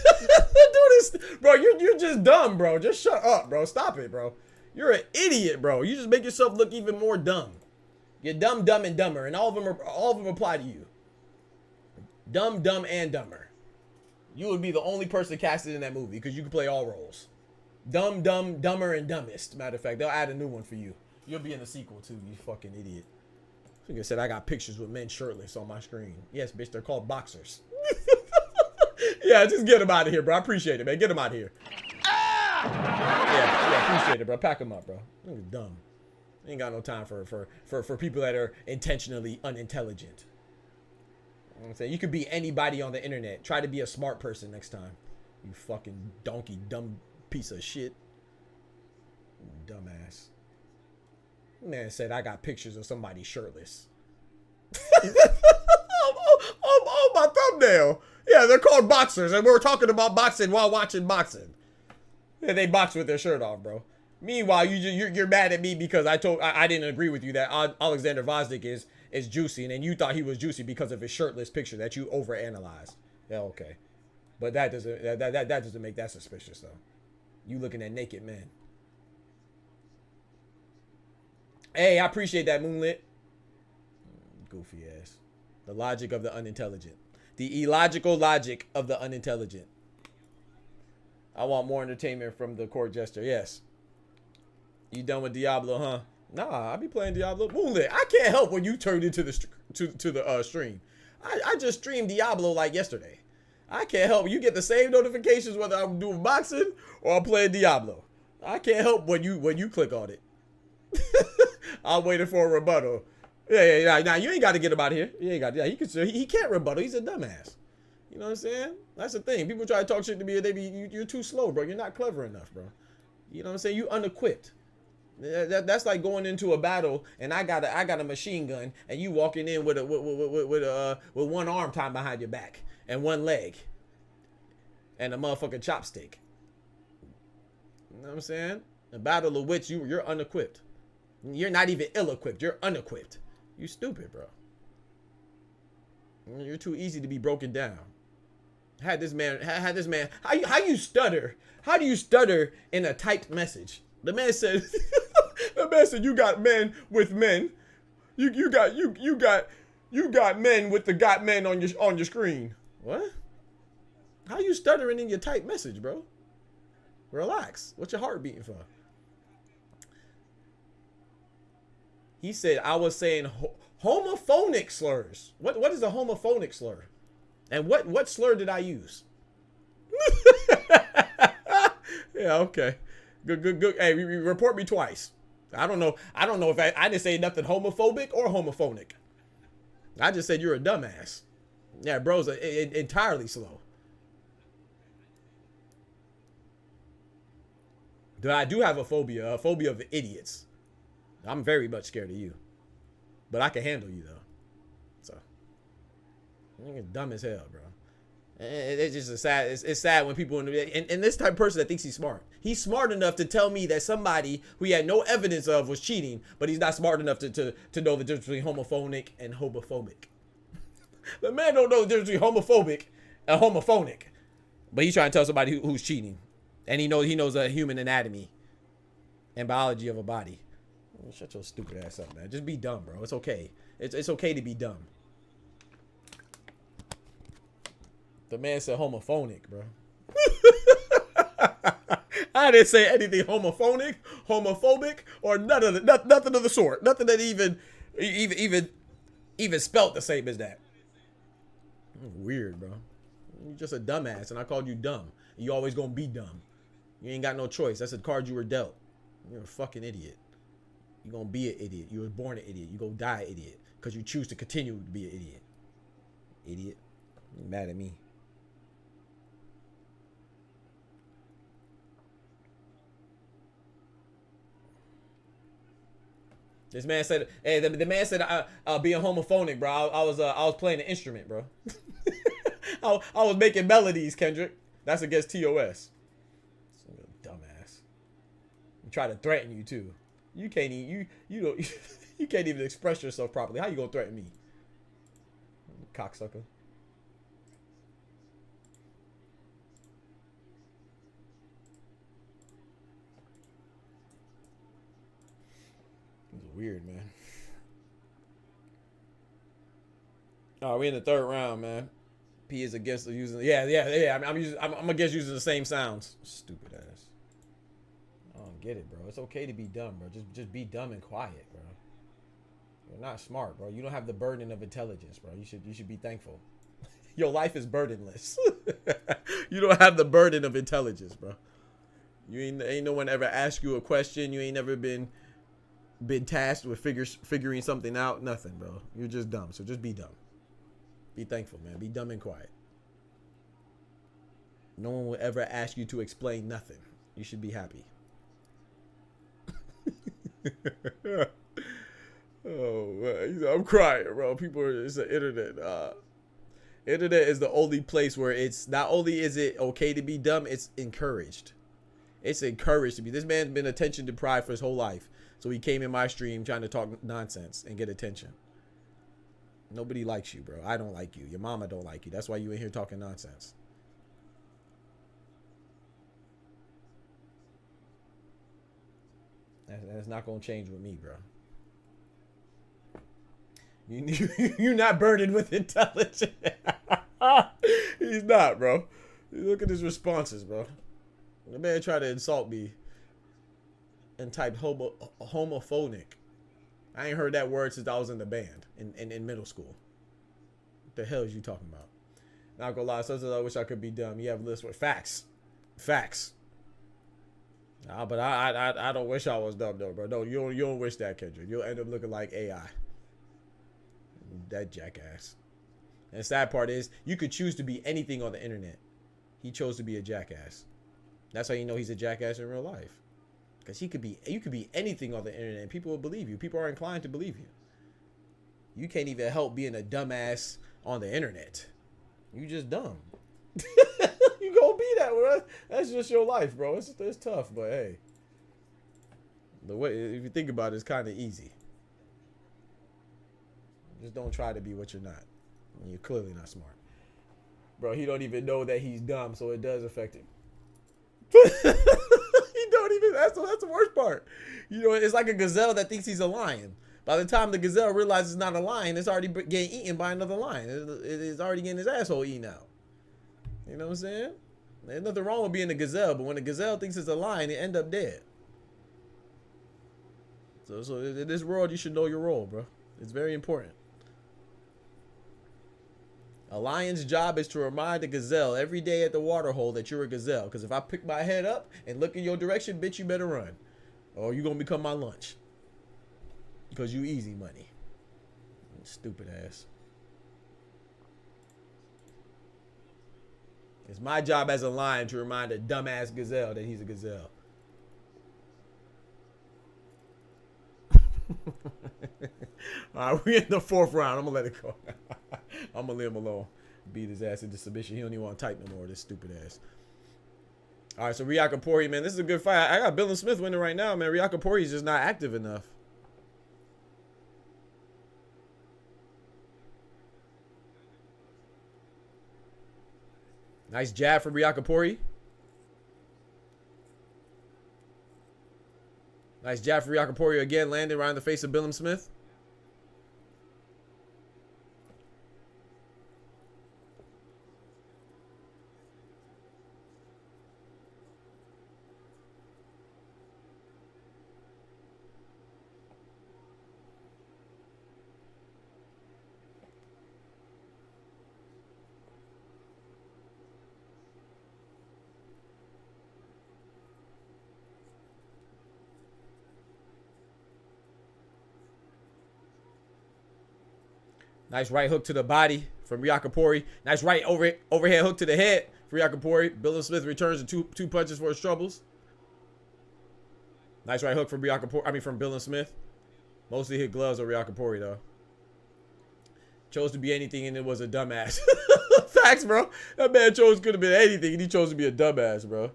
this, bro. You're just dumb, bro. Just shut up, bro. Stop it, bro. You're an idiot, bro. You just make yourself look even more dumb. You're dumb, dumb, and dumber, and all of them apply to you. Dumb, dumb, and dumber. You would be the only person casted in that movie because you can play all roles. Dumb, dumb, dumber, and dumbest. Matter of fact, they'll add a new one for you. You'll be in the sequel too, you fucking idiot. Like I said, I got pictures with men shirtless on my screen. Yes, bitch, they're called boxers. Yeah, just get them out of here, bro. I appreciate it, man. Get them out of here. Yeah, appreciate it, bro. Pack them up, bro. You're dumb. Ain't got no time for people that are intentionally unintelligent. You know what I'm saying? You could be anybody on the internet. Try to be a smart person next time. You fucking donkey, dumb piece of shit. Dumbass. Man said I got pictures of somebody shirtless. Oh, my thumbnail. Yeah, they're called boxers, and we're talking about boxing while watching boxing. Yeah, they box with their shirt off, bro. Meanwhile, you're mad at me because I didn't agree with you that Alexander Vosdick is juicy, and then you thought he was juicy because of his shirtless picture that you overanalyzed. Yeah, okay, but that doesn't make that suspicious though. You looking at naked men. Hey, I appreciate that, Moonlit. Goofy ass. The logic of the unintelligent. The illogical logic of the unintelligent. I want more entertainment from the court jester. Yes. You done with Diablo, huh? Nah, I be playing Diablo. Moonlit, I can't help when you turned into the stream. I just streamed Diablo like yesterday. I can't help. You get the same notifications whether I'm doing boxing or I'm playing Diablo. I can't help when you click on it. I'm waiting for a rebuttal. Yeah. Now you ain't got to get him out of here. You ain't got. Yeah, he can't rebuttal. He's a dumbass. You know what I'm saying? That's the thing. People try to talk shit to me and you're too slow, bro. You're not clever enough, bro. You know what I'm saying? You unequipped. That's like going into a battle and I got a machine gun and you walking in with one arm tied behind your back and one leg and a motherfucking chopstick. You know what I'm saying? A battle of which you're unequipped. You're not even ill-equipped. You're unequipped. You stupid, bro. You're too easy to be broken down. Had this man. How you stutter? How do you stutter in a typed message? The man said. The man said you got men with men. You got men with the got men on your screen. What? How you stuttering in your typed message, bro? Relax. What's your heart beating for? He said I was saying homophonic slurs. What is a homophonic slur? And what slur did I use? Yeah, okay. Good. Hey, report me twice. I don't know if I didn't say nothing homophobic or homophonic. I just said you're a dumbass. Yeah, bro's entirely slow. I do have a phobia of idiots. I'm very much scared of you. But I can handle you, though. So. You're dumb as hell, bro. And it's just a sad. It's sad when people and this type of person that thinks he's smart. He's smart enough to tell me that somebody who he had no evidence of was cheating, but he's not smart enough to know the difference between homophobic and homophobic. The man don't know the difference between homophobic and homophonic, but he's trying to tell somebody who's cheating, and he knows a human anatomy and biology of a body. Shut your stupid ass up, man. Just be dumb, bro. It's okay. It's okay to be dumb. The man said homophonic, bro. I didn't say anything homophobic, or nothing of the sort. Nothing that even spelt the same as that. Weird, bro. You're just a dumbass, and I called you dumb. You always gonna be dumb. You ain't got no choice. That's the card you were dealt. You're a fucking idiot. You're gonna be an idiot. You were born an idiot. You gonna die an idiot because you choose to continue to be an idiot. Idiot. You're mad at me. This man said, "Hey, the man said being homophonic, bro. I was playing an instrument, bro. I was making melodies, Kendrick. That's against TOS. Dumbass. He tried to threaten you too. You can't even you can't even express yourself properly. How you gonna threaten me, cocksucker?" Weird, man. Oh, we in the third round, man. P is against using. Yeah. I'm against using the same sounds. Stupid ass. I don't get it, bro. It's okay to be dumb, bro. Just be dumb and quiet, bro. You're not smart, bro. You don't have the burden of intelligence, bro. You should be thankful. Your life is burdenless. You don't have the burden of intelligence, bro. You ain't no one ever asked you a question. You ain't never been tasked with figuring something out. Nothing, bro. You're just dumb. So just be dumb. Be thankful, man. Be dumb and quiet. No one will ever ask you to explain nothing. You should be happy. Oh, man. I'm crying, bro. It's the internet. Internet is the only place where it's not only is it okay to be dumb, it's encouraged. It's encouraged to be. This man's been attention deprived for his whole life. So he came in my stream trying to talk nonsense and get attention. Nobody likes you, bro. I don't like you. Your mama don't like you. That's why you in here talking nonsense. That's not going to change with me, bro. You're not burdened with intelligence. He's not, bro. Look at his responses, bro. The man tried to insult me and typed homophonic. I ain't heard that word since I was in the band in middle school. What the hell is you talking about? Not gonna lie, sometimes I wish I could be dumb. You have a list with facts. But I don't wish I was dumb though, bro. No, you don't wish that, Kendrick. You'll end up looking like AI. That jackass. And the sad part is, you could choose to be anything on the internet. He chose to be a jackass. That's how you know he's a jackass in real life. Because you could be anything on the internet and people will believe you. People are inclined to believe you. You can't even help being a dumbass on the internet. You just dumb. You gonna be that, bro. That's just your life, bro. It's tough, but hey. The way, if you think about it, it's kind of easy. Just don't try to be what you're not. You're clearly not smart. Bro, he don't even know that he's dumb, so it does affect him. That's the worst part. You know, it's like a gazelle that thinks he's a lion. By the time the gazelle realizes it's not a lion, it's already getting eaten by another lion. It's already getting his asshole eaten out. You know what I'm saying? There's nothing wrong with being a gazelle, but when a gazelle thinks it's a lion, it end up dead. So in this world, you should know your role, bro. It's very important. A lion's job is to remind a gazelle every day at the water hole that you're a gazelle. Because if I pick my head up and look in your direction, bitch, you better run. Or you're going to become my lunch. Because you easy money. Stupid ass. It's my job as a lion to remind a dumbass gazelle that he's a gazelle. All right, we in the fourth round. I'm going to let it go. I'm going to leave him alone. Beat his ass into submission. He don't even want to type no more. This stupid ass. All right, so RIAKPORHE, man, this is a good fight. I got BILLIAM-SMITH winning right now, man. RIAKPORHE is just not active enough. Nice jab from RIAKPORHE. Nice jab for RIAKPORHE again, landing right in the face of BILLIAM-SMITH. Nice right hook to the body from RIAKPORHE. Nice right overhead hook to the head for RIAKPORHE. BILLIAM-SMITH returns to two punches for his troubles. Nice right hook from from BILLIAM-SMITH. Mostly hit gloves on RIAKPORHE though. Chose to be anything and it was a dumbass. Facts, bro. That man could have been anything and he chose to be a dumbass, bro.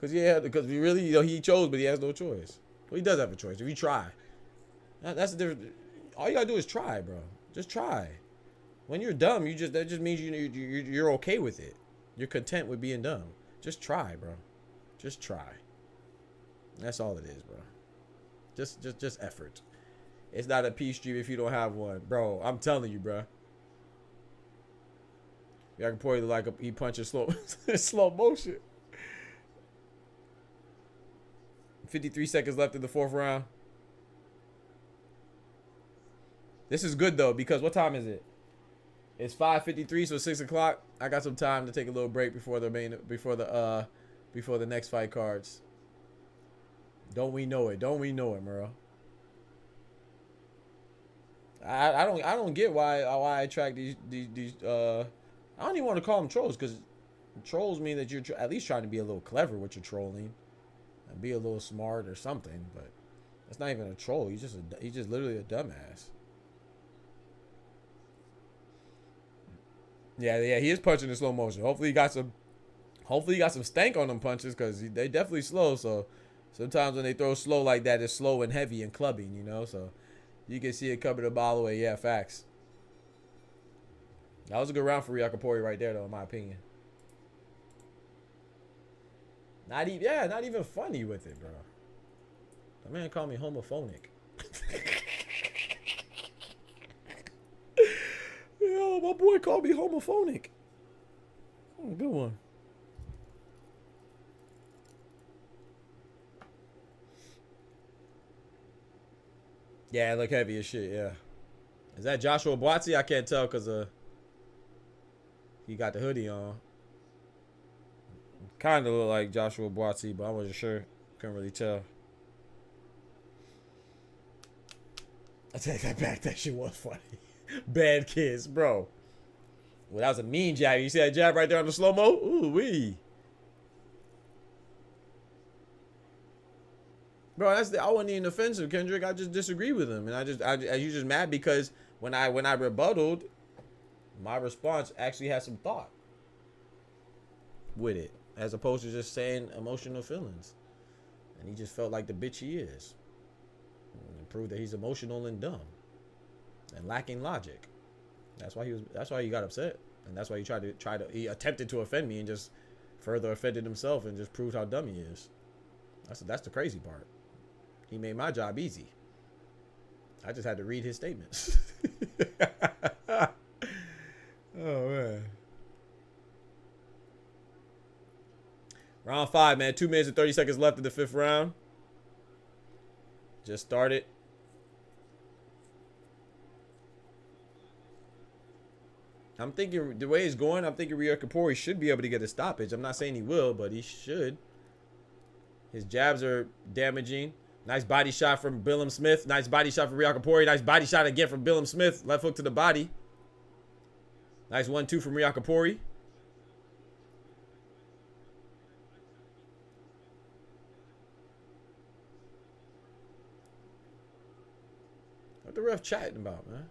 Because he really, he chose, but he has no choice. Well, he does have a choice if you try. That's the difference. All you gotta do is try, bro. Just try. When you're dumb, that just means you're okay with it. You're content with being dumb. Just try, bro. Just try. That's all it is, bro. Just effort. It's not a peace stream if you don't have one, bro. I'm telling you, bro. RIAKPORHE look like he punches slow motion. 53 seconds left in the 4th round. This is good though because what time is it? It's 5:53, so 6 o'clock. I got some time to take a little break before the next fight cards. Don't we know it? Don't we know it, bro? I don't get why I track these I don't even want to call them trolls because trolls mean that you're at least trying to be a little clever with your trolling and be a little smart or something. But that's not even a troll. He's just literally a dumbass. Yeah, he is punching in slow motion. Hopefully he got some stank on them punches because they definitely slow. So sometimes when they throw slow like that, it's slow and heavy and clubbing, you know. So you can see it coming a mile away. Yeah, facts. That was a good round for RIAKPORHE right there, though, in my opinion. Not even funny with it, bro. The man called me homophonic. Yo, my boy called me homophonic. Oh, good one. Yeah, it look heavy as shit, yeah. Is that Joshua Boatsy? I can't tell because he got the hoodie on. Kind of look like Joshua Boatsy, but I wasn't sure. Couldn't really tell. I take that back. That shit was funny. Bad kids, bro. Well, that was a mean jab. You see that jab right there on the slow-mo? Ooh, wee. Bro, I wasn't even offensive, Kendrick. I just disagree with him. And you just mad because when I rebutted, my response actually had some thought with it. As opposed to just saying emotional feelings. And he just felt like the bitch he is. And proved that he's emotional and dumb. And lacking logic. That's why he got upset. And that's why he attempted to offend me and just further offended himself and just proved how dumb he is. That's the crazy part. He made my job easy. I just had to read his statements. Oh man. Round 5, man. 2 minutes and 30 seconds left in the 5th round. Just started. I'm thinking the way it's going, I'm thinking RIAKPORHE should be able to get a stoppage. I'm not saying he will, but he should. His jabs are damaging. Nice body shot from BILLIAM-SMITH. Nice body shot from RIAKPORHE. Nice body shot again from BILLIAM-SMITH. Left hook to the body. Nice 1-2 from RIAKPORHE. What the ref chatting about, man?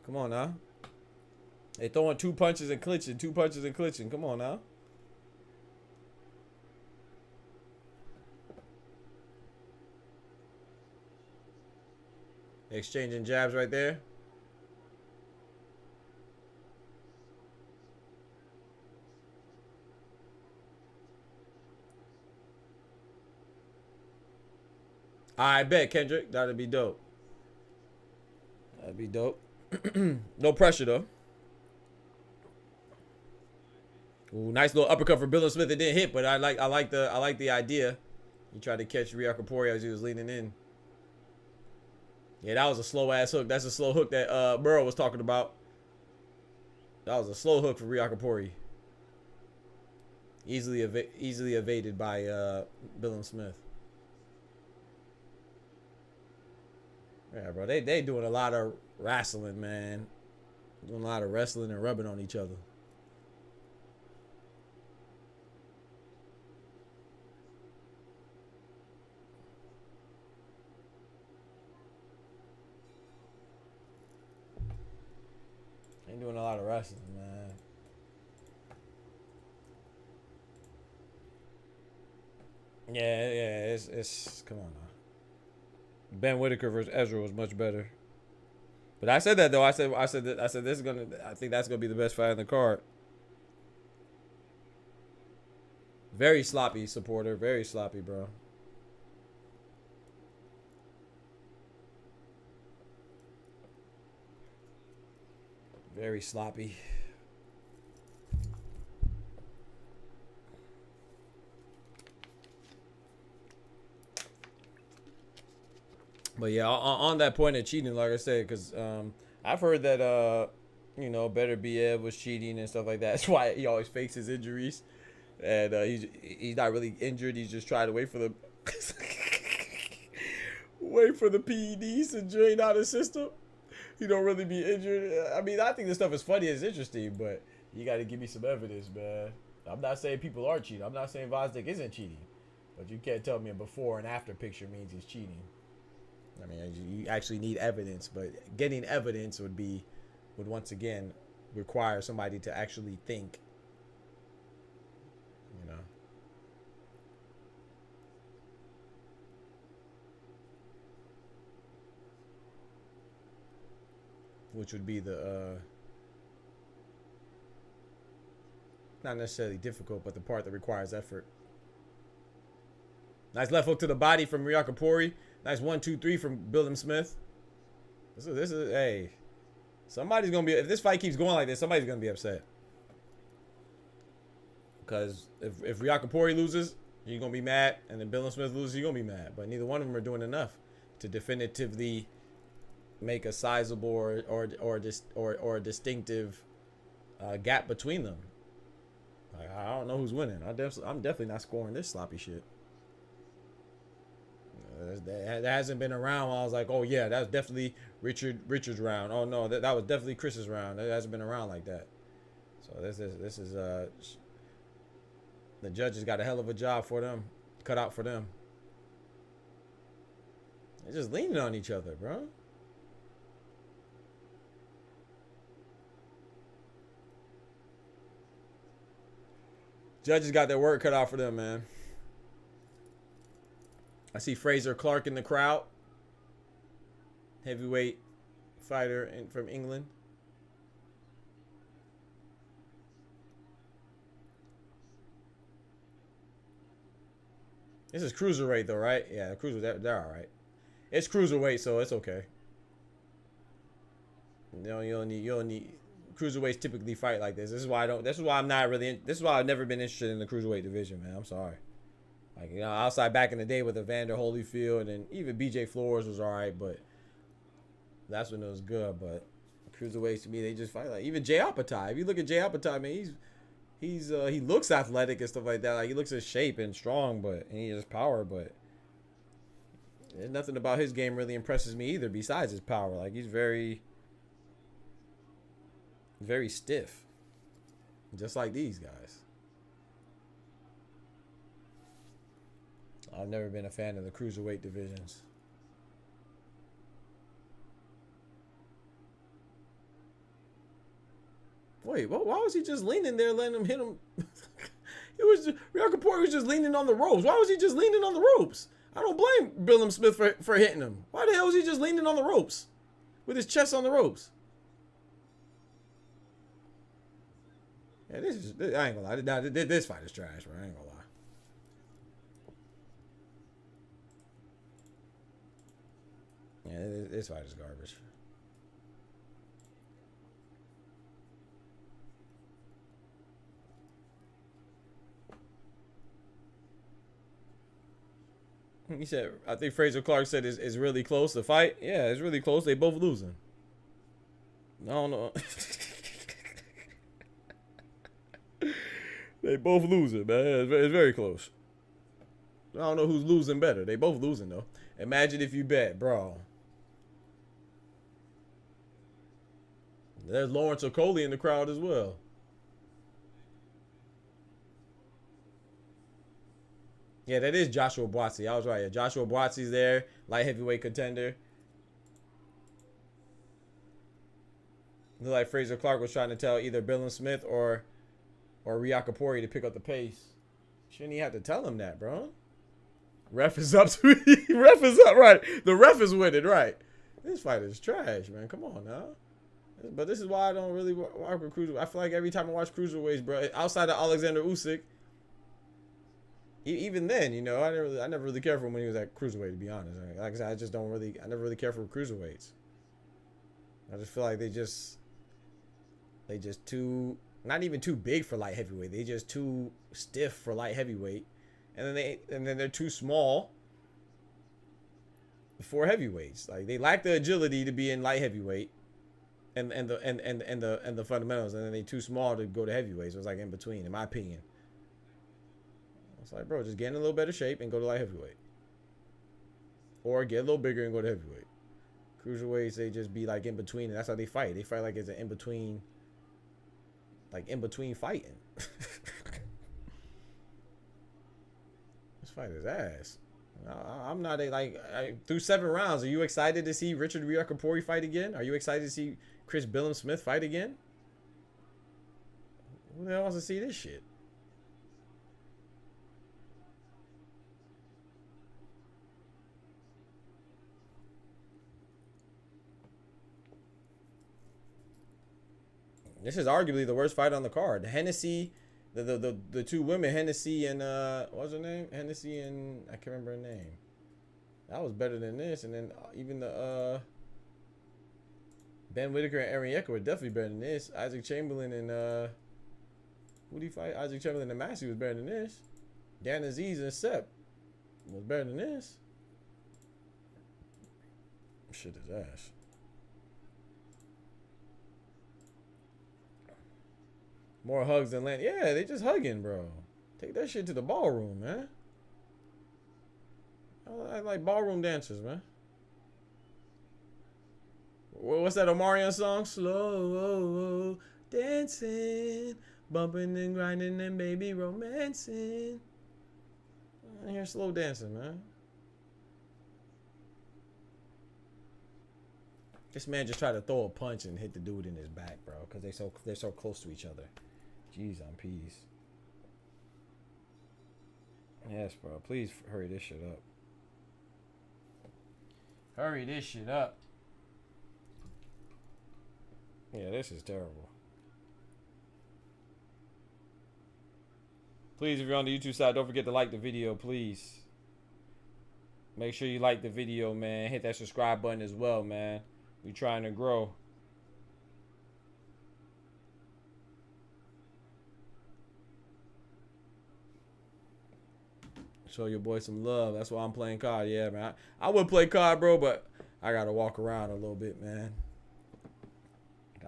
Come on now. They throwing 2 punches and clinching. 2 punches and clinching. Come on now. Exchanging jabs right there. I bet, Kendrick. That'd be dope. That'd be dope. No pressure though. Ooh, nice little uppercut for BILLIAM-SMITH. It didn't hit, but I like the idea. He tried to catch RIAKPORHE as he was leaning in. Yeah, that was a slow ass hook. That's a slow hook that Burrow was talking about. That was a slow hook for RIAKPORHE. Easily evaded by BILLIAM-SMITH. Yeah, bro. They doing a lot of wrestling, man. Doing a lot of wrestling and rubbing on each other. Ain't doing a lot of wrestling, man. Yeah, it's come on now. Ben Whittaker versus Ezra was much better. But I said that though. I said this is gonna. I think that's gonna be the best fight in the card. Very sloppy supporter. Very sloppy, bro. Very sloppy. But yeah, on that point of cheating, like I said, because I've heard that you know, Better BF was cheating and stuff like that. That's why he always fakes his injuries, and he's not really injured. He's just trying to wait for the PEDs to drain out his system. He don't really be injured. I mean, I think this stuff is funny. It's interesting, but you got to give me some evidence, man. I'm not saying people are cheating. I'm not saying Vosdick isn't cheating, but you can't tell me a before and after picture means he's cheating. I mean, you actually need evidence, but getting evidence would once again require somebody to actually think, you know. Which would be the, not necessarily difficult, but the part that requires effort. Nice left hook to the body from RIAKPORHE. Nice 1, 2, 3 from BILLIAM-SMITH. This is hey, somebody's gonna be, if this fight keeps going like this, somebody's gonna be upset. Because if RIAKPORHE loses, you're gonna be mad, and then BILLIAM-SMITH loses, you're gonna be mad. But neither one of them are doing enough to definitively make a sizable or a distinctive gap between them. Like, I don't know who's winning. I'm definitely not scoring this sloppy shit. That hasn't been around while I was like, oh yeah, that's definitely Richard's round. Oh no, that was definitely Chris's round. That hasn't been around like that. So this is the judges got a hell of a job for them, cut out for them. They're just leaning on each other, bro. Judges got their work cut out for them, man. I see Fraser Clark in the crowd. Heavyweight fighter from England. This is cruiserweight though, right? Yeah, cruiser. They're all right. It's cruiserweight, so it's okay. You don't need cruiserweights typically fight like this. This is why I don't. This is why I'm not really. This is why I've never been interested in the cruiserweight division, man. I'm sorry. Like, you know, outside back in the day with Evander Holyfield and even BJ Flores was all right, but that's when it was good. But cruiserweights to me, they just fight like even Jay Apatow. If you look at Jay Apatow, man, he looks athletic and stuff like that. Like he looks in shape and strong, but and he has power. But there's nothing about his game really impresses me either, besides his power. Like he's very, very stiff, just like these guys. I've never been a fan of the cruiserweight divisions. Wait, why was he just leaning there, letting him hit him? It was RIAKPORHE was just leaning on the ropes. Why was he just leaning on the ropes? I don't blame BILLIAM-SMITH for hitting him. Why the hell was he just leaning on the ropes with his chest on the ropes? Yeah, I ain't gonna lie. This fight is trash, bro. I ain't gonna lie. Yeah, this fight is garbage. He said, I think Fraser Clark said it's really close, the fight. Yeah, it's really close. They both losing. I don't know. They both losing, man. It's very close. I don't know who's losing better. They both losing, though. Imagine if you bet, bro. There's Lawrence Okolie in the crowd as well. Yeah, that is Joshua Buatsi. I was right. Yeah, Joshua Buatsi's there, light heavyweight contender. Looked like Fraser Clark was trying to tell either BILLIAM-SMITH or RIAKPORHE to pick up the pace. Shouldn't he have to tell him that, bro? Ref is up to ref is up, right? The ref is winning, right? This fight is trash, man. Come on now. But this is why I don't really watch with cruiserweight. I feel like every time I watch cruiserweights, bro, outside of Alexander Usyk, even then, you know, I never really cared for him when he was at cruiserweight. To be honest, like I said, I never really care for cruiserweights. I just feel like they just too, not even too big for light heavyweight. They just too stiff for light heavyweight, and then they're too small for heavyweights. Like they lack the agility to be in light heavyweight, and the fundamentals, and then they too small to go to heavyweight. So it's like in between, in my opinion. It's like, bro, just get in a little better shape and go to light heavyweight, or get a little bigger and go to heavyweight. Cruiserweights, they just be like in between, and that's how they fight. They fight like it's an in between. Like in between fighting. This fight is ass. I'm not through 7 rounds. Are you excited to see Richard RIAKPORHE fight again? Are you excited to see Chris BILLIAM-SMITH fight again? Who the hell wants to see this shit? This is arguably the worst fight on the card. Hennessy, the two women, Hennessy and what was her name? Hennessy and I can't remember her name. That was better than this. And then even the Ben Whittaker and Arenyeka were definitely better than this. Isaac Chamberlain and who did he fight? Isaac Chamberlain and Massey was better than this. Dan Aziz and Sepp was better than this. Shit is ass. More hugs than land. Yeah, they just hugging, bro. Take that shit to the ballroom, man. I like ballroom dancers, man. What's that Omarion song? Slow dancing, bumping and grinding and baby romancing. I hear slow dancing, man. This man just tried to throw a punch and hit the dude in his back, bro, because they're so close to each other. Jeez on peas. Yes, bro. Please hurry this shit up. Hurry this shit up. Yeah, this is terrible. Please, if you're on the YouTube side, don't forget to like the video, please. Make sure you like the video, man. Hit that subscribe button as well, man. We trying to grow. Show your boy some love. That's why I'm playing COD. Yeah, man. I would play COD, bro, but I gotta walk around a little bit, man.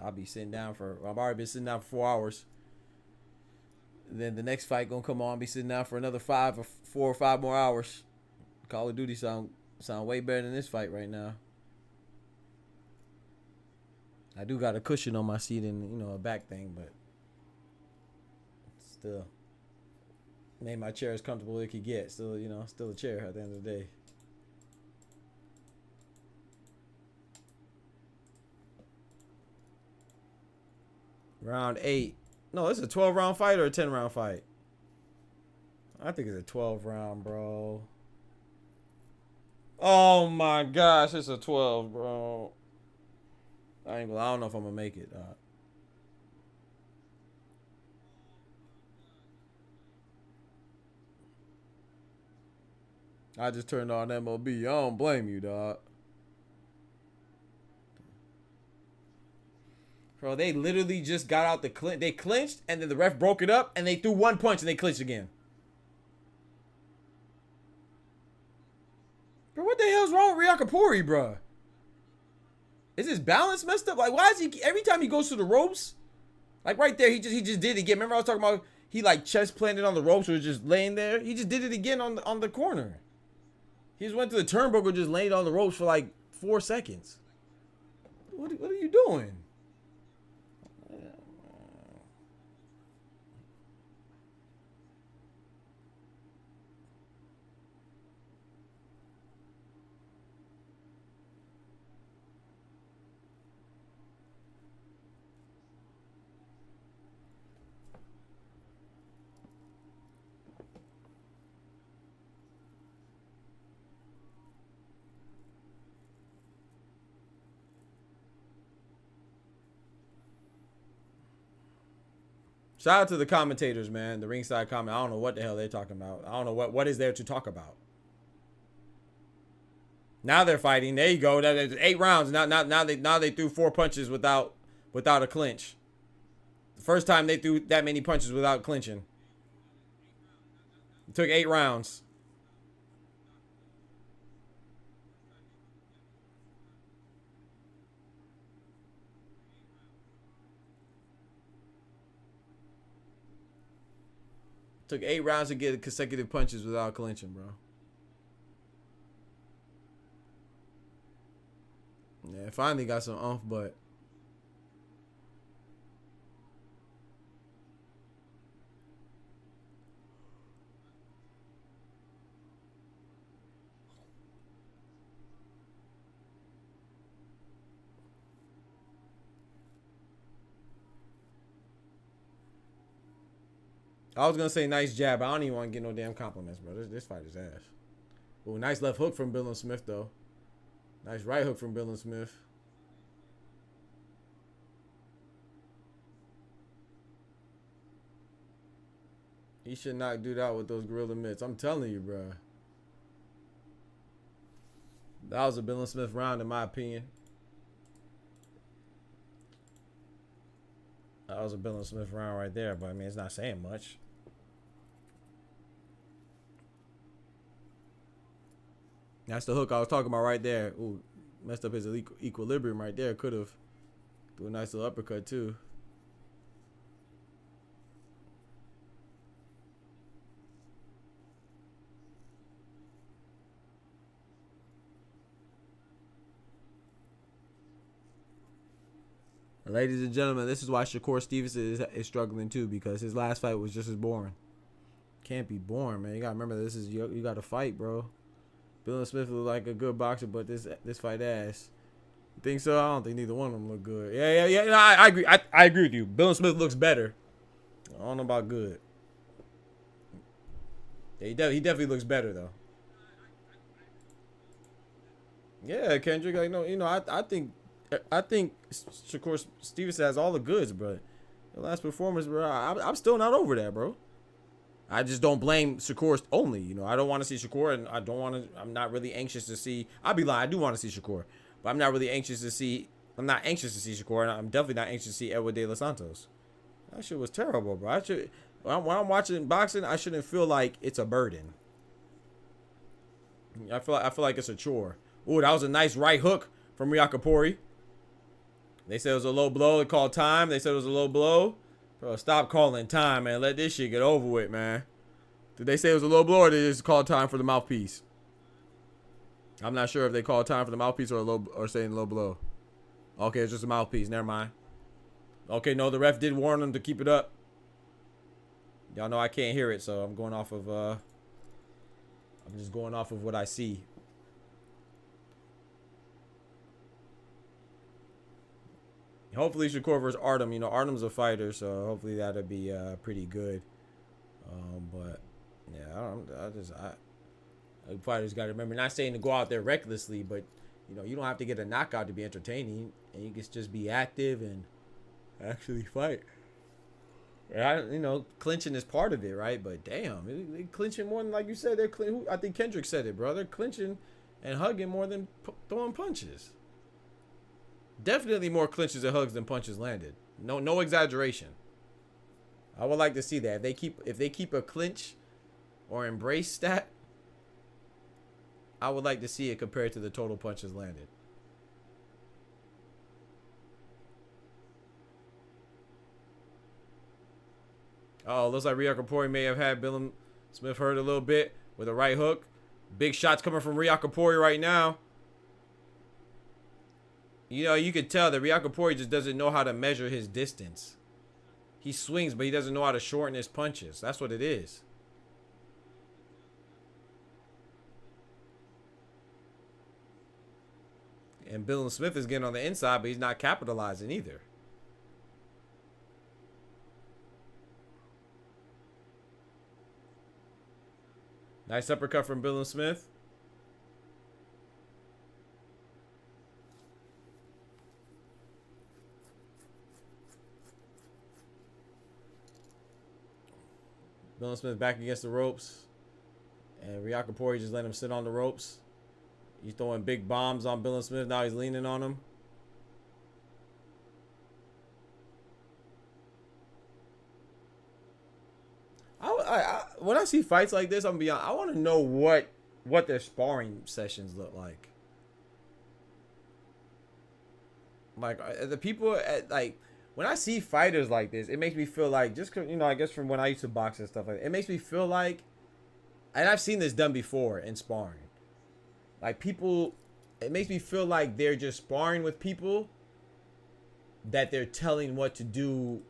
I'll be sitting down I've already been sitting down for 4 hours. And then the next fight gonna come on. I'll be sitting down for another 4 or 5 more hours. Call of Duty sound way better than this fight right now. I do got a cushion on my seat and, you know, a back thing, but still made my chair as comfortable as it could get. Still, you know, still a chair at the end of the day. Round 8. No, it's a 12-round fight or a 10-round fight? I think it's a 12-round, bro. Oh my gosh, it's a 12, bro. I don't know if I'm gonna make it. I just turned on MLB. I don't blame you, dog. Bro, they literally just got out the clinch. They clinched, and then the ref broke it up, and they threw one punch, and they clinched again. Bro, what the hell's wrong with RIAKPORHE, bro? Is his balance messed up? Like, why is he every time he goes to the ropes? Like right there, he just did it again. Remember I was talking about he like chest planted on the ropes or was just laying there? He just did it again on the corner. He just went to the turnbuckle, just laid on the ropes for like 4 seconds. What are you doing? Shout out to the commentators, man. The ringside comment. I don't know what the hell they're talking about. I don't know what is there to talk about. Now they're fighting. There you go. There's 8 rounds. Now they threw 4 punches without a clinch. The first time they threw that many punches without clinching. It took 8 rounds. Took 8 rounds to get consecutive punches without clinching, bro. Yeah, finally got some oomph, but I was gonna say nice jab. I don't even want to get no damn compliments, bro. This fight is ass. Ooh, nice left hook from BILLIAM-SMITH though. Nice right hook from BILLIAM-SMITH. He should not do that with those gorilla mitts. I'm telling you, bro. That was a BILLIAM-SMITH round, in my opinion. That was a BILLIAM-SMITH round right there, but I mean, it's not saying much. That's the hook I was talking about right there. Ooh, messed up his equilibrium right there. Could have do a nice little uppercut too. Ladies and gentlemen, this is why Shakur Stevenson is struggling too, because his last fight was just as boring. Can't be boring, man. You gotta remember, this is you got to fight, bro. BILLIAM-SMITH look like a good boxer, but this fight ass. You think so? I don't think neither one of them look good. Yeah. No, I agree. I agree with you. BILLIAM-SMITH looks better. I don't know about good. Yeah, he definitely looks better though. Yeah, Kendrick. Like, no, you know, I think Shakur Stevenson has all the goods, bro. The last performance, bro, I'm still not over that, bro. I just don't blame Shakur only. You know, I don't want to see Shakur, and I'm not really anxious to see. I'll be lying. I do want to see Shakur, but I'm not really anxious to see. I'm not anxious to see Shakur, and I'm definitely not anxious to see Edward De Los Santos. That shit was terrible, bro. When I'm watching boxing, I shouldn't feel like it's a burden. I feel like it's a chore. Ooh, that was a nice right hook from RIAKPORHE. They said it was a low blow. They called time. They said it was a low blow. Bro, stop calling time, man. Let this shit get over with, man. Did they say it was a low blow, or did they just call time for the mouthpiece? I'm not sure if they called time for the mouthpiece or saying low blow. Okay, it's just a mouthpiece. Never mind. Okay, no, the ref did warn them to keep it up. Y'all know I can't hear it, so I'm going off of I'm just going off of what I see. Hopefully Shakur versus Artem. You know, Artem's a fighter, so hopefully that'll be pretty good. But yeah, fighters got to remember, not saying to go out there recklessly, but you know, you don't have to get a knockout to be entertaining, and you can just be active and actually fight. You know, clinching is part of it, right? But damn, they clinching more than, like you said, I think Kendrick said it, bro. They're clinching and hugging more than throwing punches. Definitely more clinches and hugs than punches landed. No exaggeration. I would like to see that. If they keep a clinch or embrace stat, I would like to see it compared to the total punches landed. Oh, looks like RIAKPORHE may have had BILLIAM-SMITH hurt a little bit with a right hook. Big shots coming from RIAKPORHE right now. You know, you could tell that RIAKPORHE just doesn't know how to measure his distance. He swings, but he doesn't know how to shorten his punches. That's what it is. And BILLIAM-SMITH is getting on the inside, but he's not capitalizing either. Nice uppercut from BILLIAM-SMITH. BILLIAM-SMITH back against the ropes. And RIAKPORHE just let him sit on the ropes. He's throwing big bombs on BILLIAM-SMITH. Now he's leaning on him. When I see fights like this, I'm gonna be honest, I want to know what their sparring sessions look like. Like the people at, like, when I see fighters like this, it makes me feel like, just, you know, I guess from when I used to box and stuff like that, it makes me feel like, and I've seen this done before in sparring, like people, it makes me feel like they're just sparring with people that they're telling what to do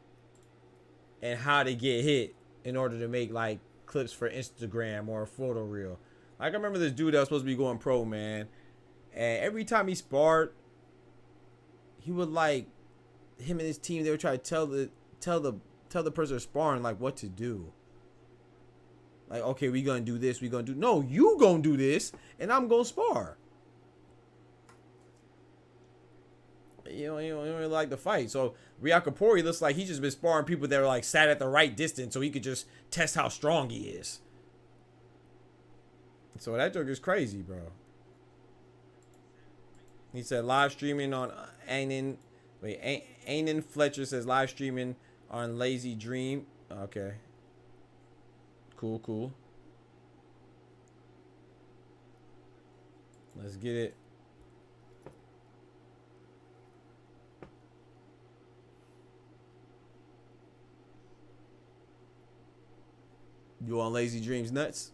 and how to get hit in order to make like clips for Instagram or a photo reel. Like, I remember this dude that was supposed to be going pro, man, and every time he sparred, he would, like, him and his team, they would try to tell the person sparring like what to do. Like, okay, we gonna do this, no, you gonna do this, and I'm gonna spar. You don't really like the fight. So RIAKPORHE looks like he's just been sparring people that are like sat at the right distance so he could just test how strong he is. So that joke is crazy, bro. He said live streaming on Ainen. Wait, Ainen Fletcher says live streaming on Lazy Dream. Okay. Cool. Let's get it. You on Lazy Dreams nuts?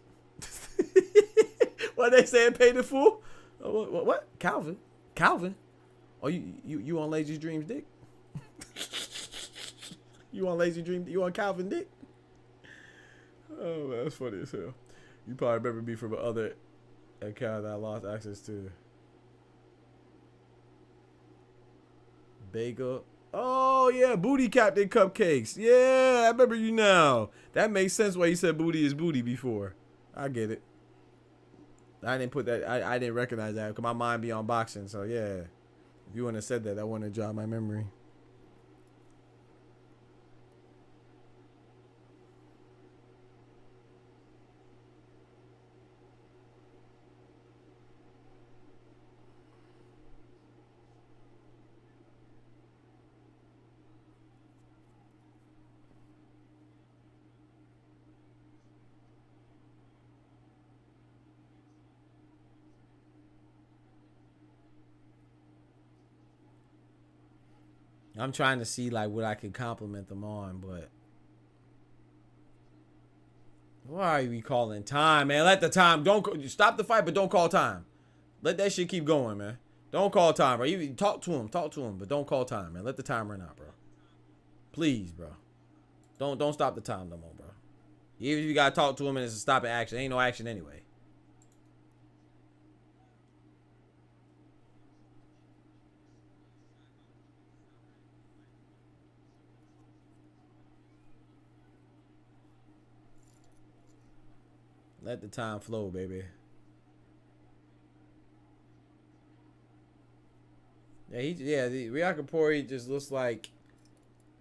What they saying? Pay the fool? What? Calvin? Oh, you on Lazy Dreams dick? You on Lazy Dream? You on Calvin dick? Oh man, that's funny as hell. You probably remember me from other account that I lost access to. Bagel. Oh yeah, Booty Captain Cupcakes. Yeah, I remember you now. That makes sense why you said booty is booty before. I get it. I didn't put that. I didn't recognize that because my mind be on boxing. So yeah, if you wouldn't have said that, I wouldn't have jogged my memory. I'm trying to see like what I could compliment them on, but why are we calling time, man? Let the time, don't stop the fight, but don't call time. Let that shit keep going, man. Don't call time, bro. You talk to him, but don't call time, man. Let the time run out, bro. Please, bro. Don't stop the time no more, bro. Even if you gotta talk to him and it's a stop action, ain't no action anyway. Let the time flow, baby. Yeah, the RIAKPORHE just looks like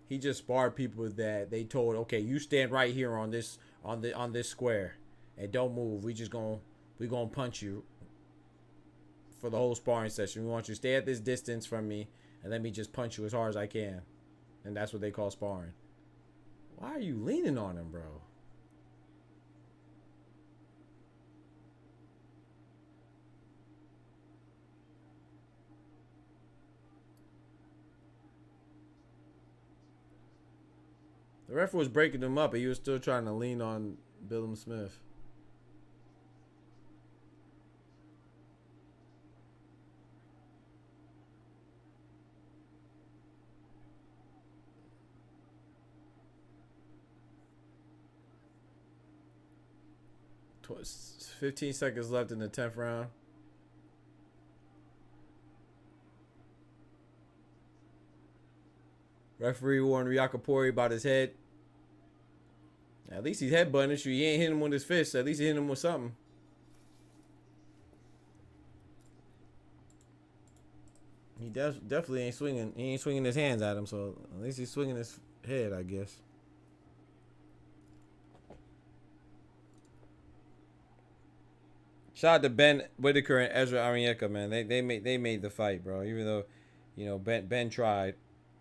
he just sparred people that they told, okay, you stand right here on this square and don't move. We gonna punch you for the whole sparring session. We want you to stay at this distance from me and let me just punch you as hard as I can. And that's what they call sparring. Why are you leaning on him, bro? The ref was breaking him up, but he was still trying to lean on BILLIAM-SMITH. Tw 15 seconds left in the 10th round. Referee warned RIAKPORHE about his head. At least he's headbutting. Sure, he ain't hitting him with his fist. At least he hit him with something. He definitely ain't swinging. He ain't swinging his hands at him. So at least he's swinging his head, I guess. Shout out to Ben Whittaker and Ezra Arenyeka, man. They made the fight, bro. Even though, you know, Ben tried.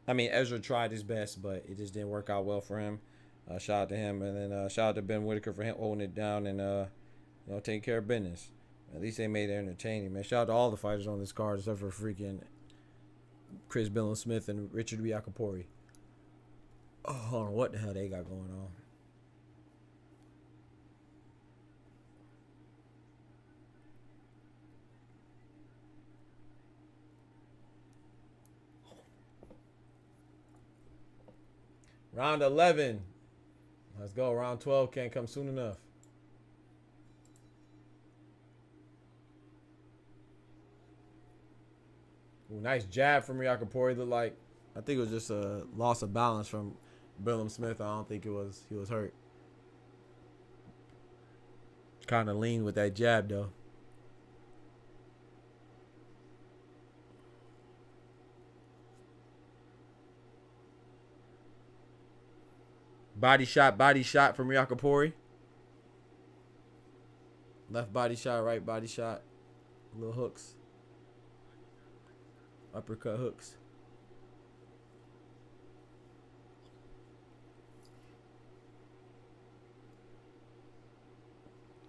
I mean, Ezra tried his best, but it just didn't work out well for him. Shout out to him, and then shout out to Ben Whittaker for him holding it down and you know, taking care of business. At least they made it entertaining, man. Shout out to all the fighters on this card except for freaking Chris BILLIAM-SMITH and Richard RIAKPORHE. Oh, hold on, what the hell they got going on? Round 11. Let's go. Round 12 can't come soon enough. Ooh, nice jab from RIAKPORHE. Looked like, I think it was just a loss of balance from BILLIAM-SMITH. I don't think he was hurt. Kind of lean with that jab though. Body shot from RIAKPORHE. Left body shot, right body shot. Little hooks. Uppercut hooks.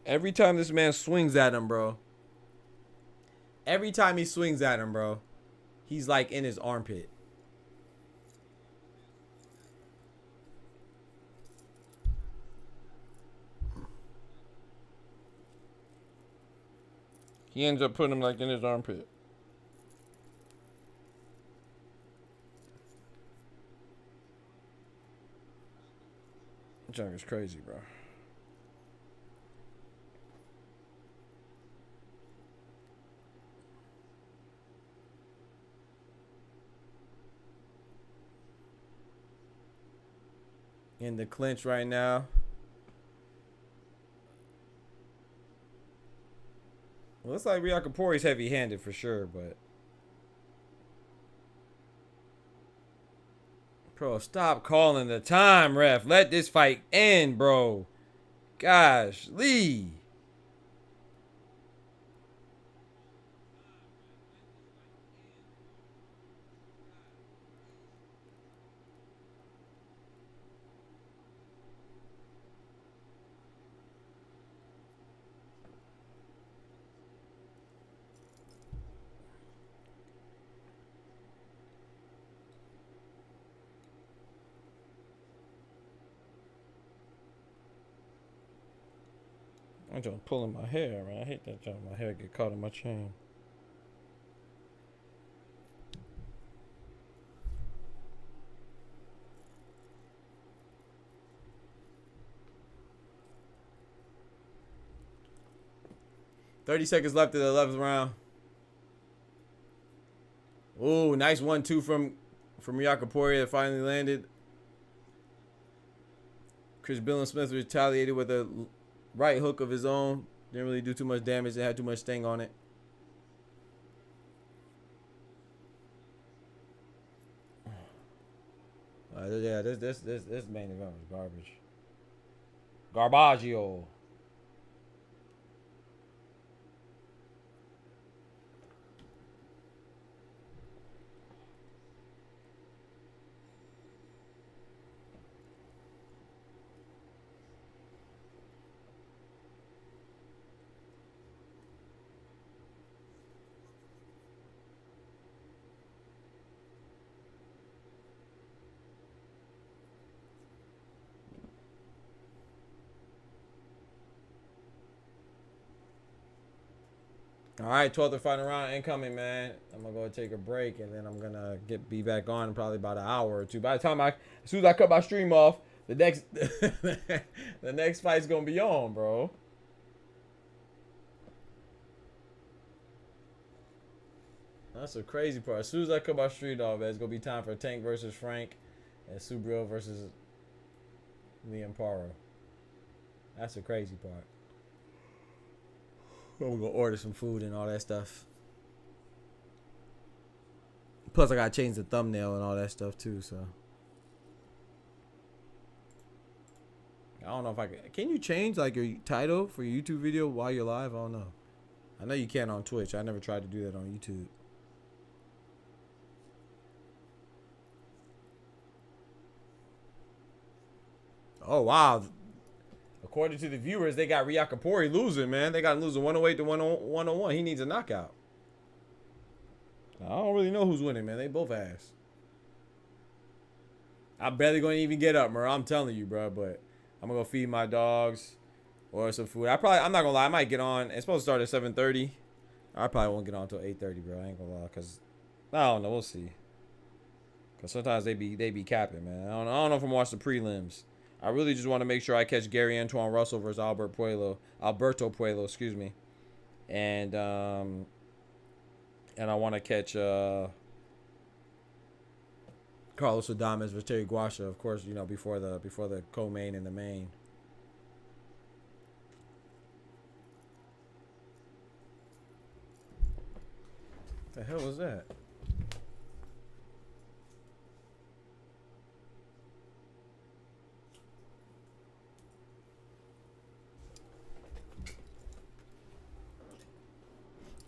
Every time this man swings at him, bro. Every time he swings at him, bro, he's like in his armpit. He ends up putting him like in his armpit. Junk is crazy, bro. In the clinch right now. Well, looks like RIAKPORHE's heavy-handed for sure, but bro, stop calling the time, ref. Let this fight end, bro. Gosh, Lee. I'm just pulling my hair, man. I hate that jump. My hair get caught in my chain. $30 seconds left in the 11th round. Ooh, nice 1-2 from RIAKPORHE that finally landed. Chris BILLIAM-SMITH retaliated with a right hook of his own. Didn't really do too much damage. It had too much sting on it. Yeah, this main event was garbage. Garbaggio. All right, 12th and final round incoming, man. I'm gonna go take a break, and then I'm gonna be back on in probably about an hour or two. By the time as soon as I cut my stream off, the next the next fight's gonna be on, bro. That's the crazy part. As soon as I cut my stream off, man, it's gonna be time for Tank versus Frank, and Subriel versus Liam Paro. That's the crazy part. We're gonna order some food and all that stuff. Plus, I gotta change the thumbnail and all that stuff too. So I don't know if I can. Can you change like your title for your YouTube video while you're live? I don't know. I know you can on Twitch. I never tried to do that on YouTube. Oh wow. According to the viewers, they got RIAKPORHE losing, man. They got him losing 108 to 101. He needs a knockout. I don't really know who's winning, man. They both ass. I'm barely going to even get up, bro. I'm telling you, bro. But I'm going to go feed my dogs or some food. I'm not going to lie. I might get on. It's supposed to start at 7:30. I probably won't get on until 8:30, bro. I ain't going to lie. Because I don't know. We'll see. Because sometimes they be capping, man. I don't know if I'm watching the prelims. I really just want to make sure I catch Gary Antoine Russell versus Alberto Puello, excuse me. And I want to catch Carlos Adames versus Terry Guasha, of course, you know, before the co-main and the main. The hell was that?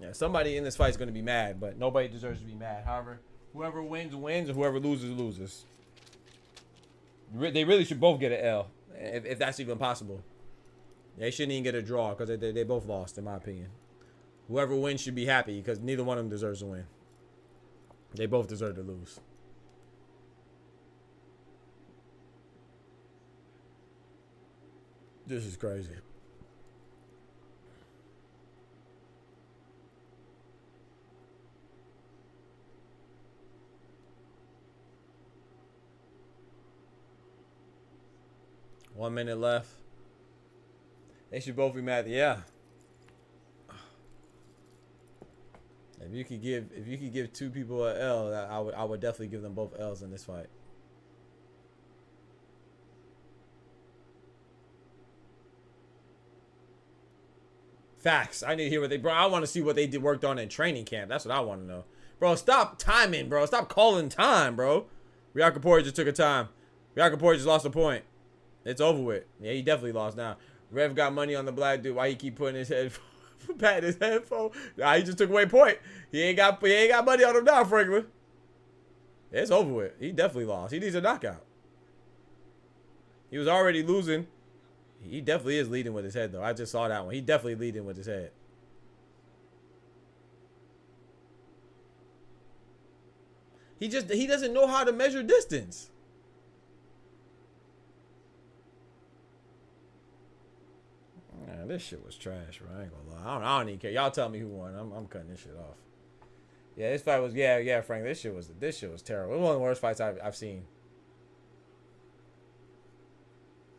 Yeah, somebody in this fight is going to be mad, but nobody deserves to be mad. However, whoever wins, wins, and whoever loses, loses. They really should both get an L, if that's even possible. They shouldn't even get a draw because they both lost, in my opinion. Whoever wins should be happy because neither one of them deserves to win. They both deserve to lose. This is crazy. One minute left. They should both be mad. Yeah. If you could give two people an L, I would definitely give them both L's in this fight. Facts. I need to hear what they, bro. I want to see what they worked on in training camp. That's what I want to know. Bro, stop timing, bro. Stop calling time, bro. RIAKPORHE just took a time. RIAKPORHE just lost a point. It's over with. Yeah, he definitely lost now. Rev got money on the black dude. Why he keep putting his head, patting his headphone? Nah, he just took away point. He ain't got money on him now, Franklin. It's over with. He definitely lost. He needs a knockout. He was already losing. He definitely is leading with his head, though. I just saw that one. He definitely leading with his head. He doesn't know how to measure distance. Man, this shit was trash, bro. I ain't gonna lie. I don't even care. Y'all tell me who won. I'm cutting this shit off. Yeah, this fight was Frank. This shit was terrible. It was one of the worst fights I've seen.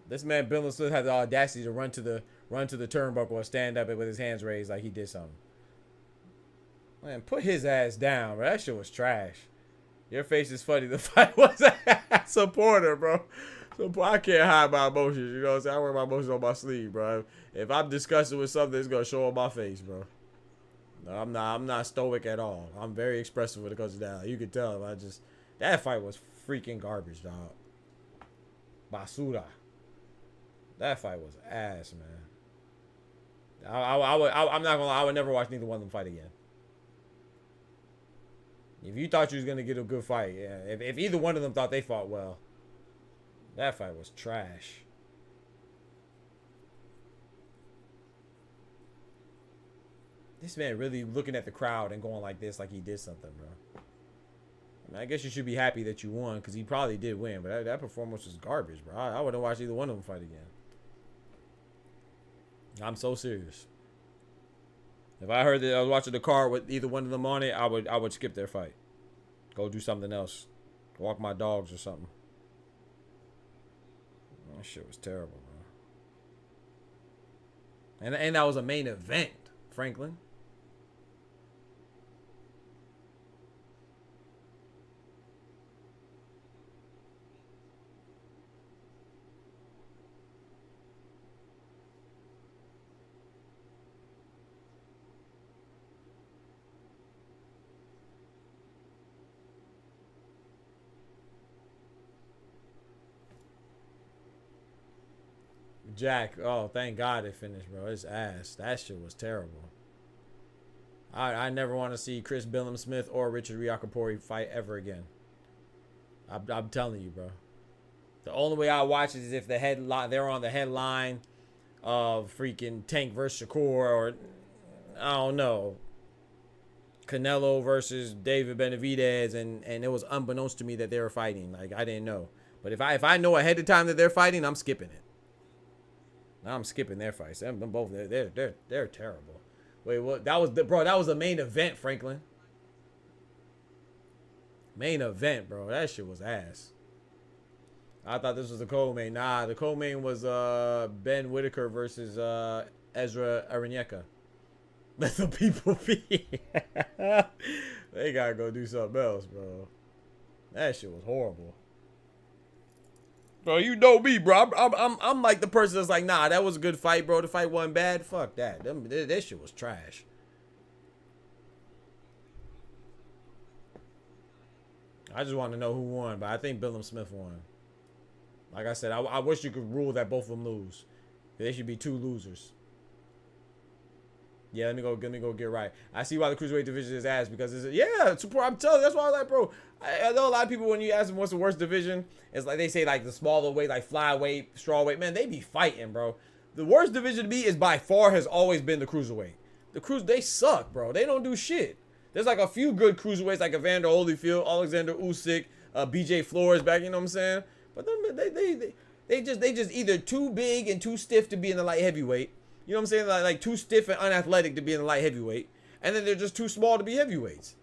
This man BILLIAM-SMITH had the audacity to run to the turnbuckle and stand up with his hands raised like he did something. Man, put his ass down, bro. That shit was trash. Your face is funny. The fight was a supporter, bro. So I can't hide my emotions, you know what I'm saying? I wear my emotions on my sleeve, bro. If I'm disgusted with something, it's gonna show on my face, bro. No, I'm not stoic at all. I'm very expressive when it comes to that. You can tell. That fight was freaking garbage, dog. Basura. That fight was ass, man. I'm not gonna lie. I would never watch neither one of them fight again. If you thought you was gonna get a good fight, yeah. If either one of them thought they fought well, that fight was trash. This man really looking at the crowd and going like this, like he did something, bro. I mean, I guess you should be happy that you won, because he probably did win, but that performance was garbage, bro. I wouldn't watch either one of them fight again. I'm so serious. If I heard that I was watching the card with either one of them on it, I would skip their fight. Go do something else. Walk my dogs or something. That shit was terrible, bro. And that was a main event, Franklin. Jack, oh, thank God it finished, bro. It's ass. That shit was terrible. I never want to see Chris BILLIAM-SMITH or Richard RIAKPORHE fight ever again. I'm telling you, bro. The only way I watch it is if they're on the headline of freaking Tank versus Shakur, or I don't know, Canelo versus David Benavidez, and it was unbeknownst to me that they were fighting. Like, I didn't know. But if I know ahead of time that they're fighting, I'm skipping it. I'm skipping their fights. Them both, they're terrible. Wait, what? That was the main event, Franklin. Main event, bro. That shit was ass. I thought this was the co-main. Nah, the co-main was Ben Whittaker versus Ezra Arenyeka. Let the people be. They gotta go do something else, bro. That shit was horrible. Bro, you know me, bro. I'm like the person that's like, nah, that was a good fight, bro. The fight wasn't bad. Fuck that. That shit was trash. I just want to know who won, but I think BILLIAM-SMITH won. Like I said, I wish you could rule that both of them lose. There should be 2 losers. Yeah, let me go get right. I see why the cruiserweight division is ass, because it's I'm telling you, that's why I like, bro. I know a lot of people, when you ask them what's the worst division, it's like they say like the smaller weight, like flyweight, strawweight. Man, they be fighting, bro. The worst division to me is by far has always been the cruiserweight. They suck, bro. They don't do shit. There's like a few good cruiserweights, like Evander Holyfield, Alexander Usyk, BJ Flores back. You know what I'm saying? But them, they just either too big and too stiff to be in the light heavyweight. You know what I'm saying? Like too stiff and unathletic to be in the light heavyweight. And then they're just too small to be heavyweights.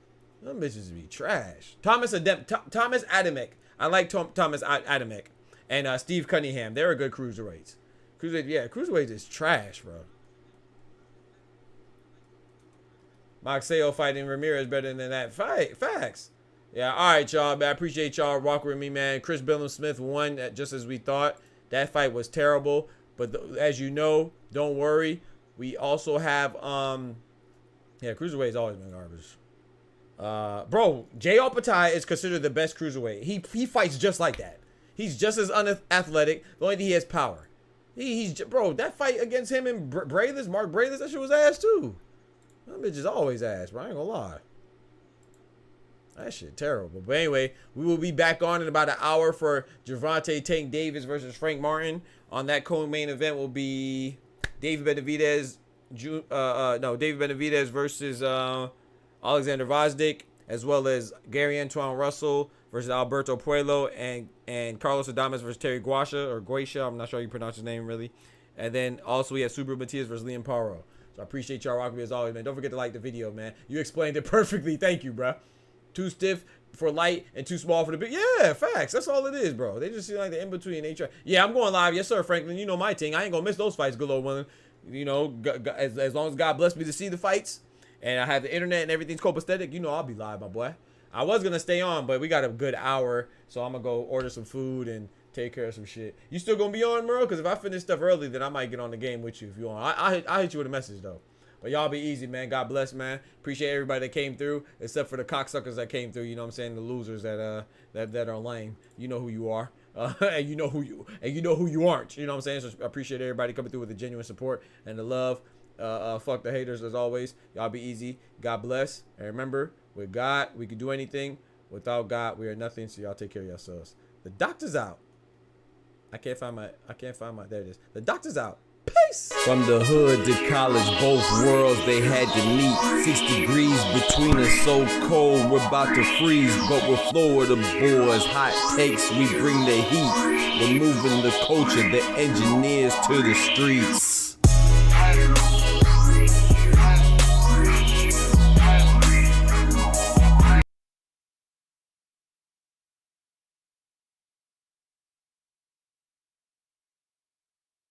Them bitches be trash. Thomas Adamek. I like Thomas Adamek. And Steve Cunningham. They're a good cruiserweights. Cruiserweights is trash, bro. Moxeo fighting Ramirez better than that fight. Facts. Yeah, all right, y'all, man. I appreciate y'all rocking with me, man. Chris BILLIAM-SMITH won just as we thought. That fight was terrible. But as you know, don't worry. We also have, cruiserweight's always been garbage. Bro, J.R. Patai is considered the best cruiserweight. He fights just like that. He's just as unathletic. The only thing he has power. Bro, that fight against him and Mark Brayless, that shit was ass too. That bitch is always ass, bro. I ain't gonna lie. That shit terrible. But anyway, we will be back on in about an hour for Gervonta Tank Davis versus Frank Martin. On that co-main event will be David Benavidez versus Alexander Vazdik, as well as Gary Antoine Russell versus Alberto Puello, and Carlos Adames versus Terry Guacia. I'm not sure how you pronounce his name really. And then also we have Super Matias versus Liam Paro. So I appreciate y'all rocking me as always, man. Don't forget to like the video, man. You explained it perfectly. Thank you, bro. Too stiff for light and too small for the big. Yeah, facts. That's all it is, bro. They just see like the in between. They try. Yeah, I'm going live. Yes, sir, Franklin. You know my thing. I ain't gonna miss those fights, good Lord willing. You know, as long as God bless me to see the fights, and I have the internet and everything's copacetic, you know I'll be live, my boy. I was gonna stay on, but we got a good hour, so I'm gonna go order some food and Take care of some shit. You still gonna be on, Merle? Because if I finish stuff early, then I might get on the game with you if you want. I hit you with a message though. But y'all be easy, man. God bless, man. Appreciate everybody that came through, except for the cocksuckers that came through. You know what I'm saying? The losers that are lame. You know who you are, and you know who you aren't. You know what I'm saying? So I appreciate everybody coming through with the genuine support and the love. Fuck the haters as always. Y'all be easy. God bless. And remember, with God, we can do anything. Without God, we are nothing. So y'all take care of yourselves. The doctor's out. I can't find my, there it is. The doctor's out. Peace. From the hood to college, both worlds they had to meet. 6 degrees between us, so cold we're about to freeze. But we're Florida boys, hot takes, we bring the heat. We're moving the culture, the engineers to the streets.